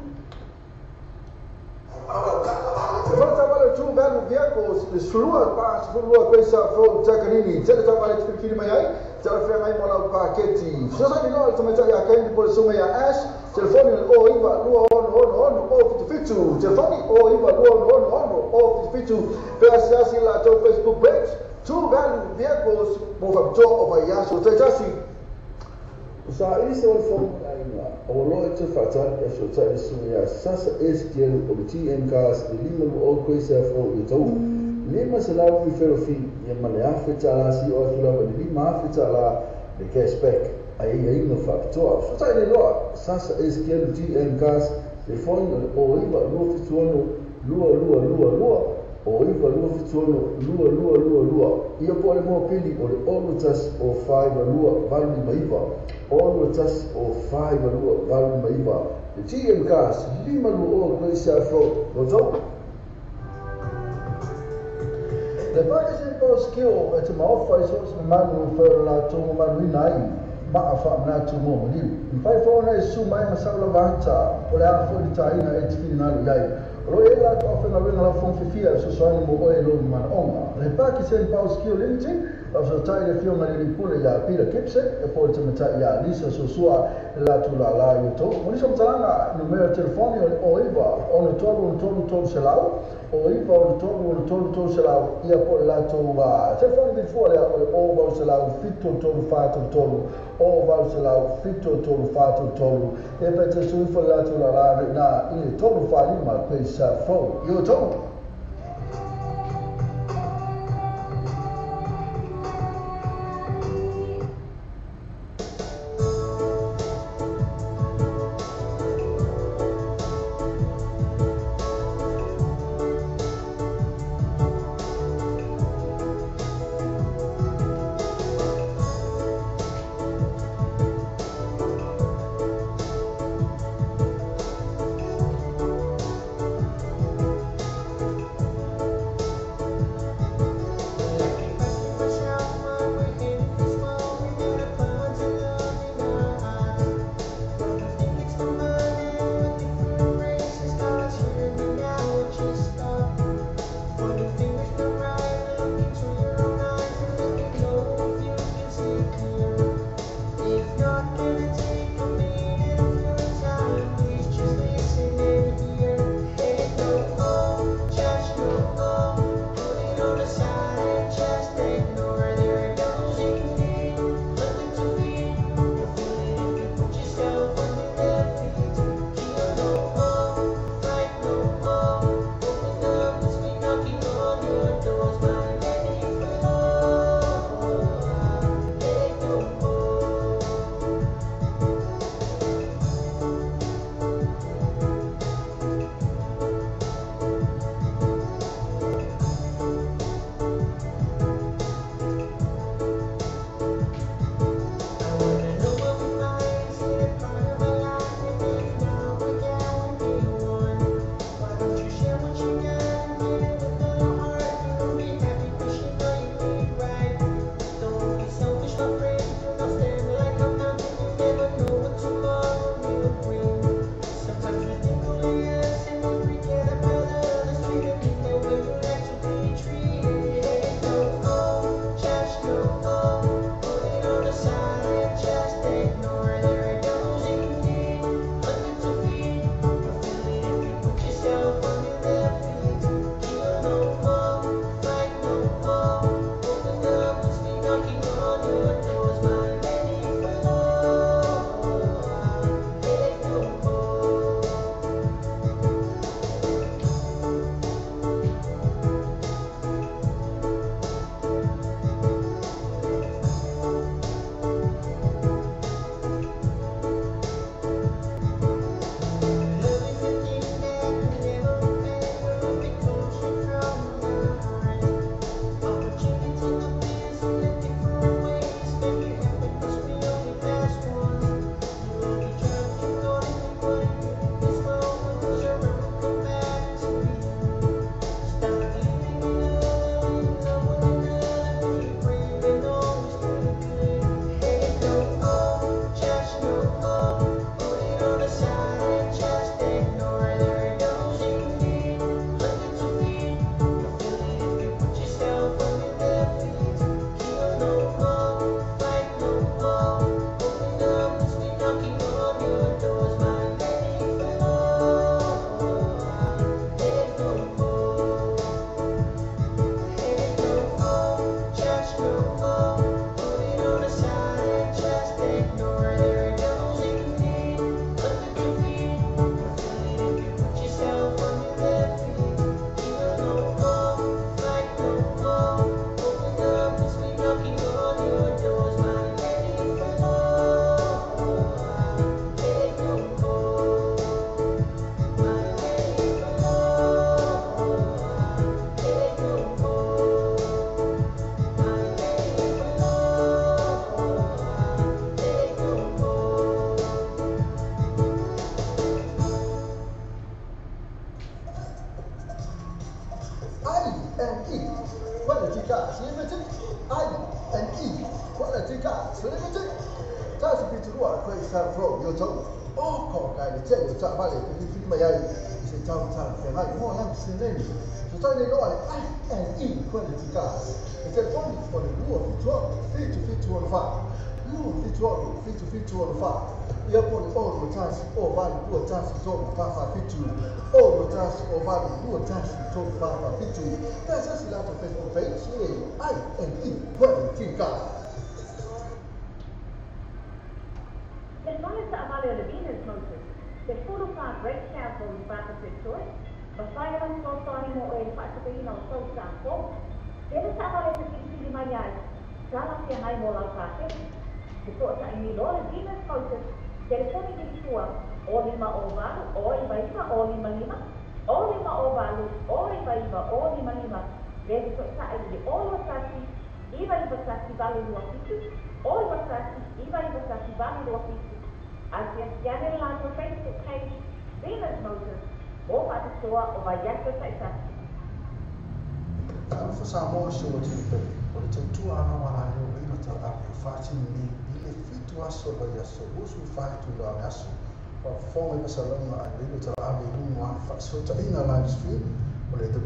Trabalho tu belo vehicles, the Sulua pass, Sulua Pesa from Takanini, Teletabale to Kilimay, Teleframe Mola Paqueti. So I know to Metalia came for Sumaya Ash, Telephone or Iva Luo on off the Fitu, Telephone or Iva Luo on off the Fitu, Persiasi Lato Facebook page, two value vehicles, both of Joe of Ayaso Tajasi. Sa ili se wafong aina awalo ito fatal ya shota isuya sasa STL of TMCAS lima lu kwesa fro ito lima salamu ferofi ya male afita la si o tula ba lima afita la de cashback ai no factor shota ile lo sasa STL TMCAS de fondo o iba lu fituono lua o iva lua fituono lua ia pole mo pili o le olutas o 5 lua valmi maiva olutas o 5 lua valmi maiva le TMCAS lima lua o kwesa fro roto le pakistan po skill at ma offer so manu fer la to manu nai ma afa na to mo ni pai fo na su mai masala vanta o le afo di taina e tfinalo yai Royal often a ring of from Fifia, so sorry, Mogoy man on. The Pakistan Power Skill Limited, also tied a film and Pulia, Peter Kipset, a port to Mataia, Lisa Sosua, La Tula, you told. When some Talana, numero telephone or Eva on the total Selau, or Eva on the total Selau, Earport Lato, telephone before all about Selau, Fito total fat total, all about Selau, Fito total fat total. If it's a swim for Latula, now in a total fat in my place. From you told.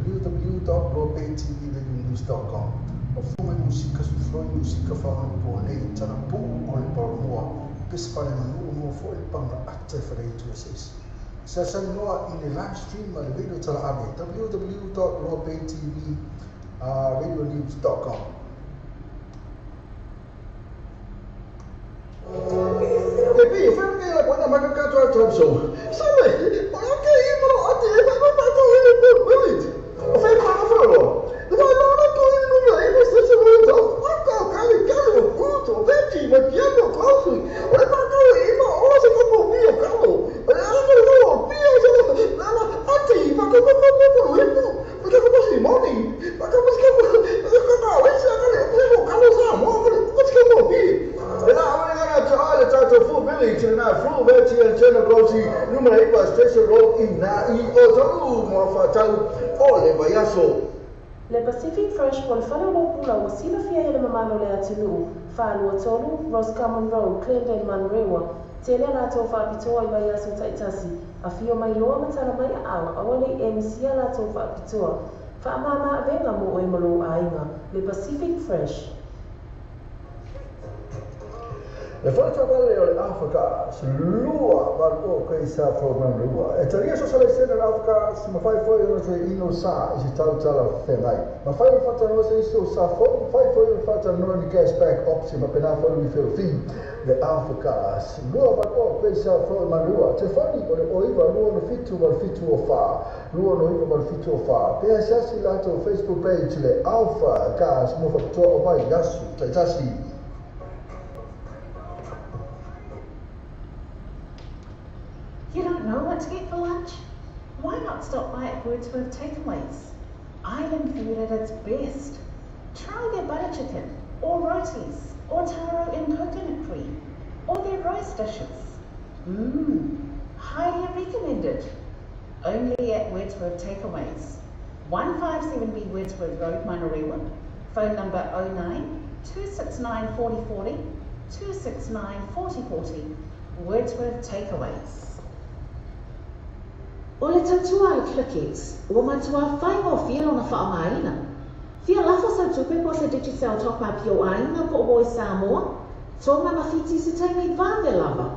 www.robaytvnews.com. Performa música suflou música falando por lei, tarapu ou por Pispare Manu for Panga Active Resources. Session Noah in the live stream on the video to www.robaytvradionews.com. Tapi, saya ni lah banyak makan kacau macam so. Sampai, orang kaya itu ada yang tak tahu ini belit. Saya tak tahu. Dengan orang kau ini mulai ini sesuatu tu, aku kali untuk beti bagian tu kau. Orang tak tahu ini orang sekarang mau biar kau. Orang tahu biar saja. Lama hati, maka itu. Maka mesti money. Maka mesti kau saya kalau sama, mesti mau biar. Full village and full village and generosity numero 1 station road in Nai Otaru Mafatau Ole Bayaso. Le Pacific Fresh Pol Falo Pula was seen a fear in Mamano Leatinu, Falo Tolu, Roscommon Road, Clinton Manrewa, Telelato Fapitoa Bayaso Taitasi, a few my lower Matanamaya hour, only MCA Lato Fapitoa, Famama Vengamo Emolo Ainga, Le Pacific Fresh. Le faccio vedere l'Africa, l'UA, Marco, questa program l'UA. E se riesco a salire l'Africa, ma fai fuori una sua ino sa, si tauta la fenai. Ma fai un fatto non sei sto sa, fai fuori un fatto non di gas back option, ma appena fuori mi fai fin. L'Africa, l'UA, Marco, questa program l'UA. Se fai o iva l'UA no fitto fa, l'UA no iva no fitto fa. Per essere lato Facebook page le Alpha Gas, mo fatto o vai gas, taitasi. You don't know what to get for lunch? Why not stop by at Wordsworth Takeaways? Island food at its best. Try their butter chicken, or rotis, or taro and coconut cream, or their rice dishes. Highly recommended. Only at Wordsworth Takeaways. 157B Wordsworth Road, Manarewa. Phone number 09 269 4040, 269 4040. Wordsworth takeaways. O le tautua le clickets, ua matua whaingo whia ona whaamaina. Whia lafo sa tupe po se digital top-up yo ainga po o Samoa, tonga mawhiti se taimei vāwe lava.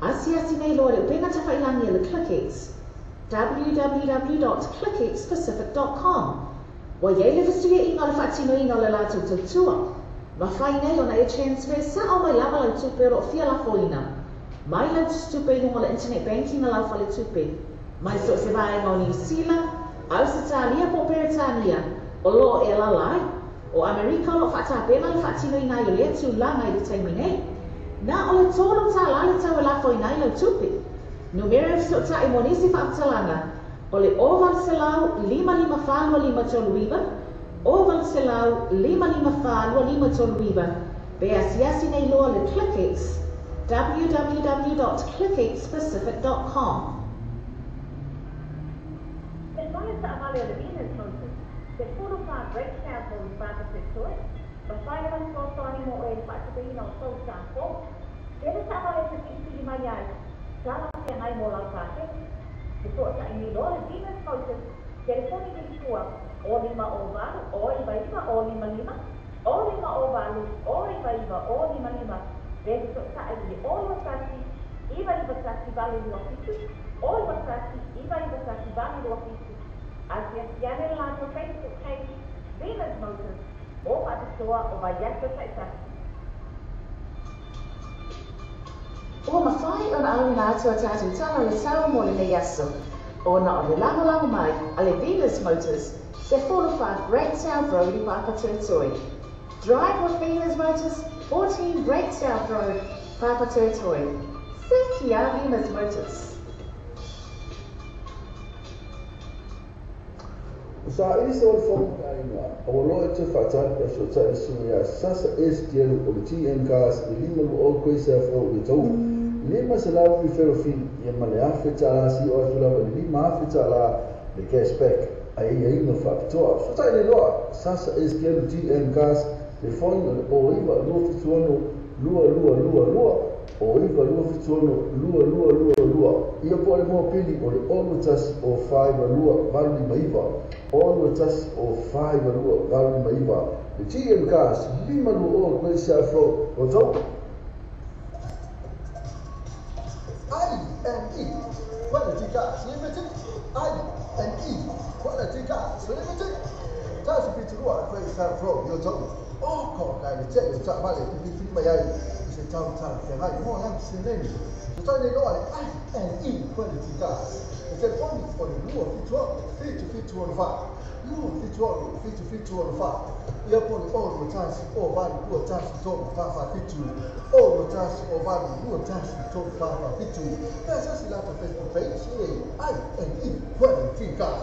Asi nei loa le upenga tawhailangi le clickets. www.clicketspacific.com. Wa yei le vistuia inga le whaatino ina le lātou tautua. Ma whai nei ona e transfer sa o mai lava lau tupe ro whia lafo ina. Mai lau tupe inga le internet banking a lau whale tupe. Mai so se vaenga o New Zealand, Ausitalia po Peritania, o lo e lalai, o Amerika lo whaatapena le whaatino ina i lea tu langa i le taimi nei. Na o le tōno tā la le tau e lafo ina i lau tupe. Numero so ta i monisi whaatalanga, o le oval se lau 55 toluiva, oval se lau 55 toluiva, be asiasi nei loa le clickets, www.clicketspacific.com. Sa avale le Venus Motors, se furu pa breakdown po para setor, basta naman po toni mo e patuloy na so sa po. Dito sa avale sa pili mayay, sana siya ngay mo lang pate. Ito sa inyo le Venus Motors, telefoni din po o 5 oval, o iba-iba, o 5-5, o 5 oval, o iba-iba, o 5-5. Dito sa inyo, o wasasi, iba-iba sa bali lo fitu, o wasasi, iba-iba sa bali lo fitu. Asiasiane la no Facebook page, Venus Motors, o patutua o vayasa sa isa. O mawhai o na awina atua tātou tala le tau mo le nei aso. O na o le lango mai, a le Venus Motors, se 45 Breakdown Road i Papatūtoi. Drive with Venus Motors, 14 Breakdown Road, Papatūtoi. Thank you, Venus Motors. Sa ini se ol fong ainga o lo e te whatan e so ta e sunga sasa STL o le TNCAS i lima lu o koe se afro i tau. Lima se lau i wherofi i male awheta la si o afila o lima awheta la le cashback a ia inga whapitoa. So ta e loa sasa STL TNCAS le fong o iwa lua fituano lua o iwa lua fituano lua. Ia po le mua pili o le olu tasi o 5 lua valu maiva. Olu tasi o 5 lua valu maiva. Le TNCAS 5 lua o koe se afro o tau. INE Quality Gas Limited. INE Quality Gas Limited. Tasi piturua koe se afro o tau. O ko kai le te o ta vale pipi mai ai. Se tau tala te hai mo lang se nemi. Se tau ne loa le INE Quality Gas. E te poni o le lua fituano, fituano fa. Lua fituano fa. Ia poni o lo tasi o vale lua tasi tonu fa fitu. O lo tasi o vale lua tasi tonu fa fitu. E sasi lata Facebook page e INE Quality Gas.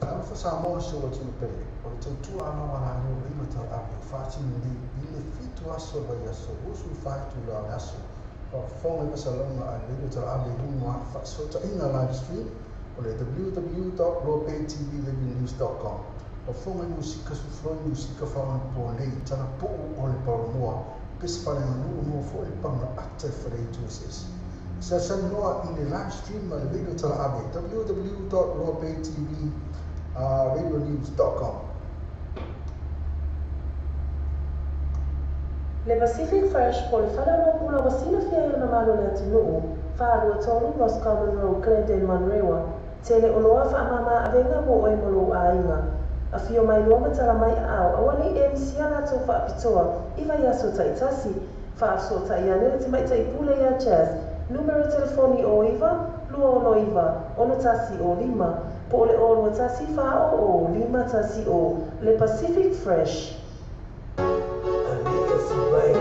Sa Samoa se o tunu pe. O te tu ana wana no rima ta a fati ndi ile fitu aso ba yaso usu fatu la aso. O fonga ka salama a rima ta a le mo fa so ta ina live stream o le www.ropaytvnews.com. O fonga musika su floi musika fa on po nei tana po o le paromoa. Pes fa le no fo e pa na active for the juices. Sa sanoa in the live stream a le video ta a www.ropaytvnews.com. Le Pacific Fresh po le whanarongula wasina whia na malo le atunuu, whaarua tonu Ross Common Road, Glendale, Manrewa, tele oloa whaamama avenga mo oe molo a inga. A whio mai loa matara mai au, awani e misia na tō whaapitoa, iwa yaso taitasi, whaafso taiane le te mai taipule ya jazz, numero telefoni o iwa, lua ono iwa, ono tasi o 5, po le ono tasi wha o 5 tasi o Le Pacific Fresh. Hey!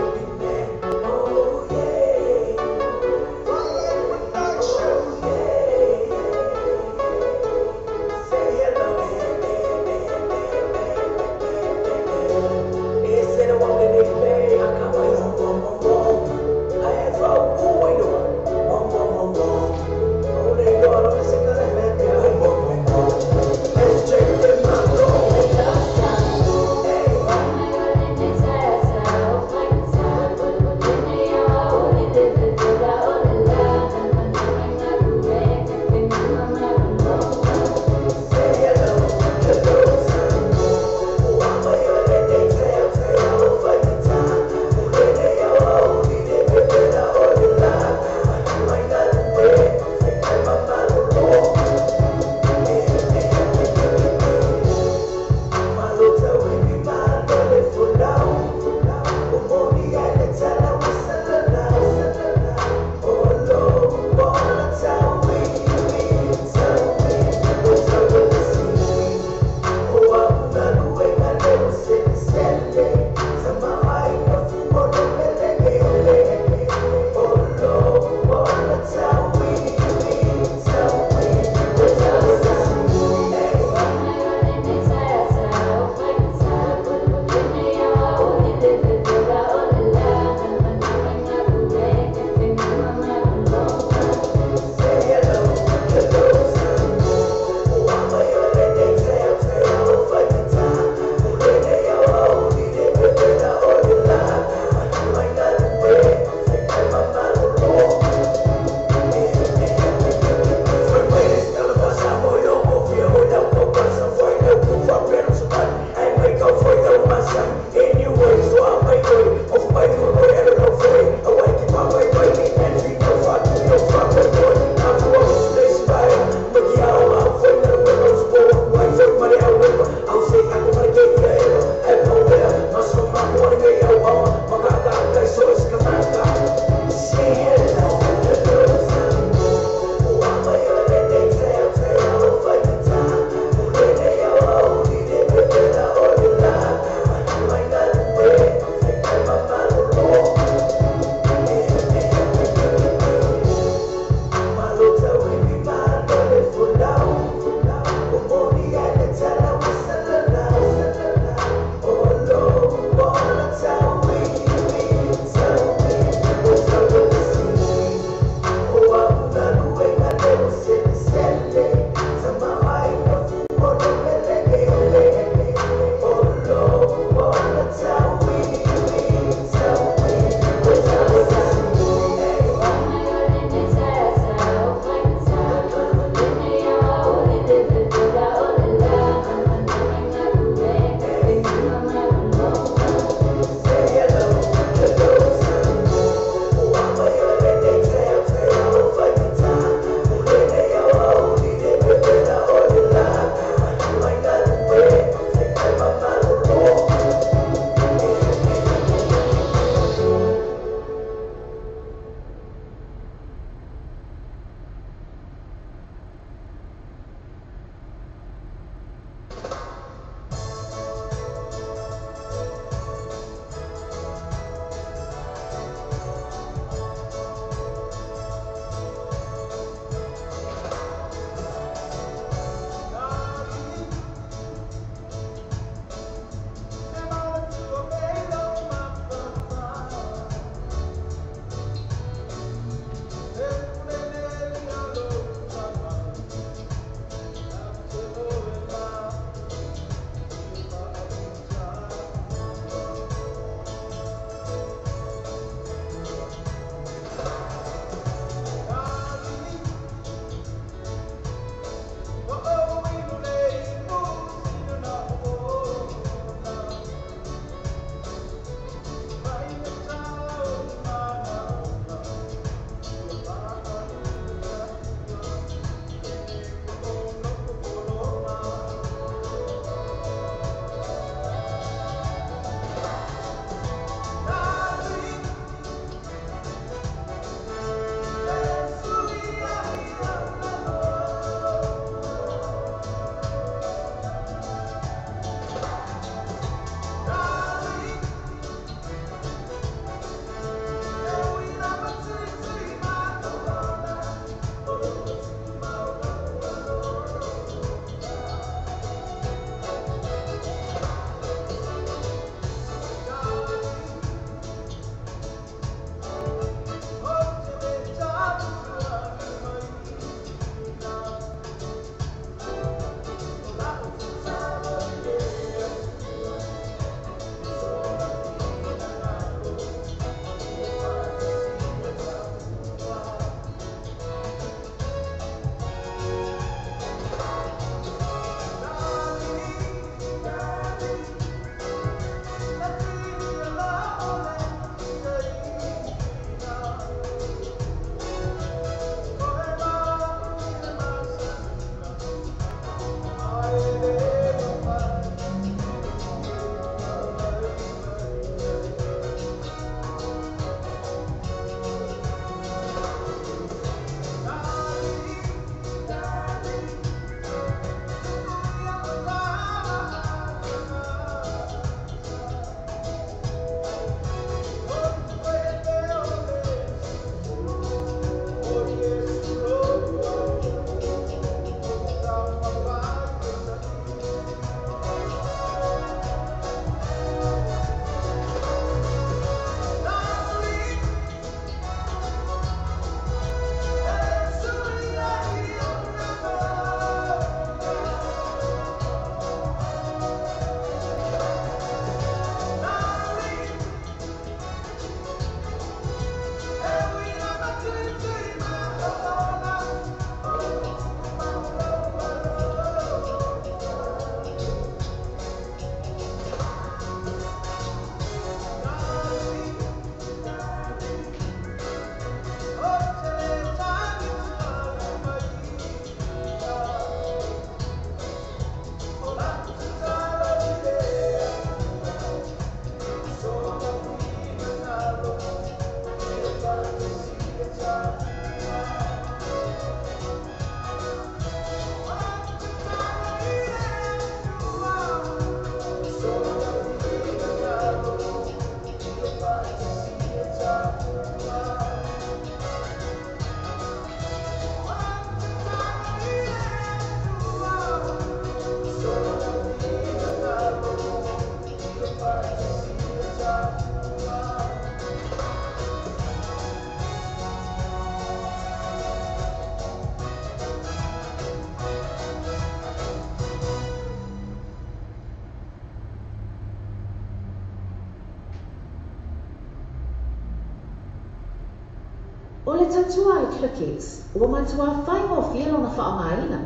O le tautua le Clickix, ua matua whaingo fia lona whaamaina.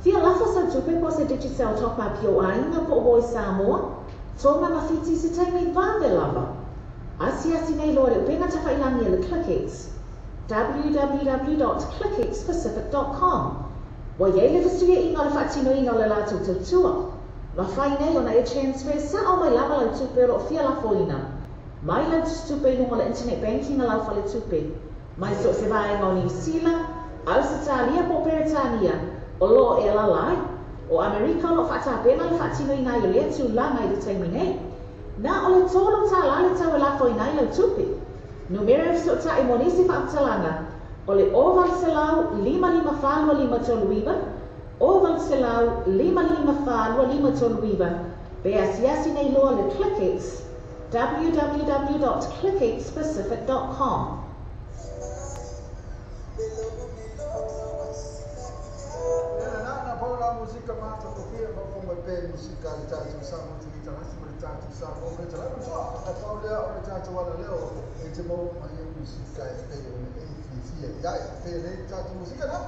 Fia lafa sa tupe po se digital top-up yo ainga po hoi Samoa, tonga mawhiti se taimi vāwe lava. Asi nei loa le upenga tawhailangi le Clickix. www.clickixpacific.com. Wa yei le fasuia inga le whaatino inga le lātou tautua. Ma whai nei ona e transfer sa o mai lava lau tupe ro fia la foina. Mai lau tupe nunga le internet banking a lau whale tupe. Mai so se vai ngau New Zealand, Australia po Peritania, o lo e la lai. O Amerika lo whaata pena le whaatino inga i lea tu la mai le taimi nei. Na o le tolo ta la le tau e la foina i lau tupe. Numero so ta i monisi whaatalanga. O le oval se lau 555 toluiva, oval se lau 555 toluiva. Be asiasi nei loa le Clickix, www.clickixpacific.com. Música mata porque não foi uma pena música de tanto sabe muito de tanto sabe muito lá não só a Paula a tanto wala leo ente mo mai música é pena e fisia já é pena tanto música não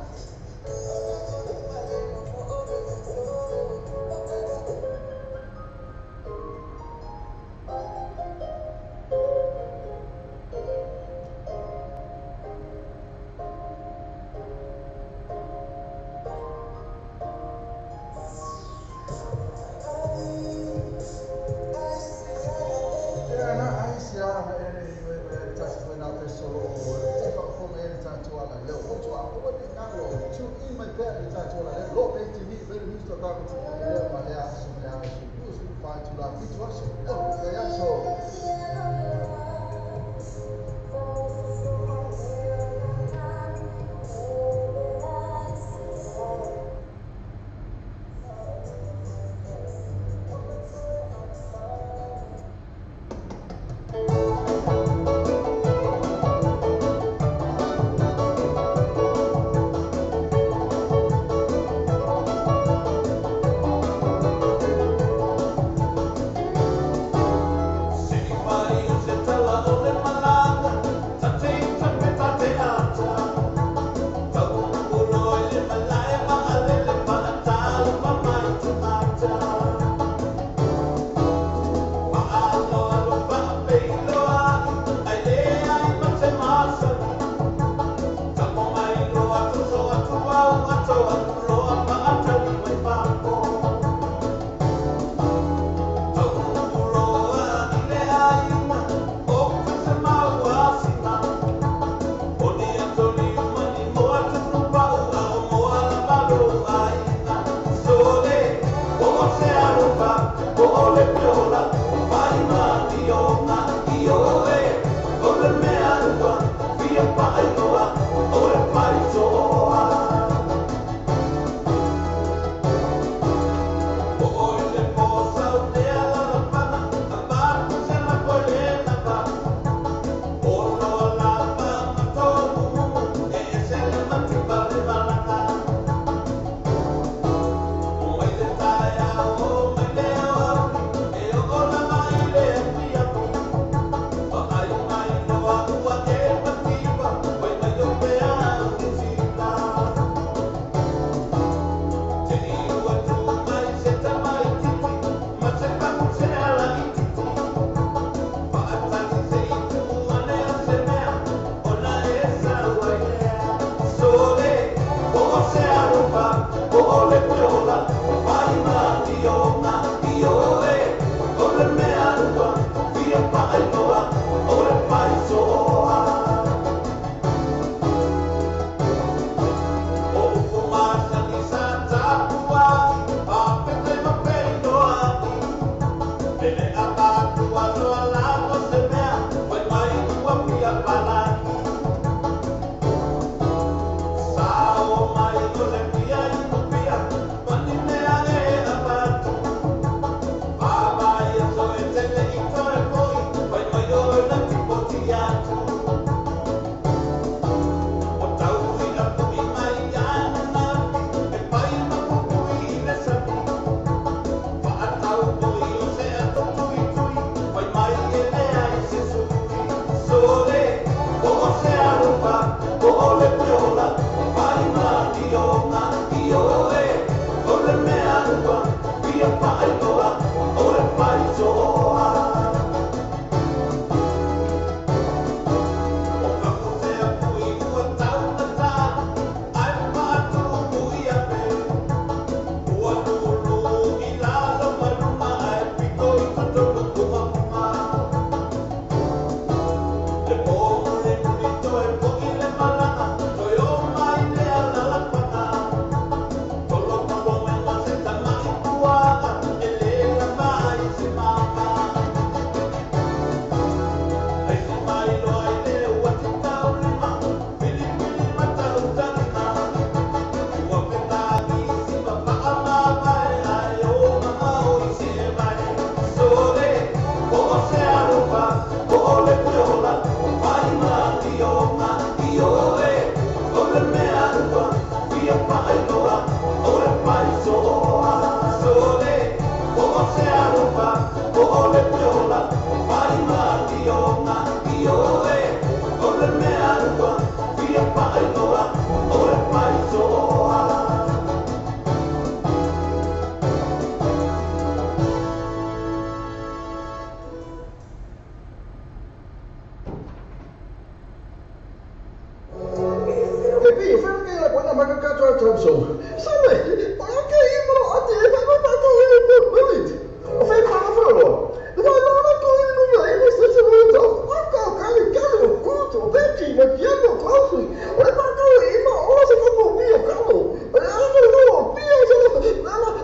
time so. Sorry, okay, you know, I did. I got to go in the village. I think I'm a fellow. The one I go in the village, this is a little. I go, to Betty, but you know, closely. What am I doing? I'm also going to be a fellow. But I don't know, be a fellow.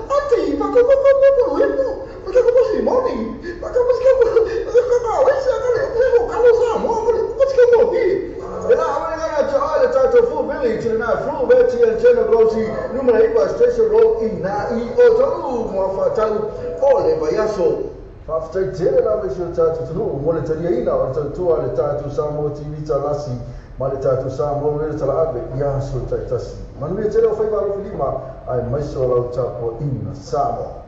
I think I'm going to go in the porque eu não sei money, porque eu full village na full village and channel closely número aí para station road na e outro uma fatal ole bayaso after tele la mesho tatu tu mole tali ina tu ale tatu samo tv talasi male tatu samo mole tala abe ya so tatasi manu ye tele fai balo filima ai mais so la tapo ina samo.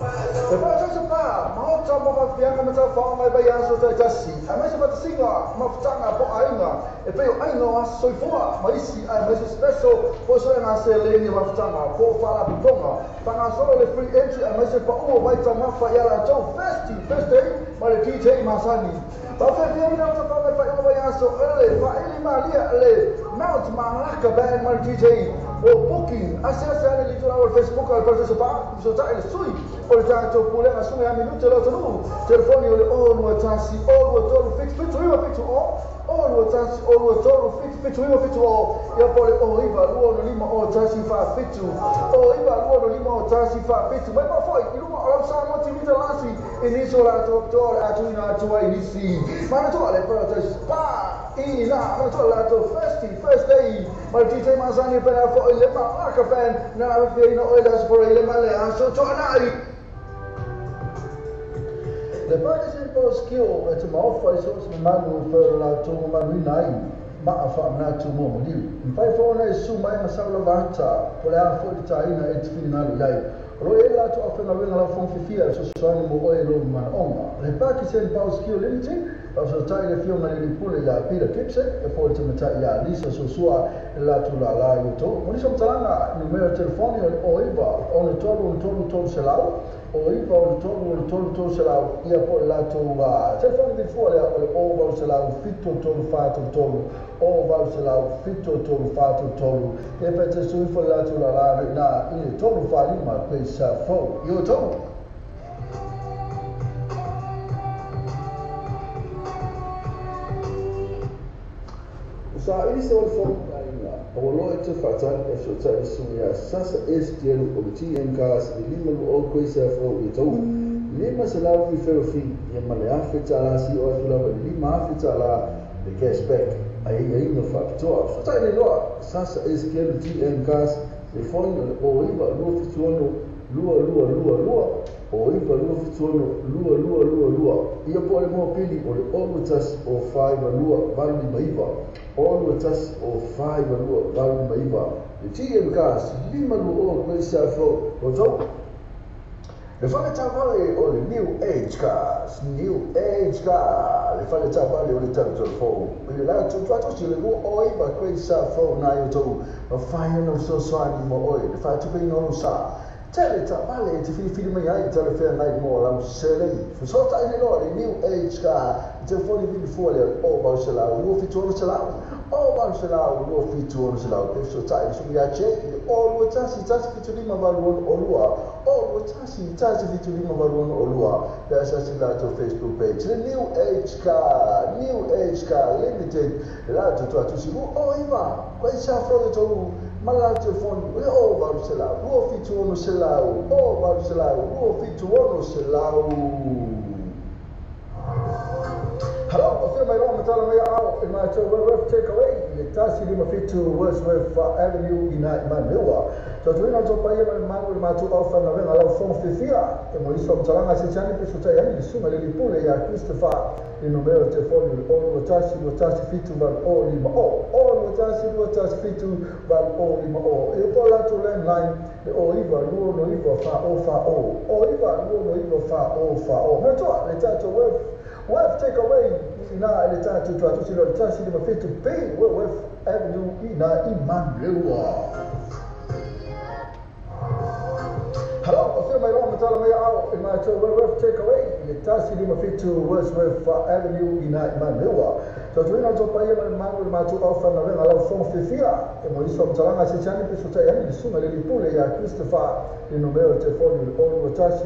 Se poi c'è pa, ma oggi ma fianco ma fa mai bayan so tai tassi. A me se fa singa, ma ftanga po ainga. E poi ainga so fuwa, ma isi ai me spesso posso na se leni ma ftanga, po fala bitonga. Fanga solo le free entry, a me se pa o vai ta ma fa yala to first day, ma le DJ Masani. Ma fa vieni na ta fa fa bayan so ele, fa ele malia ele. Mount Malaka band ma DJ. O booking, assessa le litura al Facebook al processo pa, so ta il sui. Portanto, pure a sua minuto la tenu. Telefoni ole o tassi, o toro fix o tassi, o toro fix o. E poi o iva luono lima o tassi fa fitu. O iva luono lima o tassi fa fitu. Ma poi il luono la sa mo ti vita lasi in isola dottore a tu na tua inizi. Ma non to le protest pa ina, ma to la to first day. Ma DJ Masani per fo il ma la fan na fino o das por il male aso to nai. Le parti del boschio e ma offre so manu per la tua manu nai ma fa na tu mo li fai fona su mai ma sa lavata pole a fuori taina e finale dai roella tu offre na la fon fifia so sono mo oi lo man onga le parti del boschio limiting so taina film na li pule ya pira kipse e poi tu meta ya lisa so sua la tu la yoto poi so talanga numero telefoni o iva on todo selau o iva o todo selau ia poi la tu telefoni di fuori o va selau fitto todo fatto todo o va selau fitto todo fatto todo e per te su fuori la tu la na il todo fali ma pensa fo io to sa ini se fo o lo e te fatal e so tsa suya sasa STL o TNCAS di lima o coisa fo e to lima se la vi ferofi e male afeta la si o la lima afeta la de cashback ai no factor so tsa ne lo sasa STL TNCAS e fondo o iva lo fituono lua o iva lo fituono lua io poi mo pili o le omutas o 5 lua vali maiva o tas o 5 lua vali maiva e TNCAS lima o coisa fo o to le fa chavale o le new age cars le fa chavale o le tanto fo e la tu ci le o iva coisa fo na io to ma fai no so swani mo o le fa tu bem non sa Teleta vale ti fili mai ai telefone mai mo la sele so ta in lo new age car telefoni di fuori o ba se la lo fituono se la o ba se la lo fituono se la so ta su ya che o lo ta si fitu di ma valon o lua o lo ta si fitu di ma valon o lua da sa si la to Facebook page the new age car limited la to si o iva questa foto to mala telefoni o ba se la lo fituono se la o ba se la lo fituono se la Hello, I feel my own metal way out in my web takeaway. The task in my fit to Wordsworth Avenue in Manila. So to not to pay my man to offer na venga la fon fifia. E mo iso mtalanga sichani pe sota yani lisuma le pule ya Christopher in numero telefoni o task fit to val o lima o task fit to val o lima o. E poi la to line o iva luo no iva fa o iva luo no iva fa o. Ma to le tato web take away ina ile tatu tu silo tasi ni mafitu pay web avenue ina Emmanuel Hello, I feel my own metal may out in my Wordsworth takeaway. The task in my fit to Wordsworth Avenue in Manua. So to know to pay my man my two offer and allow some fifia. And when you saw Talanga Sichani, so say I mean soon a little pool Christopher in numero telephone all what task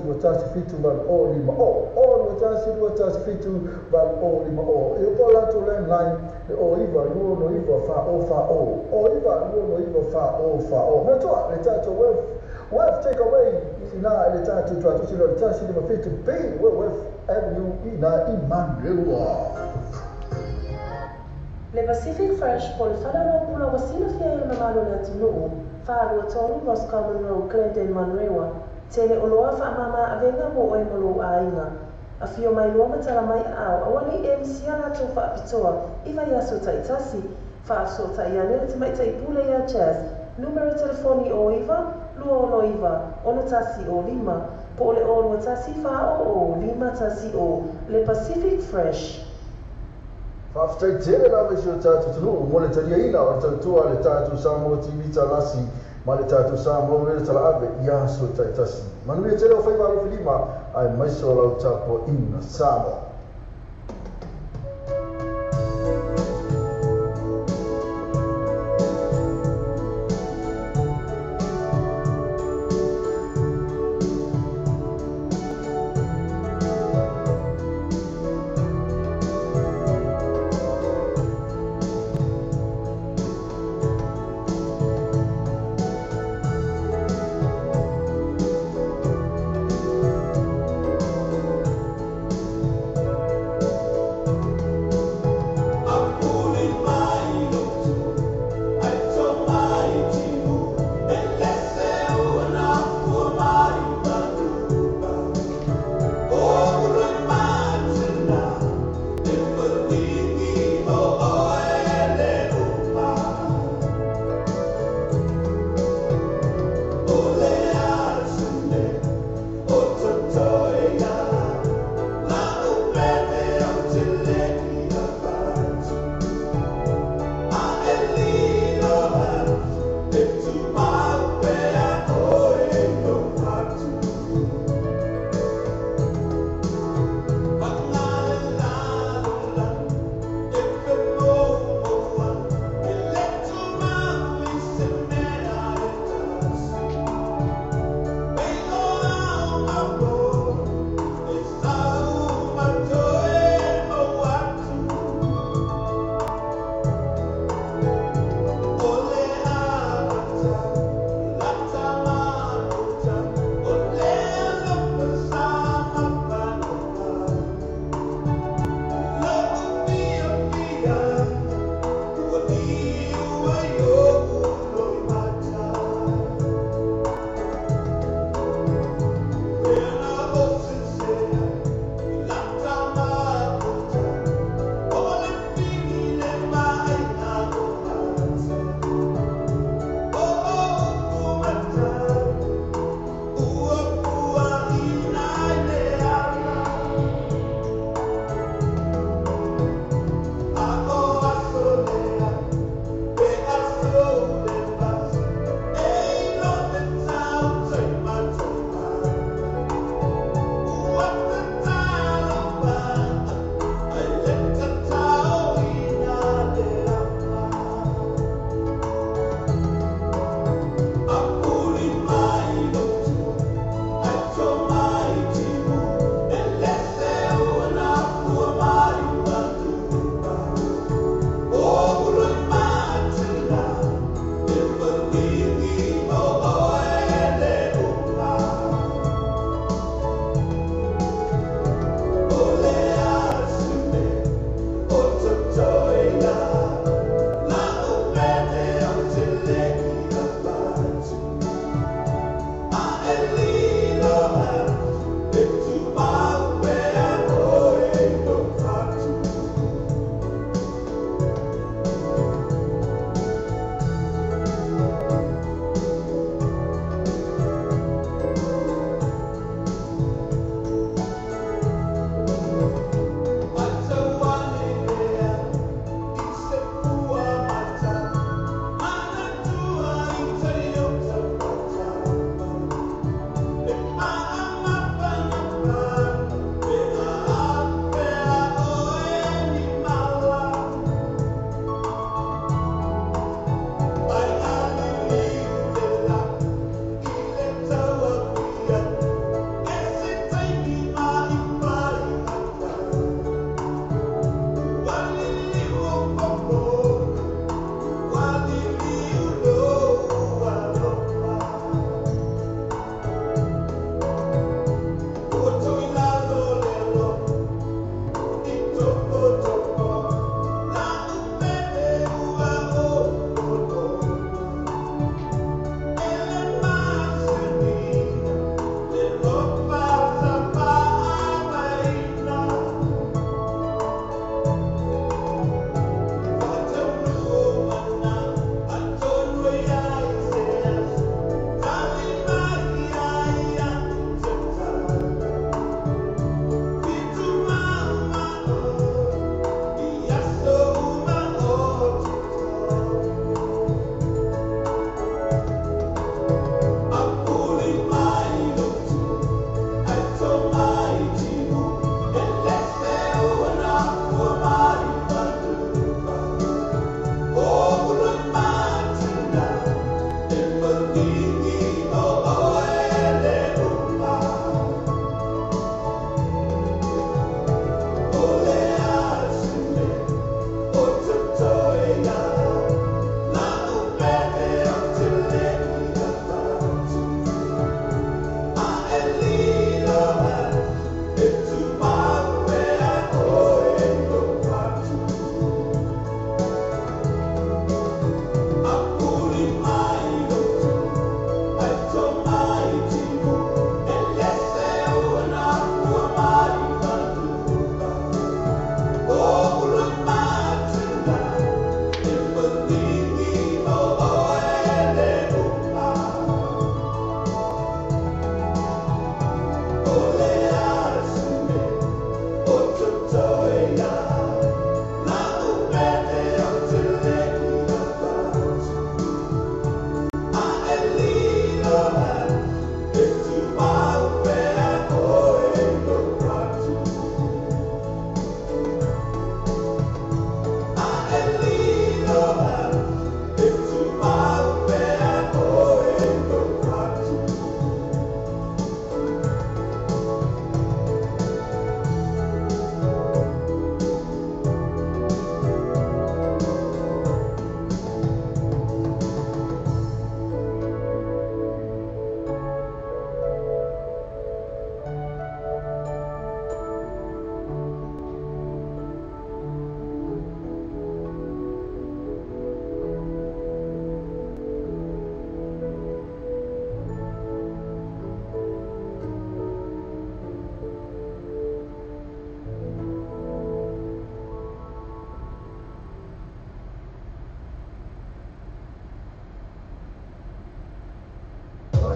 fit to Val Olima all what task fit to Val Olima you call out to learn line the Oliver no Eva far Oliver no far Matua return to wealth take away ina return to traditional task in my fit to pay wealth avenue ina Emmanuel. Le Pacific Fresh po le whanaro pula wasina fia i mamalo le atunuu, whaarua tonu Ross Common Road, Glendale, Manrewa, tele oloa whaamama avenga mo oe molo a inga. A fio mai lua matala mai au, awani e msia la tō whaapitoa, iwa ia so taitasi, whaafso ta ia nere te maita i pule ia jazz, numero telefoni o iwa, lua ono iwa, ono tasi o lima, po le olo tasi wha o lima tasi o, Le Pacific Fresh. After tele la visio tatu tunu mo le taria ina o tatua le tatu Samoa TV talasi ma le tatu Samoa le tala ave ia so taitasi manu e tele o fai valo filima ai mai so lau tapo ina Samoa.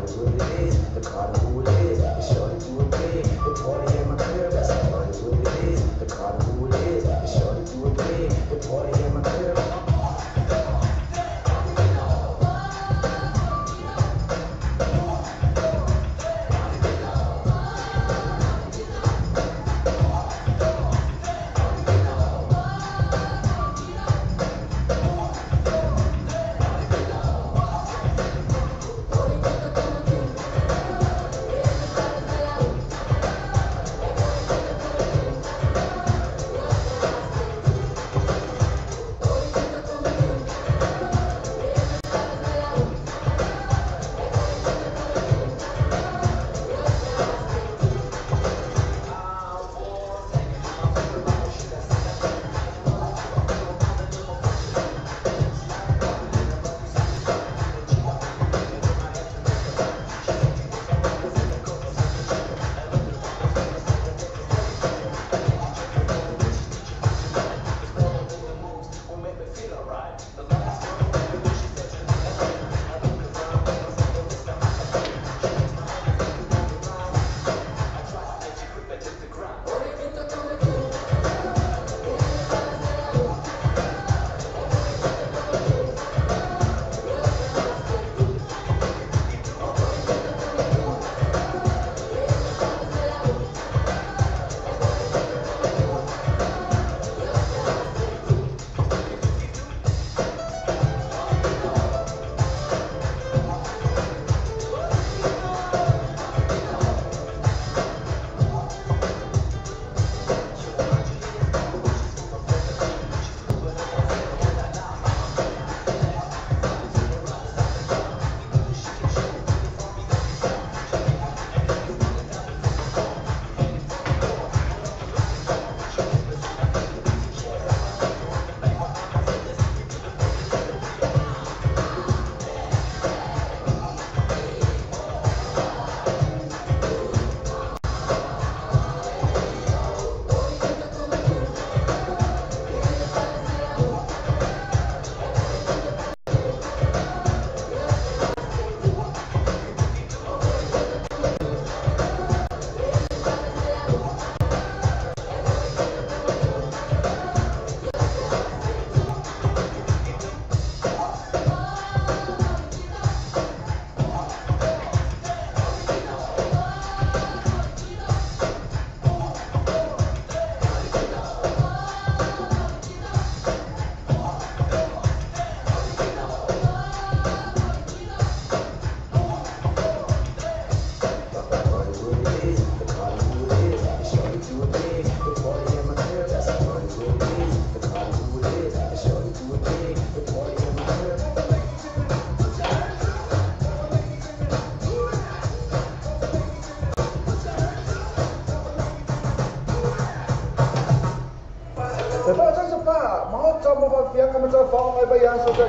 party what it is, the Carter who it is, the shorty do it big, the party in my crib, that's the party what it is, the Carter who it is, the shorty do it big, the party in my crib.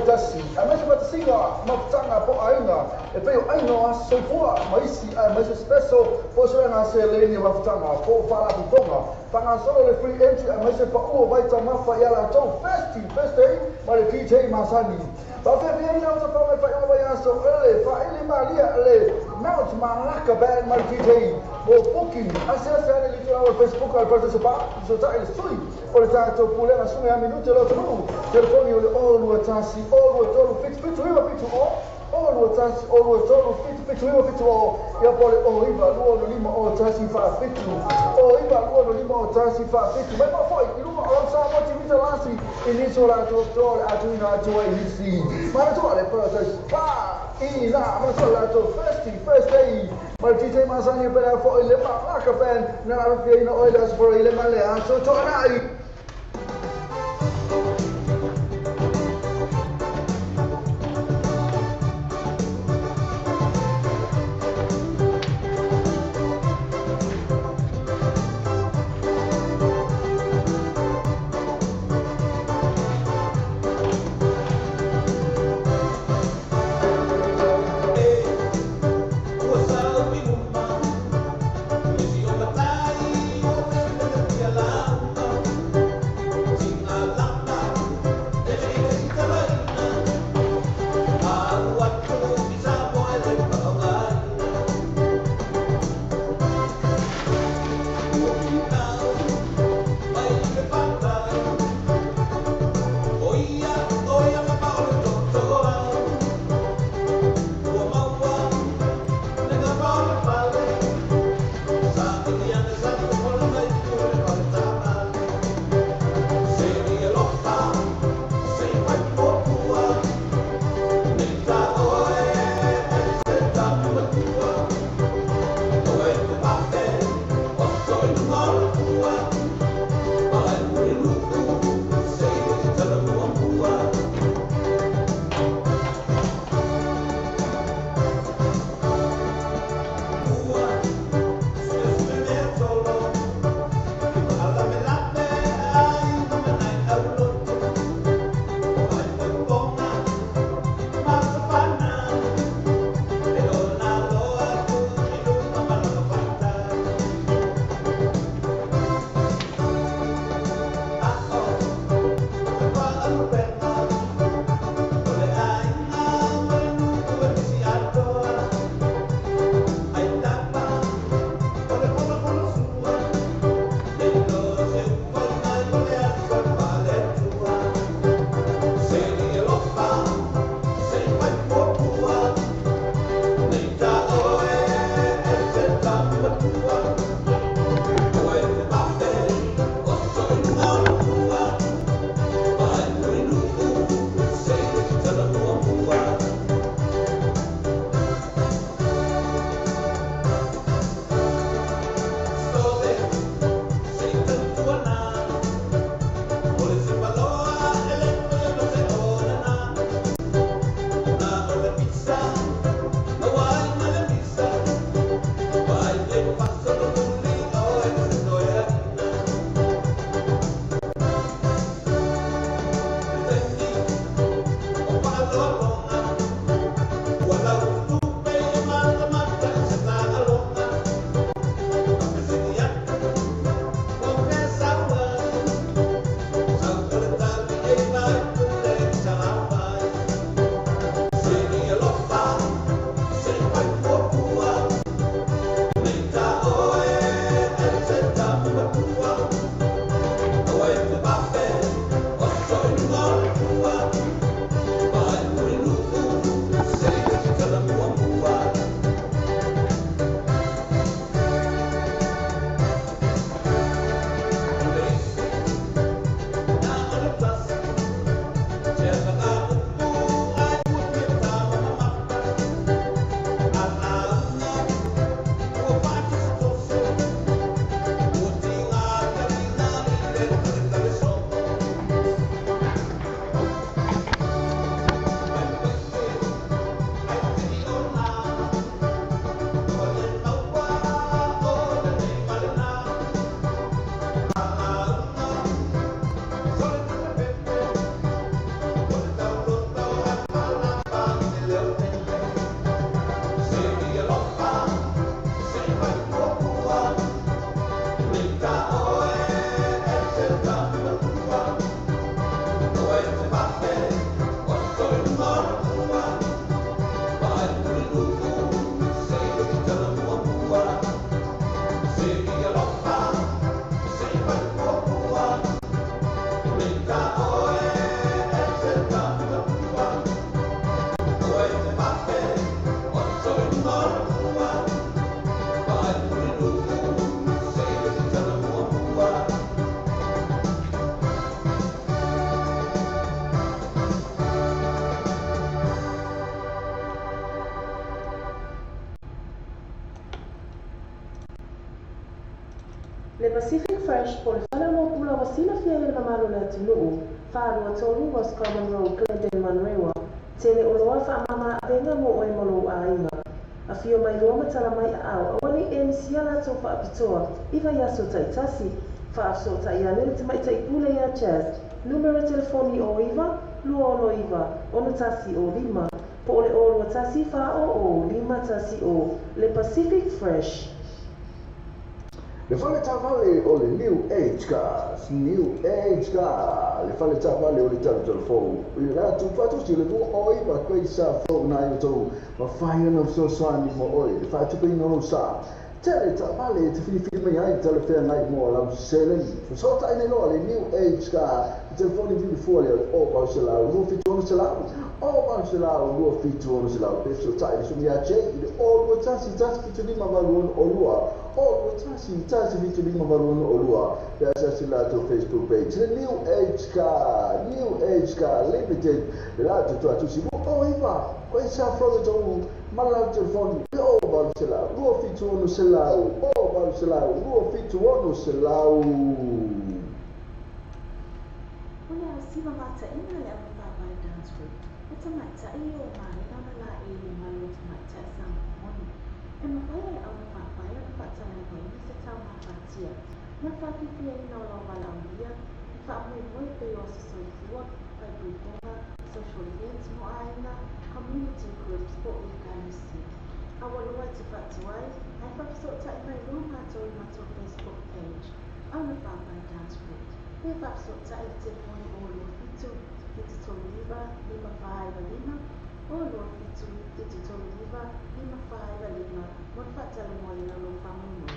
Jasi, ama seperti singa, mafcanga po ainga, epeyo aino asofua, maisi, maisi special, po sura seleni mafcanga, po fala bitonga, pangasolo le free entry, maisi pa uo baita mafa yala to festi, mari DJ Masani. Bafe bieni auto pa me fa yo bayanso, fa ili malia le mount malaka band mari DJ, mo booking, asasa le lito ao Facebook al participar, so ta il sui, o ta to pule na sunga minuto lo tru, telefoni ole olu atasi, olu tolu fit all o tasi, olu tolu fit ya pole o iba luo lima o tasi fa fitu, o iba luo lima o tasi fa fitu, ma foi, iluma o sa mo ti vita lasi, iniso la to atuina to isi, ma to ale process pa ina, ma so la to first day, ma DJ Masani per fo ile ma la band na fie no oilas for ile ma le so to nai. What's up, Le Pacific Fresh po le whalalo pula wasila fia i mamalo le atunuu, whaarua tolu Ross Common Road, Glendale, Manrewa, tele oloa whaamama avenga mo oe molo a inga. A fio mai roa matala mai a au, awani e misia la tau whaapitoa, iwa yaso taitasi, whaafso taiane le tamai taipule ia Jazz, numero telefoni o iwa, lua olo iwa, ono tasi o lima, po ole olo tasi wha o lima tasi o, le Pacific Fresh. Le fale tavale o le New Age Cars, le fale tavale o le telefonu. I la tu fatu si le mua oi ma koe sa fo na i tau ma whaia na so swani mo oi. Le fatu pe no sa. Tele tavale te fili mai ai tele fea ngai mo la selen. So ta ine no le New Age Car. Telefoni vi fuori o ba se la no fitu no se la. O ba se la no fitu no se la. Pe so ta i so mi a che o lo tasi fitu ni ma va o lua. O tasi fitu ni ma va o lua. Pe sa si la to Facebook page. The New Age Car Limited. La to si o iva. Ko sa fro to ma la telefoni. O ba se la no fitu no se la. O ba se la no fitu no se la. Siva mata ina le ava vai dance group. Ata mata i o mai ana la e le malu ata mata sa moni. E ma vai le ava vai ana fata le vai ni se tau na fatia. Na fati fia ina o la vala uia. Fa moi pe o se soifua. Vai buiponga, social events mo aina, community groups po i kanisi. Awalua te fatuai, ai whapsota i mai ruma to i mato Facebook page. Ana vai dance group. We have sota i telefoni o lo fitu toliva 555 o lo fitu toliva 555 mo fatale mo ina lo famuno.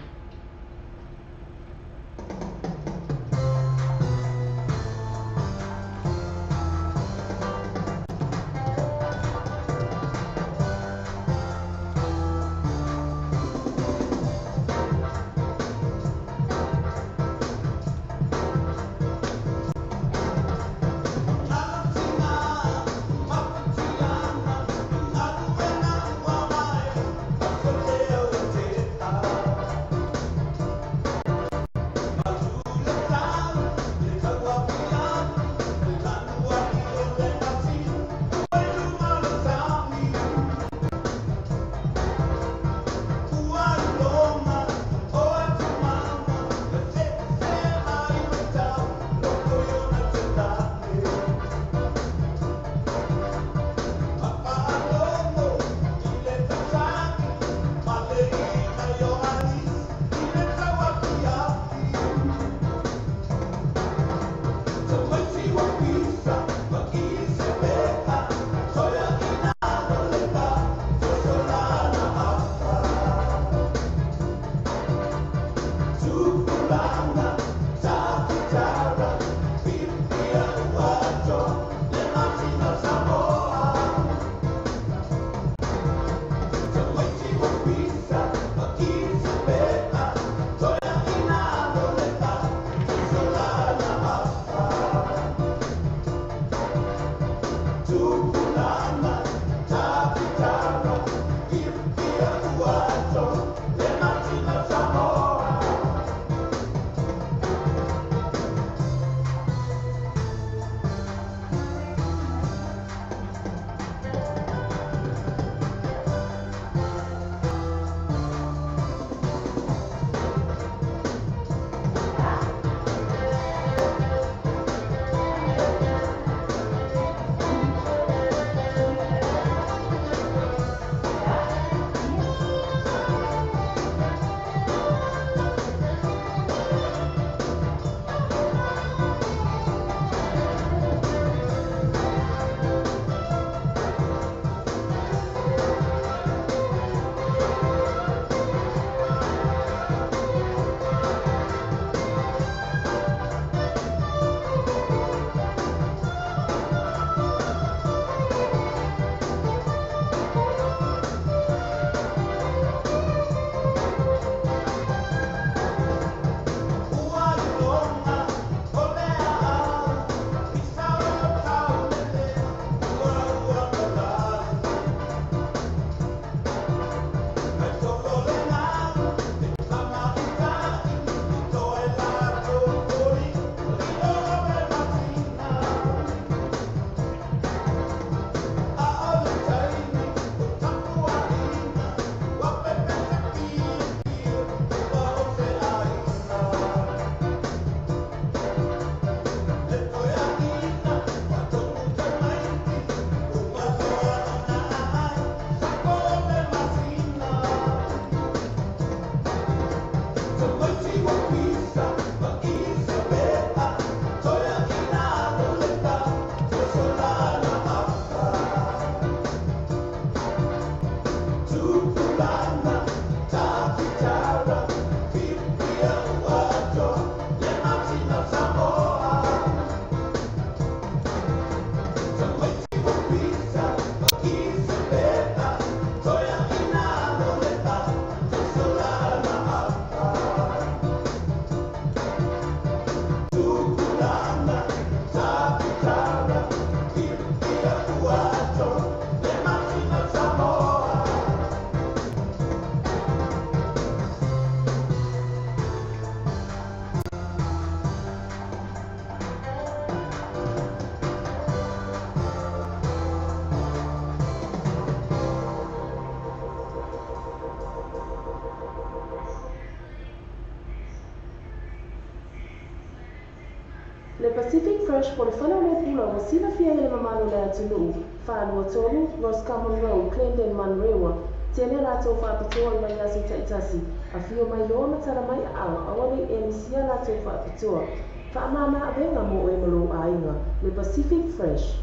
Fresh po le whana mo pula wa sina fia le mamalo le atunu. Whanua tonu, Ross Common Road, Clendon, Manrewa. Tēnei rātou whāpitoa I mai asu taitasi. A whio mai loa matara mai au, awari e misia rātou whāpitoa. Whaamama a venga mo e malo a inga, le Pacific Fresh.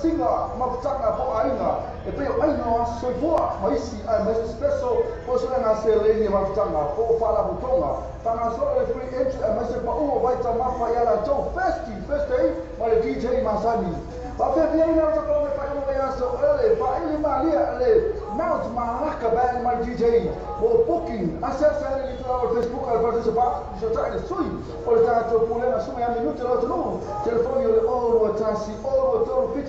singa mafutanga po ainga e pe ainga soifua maisi ai mais espresso po sona na seleni mafutanga po fala butonga tanga solo le free entry ai mais pa o vai tama fa yala to first day male DJ Masani pa pe vieni na to come fa come ya so ele pa ele malia ele mount malaka band mal DJ po booking acessa ele to our Facebook al participar so trai sui o le tanto pulena su ya minuto lo no telefoni o tasi o to fit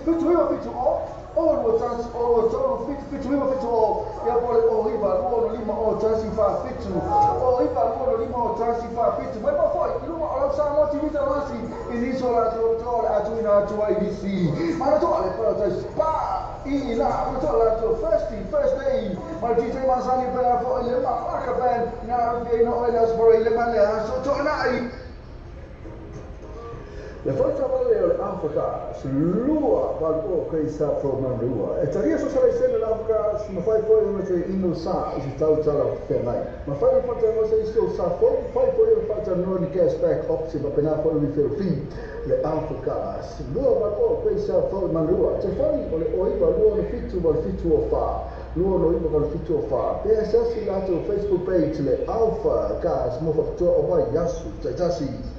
o o tasi o tolu fitu lima fitu o ia pole o iwa luo no lima o tasi fa fitu o iwa luo no lima o tasi fa fitu mai pa foi i luma o lau sa mo tivita rasi i niso la tole atu ina atu ai disi mana to ale para tasi pa i la mana to la to first day ma DJ Masani pera fo ile ma aka ben na vi no ile sport ile mane so to na ai le forza vale l'Africa lua valgo che sa formando lua e taria so sala scena l'Africa ma fai poi una che in sa si sta usando per mai ma fai fatto no se sto sa fai poi fatto no di cashback option per na poi mi fer fin le Africa lua valgo che sa formando lua se fai o iba lua no fitu o fa lua no iba con fitu o fa per se lato Facebook page le Alpha gas mo fatto o vai yasu già si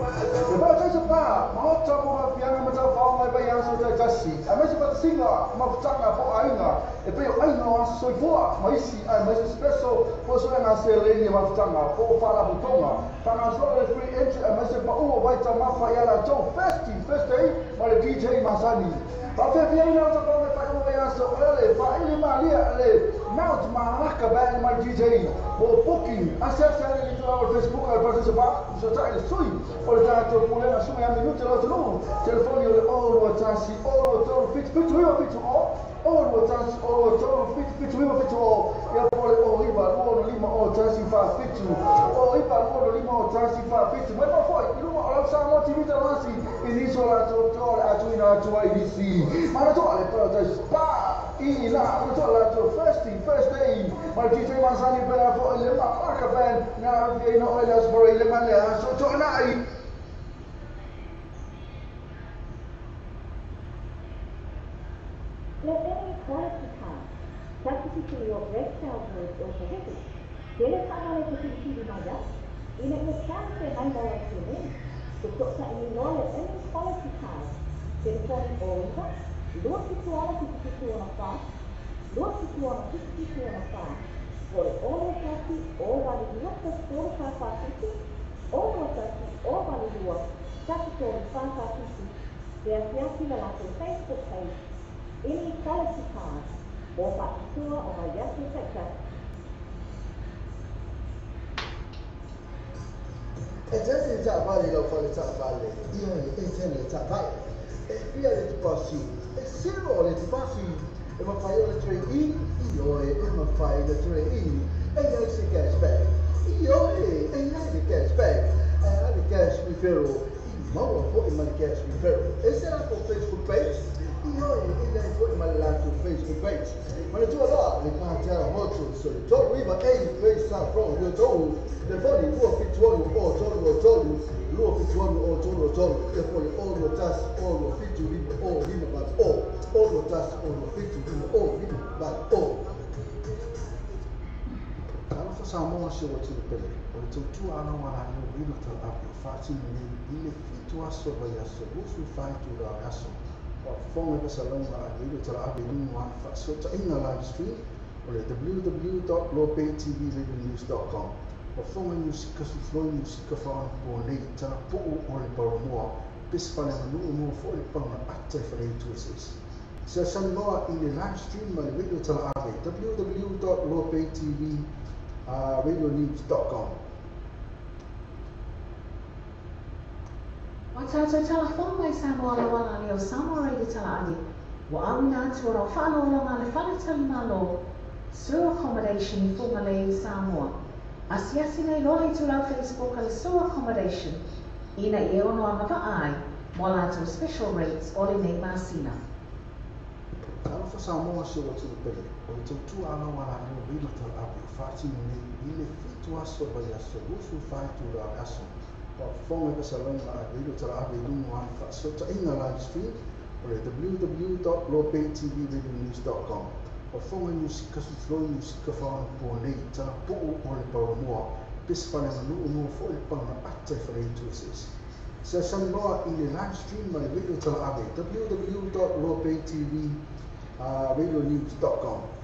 Lepas saya sebab mau campur piang macam faham apa yang sudah jadi. Amat sebab singa, mau cakap apa ainga. Tapi ainga was soifua, masih special. Pasal nasi leni mau cakap, apa fala butonga. Tanah soal free entry, amat sebab baca mafa ialah jauh first day, oleh DJ Masani. Tapi piang yang campur apa yang soal ini malia le. Now malah kebanyakan mal DJ, booking, asal saya itu lewat Facebook kalau sebab saya sui. Oleh itu mulai langsung yang minum terus dulu. Telepon oleh all watasi, fit ya boleh iba luo lima watasi fa fitu. Iba luo lima watasi fa fitu. Mas foi, iluma orang sama TV terasi. Ini soal tu atu ina atu IDC. Mana tu ale para pa ila mana tu ala tu first day. Mal DJ Masani pera fo ile ma ka ben na vi no ile sport ile mane so to na ai Let any quality car, substitute your red cowboys or heavy. Dele sana le kucing di mana? Ini bukan senaik sini. Untuk saya ini any quality car. Telepon orang, dua orang fast, dua orang fast. For all kasi, all bali dua for fast, all kasi, all bali dua. Substitute fast. Biasa dalam Facebook page. Any quality cars or particular or a yasu sector. Ejeni tabali lo fole tabali. Io ejeni tabali. Via le passi. Sino le passi. E ma fai le 3 io e ma fai le 3 e io si cashback. Io e io cashback. The cash referral. Ma poi ma cash referral. E se la Facebook page io poi ma la Facebook page. Ma tu allora le parti molto solo. Tu riva e questa from io tu le fuori può che tu lo lo e poi lo tas lo fitu riva ma lo tas lo fitu riva ma Kalau sama masih waktu pele, waktu tu anak mana ni bila terlalu fasih ni fitu asal bayar sebuah file tu dah asal. Phone ke salon lah, video terlalu ini muat. So ingat live stream oleh www.lopaytvradionews.com. Phone music kesulitan music kefan boleh cara pun oleh perempuan. Pispan yang menunggu for pengen aktif radio sources. Session loa ini live stream oleh video terlalu www.lopaytvradionews.com. Watato telefon mai samo ala wana leo samo reidi tala adi. Wa awina atu ora whalo longa le whale tali malo. Sewer accommodation i funga le Samoa. Asiasi nei lole tu lau Facebook ale sewer accommodation. Ina i ono anga va ai. Mola atu special rates ole nei masina. Kalau Samoa masih waktu pele, waktu tu anak mana ni bila terlalu fasih ni bila fitu asal bayar sebuah file tu dah asal. Phone ke salon lah, video terlalu ini muat. So ingat live stream oleh www.lopaytvradionews.com. Phone music kesulitan music kefan boleh cara pun oleh perempuan. Pispan yang menunggu for pengen aktif radio sources. Session loa ini live stream oleh video terlalu www.lopaytvradionews.com.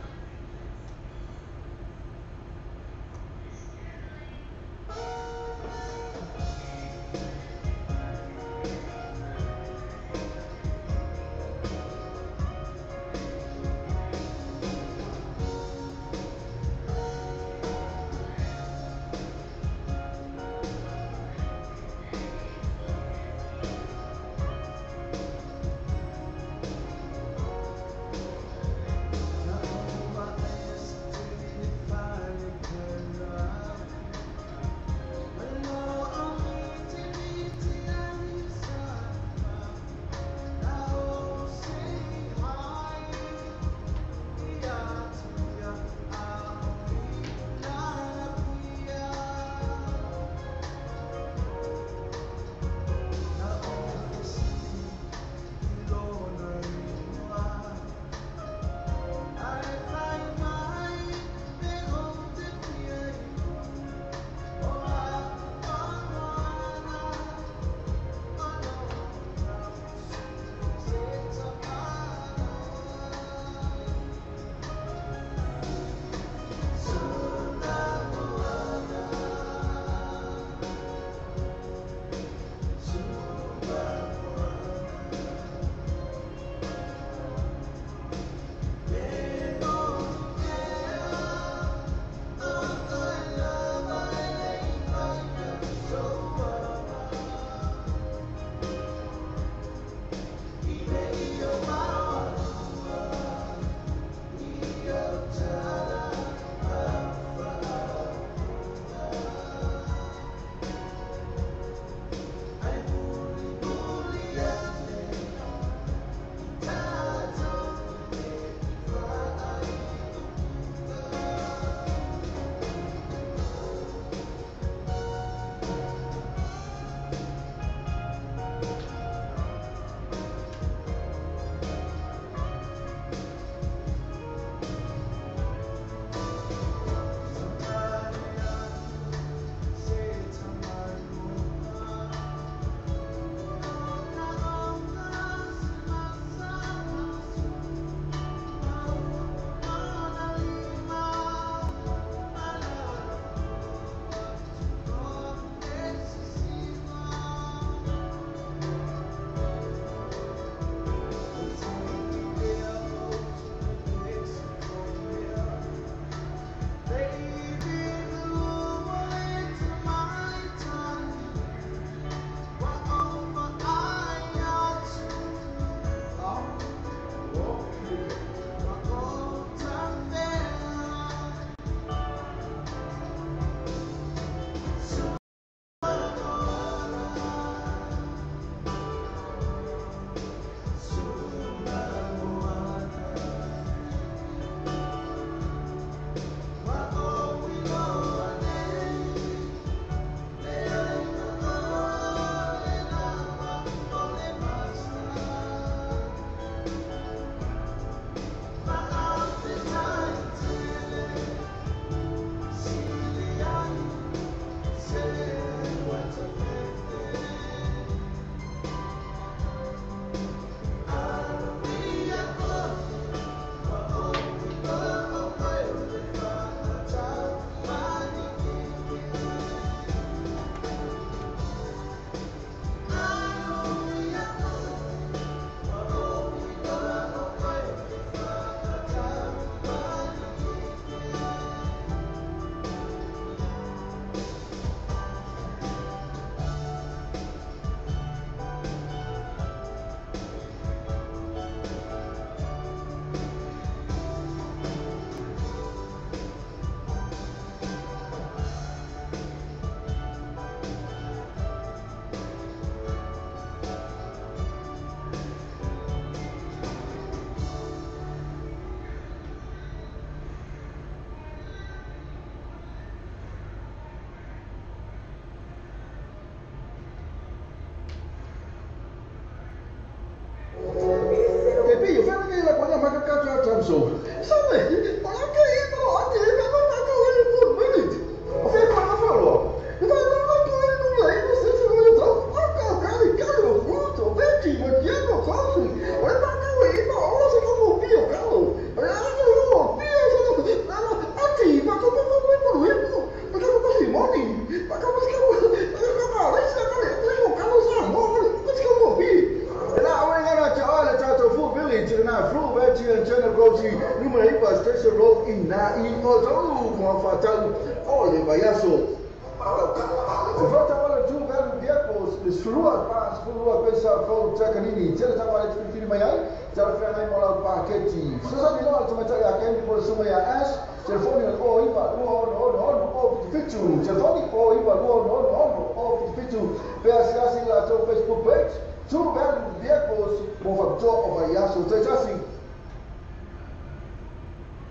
so. Sabe? Olha que aí, olha aí, não tá doendo por minuto. O que foi que falou? Não tá doendo aí, você se vai então. Olha, cara, o fruto, o Betty, o Diego, coffee. Olha pra cá aí, olha você como o pio, calo. Olha o pio, aqui, mas como eu por isso? Porque eu não sei money. Mas como que eu Station Road in Otaru, Mafatalu, Ole Bayaso. Volta agora de lugar do Diapos, de Surua, Paz, Surua, Pensa, Foro, Tchakanini, Tela Tawale, Tfili Mayai, Tela Ferrari, Mola, Paquete. Susan Minola, Tomatai, Akemi, por Sumaya Ash, Telefone, O, Iba, O, Pichu, Telefone, O, Iba, O, Pichu, PSC, Lato, Facebook page, to lugar do Diapos, Mofato, Bayaso, Tchasi.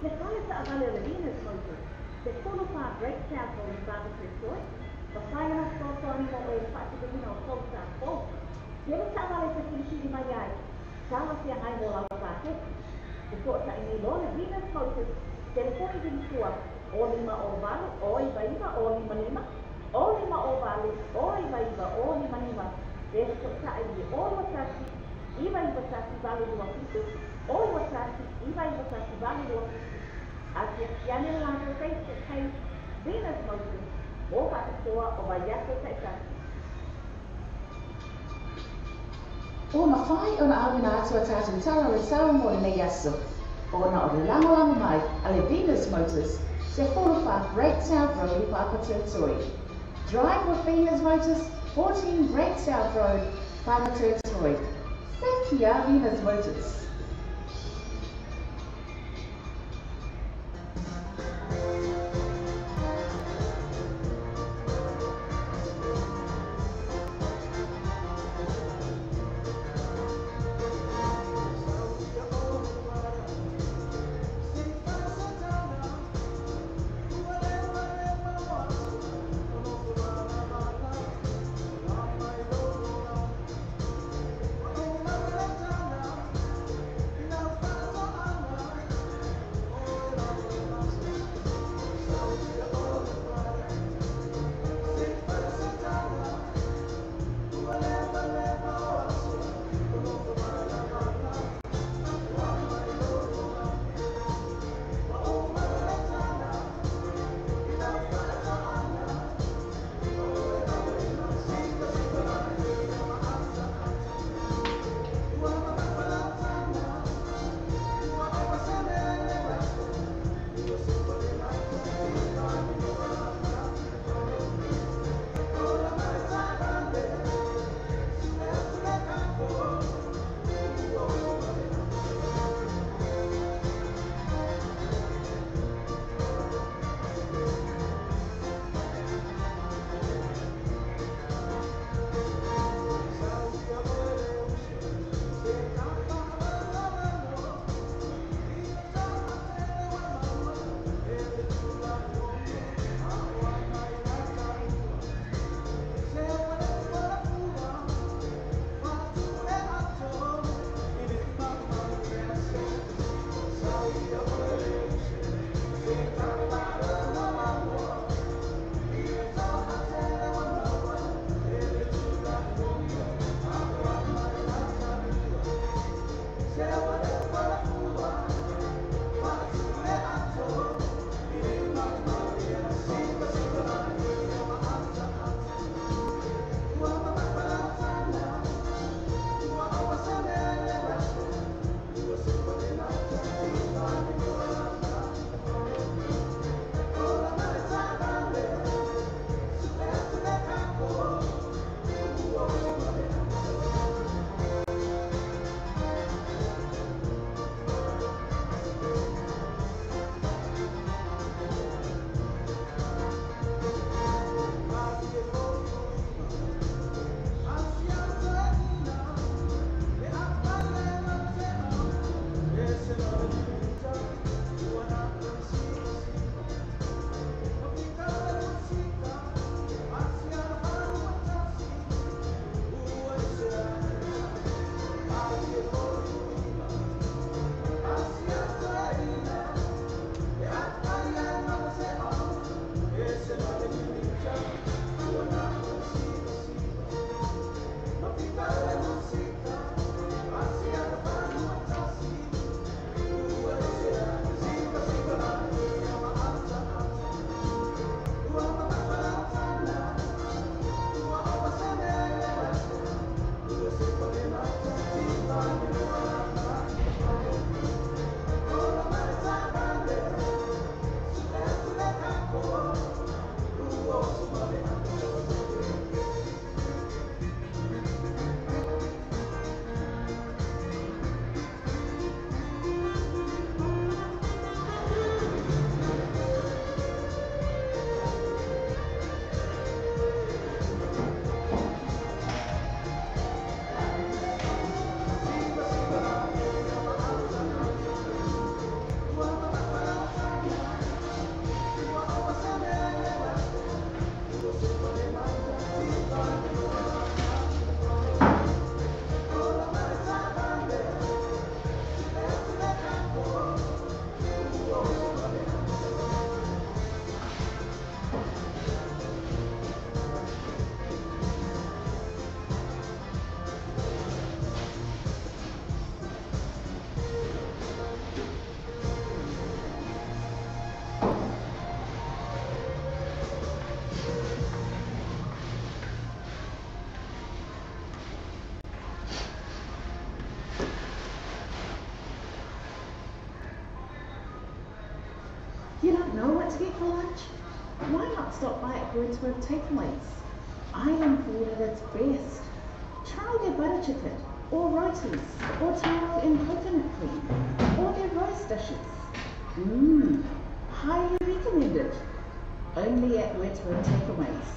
Le fale sa avale le Venus Motors, se solo fa break tackle in Baba Resort, the fire of so animo e fatti di no cosa po. Deve sa avale se finci di maiai, sala sia hai mola pate. Se porta in le Venus Motors, telefoni di sua, o lima o vale, o iba, o lima, o lima o vale, o iba, o lima. Deve sa ai o watasi, iba watasi vale do ofício, o watasi, iba watasi vale do ofício. Asia Kiane Lando Facebook page, Venus Motors, o Pakatoa o Bayaso Texas. O mawhai o na awina atu a tātou tala le sawa mo le nei aso. O na o le langolango mai a le Venus Motors, se 45 Great South Road, Papatūtui. Drive with Venus Motors, 14 Great South Road, Papatūtui. Thank you, Venus Motors. know what to get for lunch? Why not stop by at Wordsworth Takeaways? Island food at its best. Try their butter chicken, or rotis, or taro in coconut cream, or their roast dishes. Highly recommended. Only at Wordsworth Takeaways.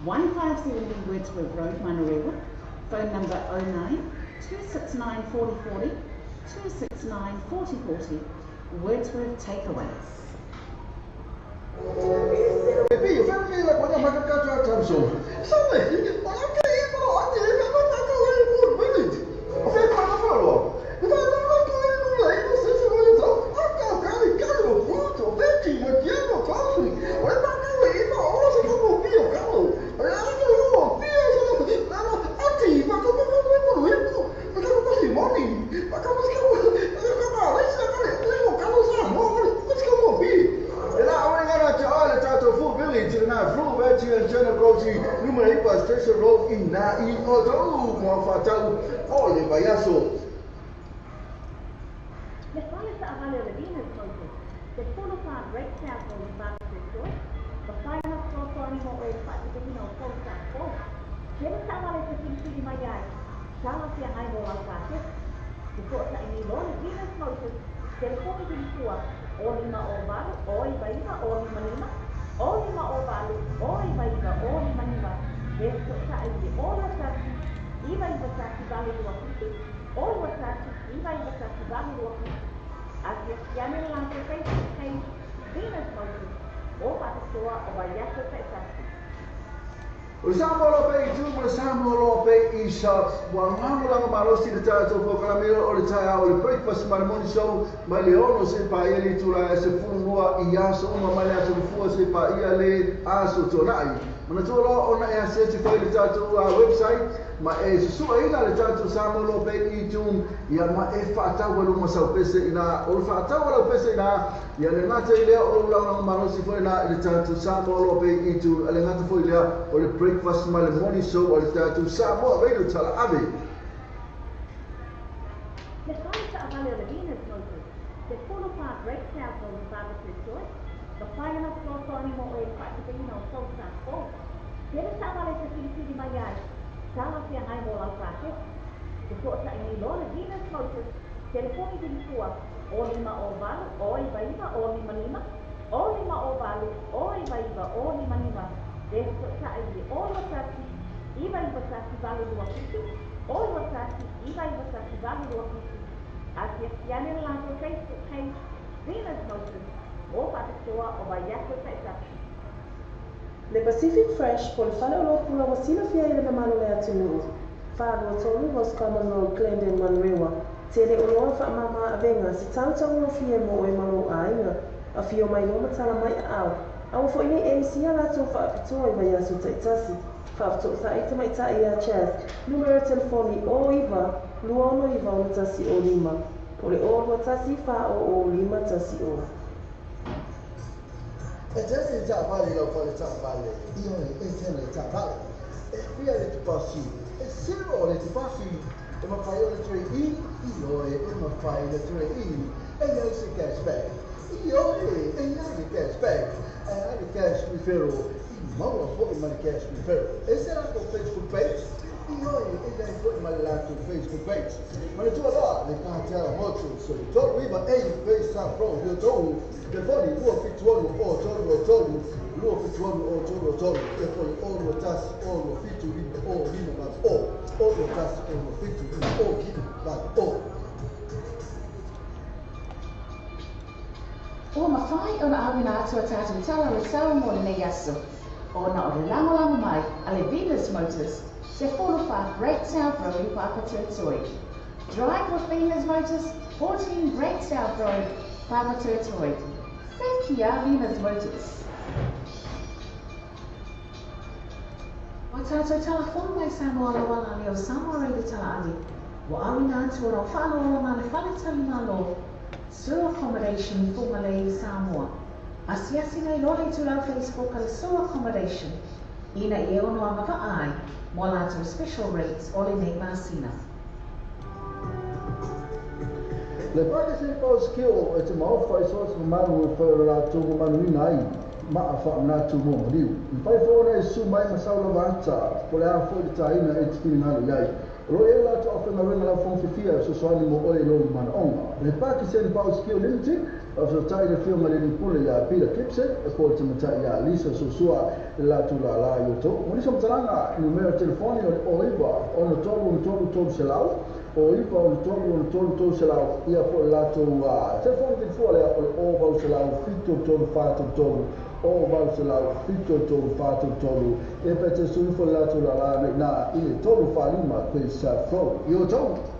1570 Wordsworth Road, Manurewa. Phone number 09 269 4040 269 4040. Wordsworth Takeaways. Pio, fermi la quando ma che cazzo ha Samsung? Sai, ma anche io però oggi mi ha mandato il village. Ho fatto una follow. Ma non non so se voglio so. Ah, caro, brutto, vecchi, ma chiamo così. Ma ora se come Pio, caro. Numero di Station Road in Otaru, ma facciamo le Bayaso. Le file sa avale le Venus Motors, the full of our great sample in back of the store, the final store for any more oil parts of the post and full. Jena sa avale sa pinsi di Mayay, sala siya ngay mo ang packet. Before sa inilon, Venus Motors, telefoni din kuwa, o lima o balo, o iba-iba, o lima-lima, o lima o balo, o iba-iba, o lima-lima. Dentro sa ini, o wasati, iba-iba sa kibali luwakiti, o wasati, iba-iba sa kibali luwakiti. At yan lang sa Facebook page, Venus Motors, o patisua o bayaso sa isasi. Usamos pe tu, usamos pe isa, wangamo lang marosi de tato po kalamiro o de taya o de breakfast marmoni show, maleono se pa ele tula se funua iaso uma malha se fua se pa ele aso tonai. Mana tolo ona e se te foi de tato a website, ma e su ina de tato samolo pe itum, ia ma e fata walo ma sa pese ina, o fata walo pese ina, ia le mate ile o lang marosi foi na de tato samolo pe itu, ale ngata foi ile o de breakfast morning show o tato Samoa radio tala ave. Le file sa avale le Venus Motors, the full of our great sample in back of the store, the final store for any more oil parts of the post and full. Jena sa avale sa pinsi di Mayay, sala siya ngay mo ang packet. Before sa inilon, Venus Motors, telefoni din kuwa, o lima o balo, o iba-iba, o lima-lima, o lima o balo, o iba-iba, o lima-lima. Dentro sa ini, o wasati, iba-iba sa kibali luwakiti, o wasati, iba-iba sa kibali luwakiti. At yan lang sa Facebook page, Venus Motors, o patisua o bayaso sa isasi. Le Pacific Fresh po le fale o pula wasila fia ile mamalo le atinu. Fado tolu was Common Road, Glendon, Manurewa. Tele uloa fa mama avenga si tau no fia mo e malo ainga. A fio mai no matala mai au. Au fo ile MC ala to fa apitoi vai asu taitasi. Fa to sa ita mai ta ia chess. Numero telefoni o iva, luono iva o tasi o lima. Pole o tasi fa o lima tasi o. E già già vale lo fare già vale. Io e se ne già vale. E qui le ti passi. E se no le ti passi. E ma fai le 3 in, io e ma fai le 3 in. E io si cashback. Io e io cashback. E il cash referral. Ma lo poi ma cash referral. E se la tua Facebook page? Io e lei poi ma la tua Facebook page. Ma le tue là le parti molto so. Tu riva e il sta proprio tu. Telefoni luo fituono o tolu, luo fituono o tolu, e poi o lo tas o lo fitu o lino mas o lo tas o lo fitu o lino mas o. O mawhai o na awina atua tātou tala le sawa mo le nei aso. O na o le lango mai a le Venus Motors, se 45 Great South Road, Papatūātoe. Drive with Venus Motors, 14 Great South Road, Papatūātoe. Thank you, Venus Motors. O tātou tala whonu mai Samoa lawala ni o Samoa reida tala ali. Wa awina atua o whalo o ma le whale tali malo. Sewer accommodation for Malay Samoa. Asiasi nei lole tu lau Facebook al sewer accommodation. Ina e ono a maka ai, mo lato special rates o le nei masina. Le pake se pau skio e te mau fai so se manu fa la tu manu nai ma fa na tu mo riu. I fai fo na su mai ma sa la vanta. Po la fo di taina e ti na lai. Ro e la to fa na venga la fon fia so so ni mo o e lo man on. Le pake se pau skio limited of the taina film le ni pule ya Peter Kipset e po te mata ya Lisa so sua la tu la yo to. Mo ni so mtalanga numero telefoni o iba on to se lau. O ipa o tolu se lau ia po lato telefone ke fuole o vau se lau fito tolu fato tolu o vau se lau fito tolu fato tolu e pe te sui fo lato la na ile tolu fa lima pe sa fro io to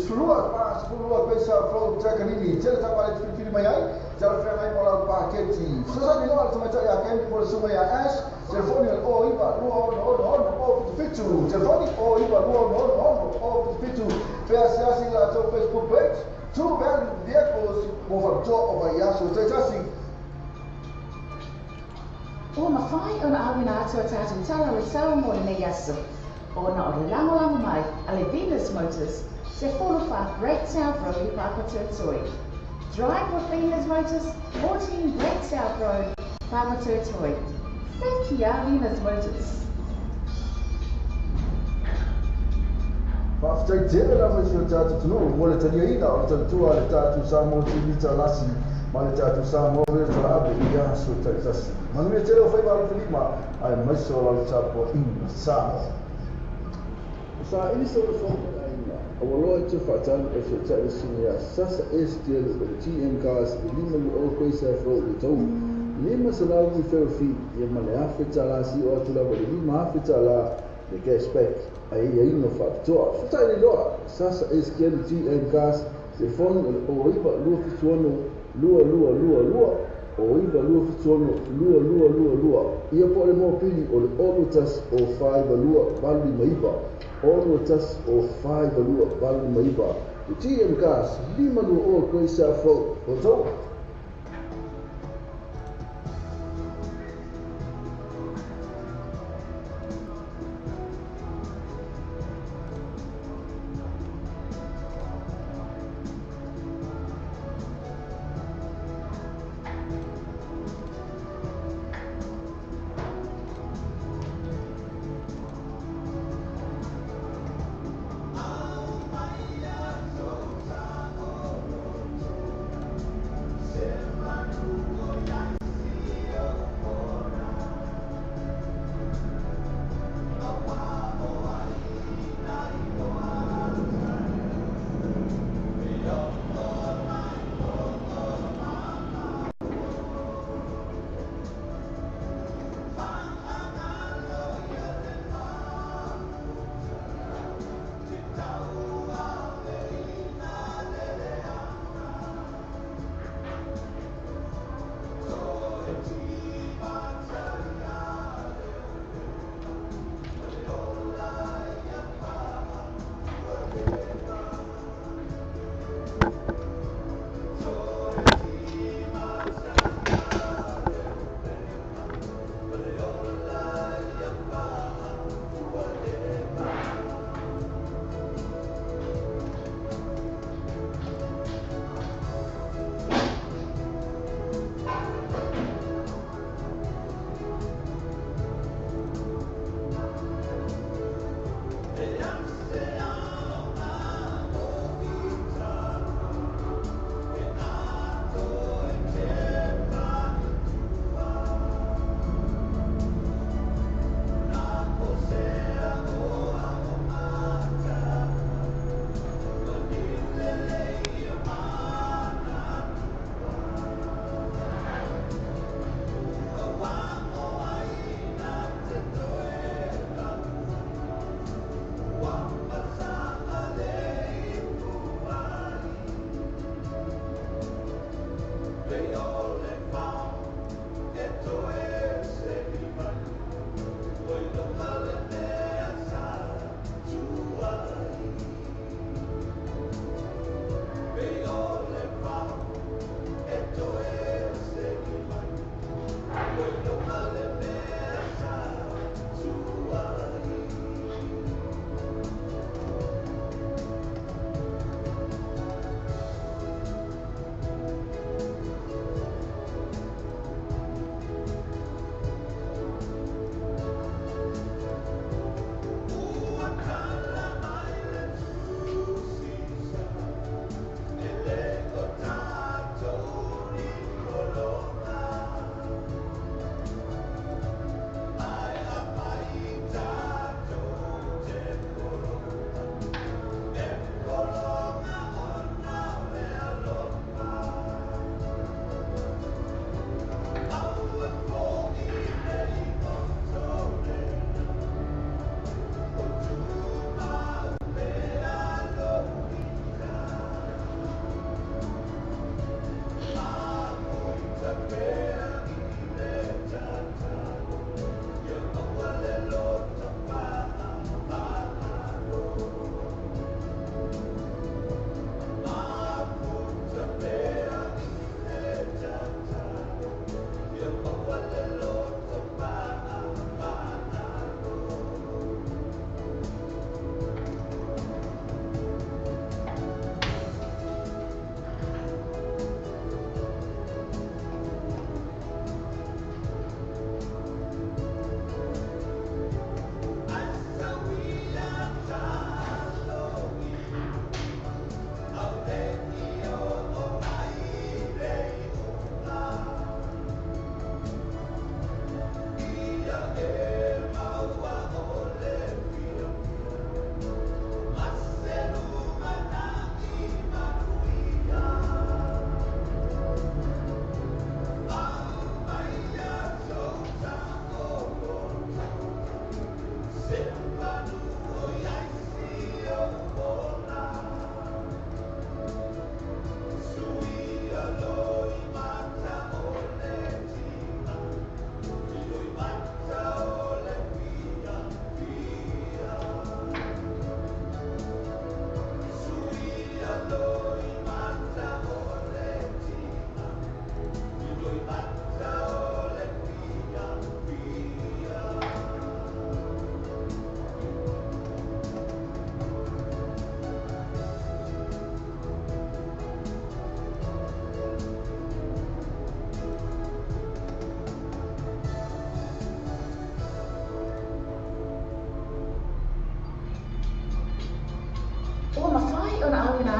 sulua pas sulua pesa flow trakanini cel tak balik fikir mayai jar frangai mola paketi sasa ni luar sama ya kan por suma ya ash telefoni oh iba no fitu telefoni oh iba no fitu siasi la to Facebook page tu ben dia pos over top over yaso tasi O mawhai o na awina atua tātou tala o sau mo nei aso. O na o le lango mai, a le Venus Motors, se whorowha Great South Road i Papatūtoi. Drive with Venus Motors, 14 Great South Road, Papatūtoi. Thank you, Venus Motors. Whaftai tēra rama i o tātou tunu, mo le tania ina o tātua le tātou Samoa Tivita Lasi, ma le tātou Samoa Vera Abe i aso taitasi. Manumia tēra o whaimaru Filima, ai maiso lau tāpua ina Samoa. Sa ini so so ina awalo te fatal e so tele sunia sasa STL o TM cars lima o coisa fro o tau lima sala o ferfi e male afeta la si o tula o lima afeta la de que expect ai ai no factor fatal lo sasa STL TM cars se fon o iba lu fituono lua o iba lu fituono lua ia pole mo pili o le olutas o fai lua bali maiba ono tas o fai balua balu maiba o TM gas lima no o coisa fo o tau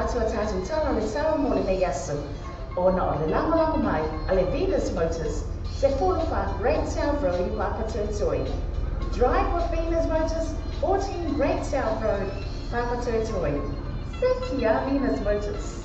atu atatu tala le sawa mo le nei asu. Ona o le langa mai a le Venus Motors se folofa Great South Road i Papatū Toi. Drive with Venus Motors, 14 Great South Road, Papatū Toi. Sekia Venus Motors.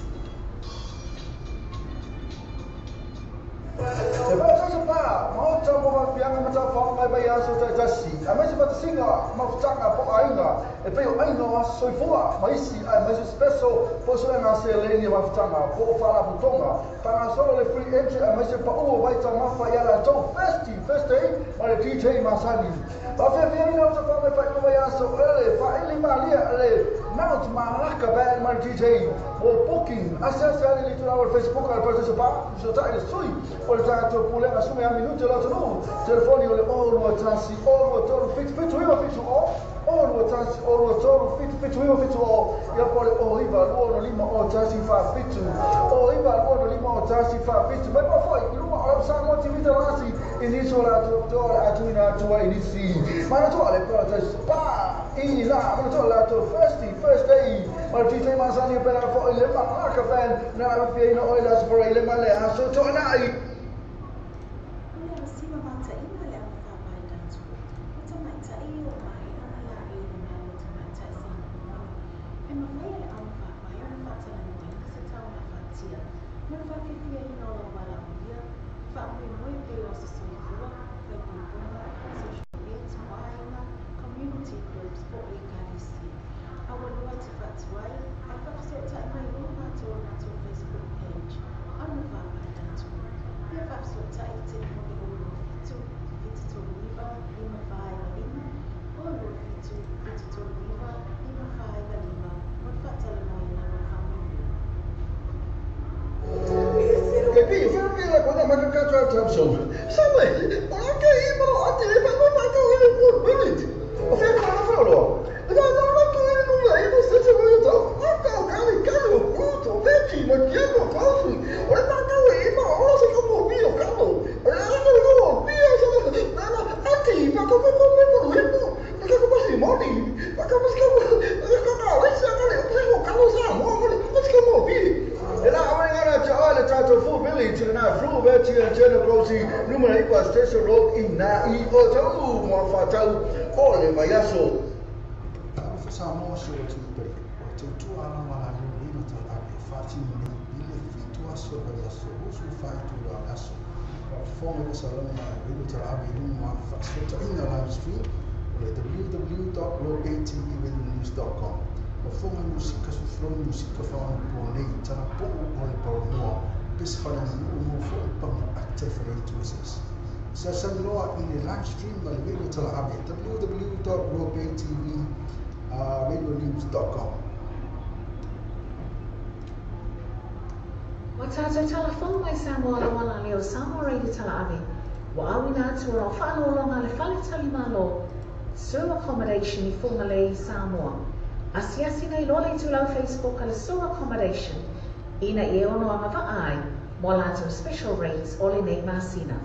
Mau coba mafianga macam faham mai bayar so jasi. Amai sebab singa mau cakap apa ainga. Epeio ainga was soifua. Mai si mai special posulah nasi leni mau cakap. Po fala putonga. Para solo le free entry amai sebab vai cakap mafa ya la jauh festi. Mai DJ masani. Tapi dia mau cakap mai bayar so fa ili malia Mount Malacca band mai DJ. O booking. Asal ali tu lawar Facebook al participar. So tak ada sui. Olha já estou pulando assume a minuto lá tudo. Telefone olha o trasi o todo fit o trasi o todo fit o. E pode o riba o lima o trasi fa fit. O riba o lima o trasi fa fit. Mas não foi. Não há opção motivida lá assim. Início lá todo a tua inici. Mas não olha para trás. Pá. E lá, mas não lá todo first day. Mas DJ Masani para for ele marca band. Na pia no olha as por ele male. So to na www.rogatvradioninews.com. Fonga musika so flow musika fa on nei tana po on porno. Bis fala no fo pa activate users. Session loa in the live stream by Radio Tala Abe www.rogatvradioninews.com. Watato telefone mai Samoa wala leo Samoa Radio Tala Abe. Wa awina atu ro whalo longa le whale tali malo. Sur accommodation I formale Samoa. Asiasi nei lole tu lau Facebook ala sur accommodation. Ina I ono anga ai. Mo lato special rates ole nei masina.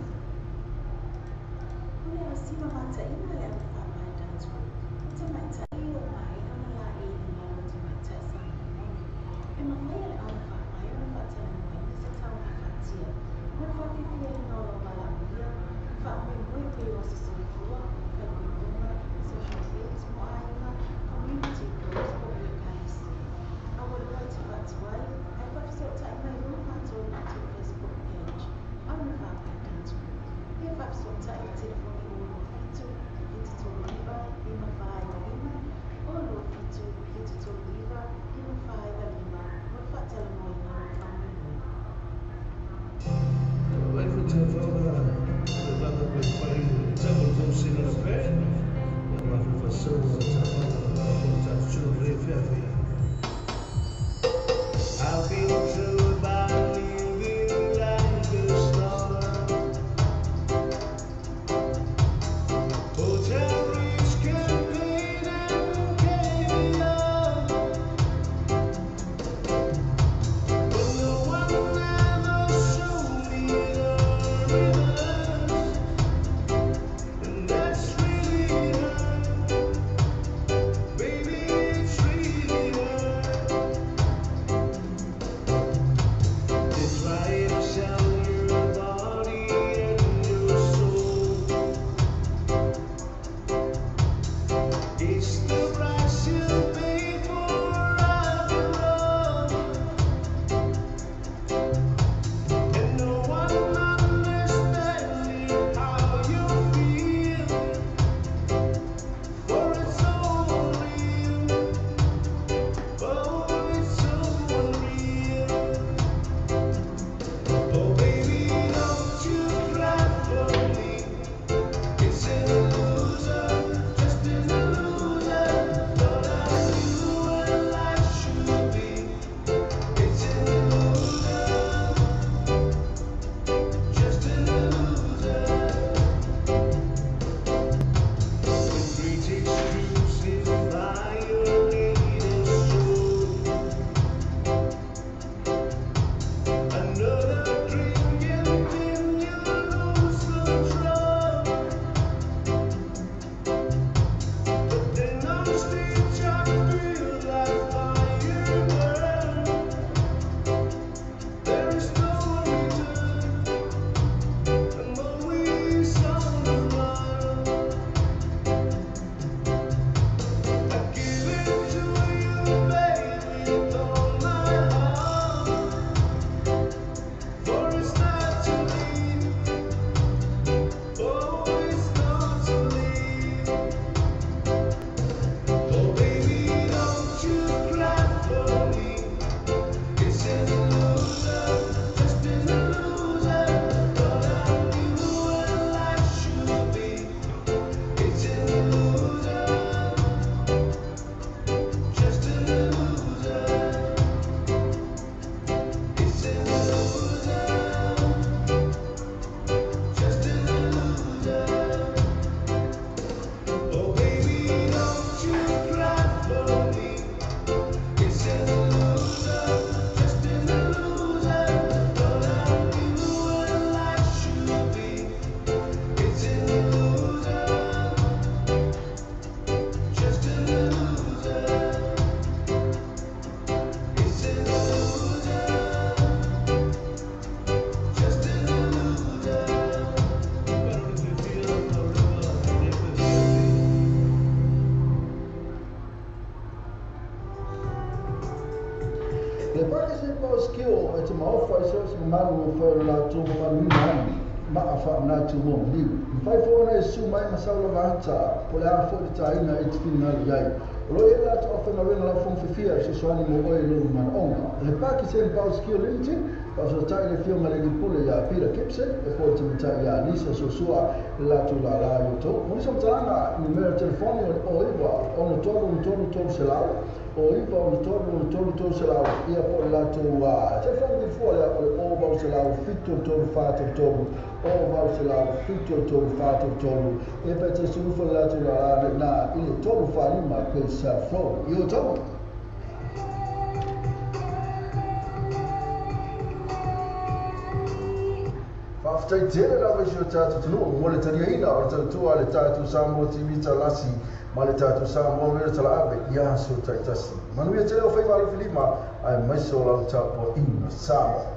skill at my office malu for la tu malu ma afa na tu mo ni fai fo na su mai masala vanta pola fo de taina it final yai lo ela to ofa na wen la fon fifia se so ani mo oi lo man ona le paki sen pau skill limited pa so tai le fio male di pule ya pira kipse e po tu ta ya lisa so sua la tu la yo to mo so tanga numero telefoni o iva ono to se la o iva ono to se la ia po la tu se fa di fuori o ba se la fitto to fatto to o va se la fitto to fatto to e per te su fu la tu la na il to fa ma quel sa fo io to After dinner, I wish you to know more than you know, or to all the time to some more TV to Lassie, Malita to some more to Abbey, Yasu Taitasi. Manuia Tell Favor Filima, I must all out for in the summer.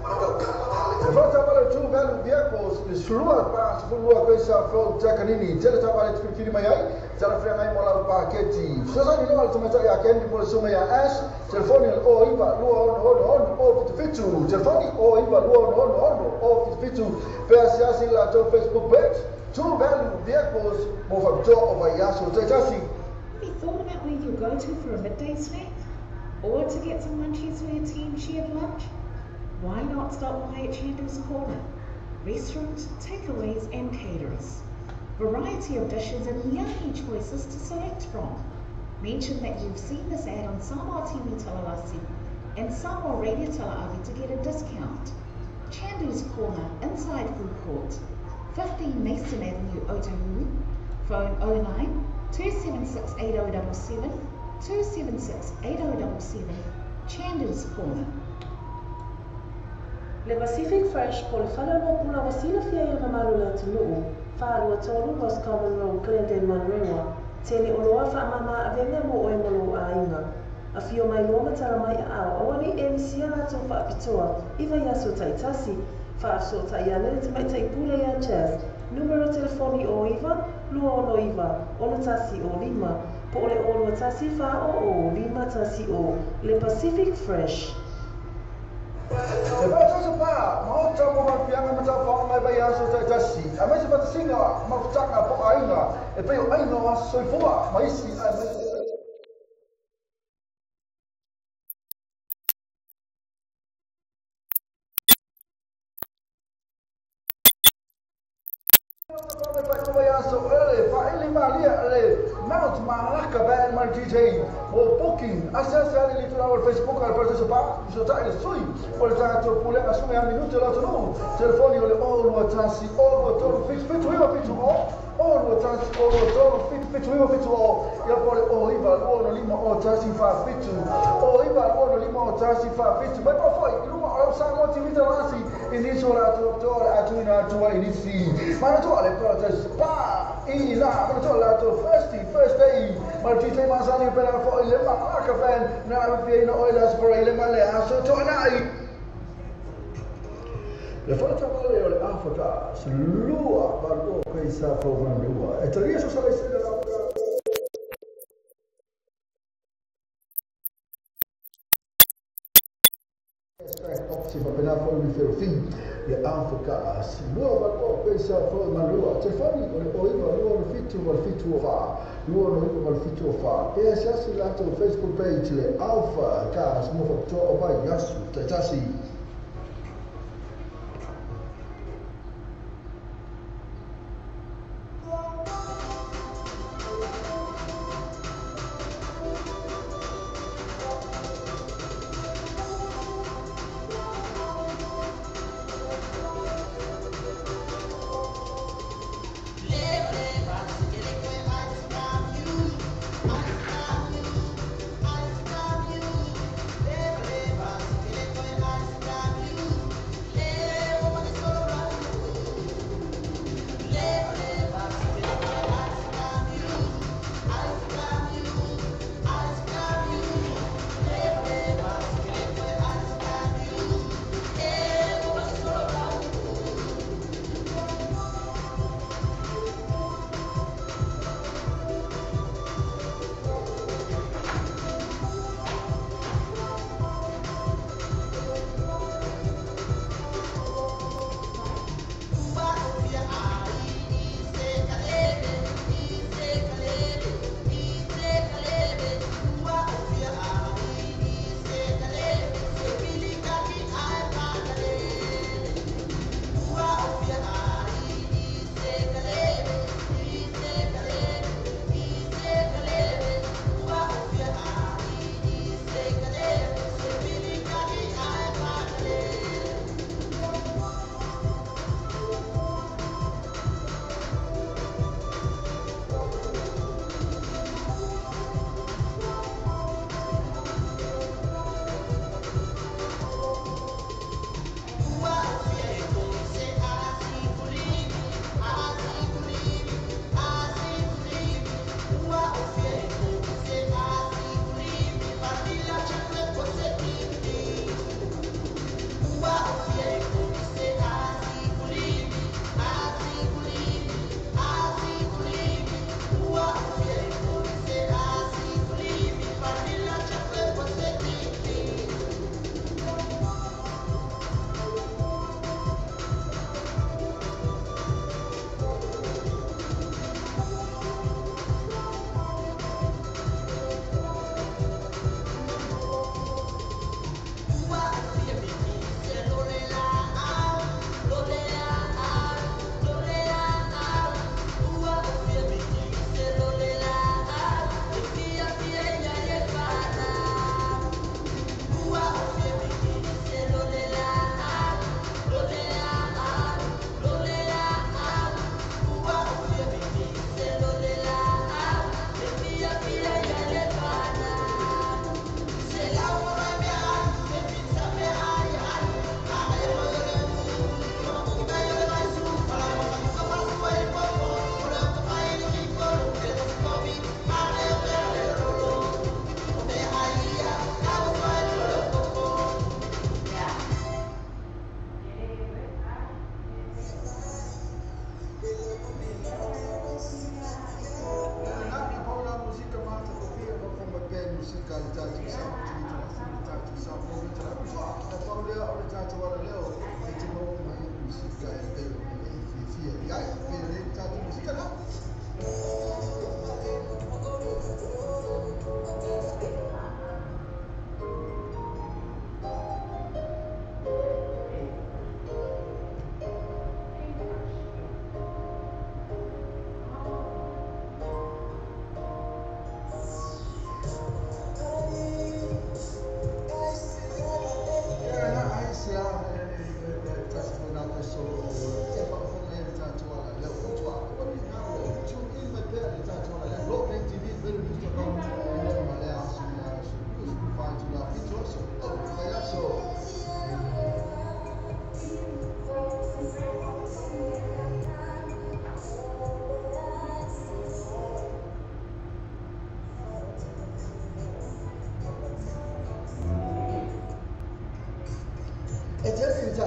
The first of all, two value vehicles is Flua Pass, Flua Pesa, Flo Tacanini, Teletavale Filima, Telefrena Mola Paquetti, Susan, you know, to Mataya Candy Bolsumea Ash, Telephonial or Iva, Luon, of the Fitu, Telephonic or Iva, Luon, of the Fitu, Persiasi Lato Facebook page, two value vehicles, move up door of a Yasu Taitasi. Have you thought about where you'll go to for a midday snack? Or to get some munchies for your team shared lunch? Why not stop by at Chandos Corner? Restaurants, takeaways and caterers. Variety of dishes and yummy choices to select from. Mention that you've seen this ad on Samoa TV Talalasi and Samoa Radio Talaavi to get a discount. Chandos Corner, inside food court, 15 Mason Avenue, Otahuhu. Phone 09 276 8077 276 8077. Chandos Corner. Le Pacific Fresh po le whala no pula wasila fia i mamalu le tunuu, whaalua tolu Ross Common Road, Glendale, Manrewa, tele oloa whaamama avenga mo oe molo a inga. A fio mai loa tara mai a ao, awani e misia lato whaapitoa, iwa yaso taitasi, whaafso taianere te mai taipule ya chest, numero telefoni o iwa, lua ono iwa, ono tasi o lima, po ole ono tasi wha o lima tasi o, Le Pacific Fresh. E vai so pa, mo ta mo ma pianga ma ta fa mai ba ya so ta tasi. A mai se pa singa ma futaka po ainga. E pe o ainga wa so fua, mai si ai mai. Mount Malacca Band Man DJ o booking acesse ali litoral Facebook al partecipar so tá ele sui por tanto pule a sua minuto lá no telefone ole o tasi o todo fix o tasi o fix o ya pole o iva o lima o tasi fa fix o iva o lima o tasi fa fix mas qual foi uma hora só uma atividade lá assim início lá a tua inici mas tu olha para participar e lá mas tu lá tu first day mas tu tem mais ali para for ele Malacca fan na via no oilas por ele malha so tu nai le fa trabalho ole África lua barco que sa for lua e teria so sabe ser la opsi va bene for mi fer fin le África lua barco que sa for lua te fa o iva lua fitu fa lua no iva fitu fa e se si lato Facebook page le Alpha Cars mo fa to o vai yasu tatasi.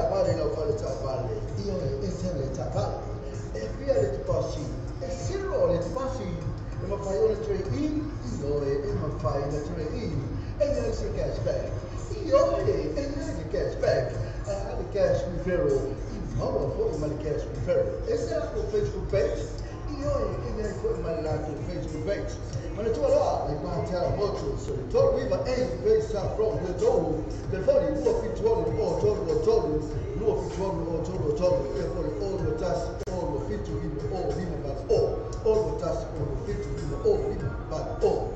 vale no fare vale. Io e se le vale. E via le passi. E se lo le passi. Ma fai una tre in, io e ma fai una tre in. E non si cashback. Io e non si cashback. The cash referral. Hold on, put my cash referral. Is that for Facebook page? You ain't putting money out to Facebook page. When it's all out, they want to tell virtual. So the total we were ain't based out from the total. The funny, you are 50 or total. You are 50 or total. Therefore, all the task, all the 50, all the about all the task, all the 50, all the about all.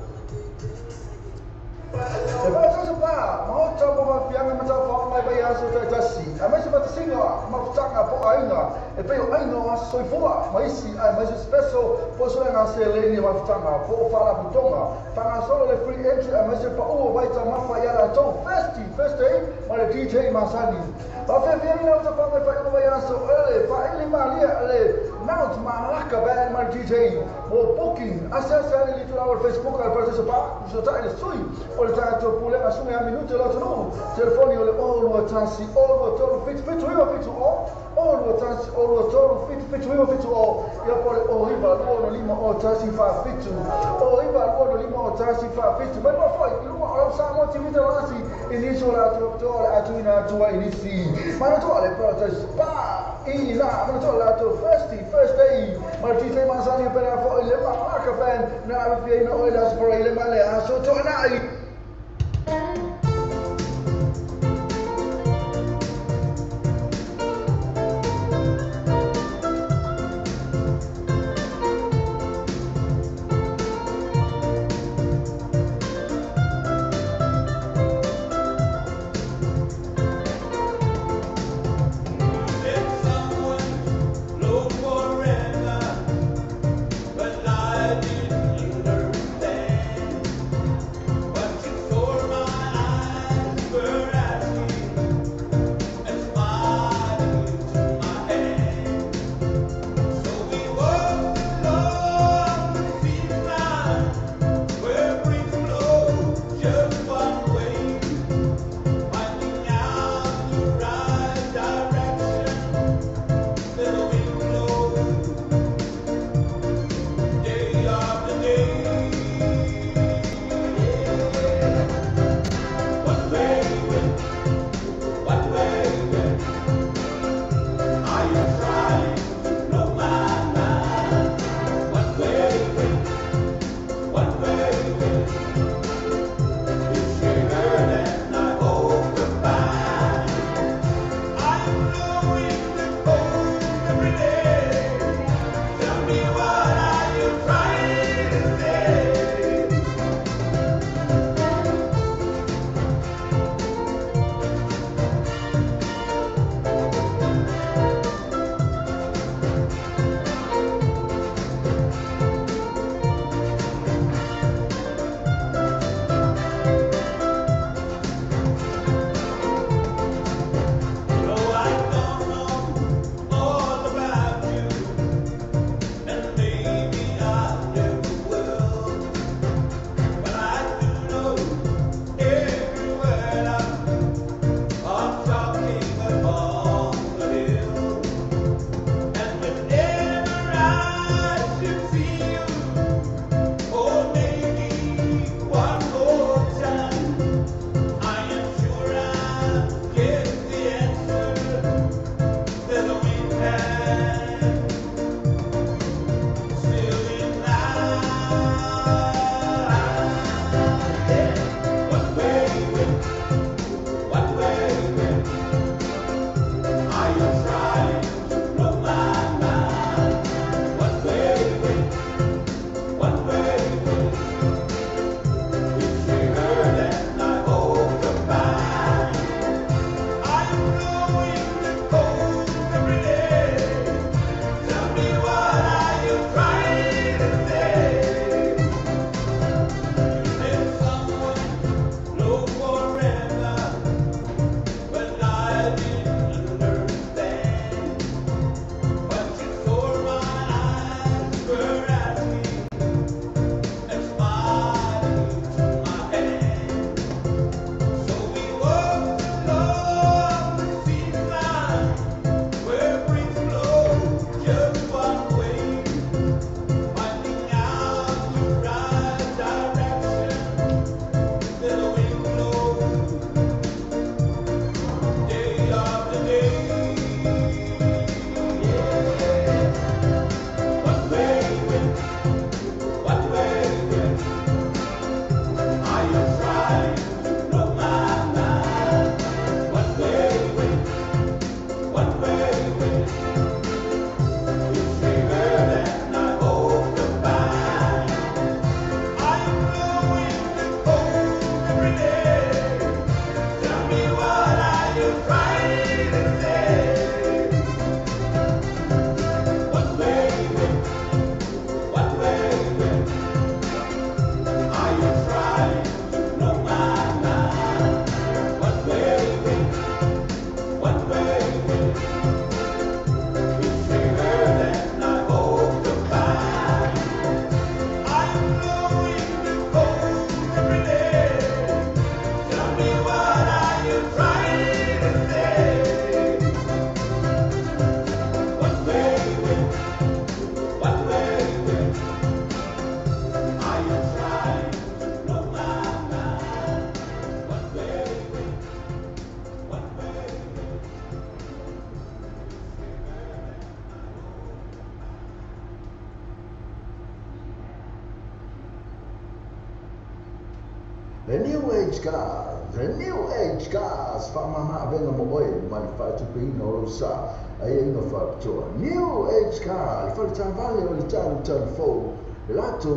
Sebab tu sebab mau coba mafiang macam faham mai bayar sudah jasi. Amai sebab singa mau tak apa aina. Pero aina asoi fua mai si mai special posulah nasi leni mau tak apa fala butonga. Tangan solo le free entry amai sebab vai tak mafa ya la jom first day mai DJ Masani. Tapi biar nak tak mai bayar so fa ini malia le now malaka ban mai DJ mau booking asal itu lawar Facebook al participar so tak ada sui. Olha tanto pule assume a minuto la no telefoni ole all tansi all todo fit all tansi all todo fit all io poi riba buono lima all tansi fa fit riba buono lima all tansi fa fit ma poi lu lo sa mo ti vita lasi inizio la dottore a tua inizi ma non tole protest pa ina ma non tole la tua first day ma ti sei Masani per la fuori le marca ben na vi no le spray le male a sotto nai. But you tore my Le New Age Cars, whamama venga mo oe, mani whaetupe ina o sa, ai ina whaapitoa. New Age Car, le whale tāwale o le tālu fōu, le lato,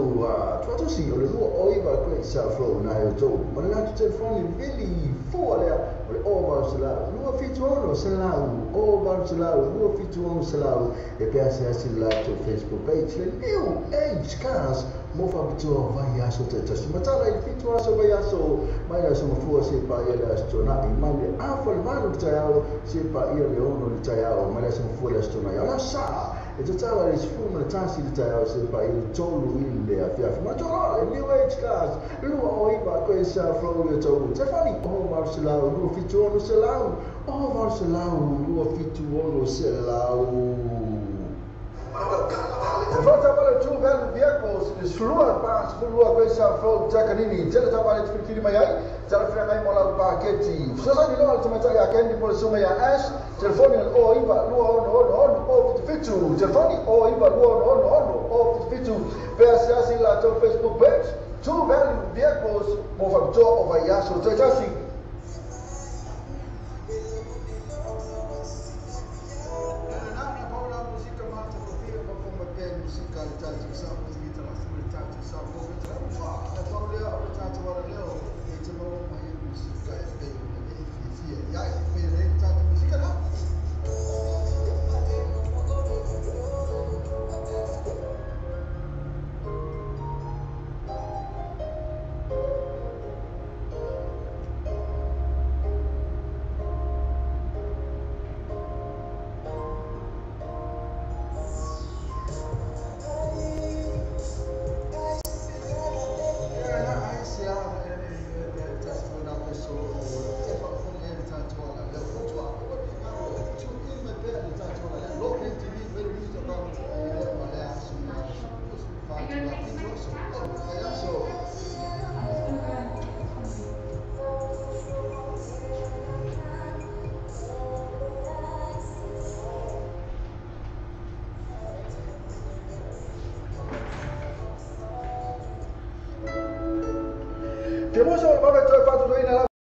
tuatosi o le lua oiva koe sa fōu nai o tōu, ma le lato telefoni vili fua lea, o le ovaru se lau, lua fitu ono se lau, ovaru se lau, lua fitu ono se lau, e pea se asi le lato Facebook page, le New Age Cars, mo whapitoa vai aso te tasi. Matala i fitu aso vai aso, mai aso mafua se pa ia le aso tona, i mai le awha le varu le tai ao, se pa ia le ono le tai ao, mai aso mafua le aso tona. Ia la sa, e te tawa le sifu le tasi le tai ao, se pa ia le tolu i le afiafi. Ma tolo, e New Age Cars, lua o iwa koe sa flow le tau. Te whani, o varu se lau, lua fitu ono se lau, o varu se lau, lua fitu ono se lau. Se fala trabalho two value vehicles, slua pas slua coisa flow takanini, tele trabalho de fikiri mai ai, tele frena ai mola paketi. Sasa ni loa tuma ya kendi por suma ya ash, telefone o iba lua ono o fitu, telefone o iba lua ono o fitu. Peça assim lá no Facebook page, two value vehicles, mova to o vai aso, tachasi. Che mo sono, vabbè, tu hai fatto